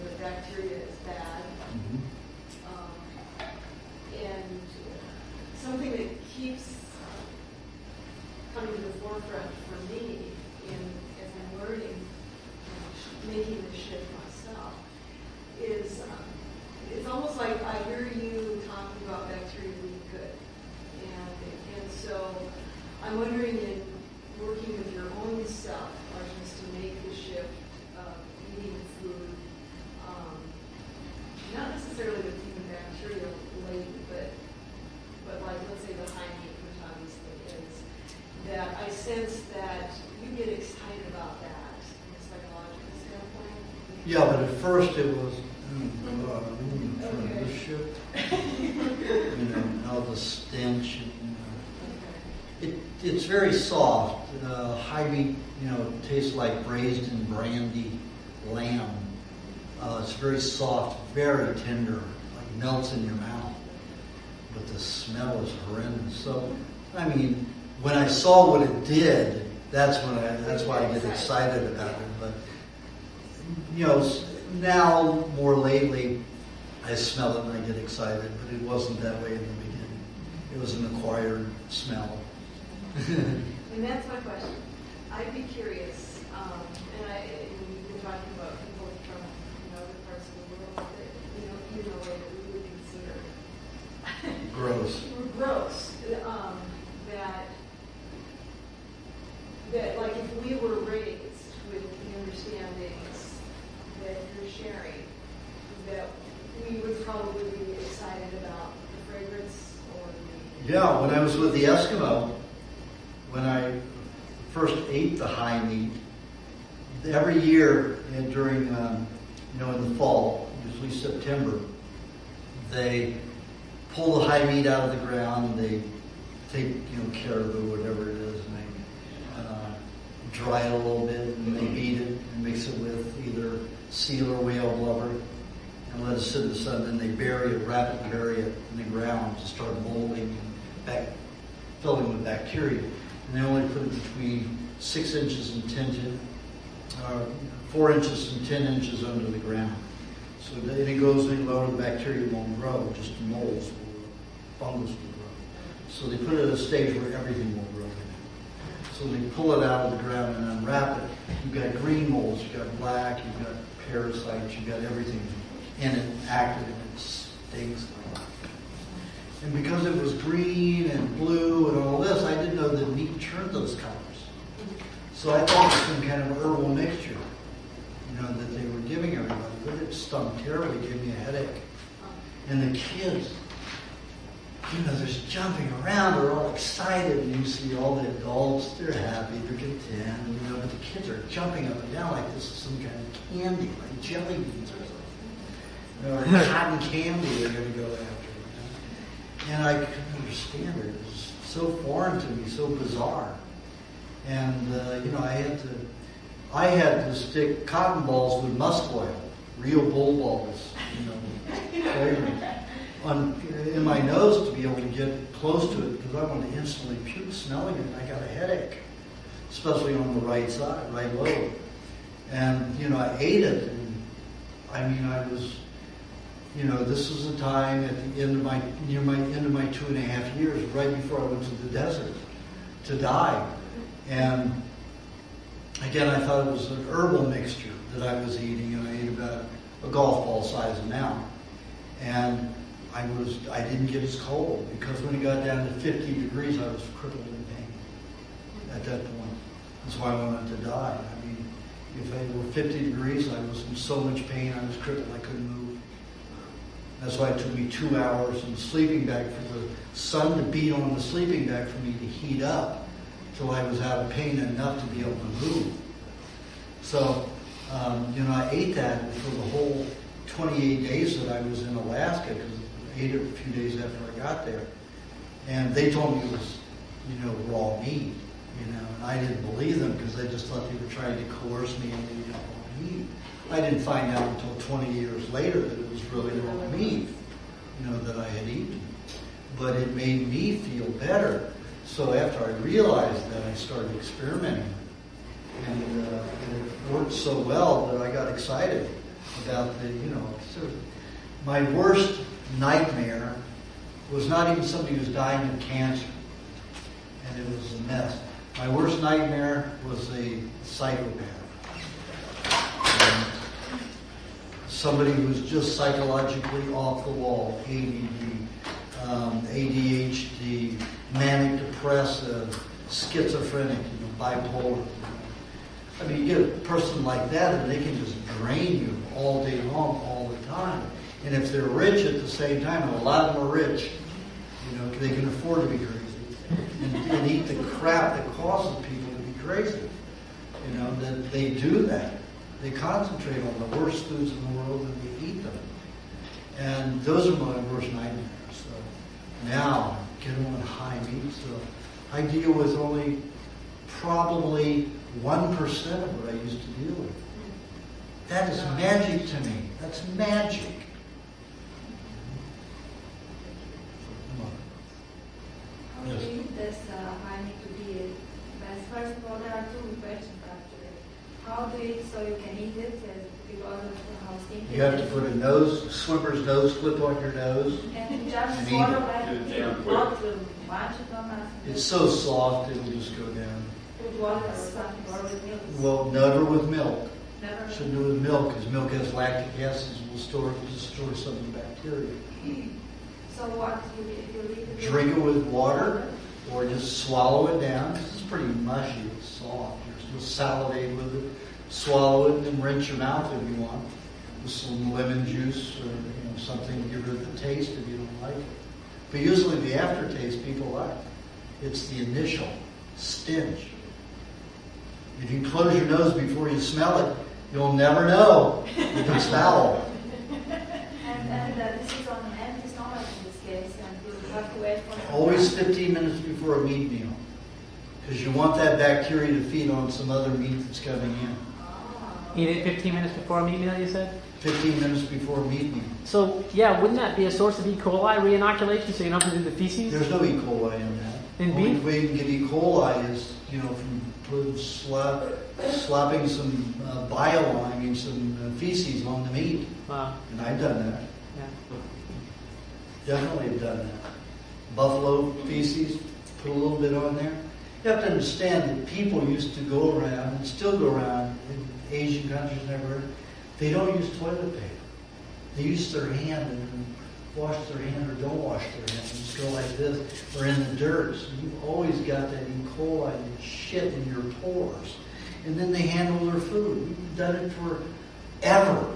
that bacteria is bad, and something that keeps coming to the forefront for me as I'm learning, making the shift myself, is it's almost like I hear you talking about bacteria being good. And so I'm wondering, in working with your own self, Aajonus, to make the shift of eating food, not necessarily with even bacteria laden, but like, let's say the high meat, which obviously is, that I sense that you get excited about that from a psychological standpoint. Yeah, but at first it was, this shit. All the stench. It's very soft. High meat, tastes like braised in brandy lamb. It's very soft, very tender, like melts in your mouth. But the smell is horrendous. So, when I saw what it did, that's why I get excited about it. But now more lately, I smell it and I get excited. But it wasn't that way in the beginning. It was an acquired smell. And that's my question. I'd be curious, and we've been talking about people from other parts of the world that eat in a way that we would consider gross. Gross. That like if we were raised with the understandings that you're sharing, that we would probably be excited about the fragrance or the... Yeah, when I was with the Eskimo, when I first ate the high meat, every year during, in the fall, usually September, they pull the high meat out of the ground, and they take, care of it, whatever it is, and they dry it a little bit, and they beat it and mix it with either seal or whale blubber, and let it sit in the sun. Then they rapidly bury it in the ground to start molding and filling with bacteria. And they only put it between 6 inches and 4 inches and 10 inches under the ground. So then it goes any lower, the bacteria won't grow, just the molds will, fungus will grow. So they put it at a stage where everything will grow. So they pull it out of the ground and unwrap it. You've got green molds, you've got black, you've got parasites, you've got everything in it, active, and it stinks. And because it was green and blue and all this, I didn't know that meat turned those colors. So I thought it was some kind of herbal mixture, that they were giving everybody. But it stunk terribly, gave me a headache. And the kids, they're just jumping around, they're all excited, and you see all the adults, they're happy, they're content, but the kids are jumping up and down like this is some kind of candy, like jelly beans or something. Or cotton candy they're going to go after. And I couldn't understand it. It was so foreign to me, so bizarre. And, I had to stick cotton balls with musk oil, real bull balls, flavoring, in my nose to be able to get close to it because I wanted to instantly puke smelling it. And I got a headache, especially on the right side, right lobe. And, I ate it. And, I was, this was a time at the end of near my end of my 2.5 years, right before I went to the desert to die. And again, I thought it was an herbal mixture that I was eating, and I ate about a golf ball size amount. And I didn't get as cold because when it got down to 50 degrees, I was crippled in pain at that point. That's why I wanted to die. If it were 50 degrees, I was in so much pain, I was crippled, I couldn't move. That's why it took me 2 hours in the sleeping bag for the sun to beat on the sleeping bag for me to heat up. till I was out of pain enough to be able to move. So, I ate that for the whole 28 days that I was in Alaska, because I ate it a few days after I got there. And they told me it was, raw meat, and I didn't believe them because I just thought they were trying to coerce me into eating raw meat. I didn't find out until 20 years later that it was really raw meat, that I had eaten. But it made me feel better. So after I realized that, I started experimenting. And it worked so well that I got excited about my worst nightmare was not even somebody who was dying of cancer. And it was a mess. My worst nightmare was a psychopath. Somebody who was just psychologically off the wall, ADD, ADHD, manic depressive, schizophrenic, bipolar. I mean, you get a person like that and they can just drain you all day long, all the time. And if they're rich at the same time, and a lot of them are rich, they can afford to be crazy and eat the crap that causes people to be crazy. That they do that. They concentrate on the worst foods in the world and they eat them. And those are my worst nightmares. So now, getting on high meat, so I deal with only probably 1% of what I used to deal with. That is magic to me. That's magic. How do you eat this high meat to be? First of all, there are two questions actually. How do you eat so you can eat it because of how stinky? You have to put a swimmer's nose clip on your nose. And just and swallow eat it. like not to bunch it on us. It's so soft, it'll just go down. With water or something, or with milk? Well, never with milk. Never. Shouldn't do it with milk, because milk has lactic acids and will destroy some of the bacteria. So what, if you leave it? Drink it with water, or just swallow it down. It's pretty mushy, it's soft. You're supposed to salivate with it, swallow it, and then rinse your mouth if you want. With some lemon juice or something to get rid of the taste if you don't like it. But usually the aftertaste people like. It's the initial stench. If you close your nose before you smell it, you'll never know if it's foul. And this is on an empty stomach in this case, and you have to wait for... Always 15 minutes before a meat meal. Because you want that bacteria to feed on some other meat that's coming in. Eat it 15 minutes before a meat meal, you said? 15 minutes before a meat meal. So, wouldn't that be a source of E. coli re-inoculation so you don't have to do the feces? There's no E. coli in that. In Only beef? way you can get E. coli is, from slapping some bile, some feces on the meat. Wow. And I've done that. Yeah. Definitely have done that. Buffalo feces, put a little bit on there. You have to understand that people used to go around, and still go around, in Asian countries and everywhere, they don't use toilet paper. They use their hand and wash their hand or don't wash their hand. Just go like this, or in the dirt. So you've always got that E. coli and shit in your pores. And then they handle their food. We've done it forever.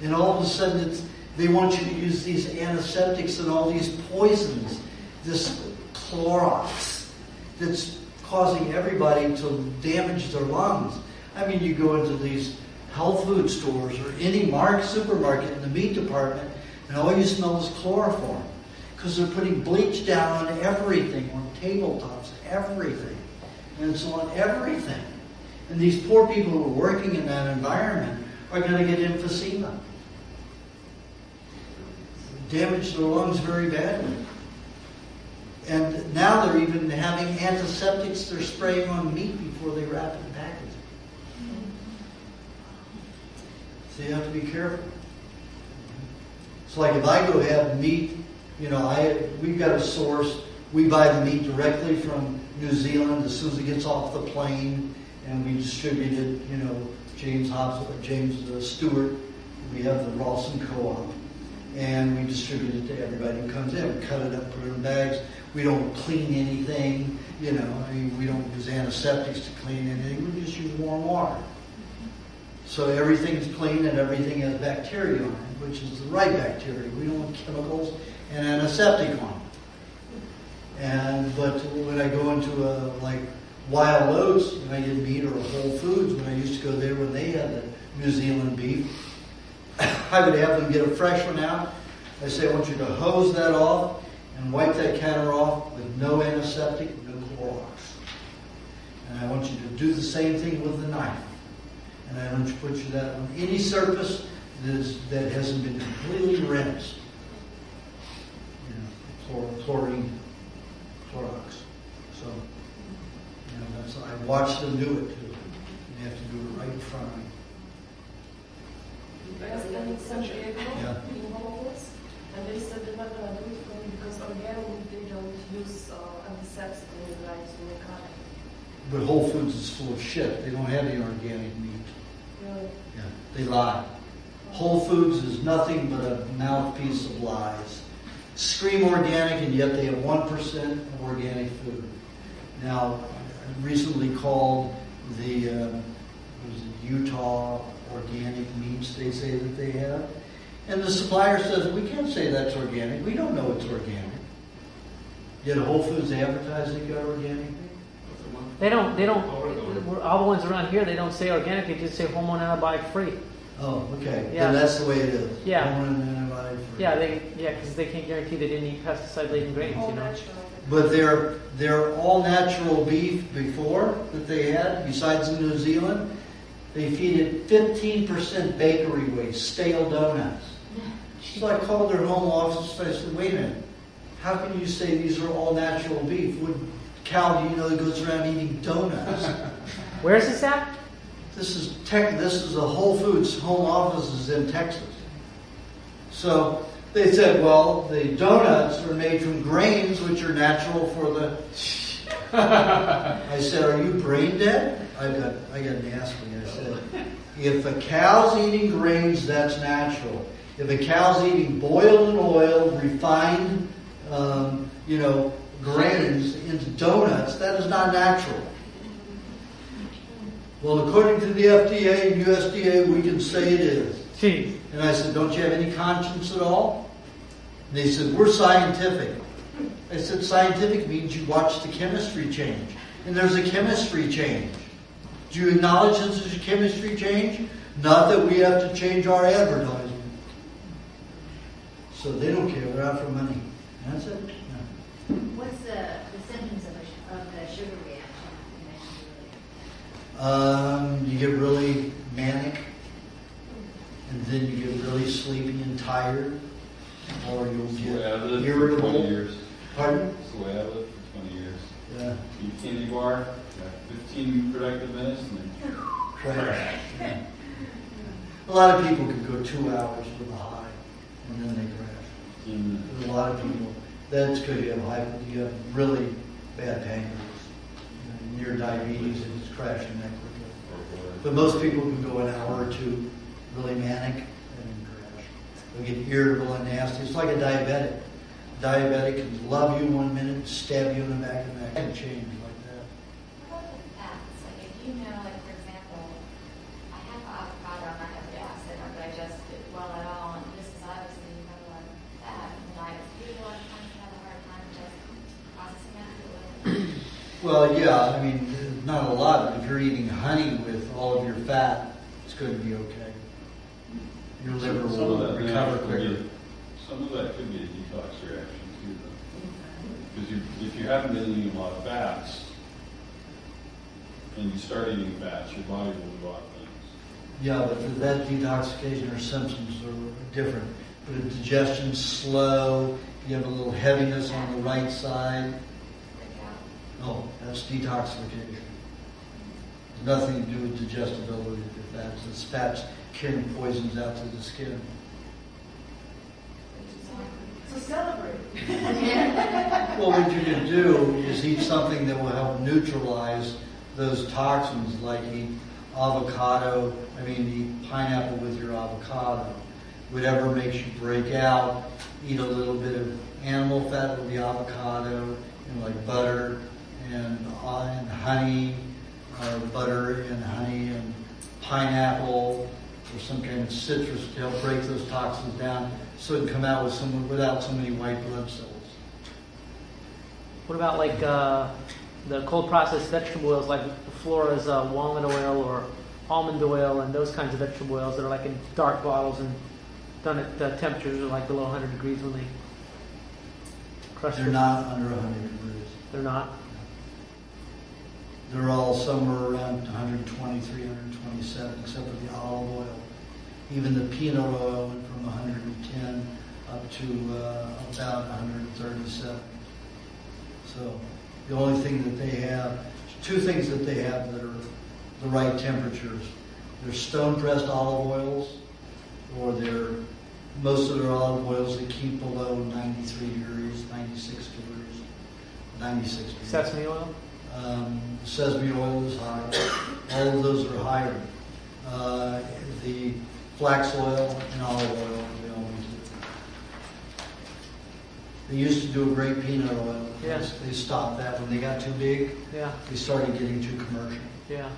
And all of a sudden they want you to use these antiseptics and all these poisons. This Clorox that's causing everybody to damage their lungs. I mean, you go into these health food stores or any supermarket in the meat department, and all you smell is chloroform because they're putting bleach down on everything, on tabletops, everything. And it's on everything. And these poor people who are working in that environment are going to get emphysema. Damage their lungs very badly. And now they're even having antiseptics they're spraying on meat before they wrap it and package it. So you have to be careful. It's like if I go have meat, we've got a source. We buy the meat directly from New Zealand as soon as it gets off the plane, and we distribute it. James Stewart. We have the Rawson Co-op, and we distribute it to everybody who comes in. We cut it up, put it in bags. We don't clean anything. We don't use antiseptics to clean anything. We just use warm water. So everything's clean and everything has bacteria on it, which is the right bacteria. We don't want chemicals and antiseptic on it. But when I go into like Wild Oats, when I get meat, or Whole Foods, when I used to go there when they had the New Zealand beef, I would have them get a fresh one out. I say, I want you to hose that off and wipe that counter off with no antiseptic, no Clorox. And I want you to do the same thing with the knife. And I want you to put that on any surface that hasn't been completely rinsed. Chlorine, Clorox. So, that's, I watched them do it too. You have to do it right in front of me. I asked them in San Diego, Yeah. in Whole Foods, and they said they're not going to do it for me because organic, they don't use antiseptic in the right to make it. But Whole Foods is full of shit. They don't have any organic meat. Really? Yeah, they lie. Whole Foods is nothing but a mouthpiece of lies. Scream organic, and yet they have 1% of organic food. Now, I recently called the Utah organic meats they say that they have, and the supplier says, we can't say that's organic. We don't know it's organic. Yet Whole Foods advertise they got organic meat. They don't, all the ones around here, they don't say organic, they just say hormone antibiotic free. Oh, okay. Yeah. Then that's the way it is. Yeah. Hormone and antibiotic free. Yeah, because they can't guarantee they didn't eat pesticide-laden grains, All you know. natural. But their all-natural beef before that they had, besides in New Zealand, they feed it 15% bakery waste, stale donuts. So I called their home office and I said, wait a minute, how can you say these are all natural beef? What cow do you know that goes around eating donuts? Where is this at? This is a Whole Foods home office is in Texas. So they said, well, the donuts are made from grains which are natural for the... I said, are you brain dead? I got nasty. I said, if a cow's eating grains, that's natural. If a cow's eating boiled and oiled, refined, grains into donuts, that is not natural. Well, according to the FDA and USDA, we can say it is. Gee. And I said, don't you have any conscience at all? And they said, we're scientific. I said, scientific means you watch the chemistry change. And there's a chemistry change. Do you acknowledge this is a chemistry change? Not that we have to change our advertising. So they don't care. They're out for money. And that's it. Yeah. What's the symptoms of the sugar reaction you mentioned earlier? You get really manic, and then you get really sleepy and tired, or you'll get irritable. 20 years. Pardon? That's the way I lived for 20 years. Yeah. Eat candy bar, 15 productive minutes, and then Crash. Yeah. A lot of people can go 2 hours with a high, and then they crash. There's a lot of people. That's because you have really bad pancreas. Near diabetes, and it's crashing that quickly. But most people can go an hour or two really manic and then crash. They'll get irritable and nasty. It's like a diabetic. Diabetic can love you 1 minute, stab you in the back of the neck, and change like that. What about the fats? Like if you know, like for example, I have avocado, I'm not every acid or digest it well at all, and this is obviously you have a lot of fat in the diet. People a lot of times have a hard time just processing that. Well, yeah, I mean, not a lot, but if you're eating honey with all of your fat, it's going to be okay. Your liver will recover quicker. Some of that could be a detox reaction too, though. Because if you haven't been eating a lot of fats, and you start eating fats, your body will do a lot of things. Yeah, but for that detoxification, our symptoms are different. But the digestion's slow, you have a little heaviness on the right side. Oh, that's detoxification. Nothing to do with digestibility of the fats. It's fats carrying poisons out to the skin. So celebrate. Well, what you can do is eat something that will help neutralize those toxins, like eat eat pineapple with your avocado. Whatever makes you break out, eat a little bit of animal fat with the avocado, and like butter and honey, or butter and honey and pineapple, or some kind of citrus to help break those toxins down, so it can come out without so many white blood cells. What about like the cold processed vegetable oils, like Flora's walnut oil or almond oil, and those kinds of vegetable oils that are like in dark bottles and done at temperatures are like below 100 degrees when they crush They're it? not under 100 degrees. They're not? They're all somewhere around 123, 127, except for the olive oil. Even the peanut oil went from 110 up to about 137. So the only thing that they have, two things that they have that are the right temperatures. They're stone-pressed olive oils, or most of their olive oils that keep below 93 degrees, 96 degrees, 96 degrees. Sesame oil? Sesame oil is high. All of those are higher. The flax oil and olive oil, they always do. They used to do a great peanut oil. Yeah. They stopped that when they got too big. Yeah. They started getting too commercial. Yeah.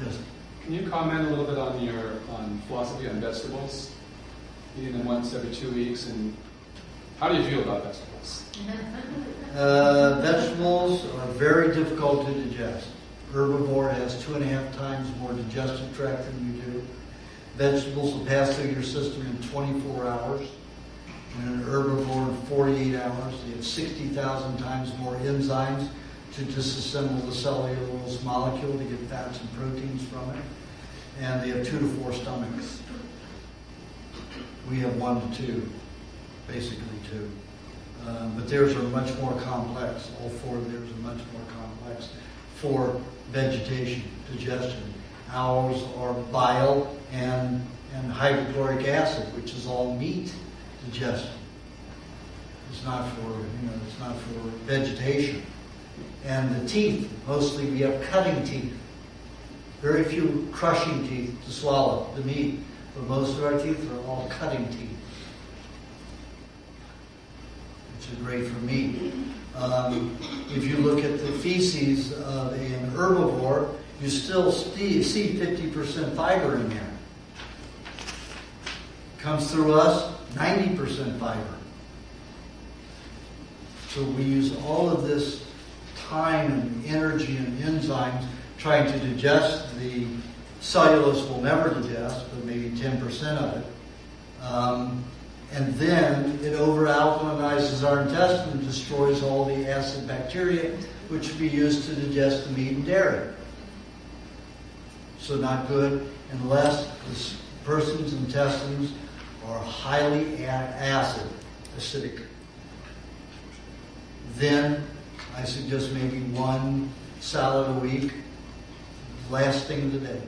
Yes. Can you comment a little bit on your philosophy on vegetables? Eating them once every 2 weeks, and how do you feel about vegetables? Vegetables are very difficult to digest. Herbivore has 2.5 times more digestive tract than you do. Vegetables will pass through your system in 24 hours. And an herbivore in 48 hours. They have 60,000 times more enzymes to disassemble the cellulose molecule to get fats and proteins from it. And they have 2 to 4 stomachs. We have 1 to 2, basically 2. But theirs are much more complex. All 4 of theirs are much more complex for vegetation, digestion. Ours are bile and hydrochloric acid, which is all meat digestion. It's not for vegetation. And the teeth, mostly we have cutting teeth. Very few crushing teeth to swallow the meat, but most of our teeth are all cutting teeth, which is great for meat. If you look at the feces of an herbivore, you still see 50% fiber in there. Comes through us, 90% fiber. So we use all of this time and energy and enzymes trying to digest the cellulose. Will never digest, but maybe 10% of it. And then it over-alkalinizes our intestine and destroys all the acid bacteria, which we use to digest the meat and dairy. So not good unless this person's intestines are highly acid, acidic. Then I suggest maybe 1 salad a week, last thing of the day.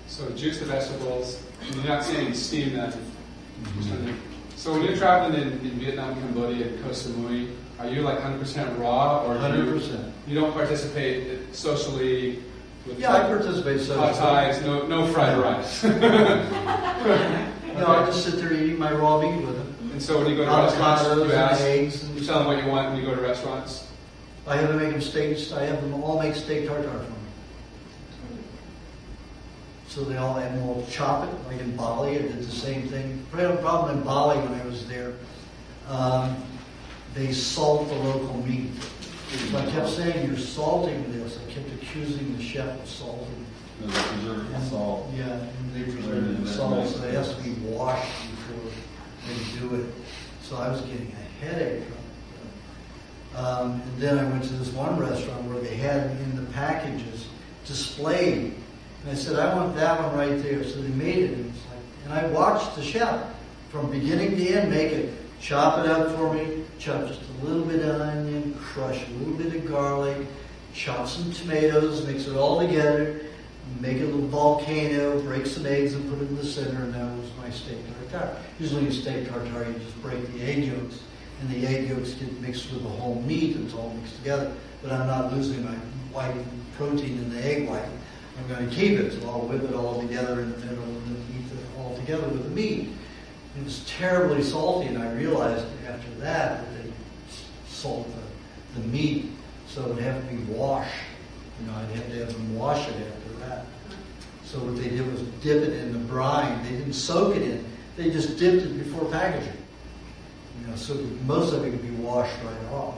So juice the vegetables, and you're not saying steam them. So when you're traveling in Vietnam, Cambodia, and Koh Samui, are you like 100% raw, or 100%. You don't participate socially? With I participate socially. Hot ties, no fried rice. No, I just sit there eating my raw meat with them. And so when you go to restaurants, you ask, eggs, you tell them what you want when you go to restaurants? I have them make them steaks. I have them all make steak tartare for me. So they all and we'll chop it. Like in Bali, I did the same thing. I had a problem in Bali when I was there. They salt the local meat. So I kept saying, "You're salting this." I kept accusing the chef of salting. They preserve the salt. Yeah, and they preserve the salt, so it has to be washed before they do it. So I was getting a headache from it. And then I went to this one restaurant where they had in the packages displayed. And I said, "I want that one right there." So they made it. And, it's like, and I watched the chef from beginning to end make it. Chop it up for me, chop just a little bit of onion, crush a little bit of garlic, chop some tomatoes, mix it all together, make a little volcano, break some eggs and put it in the center, and that was my steak tartare. Usually in steak tartare, you just break the egg yolks, and the egg yolks get mixed with the whole meat, and it's all mixed together. But I'm not losing my white protein in the egg white. I'm going to keep it, so I'll whip it all together in the middle and then eat it all together with the meat. It was terribly salty, and I realized after that they salt the meat, so it would have to be washed. I'd have to have them wash it after that. So what they did was dip it in the brine. They didn't soak it in. They just dipped it before packaging. So most of it can be washed right off.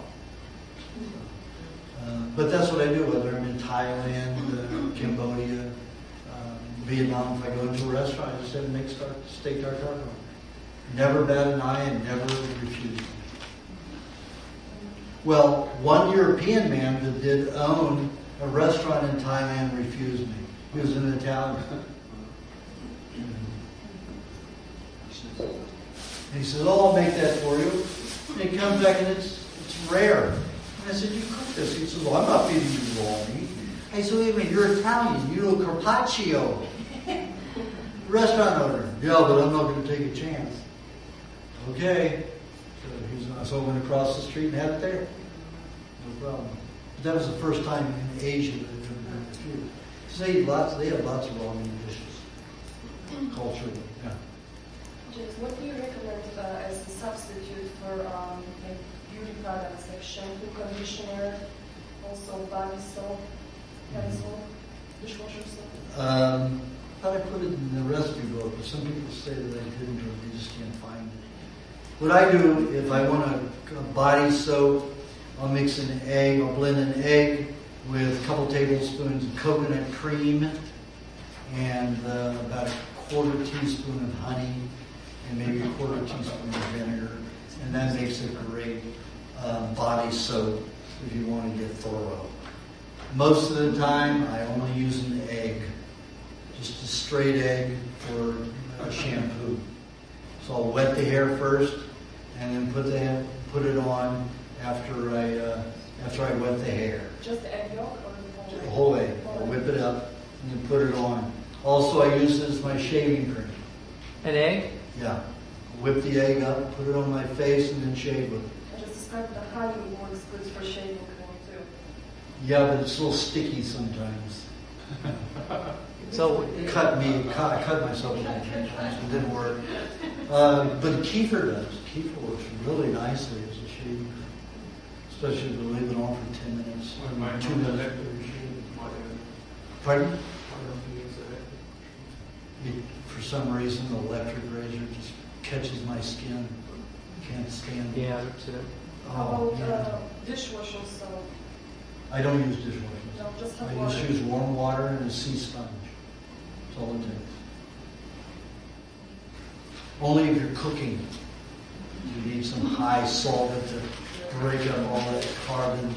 But that's what I do, whether I'm in Thailand, Cambodia, Vietnam. If I go into a restaurant, I just have to make steak tartare. Never bat an eye and never refuse. Well, one European man that did own a restaurant in Thailand refused me. He was an Italian. And he said, "Oh, I'll make that for you." And he comes back and it's rare. And I said, "You cook this?" He says, "Well, I'm not feeding you raw meat." I said, "Wait a minute, you're Italian. You know carpaccio." Restaurant owner. "Yeah, but I'm not going to take a chance." Okay. So I went across the street and had it there. No problem. But that was the first time in Asia that I've ever done refused. Because they have lots of raw meat dishes. Culturally, yeah. James, what do you recommend as a substitute for like beauty products like shampoo, conditioner, also body soap, hand soap, dishwasher soap? I thought I put it in the recipe book, but some people say that I didn't, or they just can't find it. What I do, if I want a body soap, I'll mix an egg, I'll blend an egg with a couple tablespoons of coconut cream and about a quarter teaspoon of honey and maybe a quarter teaspoon of vinegar. And that makes a great body soap if you want to get thorough. Most of the time, I only use an egg, just a straight egg for shampoo. So I'll wet the hair first, and then put it on after I wet the hair. Just the egg yolk or The whole egg. I'll whip it up and then put it on. Also, I use it as my shaving cream. An egg? Yeah. Whip the egg up, put it on my face, and then shave with it. I just described the honey works good for shaving cream too. Yeah, but it's a little sticky sometimes. So I cut myself with that sometimes. It didn't work. But kefir does. Kefir works really nicely as a shaving cream, especially if you leave it on for 10 minutes. 2 minutes. Pardon? For some reason, the electric razor just catches my skin. Can't stand it. yeah, that's it. How Oh, about dishwasher soap? I don't use dishwashers. No, just I hot just water. use warm water and a sea sponge. That's all it takes. Only if you're cooking. You need some high solvent to break up all that carbon,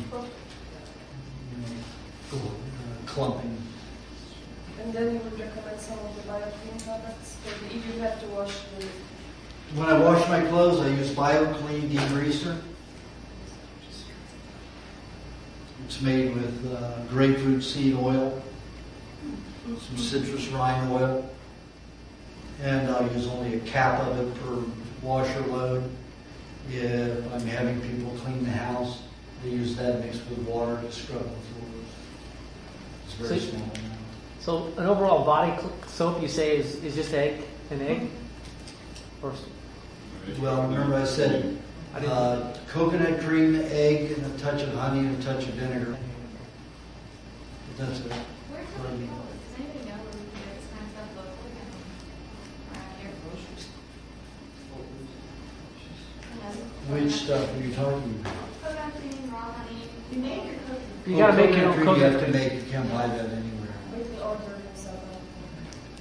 clumping. And then you would recommend some of the BioClean products? If you have to wash the... When I wash my clothes, I use BioClean degreaser. It's made with grapefruit seed oil, some citrus rind oil, and I'll use only a cap of it per washer load. If I'm having people clean the house, they use that mixed with water to scrub the floors. It's very small amount. So an overall body soap, you say, is just an egg? Or Well, remember I said coconut cream, egg, and a touch of honey and a touch of vinegar. But that's it. Where can we go? Does anybody know where we can get this kind of stuff locally? Around here? Which stuff are you talking about? Coconut cream, raw honey. You make your cookies. you gotta make your own coconut cream. You have to coconut. make. You can't buy that anywhere. Maybe order yourself.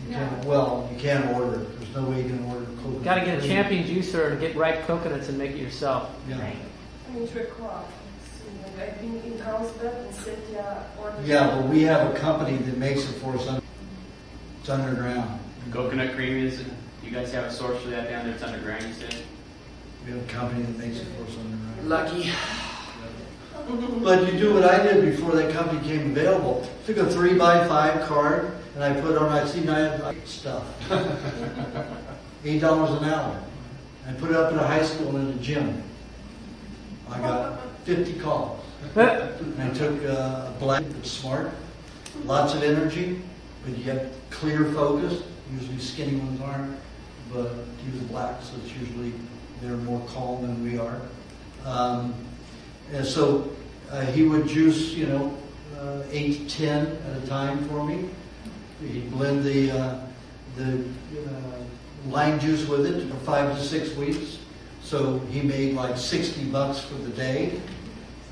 You can't. Well, you can't order it. There's no way you can order coconut. Gotta get a cream. champion juicer and get ripe coconuts and make it yourself. Yeah. I mean, it's required. I've been in Carlsbad and Cynthia ordered... Yeah, but we have a company that makes it for us. It's underground. Coconut cream is, you guys have a source for that down there, it's underground, you said? We have a company that makes it for us underground. Lucky. But you do what I did before that company became available. Took a 3x5 card and I put on IC9 stuff. $8 an hour. I put it up at a high school and in a gym. I got 50 calls. And I took a black that's smart, lots of energy, but you get clear focus. Usually skinny ones aren't, but use black, so it's usually they're more calm than we are. And so he would juice, 8 to 10 at a time for me. He'd blend the lime juice with it for 5 to 6 weeks. So he made like $60 for the day.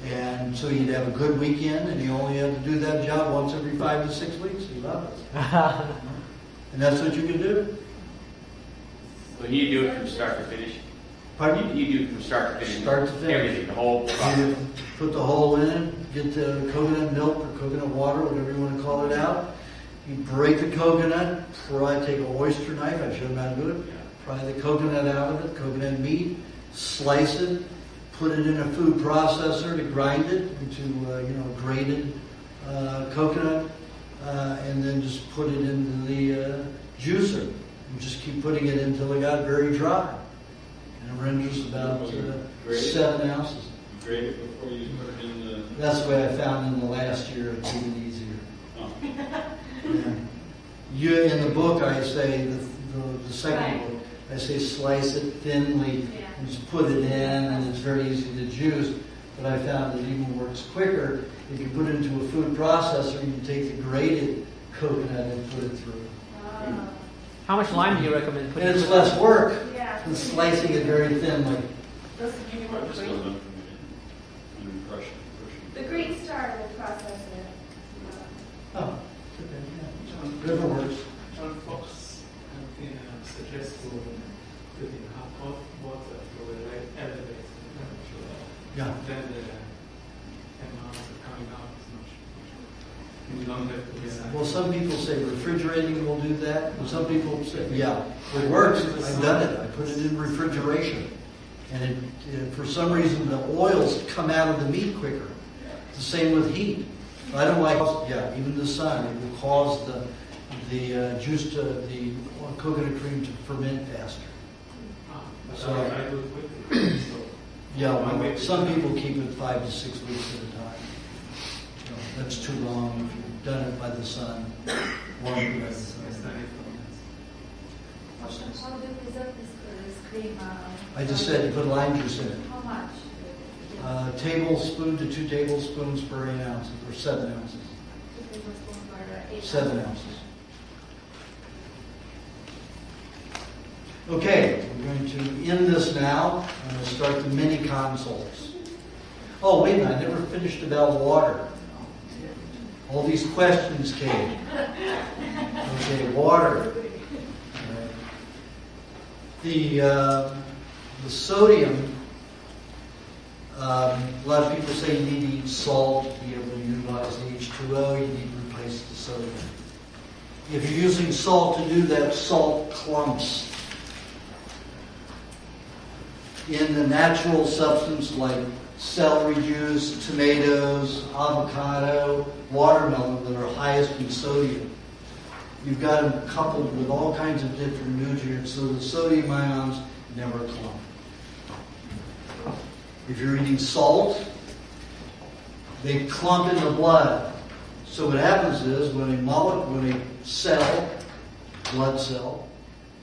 And so he'd have a good weekend, and he only had to do that job once every 5 to 6 weeks. He loved it. And that's what you can do. So you do it from start to finish? Pardon? You do it from start to finish? Start to finish. Everything, the whole You process? put the hole in, get the coconut milk or coconut water, whatever you want to call it out. You break the coconut, take an oyster knife, I showed him how to do it, pry the coconut out of it, coconut meat, slice it, put it in a food processor to grind it into grated coconut, and then just put it into the juicer. And just keep putting it until it got very dry. And it renders about 7 ounces. You grate it before you put it in the... That's the way I found in the last year, it's even easier. Oh. Yeah. In the book, I say, the second book, I say slice it thinly and just put it in, and it's very easy to juice. But I found it even works quicker if you put it into a food processor and you take the grated coconut and put it through. How much lime do you recommend putting? And it's less work Yeah. than slicing it very thinly. Does it give you more Just green? don't and crush it. The green star will process it. Oh, okay, yeah. Whatever works. John Fox suggests to put in hot water to elevate the temperature. Yeah. Then the amount coming out is much. You don't have to decide. Well, some people say refrigerating will do that. And some people say, yeah, it works. I've done it. I put it in refrigeration. And for some reason, the oils come out of the meat quicker. It's the same with heat. I don't like, even the sun. It will cause the coconut cream to ferment faster. So I do it quickly. So Yeah, well, some people keep it 5 to 6 weeks at a time. That's too long if you've done it by the sun. Warm it by the sun. How do you preserve this cream? I just said you put lime juice in it. How much? Tablespoon to 2 tablespoons per 8 ounces, or 7 ounces. 2 tablespoons per 8 7 ounces. Okay, we're going to end this now. I'm going to start the mini consoles. Oh, wait a minute, I never finished about water. All these questions came. Okay, water. The sodium, a lot of people say you need to eat salt to be able to utilize the H2O, you need to replace the sodium. If you're using salt to do that, salt clumps in the natural substance like celery juice, tomatoes, avocado, watermelon that are highest in sodium. You've got them coupled with all kinds of different nutrients so the sodium ions never clump. If you're eating salt, they clump in the blood. So what happens is when a cell, blood cell,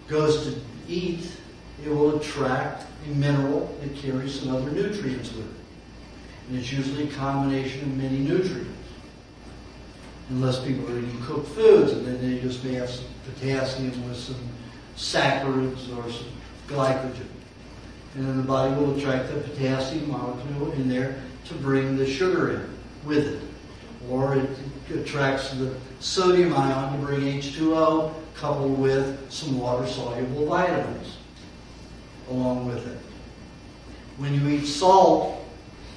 goes to eat, it will attract a mineral that carries some other nutrients with it. And it's usually a combination of many nutrients. Unless people are eating cooked foods, and then they just may have some potassium with some saccharides or some glycogen. And then the body will attract the potassium molecule in there to bring the sugar in with it. Or it attracts the sodium ion to bring H2O coupled with some water-soluble vitamins along with it. When you eat salt,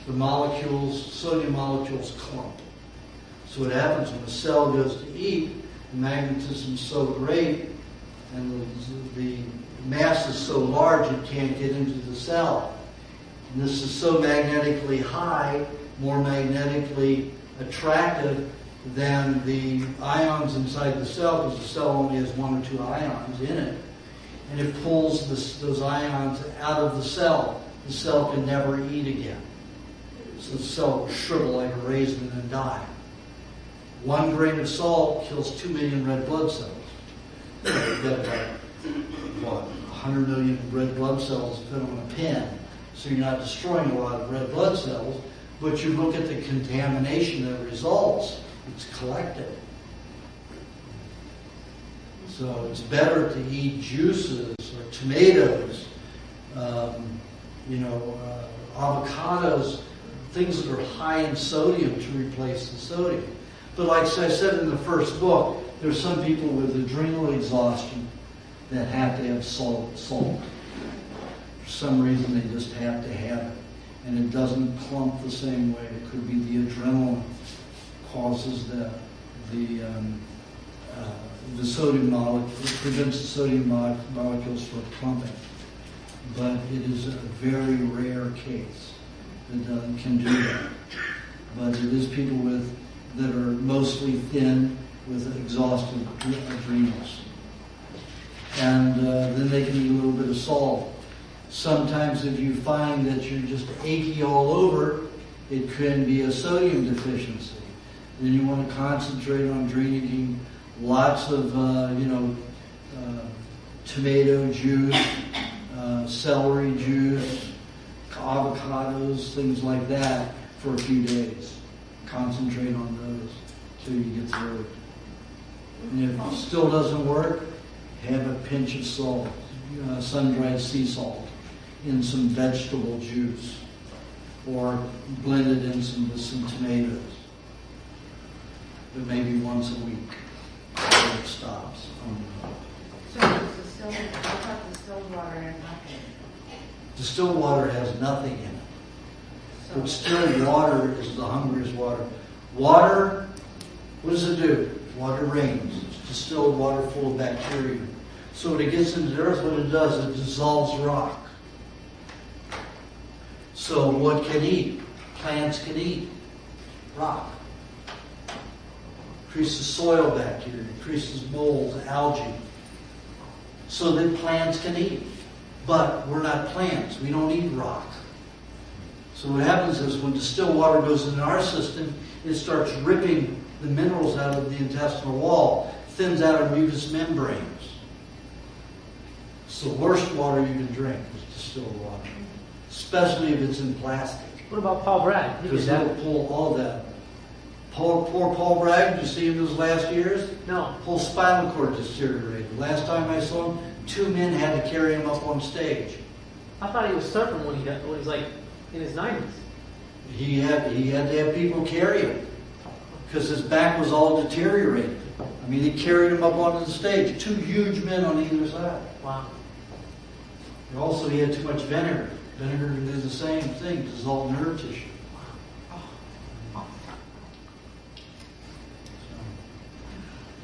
the sodium molecules clump. So what happens when a cell goes to eat, the magnetism is so great and the mass is so large it can't get into the cell. And this is so magnetically high, more magnetically attractive than the ions inside the cell, because the cell only has 1 or 2 ions in it. And it pulls those ions out of the cell. The cell can never eat again. So the cell will shrivel like a raisin and die. 1 grain of salt kills 2 million red blood cells. You've got about 100 million red blood cells fit on a pin. So you're not destroying a lot of red blood cells, but you look at the contamination that results, it's collected. So it's better to eat juices or tomatoes avocados, things that are high in sodium to replace the sodium. But like I said in the first book, there's some people with adrenal exhaustion that have to have salt. For some reason, they just have to have it. And it doesn't clump the same way. It could be the adrenaline causes the sodium molecule, prevents the sodium molecules from clumping. But it is a very rare case that can do that. But it is people that are mostly thin with exhausted adrenals. And then they can eat a little bit of salt. Sometimes if you find that you're just achy all over, it can be a sodium deficiency. Then you want to concentrate on drinking lots of, tomato juice, celery juice, avocados, things like that for a few days. Concentrate on those till you get through it. And if it still doesn't work, have a pinch of salt, sun-dried sea salt, in some vegetable juice, or blend it in with some tomatoes. But maybe once a week before it stops. So I thought distilled water had nothing. Distilled water has nothing in it. So Distilled water is the hungriest water. Water, what does it do? Water rains. It's distilled water full of bacteria. So when it gets into the earth, what it does, it dissolves rock. So what can eat? Plants can eat rock. Increases soil bacteria, increases molds, algae. So that plants can eat. But we're not plants. We don't eat rock. So what happens is when distilled water goes into our system, it starts ripping the minerals out of the intestinal wall, thins out our mucous membranes. It's the worst water you can drink is distilled water, especially if it's in plastic. What about Paul Bragg? He did Because that. it'll pull all that. Poor Paul Bragg, did you see him those last years? No. Whole spinal cord deteriorated. Last time I saw him, 2 men had to carry him up on stage. I thought he was surfing when he was like in his 90s. He had to have people carry him because his back was all deteriorated. I mean, they carried him up onto the stage. 2 huge men on either side. Wow. And also, he had too much vinegar. Vinegar can do the same thing, dissolve nerve tissue.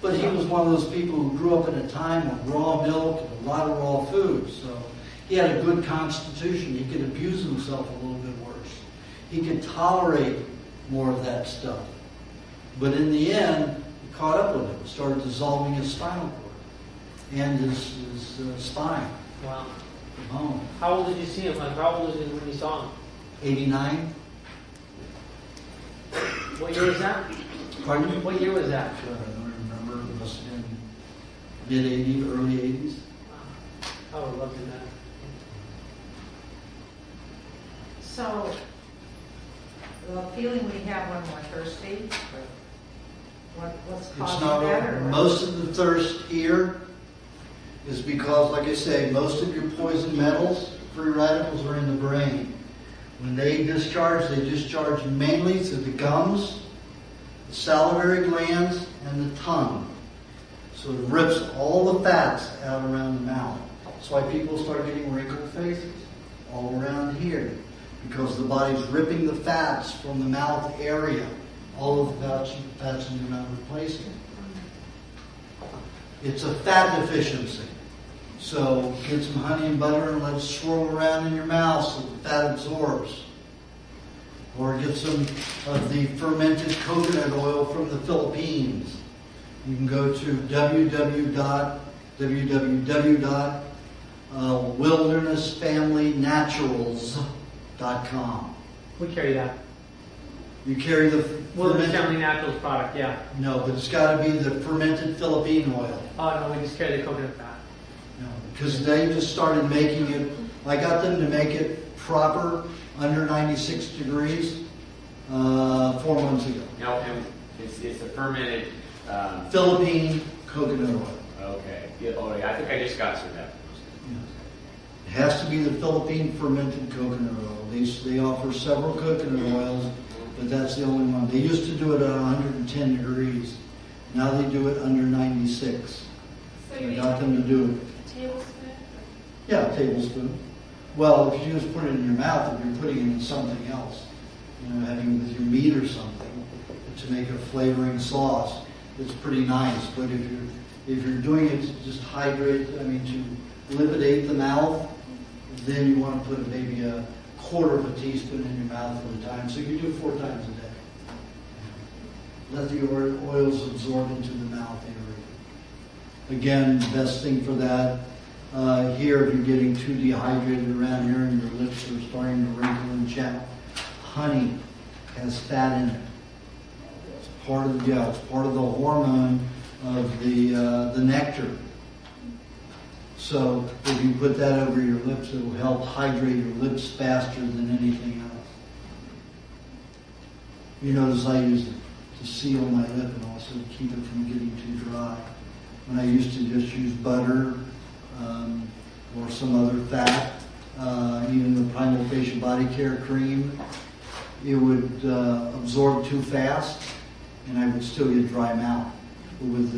But he was one of those people who grew up in a time with raw milk and a lot of raw food. So he had a good constitution. He could abuse himself a little bit worse. He could tolerate more of that stuff. But in the end, it caught up with him. Started dissolving his spinal cord and his spine. Wow. The bone. How old did you see him? Like, how old was he when you saw him? 89. What year was that? Pardon me? What year was that? I don't remember. It must have been mid-80s, early 80s. I would love to know. So, the feeling we have when we're thirsty, what's It's causing not that? Or most of the thirst here is because, like I say, most of your poison metals, free radicals, are in the brain. When they discharge mainly through the gums, the salivary glands, and the tongue. So it rips all the fats out around the mouth. That's why people start getting wrinkled faces all around here, because the body's ripping the fats from the mouth area. All of the fats in your mouth replacing it. It's a fat deficiency. So get some honey and butter and let it swirl around in your mouth so the fat absorbs. Or get some of the fermented coconut oil from the Philippines. You can go to www.wildernessfamilynaturals.com. We carry that. You carry the Wilderness fermented... Family Naturals product, yeah. No, but it's got to be the fermented Philippine oil. Oh, no, we just carry the coconut fat. No, because they just started making it. I got them to make it proper under 96 degrees 4 months ago. No, and it's a fermented. Philippine coconut oil. Okay. Yeah, oh, yeah. I think I just got some of that. It has to be the Philippine fermented coconut oil. They offer several coconut oils, but that's the only one. They used to do it at 110 degrees. Now they do it under 96. So you I got them to do it. a tablespoon? Yeah, a tablespoon. Well, if you just put it in your mouth, if you're putting it in something else, having it with your meat or something, to make a flavoring sauce, it's pretty nice. But if you're doing it to just hydrate, to lipidate the mouth, then you want to put maybe a quarter of a teaspoon in your mouth at a time. So you do 4 times a day. Let the oils absorb into the mouth area. Again, the best thing for that, here if you're getting too dehydrated around here and your lips are starting to wrinkle and chapped, honey has fat in it. It's part of the hormone of the nectar. So if you put that over your lips, it will help hydrate your lips faster than anything else. You notice I use it to seal my lip and also keep it from getting too dry. When I used to just use butter or some other fat, even the Primal Facial Body Care Cream, it would absorb too fast and I would still get dry mouth. But with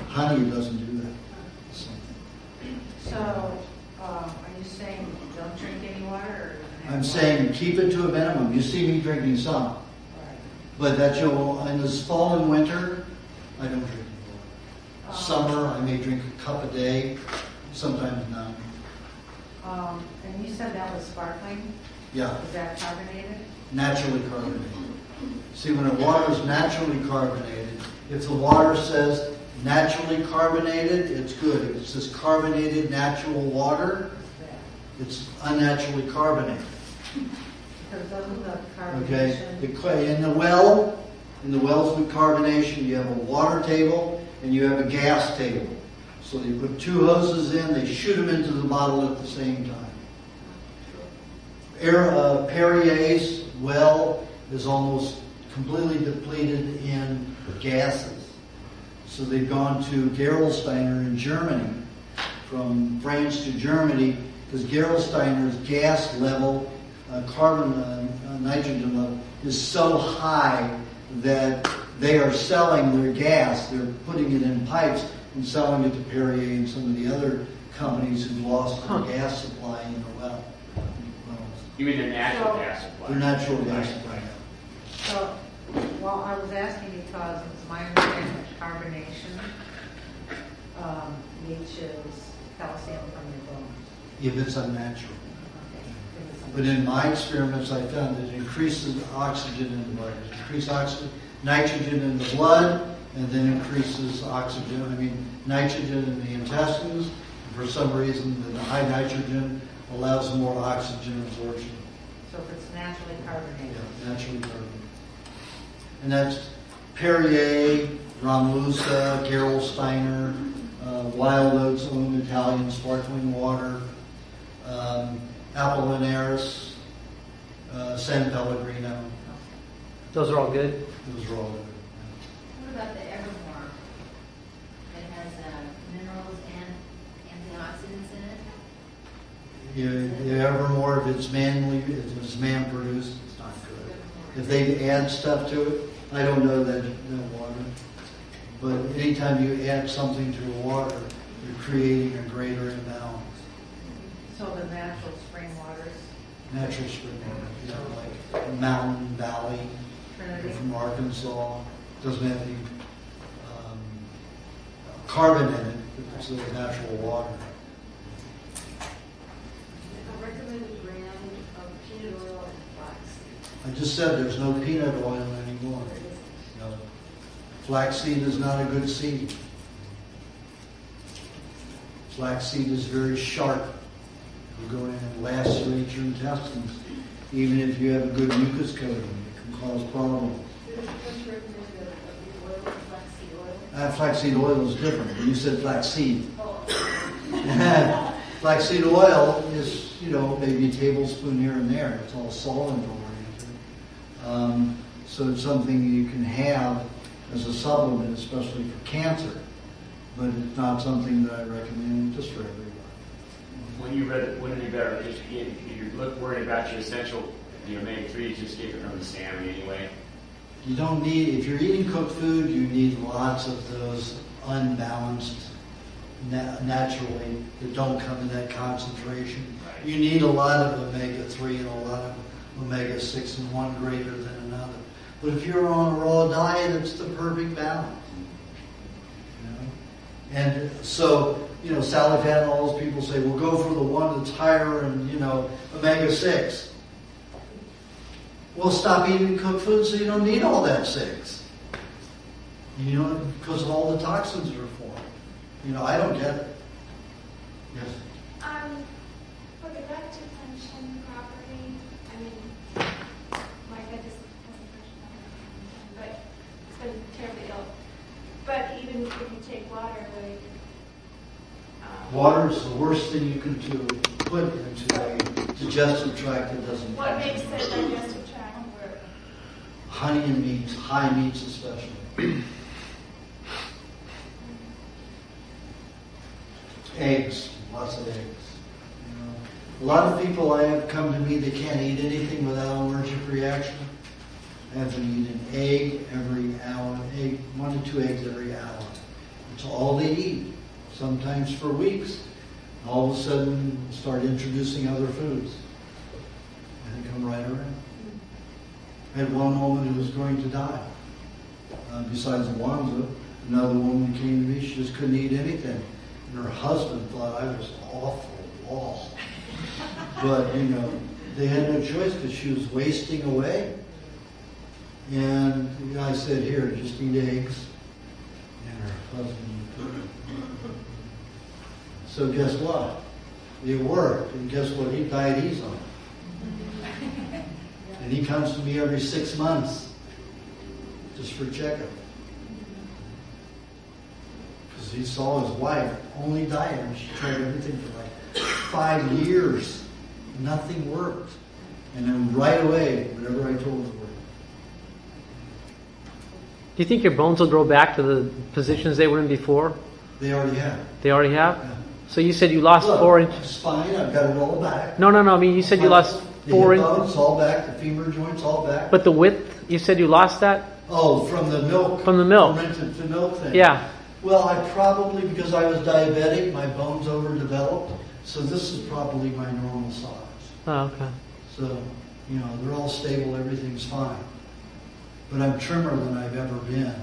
honey, it doesn't do that. So, are you saying don't drink any water? Or I'm saying keep it to a minimum. You see me drinking some. Right. But in this fall and winter, I don't drink any water. Summer, I may drink a cup a day, sometimes none. And you said that was sparkling? Yeah, Is that carbonated? naturally carbonated. See, when a water is naturally carbonated, if the water says naturally carbonated, it's good. If it says carbonated natural water, it's unnaturally carbonated. Because doesn't the carbonation... Okay, in the wells with carbonation, you have a water table and you have a gas table. So you put 2 hoses in, they shoot them into the bottle at the same time. Perrier's well is almost completely depleted in gases. So they've gone to Gerolsteiner in Germany, from France to Germany, because Gerolsteiner's gas level, nitrogen level, is so high that they are selling their gas. They're putting it in pipes and selling it to Perrier and some of the other companies who lost their gas supply in the well. You mean their natural gas supply? Their natural gas supply. So, well, I was asking because it's my understanding that carbonation leaches calcium from your bones. If it's unnatural. Okay. But in my experiments, I found that it increases oxygen in the blood. It increases nitrogen in the blood, and then increases nitrogen in the intestines. And for some reason, the high nitrogen allows more oxygen absorption. So if it's naturally carbonated. Yeah, naturally carbonated. And that's Perrier, Romlusa, Gerolsteiner, Wild Oats' own Italian sparkling water, Apollinaris, San Pellegrino. Those are all good? Those are all good. What about the Evermore? It has minerals and antioxidants in it? The Evermore, if it's man-produced, it's not good. If they add stuff to it, I don't know that water. But anytime you add something to water, you're creating a greater imbalance. So the natural spring waters? Natural spring water, like Mountain Valley from Arkansas. Doesn't have any carbon in it, but it's natural water. A recommended brand of peanut oil and flaxseed. I just said there's no peanut oil anymore. No. Flaxseed is not a good seed. Flaxseed is very sharp. You go in and lacerate your intestines. Even if you have a good mucus coating, it can cause problems. What's recommended of the oil, flaxseed oil? Flaxseed oil is different. You said flaxseed. Oh. Flaxseed oil is, maybe a tablespoon here and there. It's all solvent oriented. So it's something you can have as a supplement, especially for cancer. But it's not something that I recommend just for everybody. when you read it, wouldn't it be better just if you're worried about your essential, omega-3s, just get it from the salmon anyway? You don't need, if you're eating cooked food, you need lots of those unbalanced naturally that don't come in that concentration. Right. You need a lot of omega-3 and a lot of omega-6 and one greater than another. But if you're on a raw diet, it's the perfect balance. And so, Sally Fat and all those people say, well, go for the one that's higher in, omega-6. Well, stop eating cooked food so you don't need all that 6. Because of all the toxins that are formed. I don't get it. Yes? For the gut to function properly, my gut just hasn't functioned properly, but it's been terribly ill. But even if you take water, Water is the worst thing you can put into a digestive tract that doesn't what function. makes the digestive tract work? Honey and meats, high meats especially. Eggs, lots of eggs. A lot of people I have come to me, they can't eat anything without an allergic reaction. I have to eat an egg every hour, 1 to 2 eggs every hour. It's all they eat, sometimes for weeks. All of a sudden, start introducing other foods. And they come right around. I had one woman who was going to die. Besides Alonzo, another woman came to me, she just couldn't eat anything. And her husband thought I was awful. But, they had no choice because she was wasting away. And I said, here, just eat eggs. And her husband, so guess what? It worked. And guess what diet he's on? And he comes to me every 6 months just for checkup. Because he saw his wife only diet, and she tried everything for like 5 years. Nothing worked. And then right away, whatever I told her worked. Do you think your bones will grow back to the positions they were in before? They already have. They already have? Yeah. So you said you lost Look, 4 inches. Spine, I've got it all back. No. I mean, you said you lost The 4 hip inches. bones all back, the femur joints all back. But the width, you said you lost that? Oh, from the milk. From the milk. Fermented to milk thing. Yeah. Well, I probably, because I was diabetic, my bones overdeveloped. So this is probably my normal size. Oh, okay. So, they're all stable, everything's fine. But I'm trimmer than I've ever been,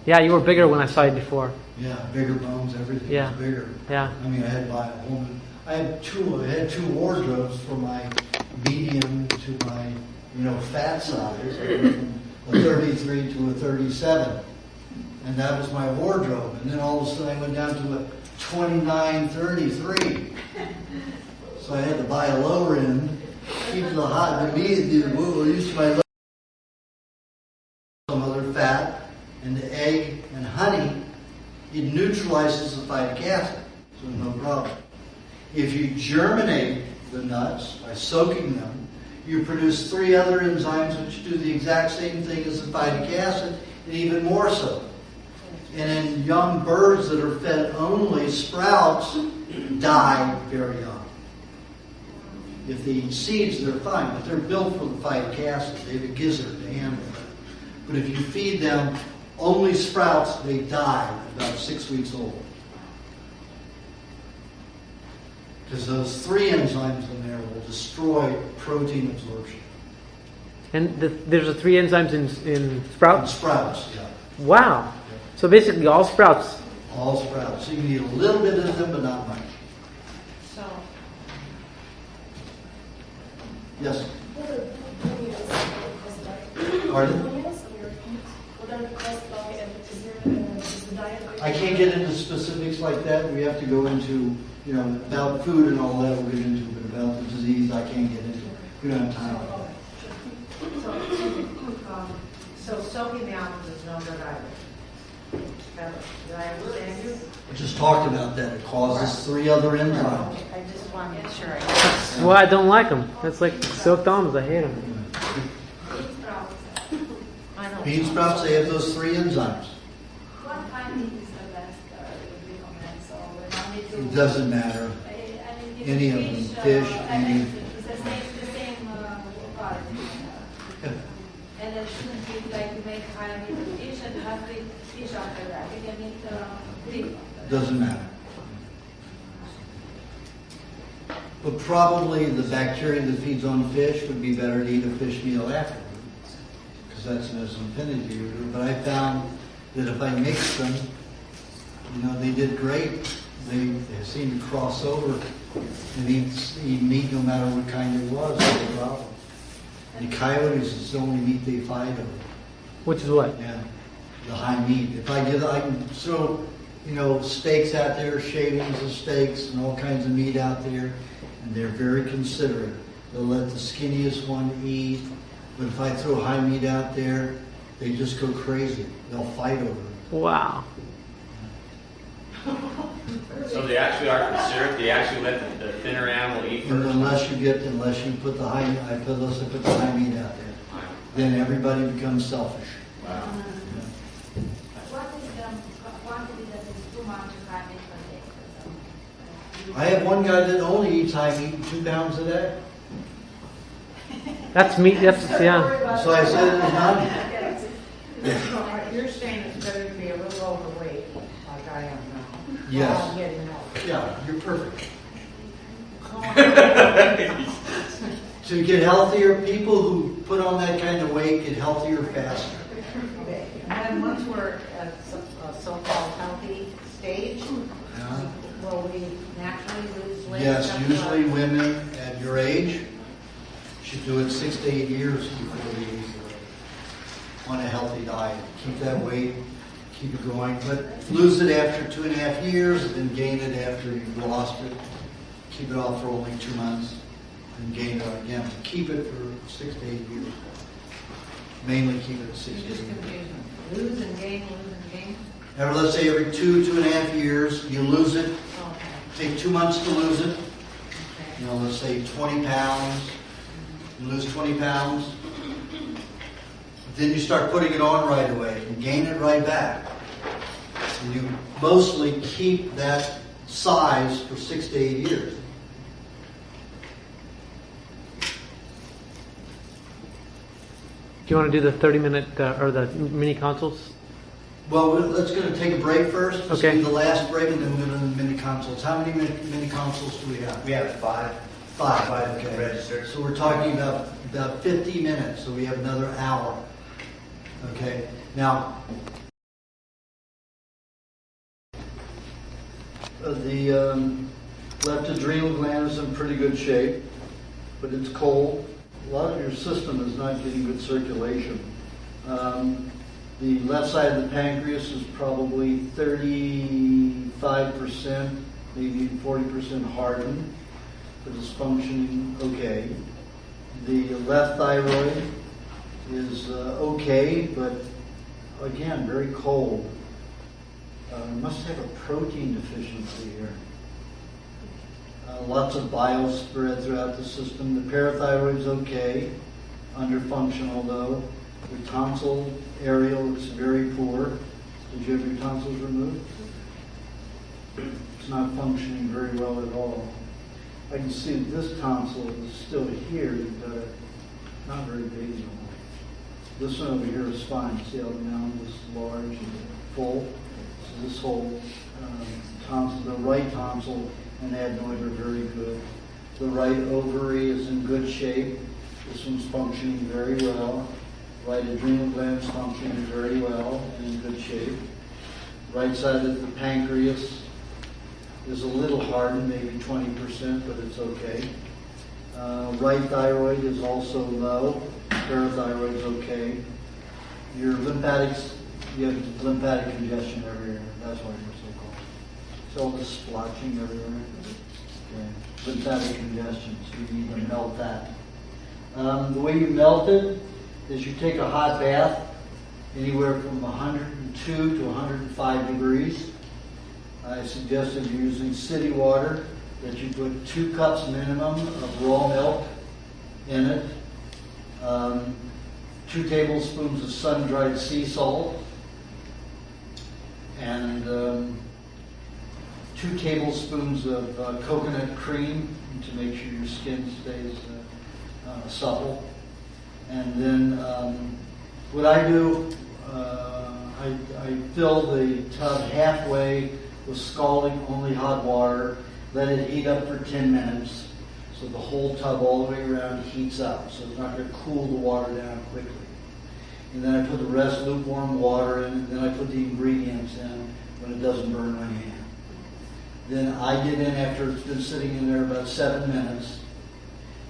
Yeah, you were bigger when I saw you before. Yeah, bigger bones, everything Yeah. was bigger. Yeah. I mean, I had to buy a whole new, I had two wardrobes for my medium to my, fat size. I went from a 33 to a 37. And that was my wardrobe. And then all of a sudden I went down to a 29, 33. So I had to buy a lower end, keep the hot, the meat, used to my lower, some other fat, and the egg and honey, it neutralizes the phytic acid, so no problem. If you germinate the nuts by soaking them, you produce 3 other enzymes which do the exact same thing as the phytic acid, and even more so. And in young birds that are fed only sprouts, die very young. If they eat seeds, they're fine, but they're built for the phytic acid. They have a gizzard to handle it. But if you feed them only sprouts, they die about 6 weeks old. Because those 3 enzymes in there will destroy protein absorption. And there's the 3 enzymes in sprouts? In sprouts, yeah. Wow. So basically all sprouts. All sprouts. So you can eat a little bit of them, but not much. So, Yes? Pardon? I can't get into specifics like that. We have to go into, about food and all that we'll get into, but about the disease I can't get into. We don't have time for that. so soaking the almonds is no good either. Did I understand you? I just talked about that. It causes 3 other enzymes. I just want to make sure I That's why I don't like them. It's like soaked almonds. I hate them. I know. Bean sprouts, they have those 3 enzymes. What timing is the best you recommend? So when I need to. It doesn't matter. I mean, Any of them, fish, any. It's the same part. And it shouldn't be like you make high meat of fish and have to eat fish after that. You can eat green. Doesn't matter. But probably the bacteria that feeds on fish would be better to eat a fish meal afterwards, because that's an affinity. But I found that if I mixed them, they did great. They seemed to cross over and eat meat no matter what kind it was. No problem. And coyotes is the only meat they fight over. Which is what? Yeah, the high meat. If I can throw, steaks out there, shavings of steaks and all kinds of meat out there, and they're very considerate. They'll let the skinniest one eat, but if I throw high meat out there, they just go crazy. They'll fight over it. Wow. So they actually are considerate. They actually let the thinner animal eat And first. unless you put the high, unless I put the high meat out there, then everybody becomes selfish. Wow. What is the quantity that is too much high meat per day? I have one guy that only eats high meat 2 pounds a day. That's meat. That's yeah. So I said it's not. You're saying it's better to be a little overweight, like I am now. Yes. I'm getting old. Yeah, you're perfect. To get healthier, people who put on that kind of weight get healthier faster. And then once we're at a so-called healthy stage, will we naturally lose weight? Yes, usually women at your age should do it 6 to 8 years before they lose the weight on a healthy diet. Keep that weight, keep it going, but lose it after 2.5 years, and then gain it after you've lost it. Keep it off for only 2 months, and gain it again. Keep it for 6 to 8 years. Mainly keep it at 6 to 8 years. Lose and gain, Now, let's say every 2.5 years, you lose it. Okay. Take 2 months to lose it. Let's say 20 pounds. You lose 20 pounds. Then you start putting it on right away and gain it right back. And you mostly keep that size for 6 to 8 years. Do you want to do the 30-minute or the mini consults? Well, let's going to take a break first. Let's Okay. do the last break, and then we're going to do the mini consults. How many mini consults do we have? We have 5. 5, okay. Registered. So we're talking about 50 minutes, so we have another hour. Okay. Now, the left adrenal gland is in pretty good shape, but it's cold. A lot of your system is not getting good circulation. The left side of the pancreas is probably 35%, maybe 40% hardened, but it's functioning okay. The left thyroid is okay, but again, very cold. Must have a protein deficiency here. Lots of bile spread throughout the system. The parathyroid's okay, underfunctional though. The tonsil area looks very poor. Did you have your tonsils removed? It's not functioning very well at all. I can see this tonsil is still here, but not very big anymore. This one over here is fine. See how the mound is large and full? So this whole tonsil, the right tonsil and adenoid are very good. The right ovary is in good shape. This one's functioning very well. Right adrenal gland is functioning very well and in good shape. Right side of the pancreas is a little hardened, maybe 20%, but it's okay. Right thyroid is also low. Parathyroid is okay. Your lymphatics, you have lymphatic congestion everywhere. That's why you're so cold. It's all this splotching everywhere. Okay. Lymphatic congestion, so you need to melt that. The way you melt it is you take a hot bath anywhere from 102 to 105 degrees. I suggested using city water, that you put 2 cups minimum of raw milk in it, 2 tablespoons of sun-dried sea salt, and 2 2 tablespoons of coconut cream to make sure your skin stays supple. And then what I do, I fill the tub halfway with scalding only hot water, let it heat up for 10 minutes. So the whole tub all the way around heats up. So it's not going to cool the water down quickly. And then I put the rest lukewarm water in, and then I put the ingredients in when it doesn't burn my hand. Then I get in after it's been sitting in there about 7 minutes.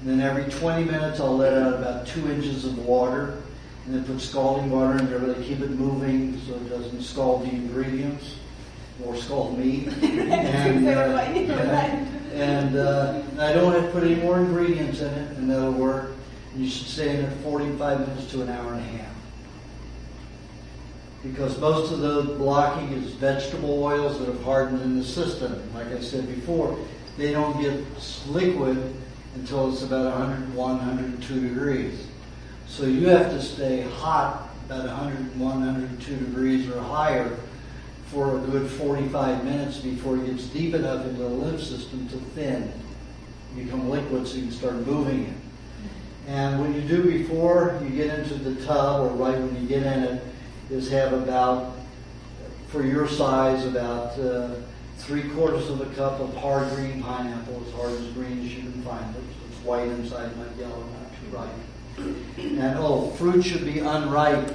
And then every 20 minutes I'll let out about 2 inches of water, and then put scalding water in there, but I keep it moving so it doesn't scald the ingredients or scald me. And I don't have to put any more ingredients in it, and that'll work. And you should stay in it 45 minutes to an hour and a half. Because most of the blocking is vegetable oils that have hardened in the system. Like I said before, they don't get liquid until it's about 101, 102 degrees. So you have to stay hot about 101, 102 degrees or higher for a good 45 minutes before it gets deep enough into the lymph system to thin, become liquid so you can start moving it. And what you do before you get into the tub, or right when you get in it, is have about, for your size, about 3/4 of a cup of hard green pineapple, as hard as green as you can find it. So it's white inside, not yellow, not too ripe. And fruit should be unripe,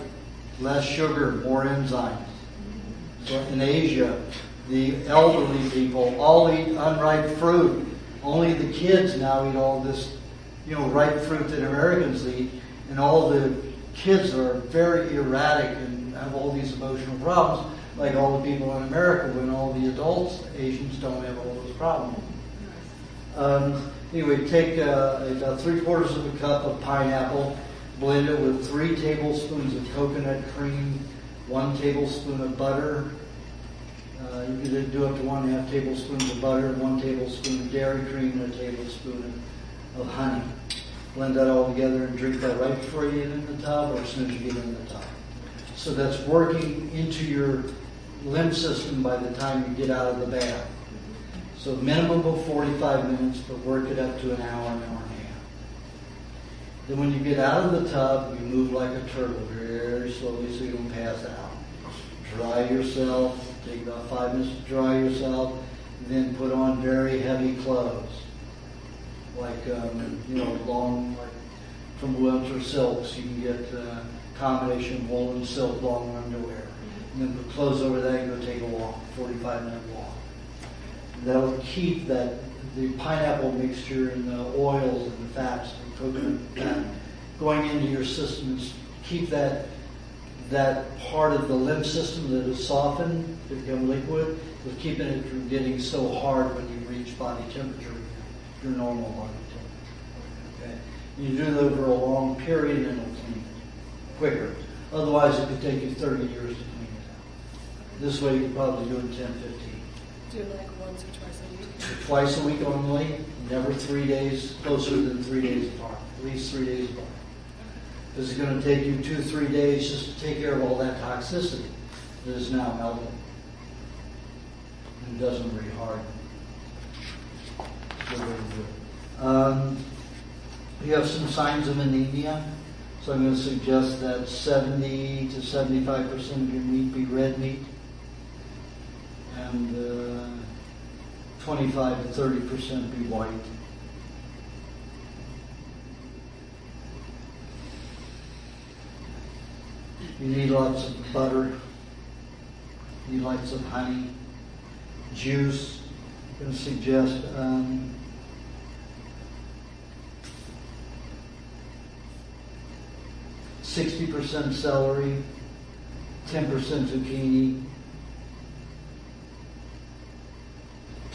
less sugar, more enzymes. So in Asia, the elderly people all eat unripe fruit. Only the kids now eat all this, ripe fruit that Americans eat, and all the kids are very erratic and have all these emotional problems, like all the people in America, when all the adults, Asians, don't have all those problems. Anyway, take about 3/4 of a cup of pineapple, blend it with 3 tablespoons of coconut cream, 1 tablespoon of butter. You could do up to 1.5 tablespoons of butter, 1 tablespoon of dairy cream, and a tablespoon of honey. Blend that all together and drink that right before you get in the tub or as soon as you get in the tub. So that's working into your lymph system by the time you get out of the bath. So minimum of 45 minutes, but work it up to an hour and a half. Then when you get out of the tub, you move like a turtle very slowly so you don't pass out. Dry yourself, take about 5 minutes to dry yourself, and then put on very heavy clothes. Like, long, like from woolen or silks. You can get a combination of wool and silk long underwear. And then put clothes over that and go take a walk, 45-minute walk. That'll keep the pineapple mixture and the oils and the fats, the coconut fat, going into your system. Keep that part of the lymph system that is softened to become liquid, with keeping it from getting so hard when you reach body temperature, your normal body temperature. Okay? You do that over a long period and it'll clean it quicker. Otherwise, it could take you 30 years to clean it out. This way, you could probably do it in 10, 15. Do it like once or twice a week? Twice a week only, never 3 days, closer than 3 days apart, at least 3 days apart. Because it's going to take you 2-3 days just to take care of all that toxicity that is now melted and doesn't reharden. That's the way to do it. You have some signs of anemia, so I'm going to suggest that 70 to 75% of your meat be red meat, and 25 to 30% be white. You need lots of butter. You need lots of honey, juice. I'm going to suggest 60% celery, 10% zucchini,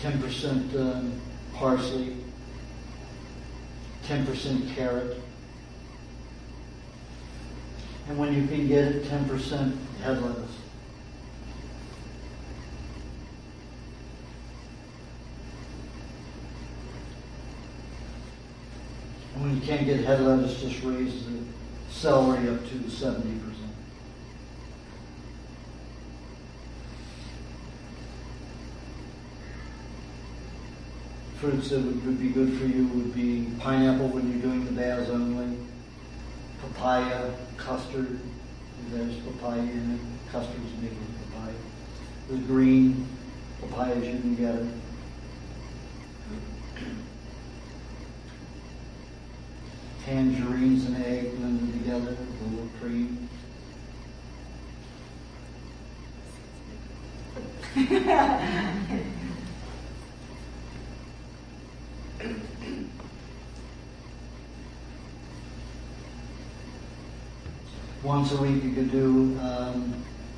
10% parsley, 10% carrot. And when you can get it, 10% head lettuce. And when you can't get head lettuce, just raise the celery up to 70%. fruits that would be good for you would be pineapple when you're doing the baths only, papaya, custard. There's papaya in it. Custard's made with papaya. The green papayas you can get. Tangerines and egg blended together with a little cream. Once a week you could do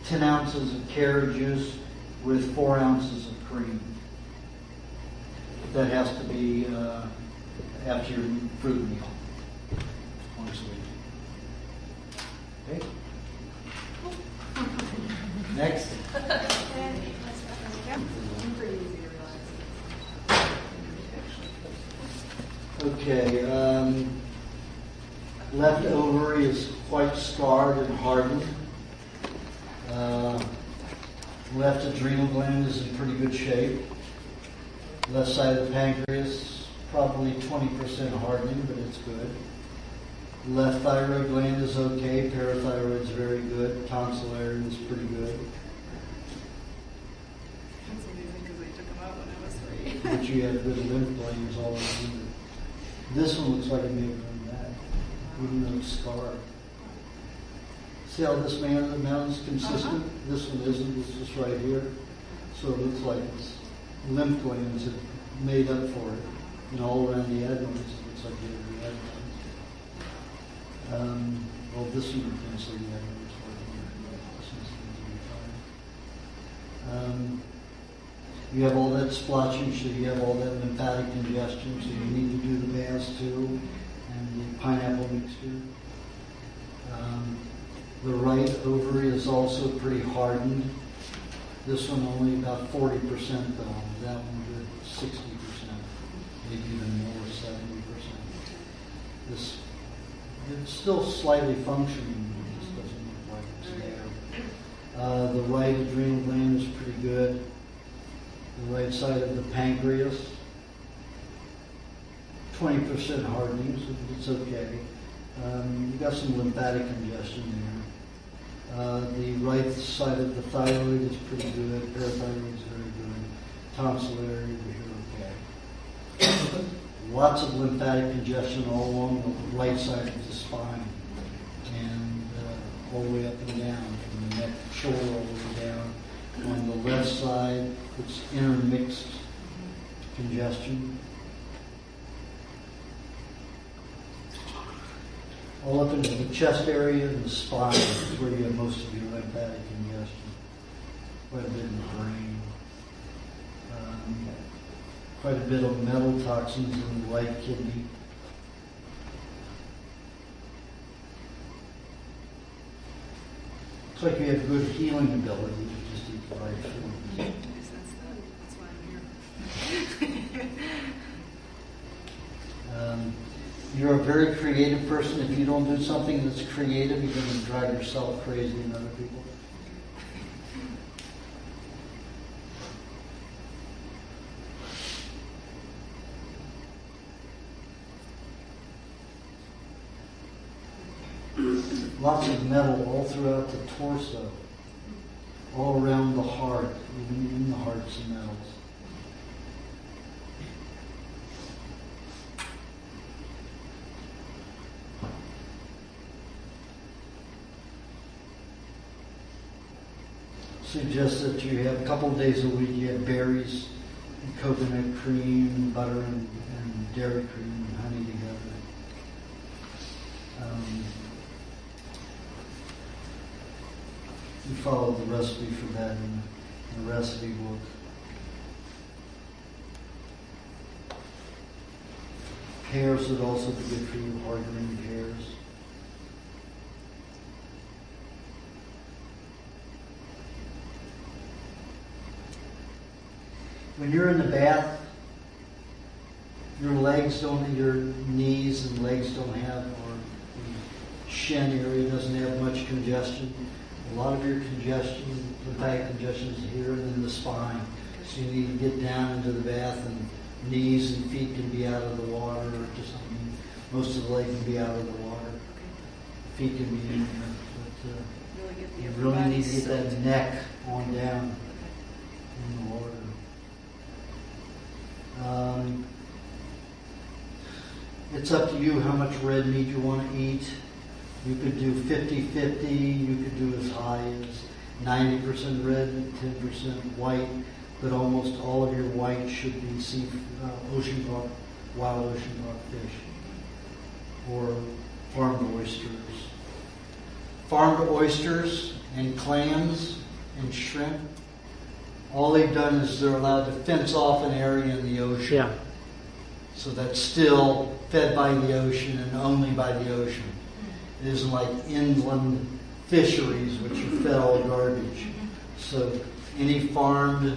10 ounces of carrot juice with 4 ounces of cream. That has to be after your fruit meal. Once a week. Okay. Next. Okay. Left ovary is quite scarred and hardened. Left adrenal gland is in pretty good shape. Left side of the pancreas, probably 20% hardening, but it's good. Left thyroid gland is okay. Parathyroid is very good. Tonsillary is pretty good. That's amazing because I took them out when I was 3. But you have good lymph glands all over. This one looks like it may have come back, even though it's scarred. See how this mountain's consistent? This one isn't. It's just right here. So it looks like it's lymph glands have made up for it. And all around the adenoids, it looks like you have the adenoids. Well, this one you can't see the adenoids. This one seems to be fine. You have all that splotching, so you have all that lymphatic congestion, so you need to do the baths too, and the pineapple mixture. The right ovary is also pretty hardened. This one only about 40% though. That one good 60%, maybe even more, 70%. This it's still slightly functioning. It just doesn't look like it's there. The right adrenal gland is pretty good. The right side of the pancreas, 20% hardening, so it's okay. You've got some lymphatic congestion there. The right side of the thyroid is pretty good. Parathyroid is very good. Tonsillary, we're okay. Lots of lymphatic congestion all along the right side of the spine, and all the way up and down, from the neck, shoulder, all the way down. On the left side, it's intermixed congestion. All up into the chest area and the spine is where you have most of your lymphatic congestion. Quite a bit in the brain. Quite a bit of metal toxins in the right kidney. Looks like you have good healing ability. You just eat the right food. That's why I'm here. You're a very creative person. If you don't do something that's creative, you're going to drive yourself crazy and other people. Lots of metal all throughout the torso, all around the heart, even in the heart, some metals. Suggest that you have a couple of days a week, you have berries, and coconut cream, butter, and dairy cream, and honey together. You follow the recipe for that in the recipe book. Pears would also be good for you, hard-green pears. When you're in the bath, your knees and legs don't have, or the shin area doesn't have much congestion. A lot of your congestion, lymphatic congestion is here and in the spine. So you need to get down into the bath and knees and feet can be out of the water, or just, most of the leg can be out of the water. Feet can be in there, but Really get the you upper really body need to get that soaked. neck on down in the water. It's up to you how much red meat you want to eat. You could do 50-50. You could do as high as 90% red and 10% white. But almost all of your white should be ocean carp, wild ocean carp fish, or farmed oysters. Farmed oysters and clams and shrimp, all they've done is they're allowed to fence off an area in the ocean. Yeah. So that's still fed by the ocean and only by the ocean. It isn't like inland fisheries, which are fed all garbage. So any farmed,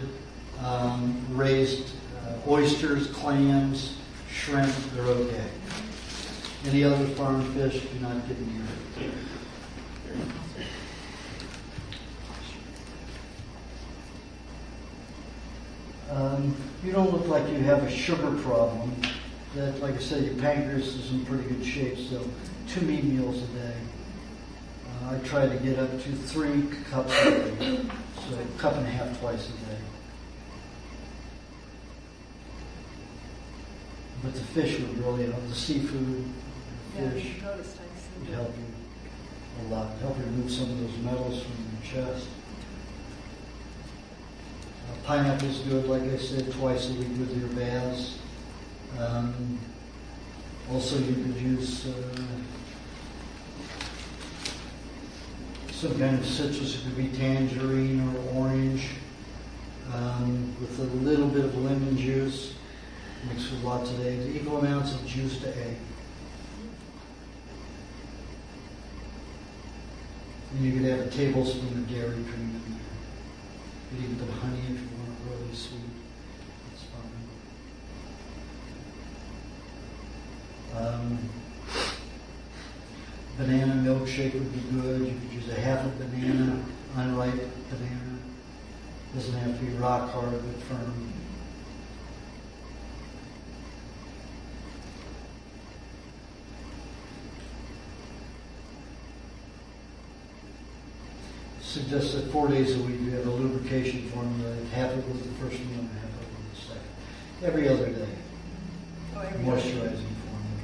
raised oysters, clams, shrimp, they're okay. Any other farmed fish, do not get near it. You don't look like you have a sugar problem. That, like I said, your pancreas is in pretty good shape, so 2 meat meals a day. I try to get up to 3 cups a day, so a cup and a half twice a day. But the fish would really help. The seafood, Yeah, fish you noticed I would said help you a lot. Help you remove some of those metals from your chest. Pineapple's good, like I said, twice a week with your baths. Also, you could use some kind of citrus. It could be tangerine or orange with a little bit of lemon juice mixed with lots of eggs. Equal amounts of juice to egg. And you could add a tablespoon of dairy cream in there. You could even put honey if you want it really sweet. That's fine. Banana milkshake would be good. You could use a half a banana, unripe banana. Doesn't have to be rock hard, but firm. Suggests that 4 days a week you have a lubrication formula, half of it with the first meal and half of it with the second. Every other day. Oh, every Moisturizing formula.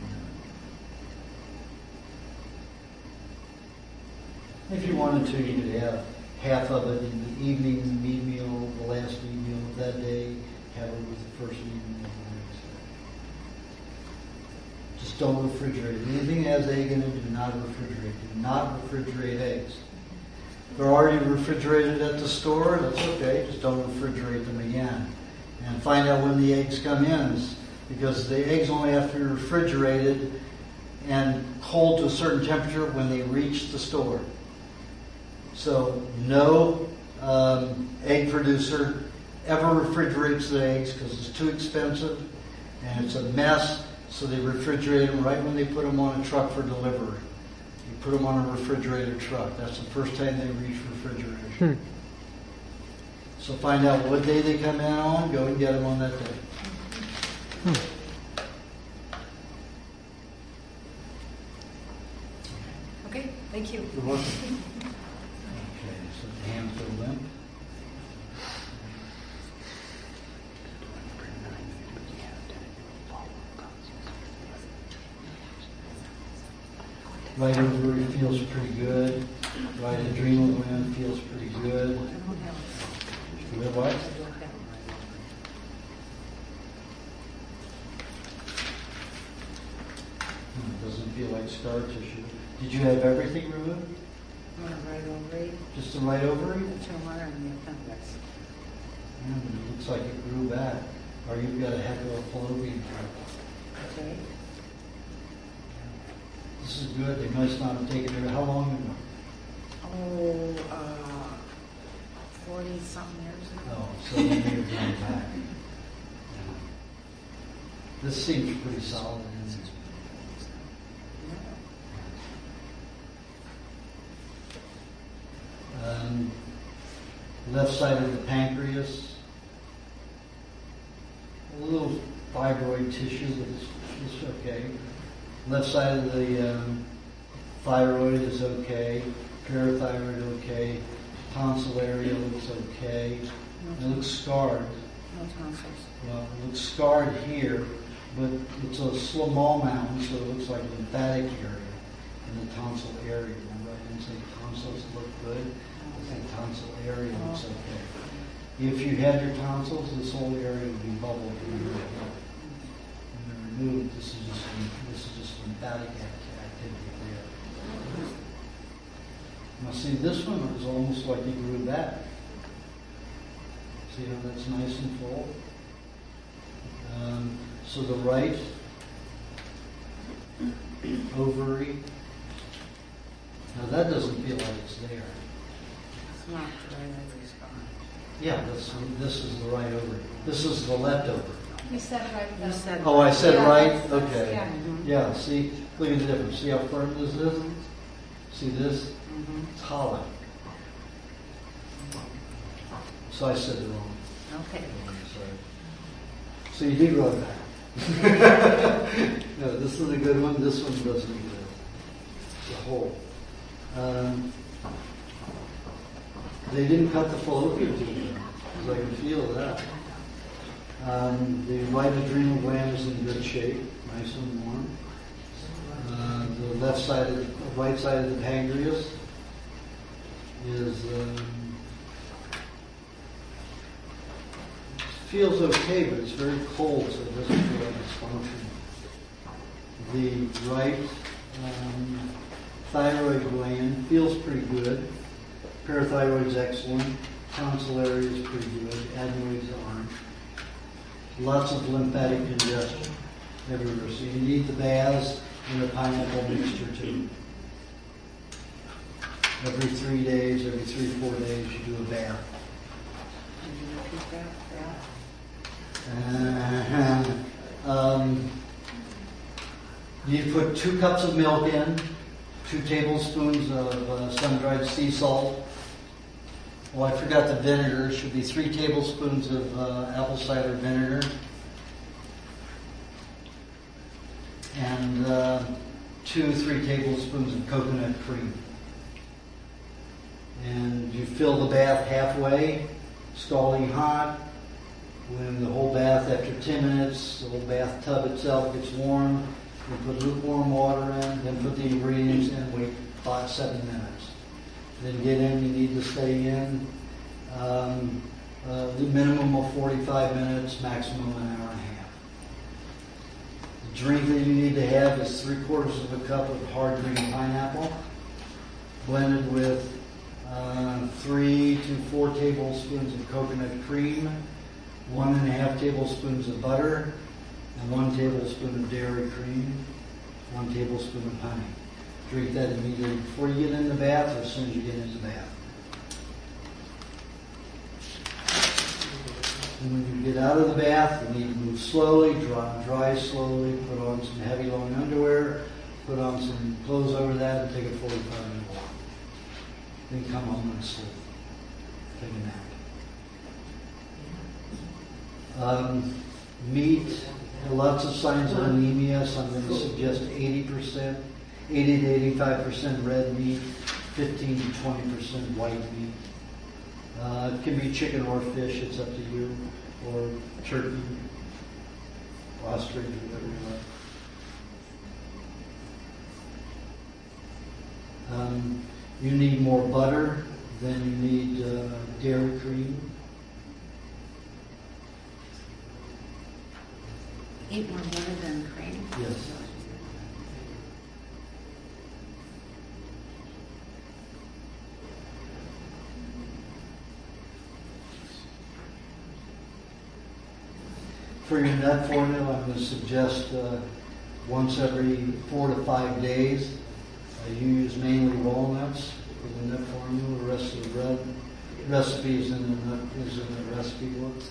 If you wanted to, you could have half of it in the evening meat meal, the last meat meal of that day, have it with the first meat meal of the next day. Just don't refrigerate it. Anything that has egg in it, do not refrigerate. Do not refrigerate eggs. If they're already refrigerated at the store, that's okay. Just don't refrigerate them again. And find out when the eggs come in, because the eggs only have to be refrigerated and cold to a certain temperature when they reach the store. So no egg producer ever refrigerates the eggs because it's too expensive and it's a mess. So they refrigerate them right when they put them on a truck for delivery. You put them on a refrigerated truck. That's the first time they reach refrigeration. So find out what day they come in on. Go and get them on that day. Okay, thank you. You're welcome. Okay, so the hands are limp. Right ovary feels pretty good. Right adrenal gland feels pretty good. You have what? It doesn't feel like scar tissue. Did you have everything removed? Right ovary, Just the right ovary? the tumor, and the appendix. Yeah, but it looks like it grew back. Or you've got a heck of a fallopian tube. Okay. This is good. They must not have taken it. How long ago? 40-something years ago. Oh, so they may have gone back. Yeah. This seems pretty solid. Isn't it? Left side of the pancreas. A little thyroid tissue, but it's okay. Left side of the thyroid is okay. Parathyroid okay. Tonsil area looks okay. It looks scarred. No tonsils. Well, it looks scarred here, but it's a small mountain, so it looks like a lymphatic area in the tonsil area. Remember, I didn't say tonsils look good. I think tonsil area looks okay. If you had your tonsils, this whole area would be bubbled and removed. This is just lymphatic activity there. Now, see, this one is almost like you grew back. See how that's nice and full? So the right ovary, now that doesn't feel like it's there. It's not the right ovary scar. Yeah, this is the right ovary. This is the left ovary. You said right though. You said Oh, I said Yeah, right? that's- Okay. yeah. Yeah, see, look at the difference. See how firm this is? See this? Mhm. It's hollow. So I said it wrong. Okay. Sorry. So you do grow it back. No, this is a good one. This one doesn't good. The whole. They didn't cut the fallopian tube, because I can feel that. The right adrenal gland is in good shape, nice and warm. The left side of the right side of the pancreas is feels okay, but it's very cold, so it doesn't feel like it's functioning. The right thyroid gland feels pretty good. Parathyroid's excellent. Tonsil area is pretty good. Adenoids aren't. Lots of lymphatic congestion everywhere. So you need the baths and the pineapple mixture too. Every 3 days, every 3 or 4 days, you do a bath. Can you repeat that? You put 2 cups of milk in, 2 tablespoons of sun-dried sea salt. Oh, I forgot the vinegar. It should be 3 tablespoons of apple cider vinegar. And 2-3 tablespoons of coconut cream. And you fill the bath halfway, scalding hot. When the whole bath, after 10 minutes, the whole bathtub itself gets warm, you put lukewarm water in, then put the ingredients in, wait 5-7 minutes. Then get in, you need to stay in the minimum of 45 minutes, maximum an hour and a half. The drink that you need to have is 3/4 of a cup of hard green pineapple, blended with 3 to 4 tablespoons of coconut cream, 1.5 tablespoons of butter, and 1 tablespoon of dairy cream, 1 tablespoon of honey. Drink that immediately before you get in the bath or as soon as you get in the bath. And when you get out of the bath, you need to move slowly, dry slowly, put on some heavy long underwear, put on some clothes over that, and take a 45-minute walk. Then come home and sleep. Take a nap. Meat, lots of signs of anemia, so I'm going to suggest 80 to 85% red meat, 15 to 20% white meat. It can be chicken or fish, it's up to you, or turkey, ostrich, whatever you like. You need more butter than you need dairy cream. Eat more butter than cream? Yes. For your nut formula, I'm going to suggest once every 4 to 5 days. You use mainly walnuts for the nut formula. The rest of the recipe is in the recipe book.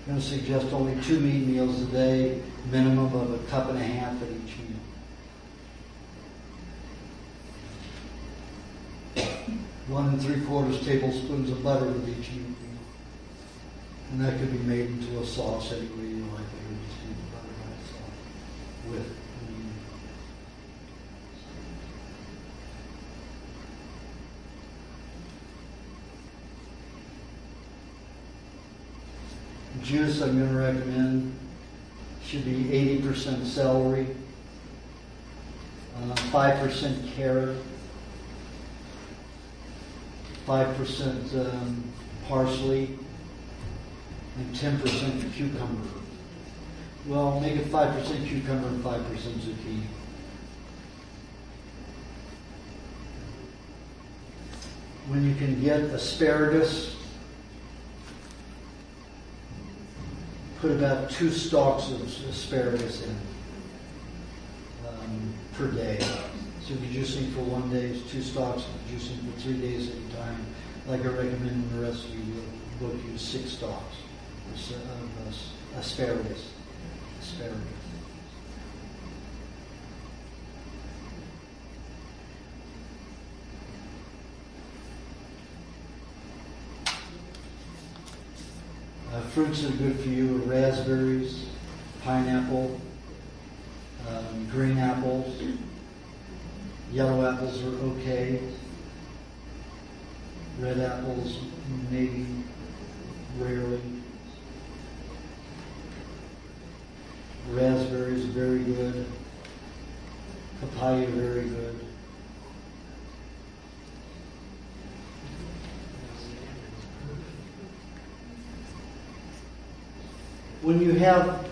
I'm going to suggest only 2 meat meals a day, minimum of 1.5 cups at each meal. 1 3/4 tablespoons of butter with each meat. And that could be made into a sauce any way you like it, or just eat the butter by itself with. Juice I'm going to recommend should be 80% celery, 5% carrot, 5% parsley, and 10% cucumber. Well, make it 5% cucumber and 5% zucchini. When you can get asparagus, put about 2 stalks of asparagus in per day. So if you're juicing for 1 day, it's 2 stalks. If you're juicing for 3 days at a time, like I recommend in the recipe, you'll use 6 stalks of asparagus. Fruits that are good for you are raspberries, pineapple, green apples. Yellow apples are okay. Red apples, maybe, rarely. Raspberries, very good. Papaya, very good. When you have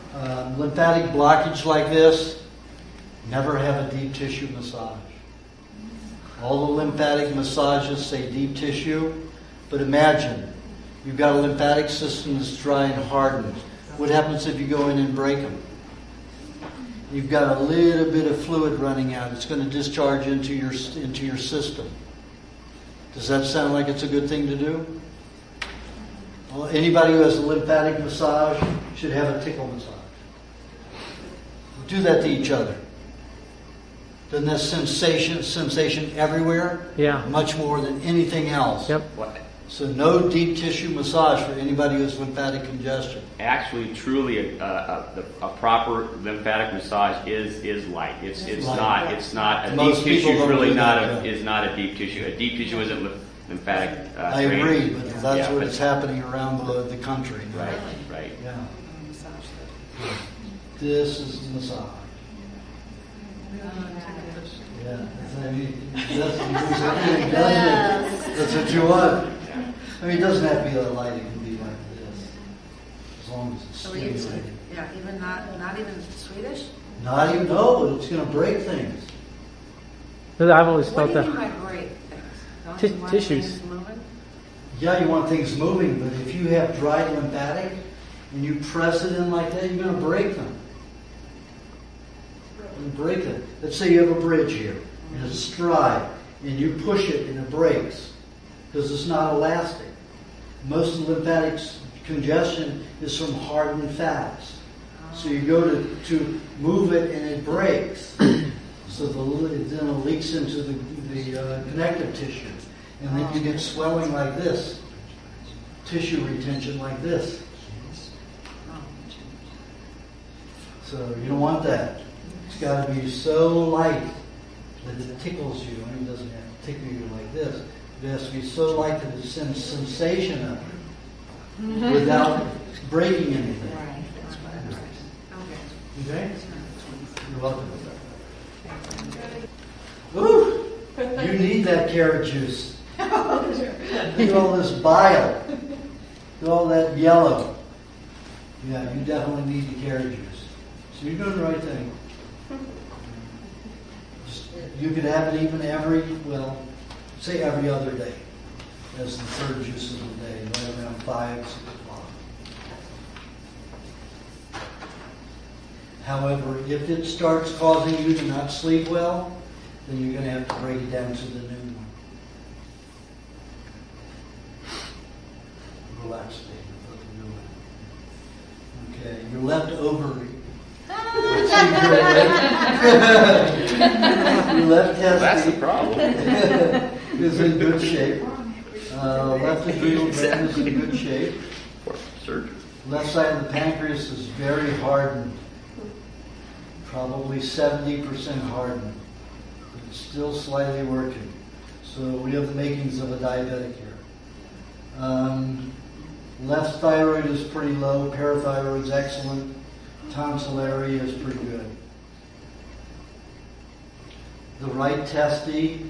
lymphatic blockage like this, never have a deep tissue massage. All the lymphatic massages say deep tissue, but imagine you've got a lymphatic system that's dry and hardened. What happens if you go in and break them? You've got a little bit of fluid running out. It's going to discharge into your system. Does that sound like it's a good thing to do? Well, anybody who has a lymphatic massage should have a tickle massage. Do that to each other. Doesn't that sensation everywhere? Yeah. Much more than anything else. Yep. So no deep tissue massage for anybody who has lymphatic congestion. Actually, truly, a proper lymphatic massage is light. It's light. not a Most deep people tissue. don't Really, do not that, is not a deep tissue. A deep tissue isn't lymphatic. I agree, but that's what is happening around the country. Right. Right. Yeah. This is the massage. Yeah, that's what you want. I mean, it doesn't have to be that light. It can be like this, as long as it's stimulating. Yeah, even not even Swedish. Not even but it's going to break things. I've always What felt do you that. mean by break things? Don't you want Tissues. things moving? Yeah, you want things moving, but if you have dry lymphatic and you press it in like that, you're going to break them. And break it. Let's say you have a bridge here, and it's dry, and you push it and it breaks because it's not elastic. Most of the lymphatic congestion is from hardened fats. So you go to move it and it breaks. So then it leaks into the connective tissue. And then you get swelling like this, tissue retention like this. So you don't want that. It's got to be so light that it tickles you. I mean, it doesn't have to tickle you like this. It has to be so light that it sends sensation of it without breaking anything. Right, that's what I'm saying. Okay? You're welcome. Woo! You need that carrot juice. Look at all this bile. Look at all that yellow. Yeah, you definitely need the carrot juice. So you're doing the right thing. You could have it even say every other day as the third juice of the day, right around 5, 6 o'clock. However, if it starts causing you to not sleep well, then you're going to have to break it down to the noon one. Relax, baby. Okay, your left ovary. Your left testes. That's the problem. is in good shape. Left adrenal gland is in good shape. Left side of the pancreas is very hardened, probably 70% hardened. It's still slightly working. So we have the makings of a diabetic here. Left thyroid is pretty low, parathyroid is excellent, tonsil area is pretty good. The right testy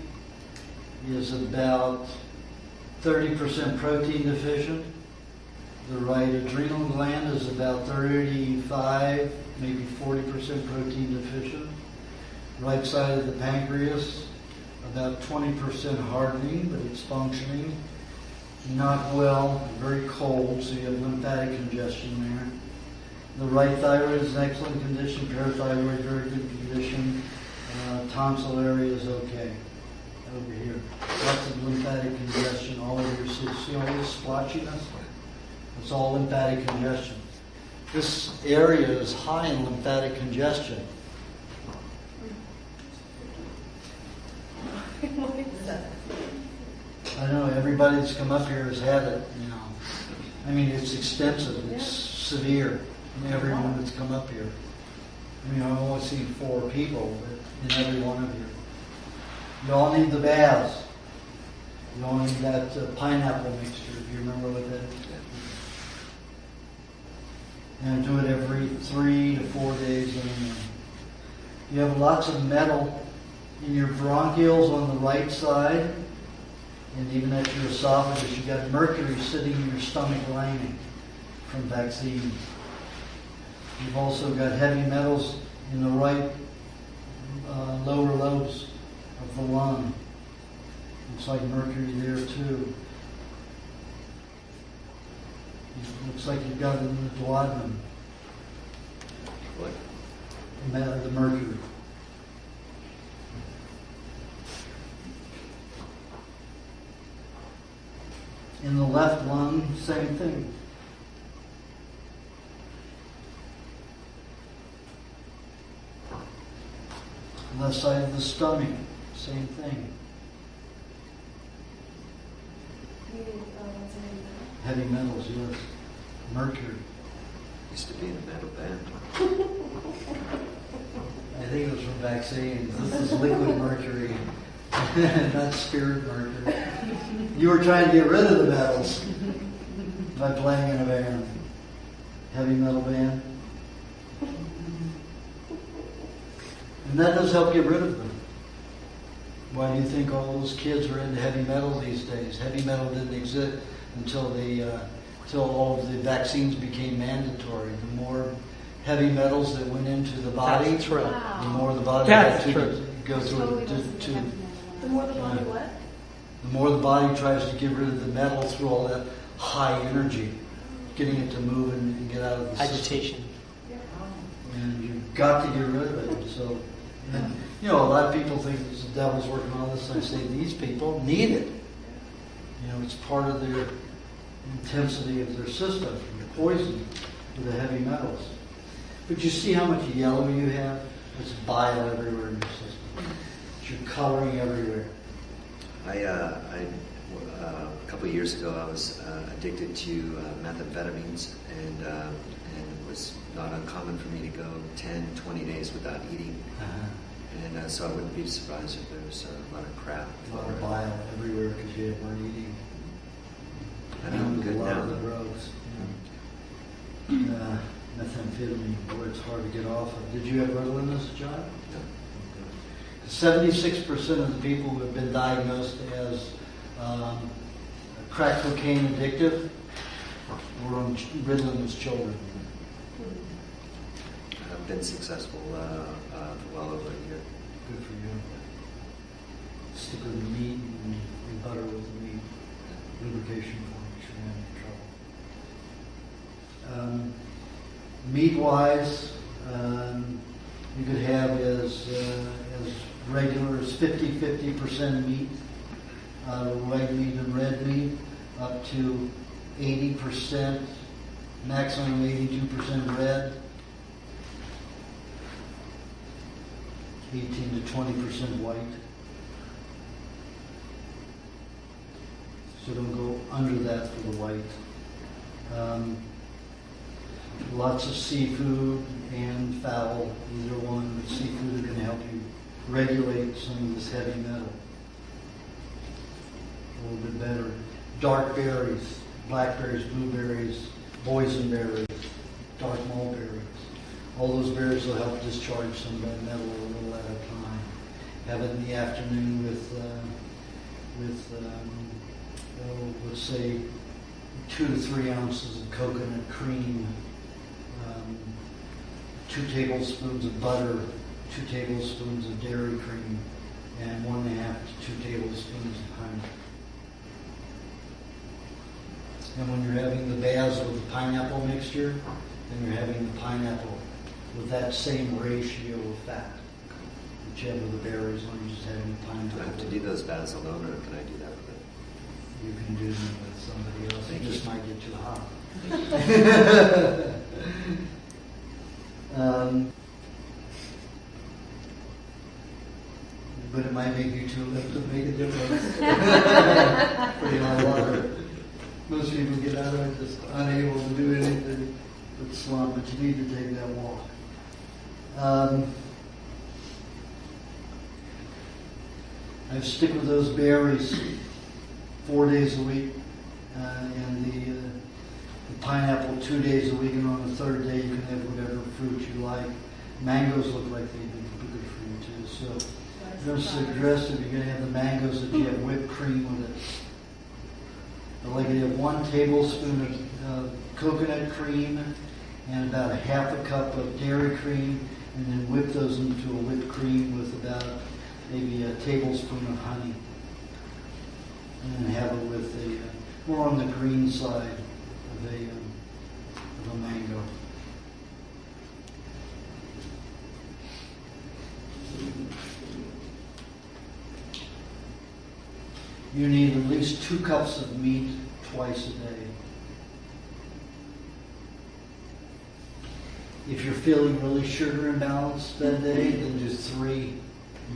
is about 30% protein deficient. The right adrenal gland is about 35, maybe 40% protein deficient. Right side of the pancreas, about 20% hardening, but it's functioning. Not well, very cold, so you have lymphatic congestion there. The right thyroid is in excellent condition, parathyroid, very good condition. Tonsil area is okay. Over here. Lots of lymphatic congestion all over your system. See all this splotchiness? It's all lymphatic congestion. This area is high in lymphatic congestion. I know everybody that's come up here has had it, you know. I mean, it's extensive, it's severe in everyone that's come up here. I mean, I've only seen 4 people in every one of you. You all need the baths. You all need that pineapple mixture, if you remember what that is. And do it every 3 to 4 days. You have lots of metal in your bronchioles on the right side, and even at your esophagus. You've got mercury sitting in your stomach lining from vaccines. You've also got heavy metals in the right lower lobes of the lung. Looks like mercury there too. It looks like you've got it in the duodenum. What? The mercury. In the left lung, same thing. Left side of the stomach, same thing. Heavy metals, yes. Mercury. Used to be in a metal band. I think it was from vaccines. This is liquid mercury, not spirit mercury. You were trying to get rid of the metals by playing in a band. Heavy metal band. And that does help get rid of them. Why do you think all those kids are into heavy metal these days? Heavy metal didn't exist until all of the vaccines became mandatory. The more heavy metals that went into the body, That's true. the more the body That's had to true. go through to The more the body what? the more the body tries to get rid of the metal through all that high energy, getting it to move and get out of the system. Agitation. And you've got to get rid of it. So, and, you know, a lot of people think it's the devil's working on this. I say these people need it. You know, it's part of their intensity of their system. You're poisoned with the heavy metals. But you see how much yellow you have? There's bile everywhere in your system. You're coloring everywhere. A couple of years ago, I was addicted to methamphetamines, and it was not uncommon for me to go 10, 20 days without eating. And so I wouldn't be surprised if there was a lot of crap. A lot of bile everywhere because you weren't eating. I'm eating good A lot now. of the drugs. Methamphetamine, boy, it's hard to get off of. Did you have Ritalin as a child? No. 76% of the people who have been diagnosed as crack cocaine addictive were on Ritalin as children. I've been successful for well over a year. Good for you. Stick with the meat and butter with the meat. Lubrication forms, you're in trouble. Meat-wise, you could have as regular as 50% meat, white meat and red meat, up to 80%, maximum 82% red, 18 to 20% white. so don't go under that for the white. Lots of seafood and fowl, either one. But seafood are going to help you regulate some of this heavy metal a little bit better. Dark berries, blackberries, blueberries, boysenberries, dark mulberries. All those berries will help discharge some of that metal a little at a time. Have it in the afternoon with let's say 2 to 3 ounces of coconut cream, 2 tablespoons of butter, 2 tablespoons of dairy cream, and 1.5 to 2 tablespoons of honey. And when you're having the basil with the pineapple mixture, then you're having the pineapple with that same ratio of fat. Whichever the berries, or you're just having the pineapple. Do I have to do those basil alone, or can I do that with it? You can do them with somebody else. Thank It just you. might get too hot. But it might make you too lift to make a difference. Pretty hot water. Most people get out of it just unable to do anything but slump, but you need to take that walk. I stick with those berries 4 days a week, and the pineapple 2 days a week, and on the third day you can have whatever fruit you like. Mangoes look like they'd be good for you too. So I'm going to suggest if you're going to have the mangoes that you have whipped cream with it. I like to have 1 tablespoon of coconut cream and about a half a cup of dairy cream, and then whip those into a whipped cream with about maybe a tablespoon of honey. And then have it with a more on the green side of a mango. You need at least 2 cups of meat twice a day. If you're feeling really sugar imbalanced that day, then do 3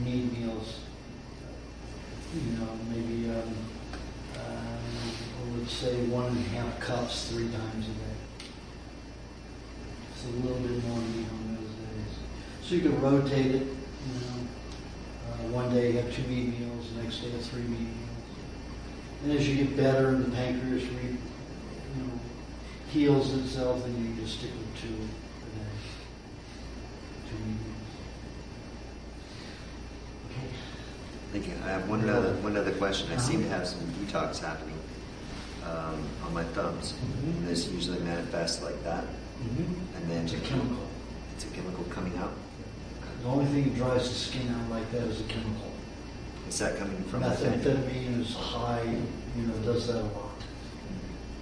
meat meals. You know, maybe let's say 1.5 cups 3 times a day. It's a little bit more meat on those days. So you can rotate it. You know, one day you have 2 meat meals, the next day 3 meat meals. And as you get better and the pancreas heals itself, then you just stick with 2 a day. 2 meat meals. Okay. Thank you. I have one other question. I seem to have some detox happening on my thumbs. Mm-hmm. And this usually manifests like that. Mm-hmm. And then It's a chemical. It's a chemical coming out. The only thing that dries the skin out like that is a chemical. Is that coming from Methamphetamine is high, does that a lot.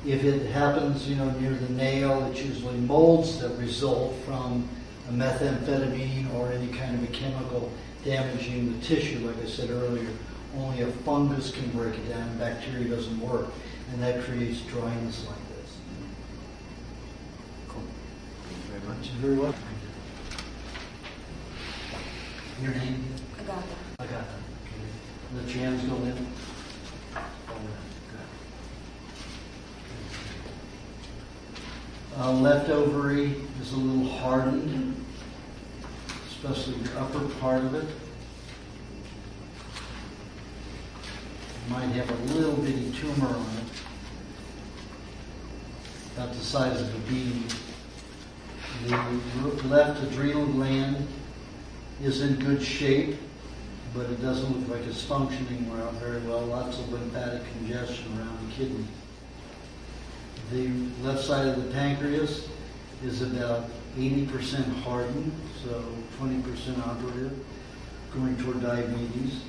If it happens, near the nail, it's usually molds that result from a methamphetamine or any kind of a chemical damaging the tissue, like I said earlier. Only a fungus can break it down, bacteria doesn't work, and that creates dryness like this. Cool. Thank you very much. You're very welcome. Your name? Agata. Agata. Let your hands go in. Left ovary is a little hardened, especially the upper part of it. You might have a little bitty tumor on it, about the size of a bean. The left adrenal gland is in good shape, but it doesn't look like it's functioning very well. Lots of lymphatic congestion around the kidney. The left side of the pancreas is about 80% hardened, so 20% operative, going toward diabetes.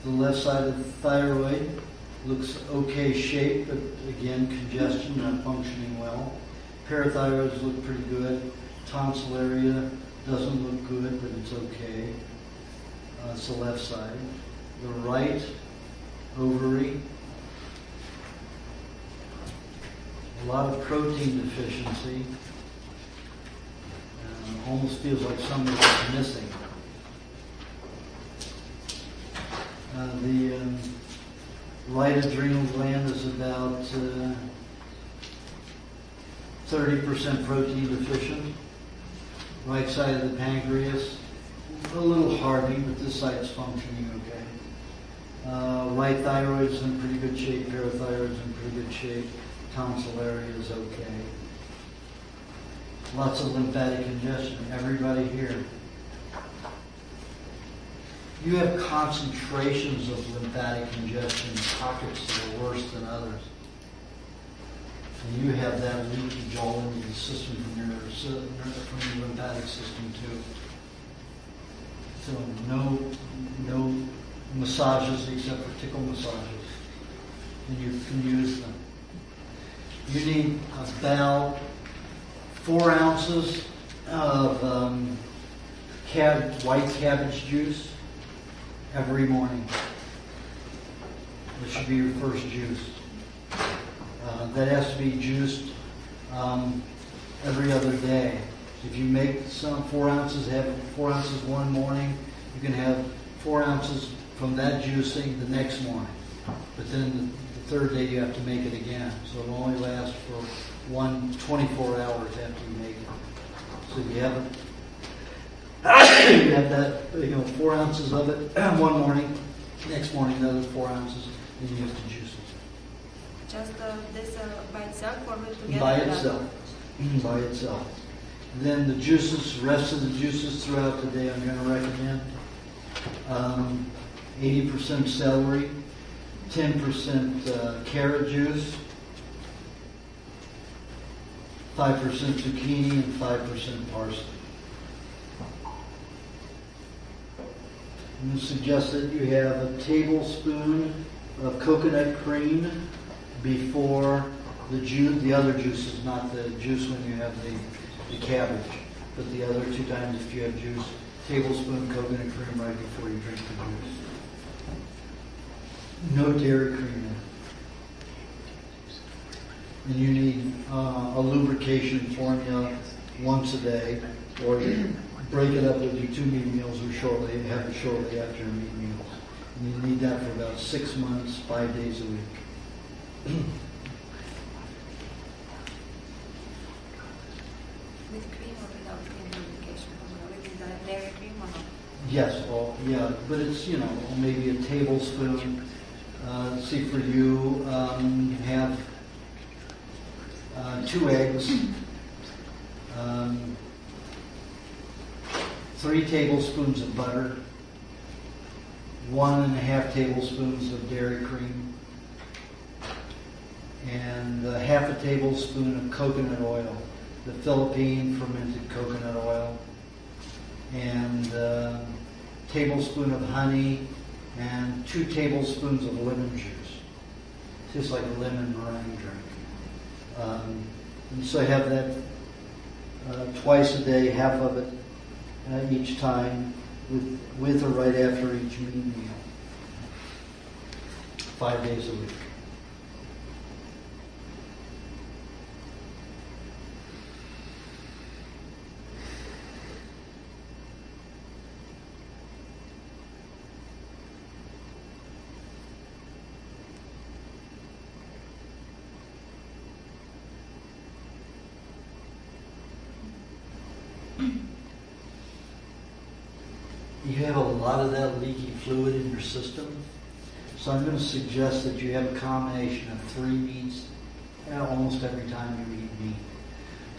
The left side of the thyroid looks okay shape, but again, congestion, not functioning well. Parathyroids look pretty good. Tonsil area doesn't look good, but it's okay. It's the left side. The right ovary, a lot of protein deficiency. Almost feels like something's missing. The Right adrenal gland is about 30% protein deficient. Right side of the pancreas, a little hardening, but this side's functioning okay. Right thyroid's in pretty good shape, parathyroid's in pretty good shape, tonsil area is okay. Lots of lymphatic congestion, everybody here. You have concentrations of lymphatic congestion, pockets that are worse than others. And you have that leakage all into the system from your lymphatic system too. So no massages except for tickle massages. And you can use them. You need about 4 ounces of white cabbage juice every morning. This should be your first juice. That has to be juiced every other day. If you make some 4 ounces, have 4 ounces one morning, you can have 4 ounces from that juicing the next morning. But then the third day you have to make it again. So it only lasts for 24 hours after you make it. So if you have it, you have that, 4 ounces of it one morning, next morning another 4 ounces, then you have to juice it. Just this by itself or with together? By itself. By itself. Then the juices, rest of the juices throughout the day I'm going to recommend. 80% celery, 10% carrot juice, 5% zucchini, and 5% parsley. I'm going to suggest that you have a tablespoon of coconut cream before the juice, the other juices, not the juice when you have the cabbage, but the other 2 times if you have juice, tablespoon coconut cream right before you drink the juice. No dairy cream in it. And you need a lubrication formula once a day, or break it up into 2 meat meals or have it shortly after your meat meals. And you need that for about 6 months, 5 days a week. With cream or without any lubrication? With the dairy cream or not? Yes, well, yeah, but it's, maybe a tablespoon. See, for you, have 2 eggs, 3 tablespoons of butter, 1.5 tablespoons of dairy cream, and half a tablespoon of coconut oil, the Philippine fermented coconut oil, and a tablespoon of honey, and 2 tablespoons of lemon juice. Tastes like a lemon meringue drink. And so I have that twice a day, half of it each time, with or right after each meat meal. 5 days a week. You have a lot of that leaky fluid in your system. So I'm going to suggest that you have a combination of 3 meats almost every time you eat meat.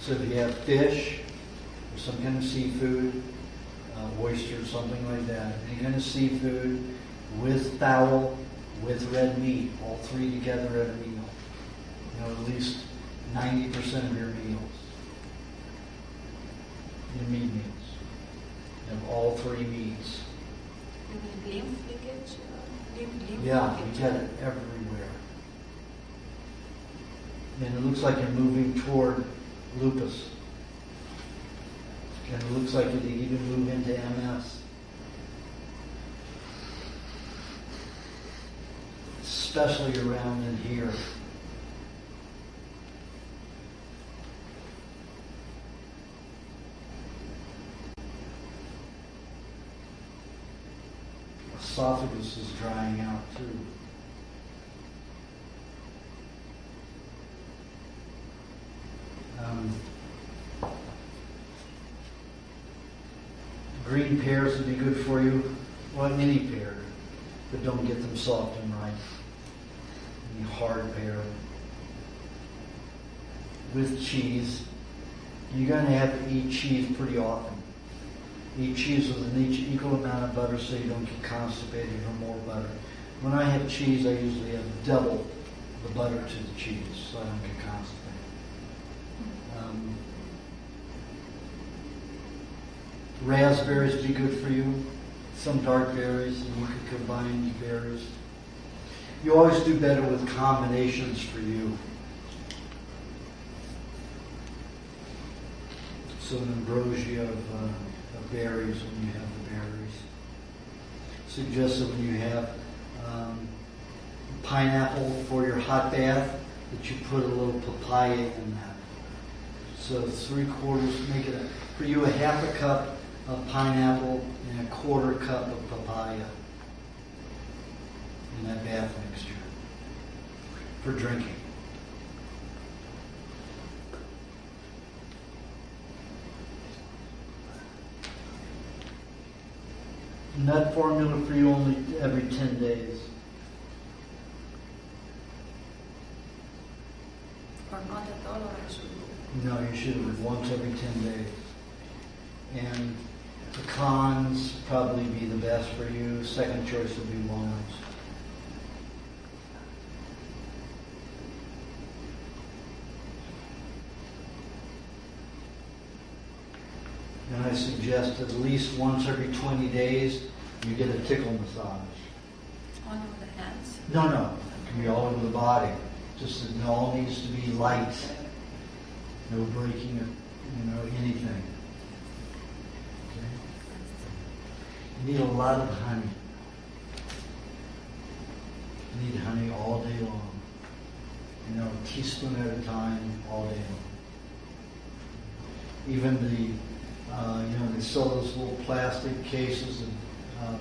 So if you have fish, or some kind of seafood, oyster, something like that, any kind of seafood with fowl, with red meat, all 3 together at a meal. At least 90% of your meals, your meat meals. Of all 3 meats. You mean lymph leakage? Lymph Yeah, leakage? you get it everywhere. And it looks like you're moving toward lupus. And it looks like you even move into MS. Especially around in here. Esophagus is drying out too. Green pears would be good for you. Well, any pear, but don't get them soft and ripe. Any hard pear. With cheese, you're going to have to eat cheese pretty often. Eat cheese with an equal amount of butter so you don't get constipated or more butter. When I have cheese, I usually have double the butter to the cheese so I don't get constipated. Raspberries be good for you. Some dark berries, and you could combine these berries. You always do better with combinations for you. Some ambrosia of berries when you have the berries. Suggest that when you have pineapple for your hot bath, that you put a little papaya in that. So 3/4, make it for you a half a cup of pineapple and a 1/4 cup of papaya in that bath mixture for drinking. Nut formula for you only every 10 days. Or not at all, or I should? No, you should have once every 10 days. And pecans probably be the best for you. Second choice would be walnuts. And I suggest at least once every 20 days you get a tickle massage. All over the hands. No, it can be all over the body. Just it all needs to be light. No breaking of, anything. Okay? You need a lot of honey. You need honey all day long. A teaspoon at a time, all day long. Even they sell those little plastic cases of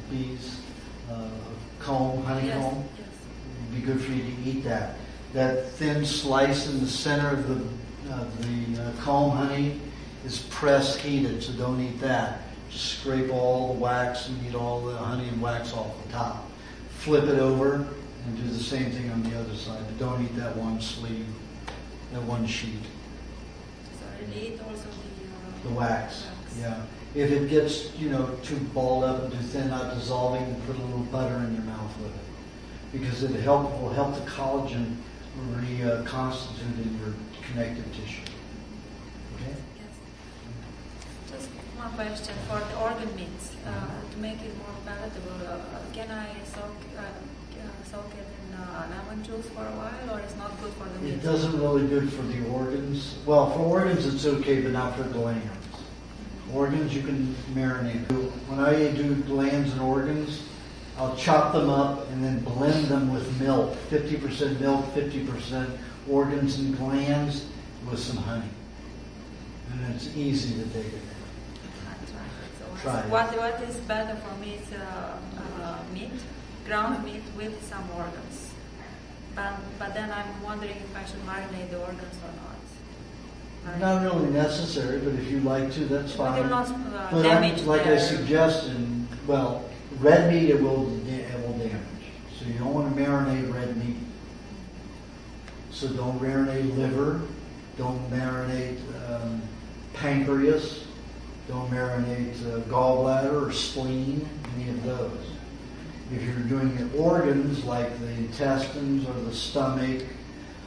bees, comb, honeycomb. Yes. It'd be good for you to eat that. That thin slice in the center of the comb honey is press heated, so don't eat that. Just scrape all the wax and eat all the honey and wax off the top. Flip it over and do the same thing on the other side, but don't eat that one sleeve, that one sheet. So really eat also The wax. Yeah. If it gets, too balled up and too thin, not dissolving, put a little butter in your mouth with it. Because it will help the collagen reconstitute in your connective tissue. Okay? Yes. Just one question for the organ meats. To make it more palatable, can I soak it in lemon juice for a while, or it's not good for the meat? It doesn't really good for the organs. Well, for organs it's okay, but not for glands. Organs you can marinate. When I do glands and organs, I'll chop them up and then blend them with milk. 50% milk, 50% organs and glands with some honey. And it's easy to take it. Try it. What is better for me is meat, ground meat with some organs. But then I'm wondering if I should marinate the organs or not. Not really necessary, but if you like to, that's fine. But not But damage like I suggested, red meat it will damage. So you don't want to marinate red meat. So don't marinate liver. Don't marinate pancreas. Don't marinate gallbladder or spleen. Any of those. If you're doing the organs like the intestines or the stomach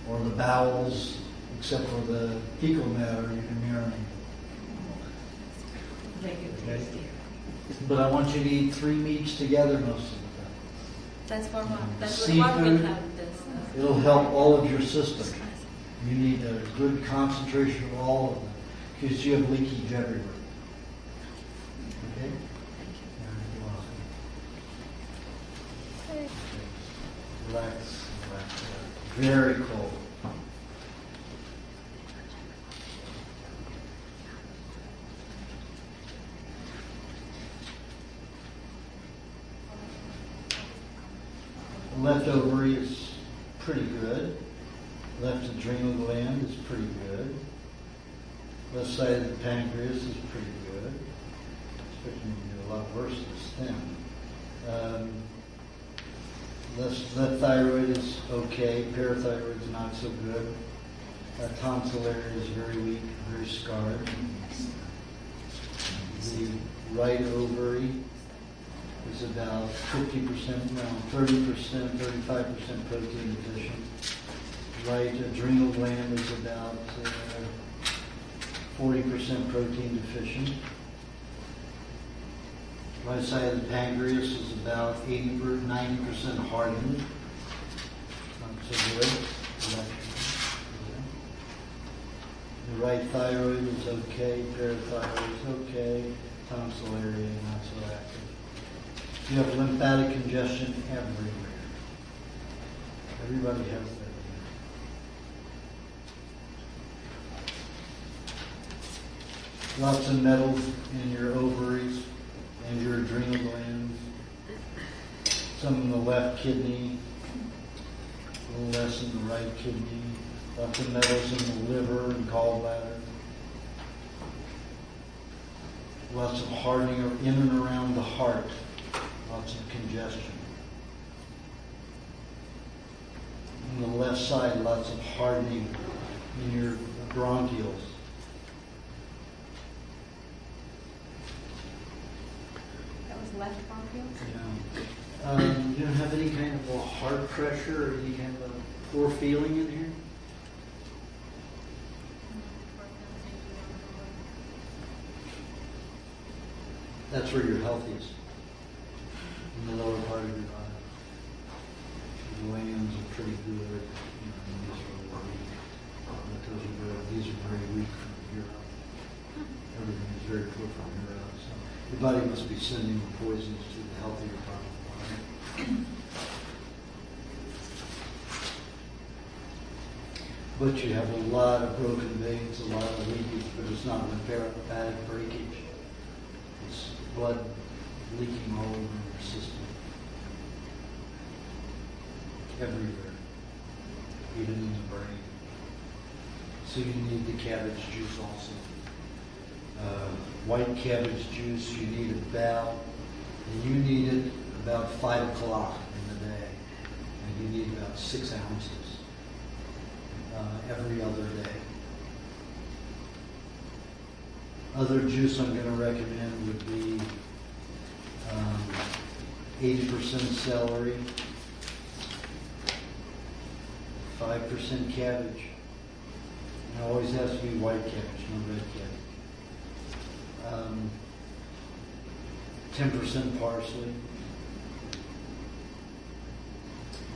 or the bowels, except for the fecal matter, you can marinate. Okay? But I want you to eat 3 meats together most of the time. That's for what? That's Seafood, what will help this. It'll help all of your system. You need a good concentration of all of them because you have leakage everywhere. Okay? Relax. Very cold. Leftover is pretty good. Left adrenal gland is pretty good. Left side of the pancreas is pretty good. expecting it to be a lot worse than STEM. Left thyroid is okay, parathyroid is not so good. Tonsil area is very weak, very scarred. The right ovary is about 50%, no, 30%, 35% protein deficient. Right adrenal gland is about 40% protein deficient. Right side of the pancreas is about 90% hardened. Not so good. The right thyroid is okay, parathyroid is okay, tonsil area not so active. You have lymphatic congestion everywhere. Everybody has that. Lots of metals in your ovaries and your adrenal glands. Some in the left kidney, a little less in the right kidney. Lots of metals in the liver and gallbladder. Lots of hardening in and around the heart. Lots of congestion. On the left side, lots of hardening in your bronchioles. That was left bronchioles? Yeah. You don't have any kind of a heart pressure or any kind of a poor feeling in here? That's where you're healthiest, in the lower part of your body. The glands are pretty good. These are weak. These are very weak from here up. Everything is very poor from here up. So your body must be sending the poisons to the healthier part of the body. But you have a lot of broken veins, a lot of leakage, but it's not lymphatic breakage. It's blood leaking all over your system. Everywhere. Even in the brain. So you need the cabbage juice also. White cabbage juice, you need about, and you need it about 5 o'clock in the day. And you need about 6 ounces every other day. Other juice I'm going to recommend would be 80% celery, 5% cabbage. And it always has to be white cabbage, no red cabbage. 10% parsley,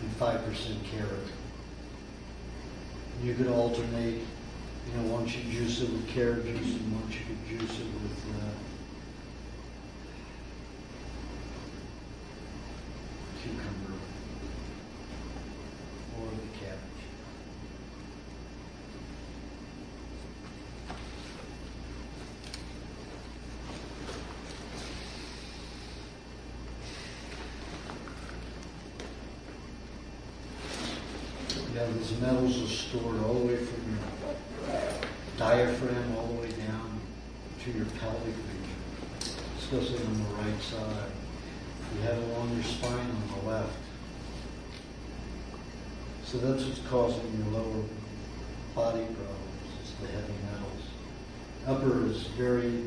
and 5% carrot. You could alternate. Once you juice it with carrot juice, and once you could juice it with cucumber or the cabbage. Yeah, these metals are stored all the way from your diaphragm all the way down to your pelvic region, especially on the right side. You have it along your spine on the left. So that's what's causing your lower body problems, is the heavy metals. Upper is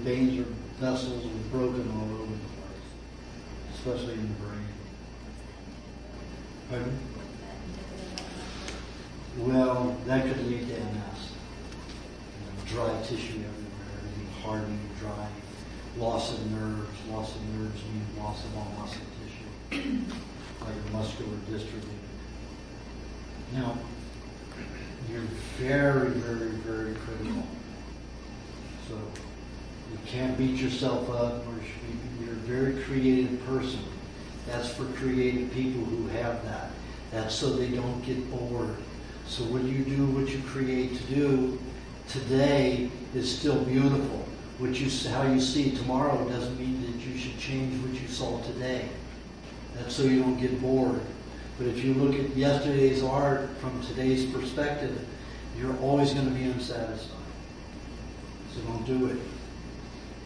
veins or vessels are broken all over the place, especially in the brain. Pardon? Well, that could lead to MS. Dry tissue everywhere, hardening, drying, loss of nerves. Loss of nerves means loss of all muscle tissue, like a muscular dystrophy. Now, you're very, very, very critical. So you can't beat yourself up, or you're a very creative person. That's for creative people who have that. That's so they don't get bored. So what you do, what you create to do today is still beautiful. How you see it tomorrow doesn't mean that you should change what you saw today. That's so you don't get bored. But if you look at yesterday's art from today's perspective, you're always going to be unsatisfied. So don't do it.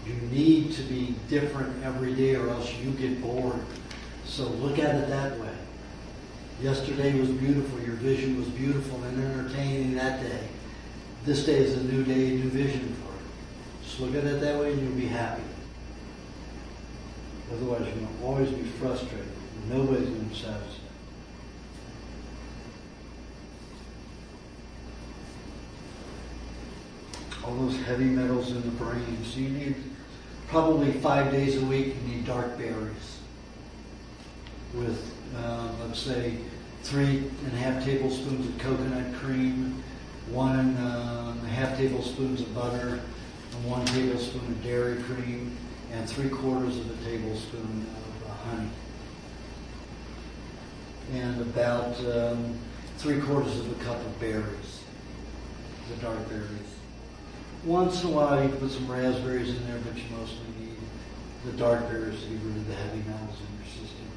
You need to be different every day or else you get bored. So look at it that way. Yesterday was beautiful. Your vision was beautiful and entertaining that day. This day is a new day, a new vision for you. Just look at it that way and you'll be happy. Otherwise, you're going to always be frustrated. Nobody's going to be satisfied. All those heavy metals in the brain. So you need probably 5 days a week, you need dark berries with, let's say, 3.5 tablespoons of coconut cream, 1.5 tablespoons of butter, and 1 tablespoon of dairy cream, and 3/4 of a tablespoon of honey. And about 3/4 of a cup of berries, the dark berries. Once in a while you can put some raspberries in there, but you mostly need the dark berries to get rid of the heavy metals in your system.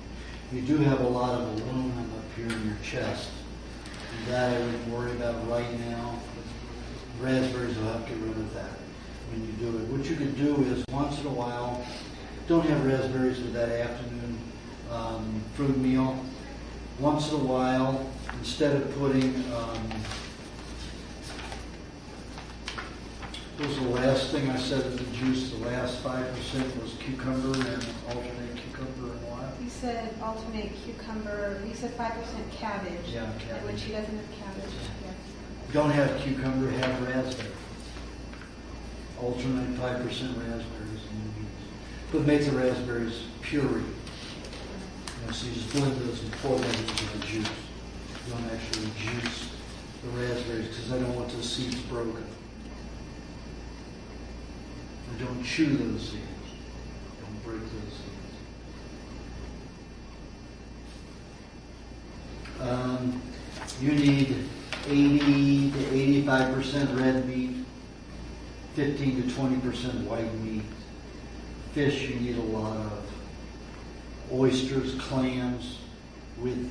You do have a lot of aluminum up here in your chest. And that I wouldn't worry about right now. Raspberries will help get rid of that when you do it. What you could do is once in a while, don't have raspberries with that afternoon fruit meal. Once in a while, instead of putting what was the last thing I said of the juice? The last 5% was cucumber and alternate cucumber and what? You said alternate cucumber. You said 5% cabbage. Yeah, And when cabbage. she doesn't have cabbage, yes. Don't have cucumber, have raspberry. Alternate 5% raspberries and beets. But make the raspberries puree. So you just blend those and pour them into the juice. You don't actually juice the raspberries because I don't want the seeds broken. And don't chew those seeds. Don't break those seeds. You need 80 to 85% red meat, 15 to 20% white meat. Fish you need a lot of. Oysters, clams with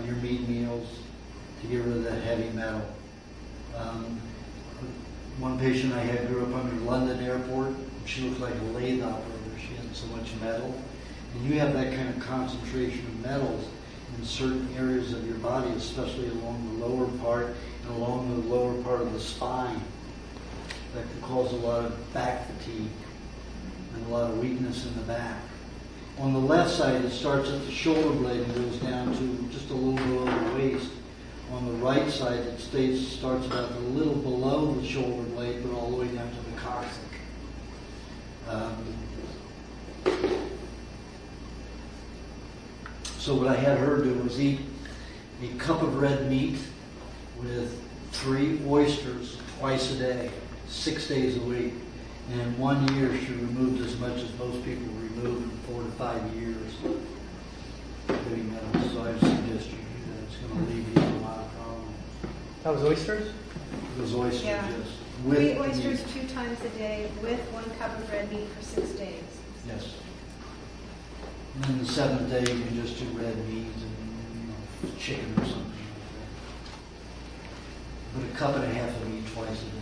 your meat meals to get rid of that heavy metal. One patient I had grew up under London Airport. She looked like a lathe operator. She had so much metal. And you have that kind of concentration of metals in certain areas of your body, especially along the lower part and along the lower part of the spine. That can cause a lot of back fatigue and a lot of weakness in the back. On the left side, it starts at the shoulder blade and goes down to just a little below the waist. On the right side, it starts about a little below the shoulder blade, but all the way down to the coccyx. So what I had her do was eat a cup of red meat with 3 oysters twice a day, 6 days a week. And in 1 year, she removed as much as most people remove in 4 to 5 years. Heavy metals. So I suggest you do that. It's going to alleviate a lot of problems. That was oysters? It was oysters, Yeah. yes. 3 With oysters meat. 2 times a day with 1 cup of red meat for 6 days. Yes. And then the 7th day, you can just do red meat and chicken or something like that. But a cup and a half of meat twice a day.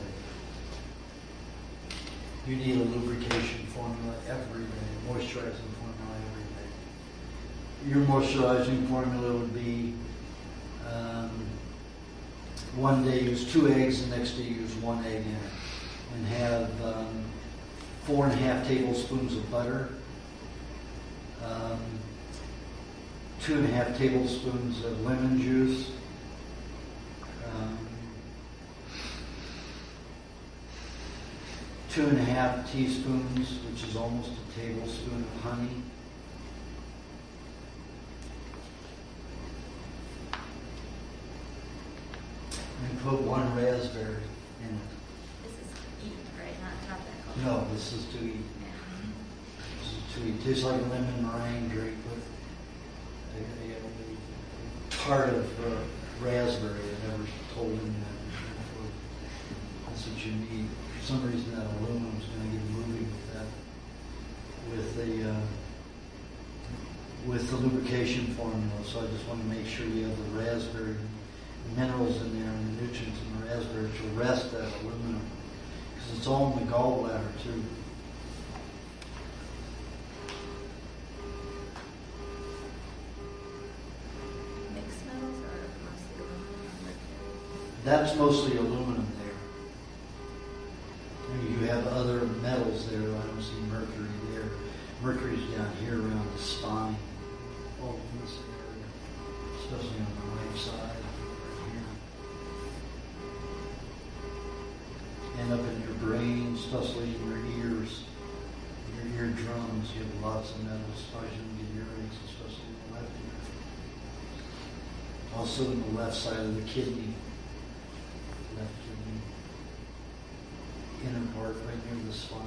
You need a lubrication formula every day, moisturizing formula every day. Your moisturizing formula would be one day use 2 eggs, the next day use 1 egg in it. And have 4.5 tablespoons of butter, 2.5 tablespoons of lemon juice, 2.5 teaspoons, which is almost a tablespoon of honey. And put 1 raspberry in it. This is eat, right? Not that. No, this is to eat. This is to eat. Tastes like a lemon meringue drink with a part of raspberry. I never told him that before. That's what you need. For some reason, that aluminum is going to get moving with that. With the lubrication formula. So I just want to make sure you have the raspberry minerals in there and the nutrients in the raspberry to arrest that aluminum. Because it's all in the gallbladder too. That's mostly aluminum there. And you have other metals there. I don't see mercury there. Mercury's down here around the spine, all in this area, especially on the right side right here. And up in your brain, especially in your ears, your eardrums, you have lots of metals. Probably shouldn't get earaches, especially in the left ear. Also in the left side of the kidney, left kidney, inner part right near the spine.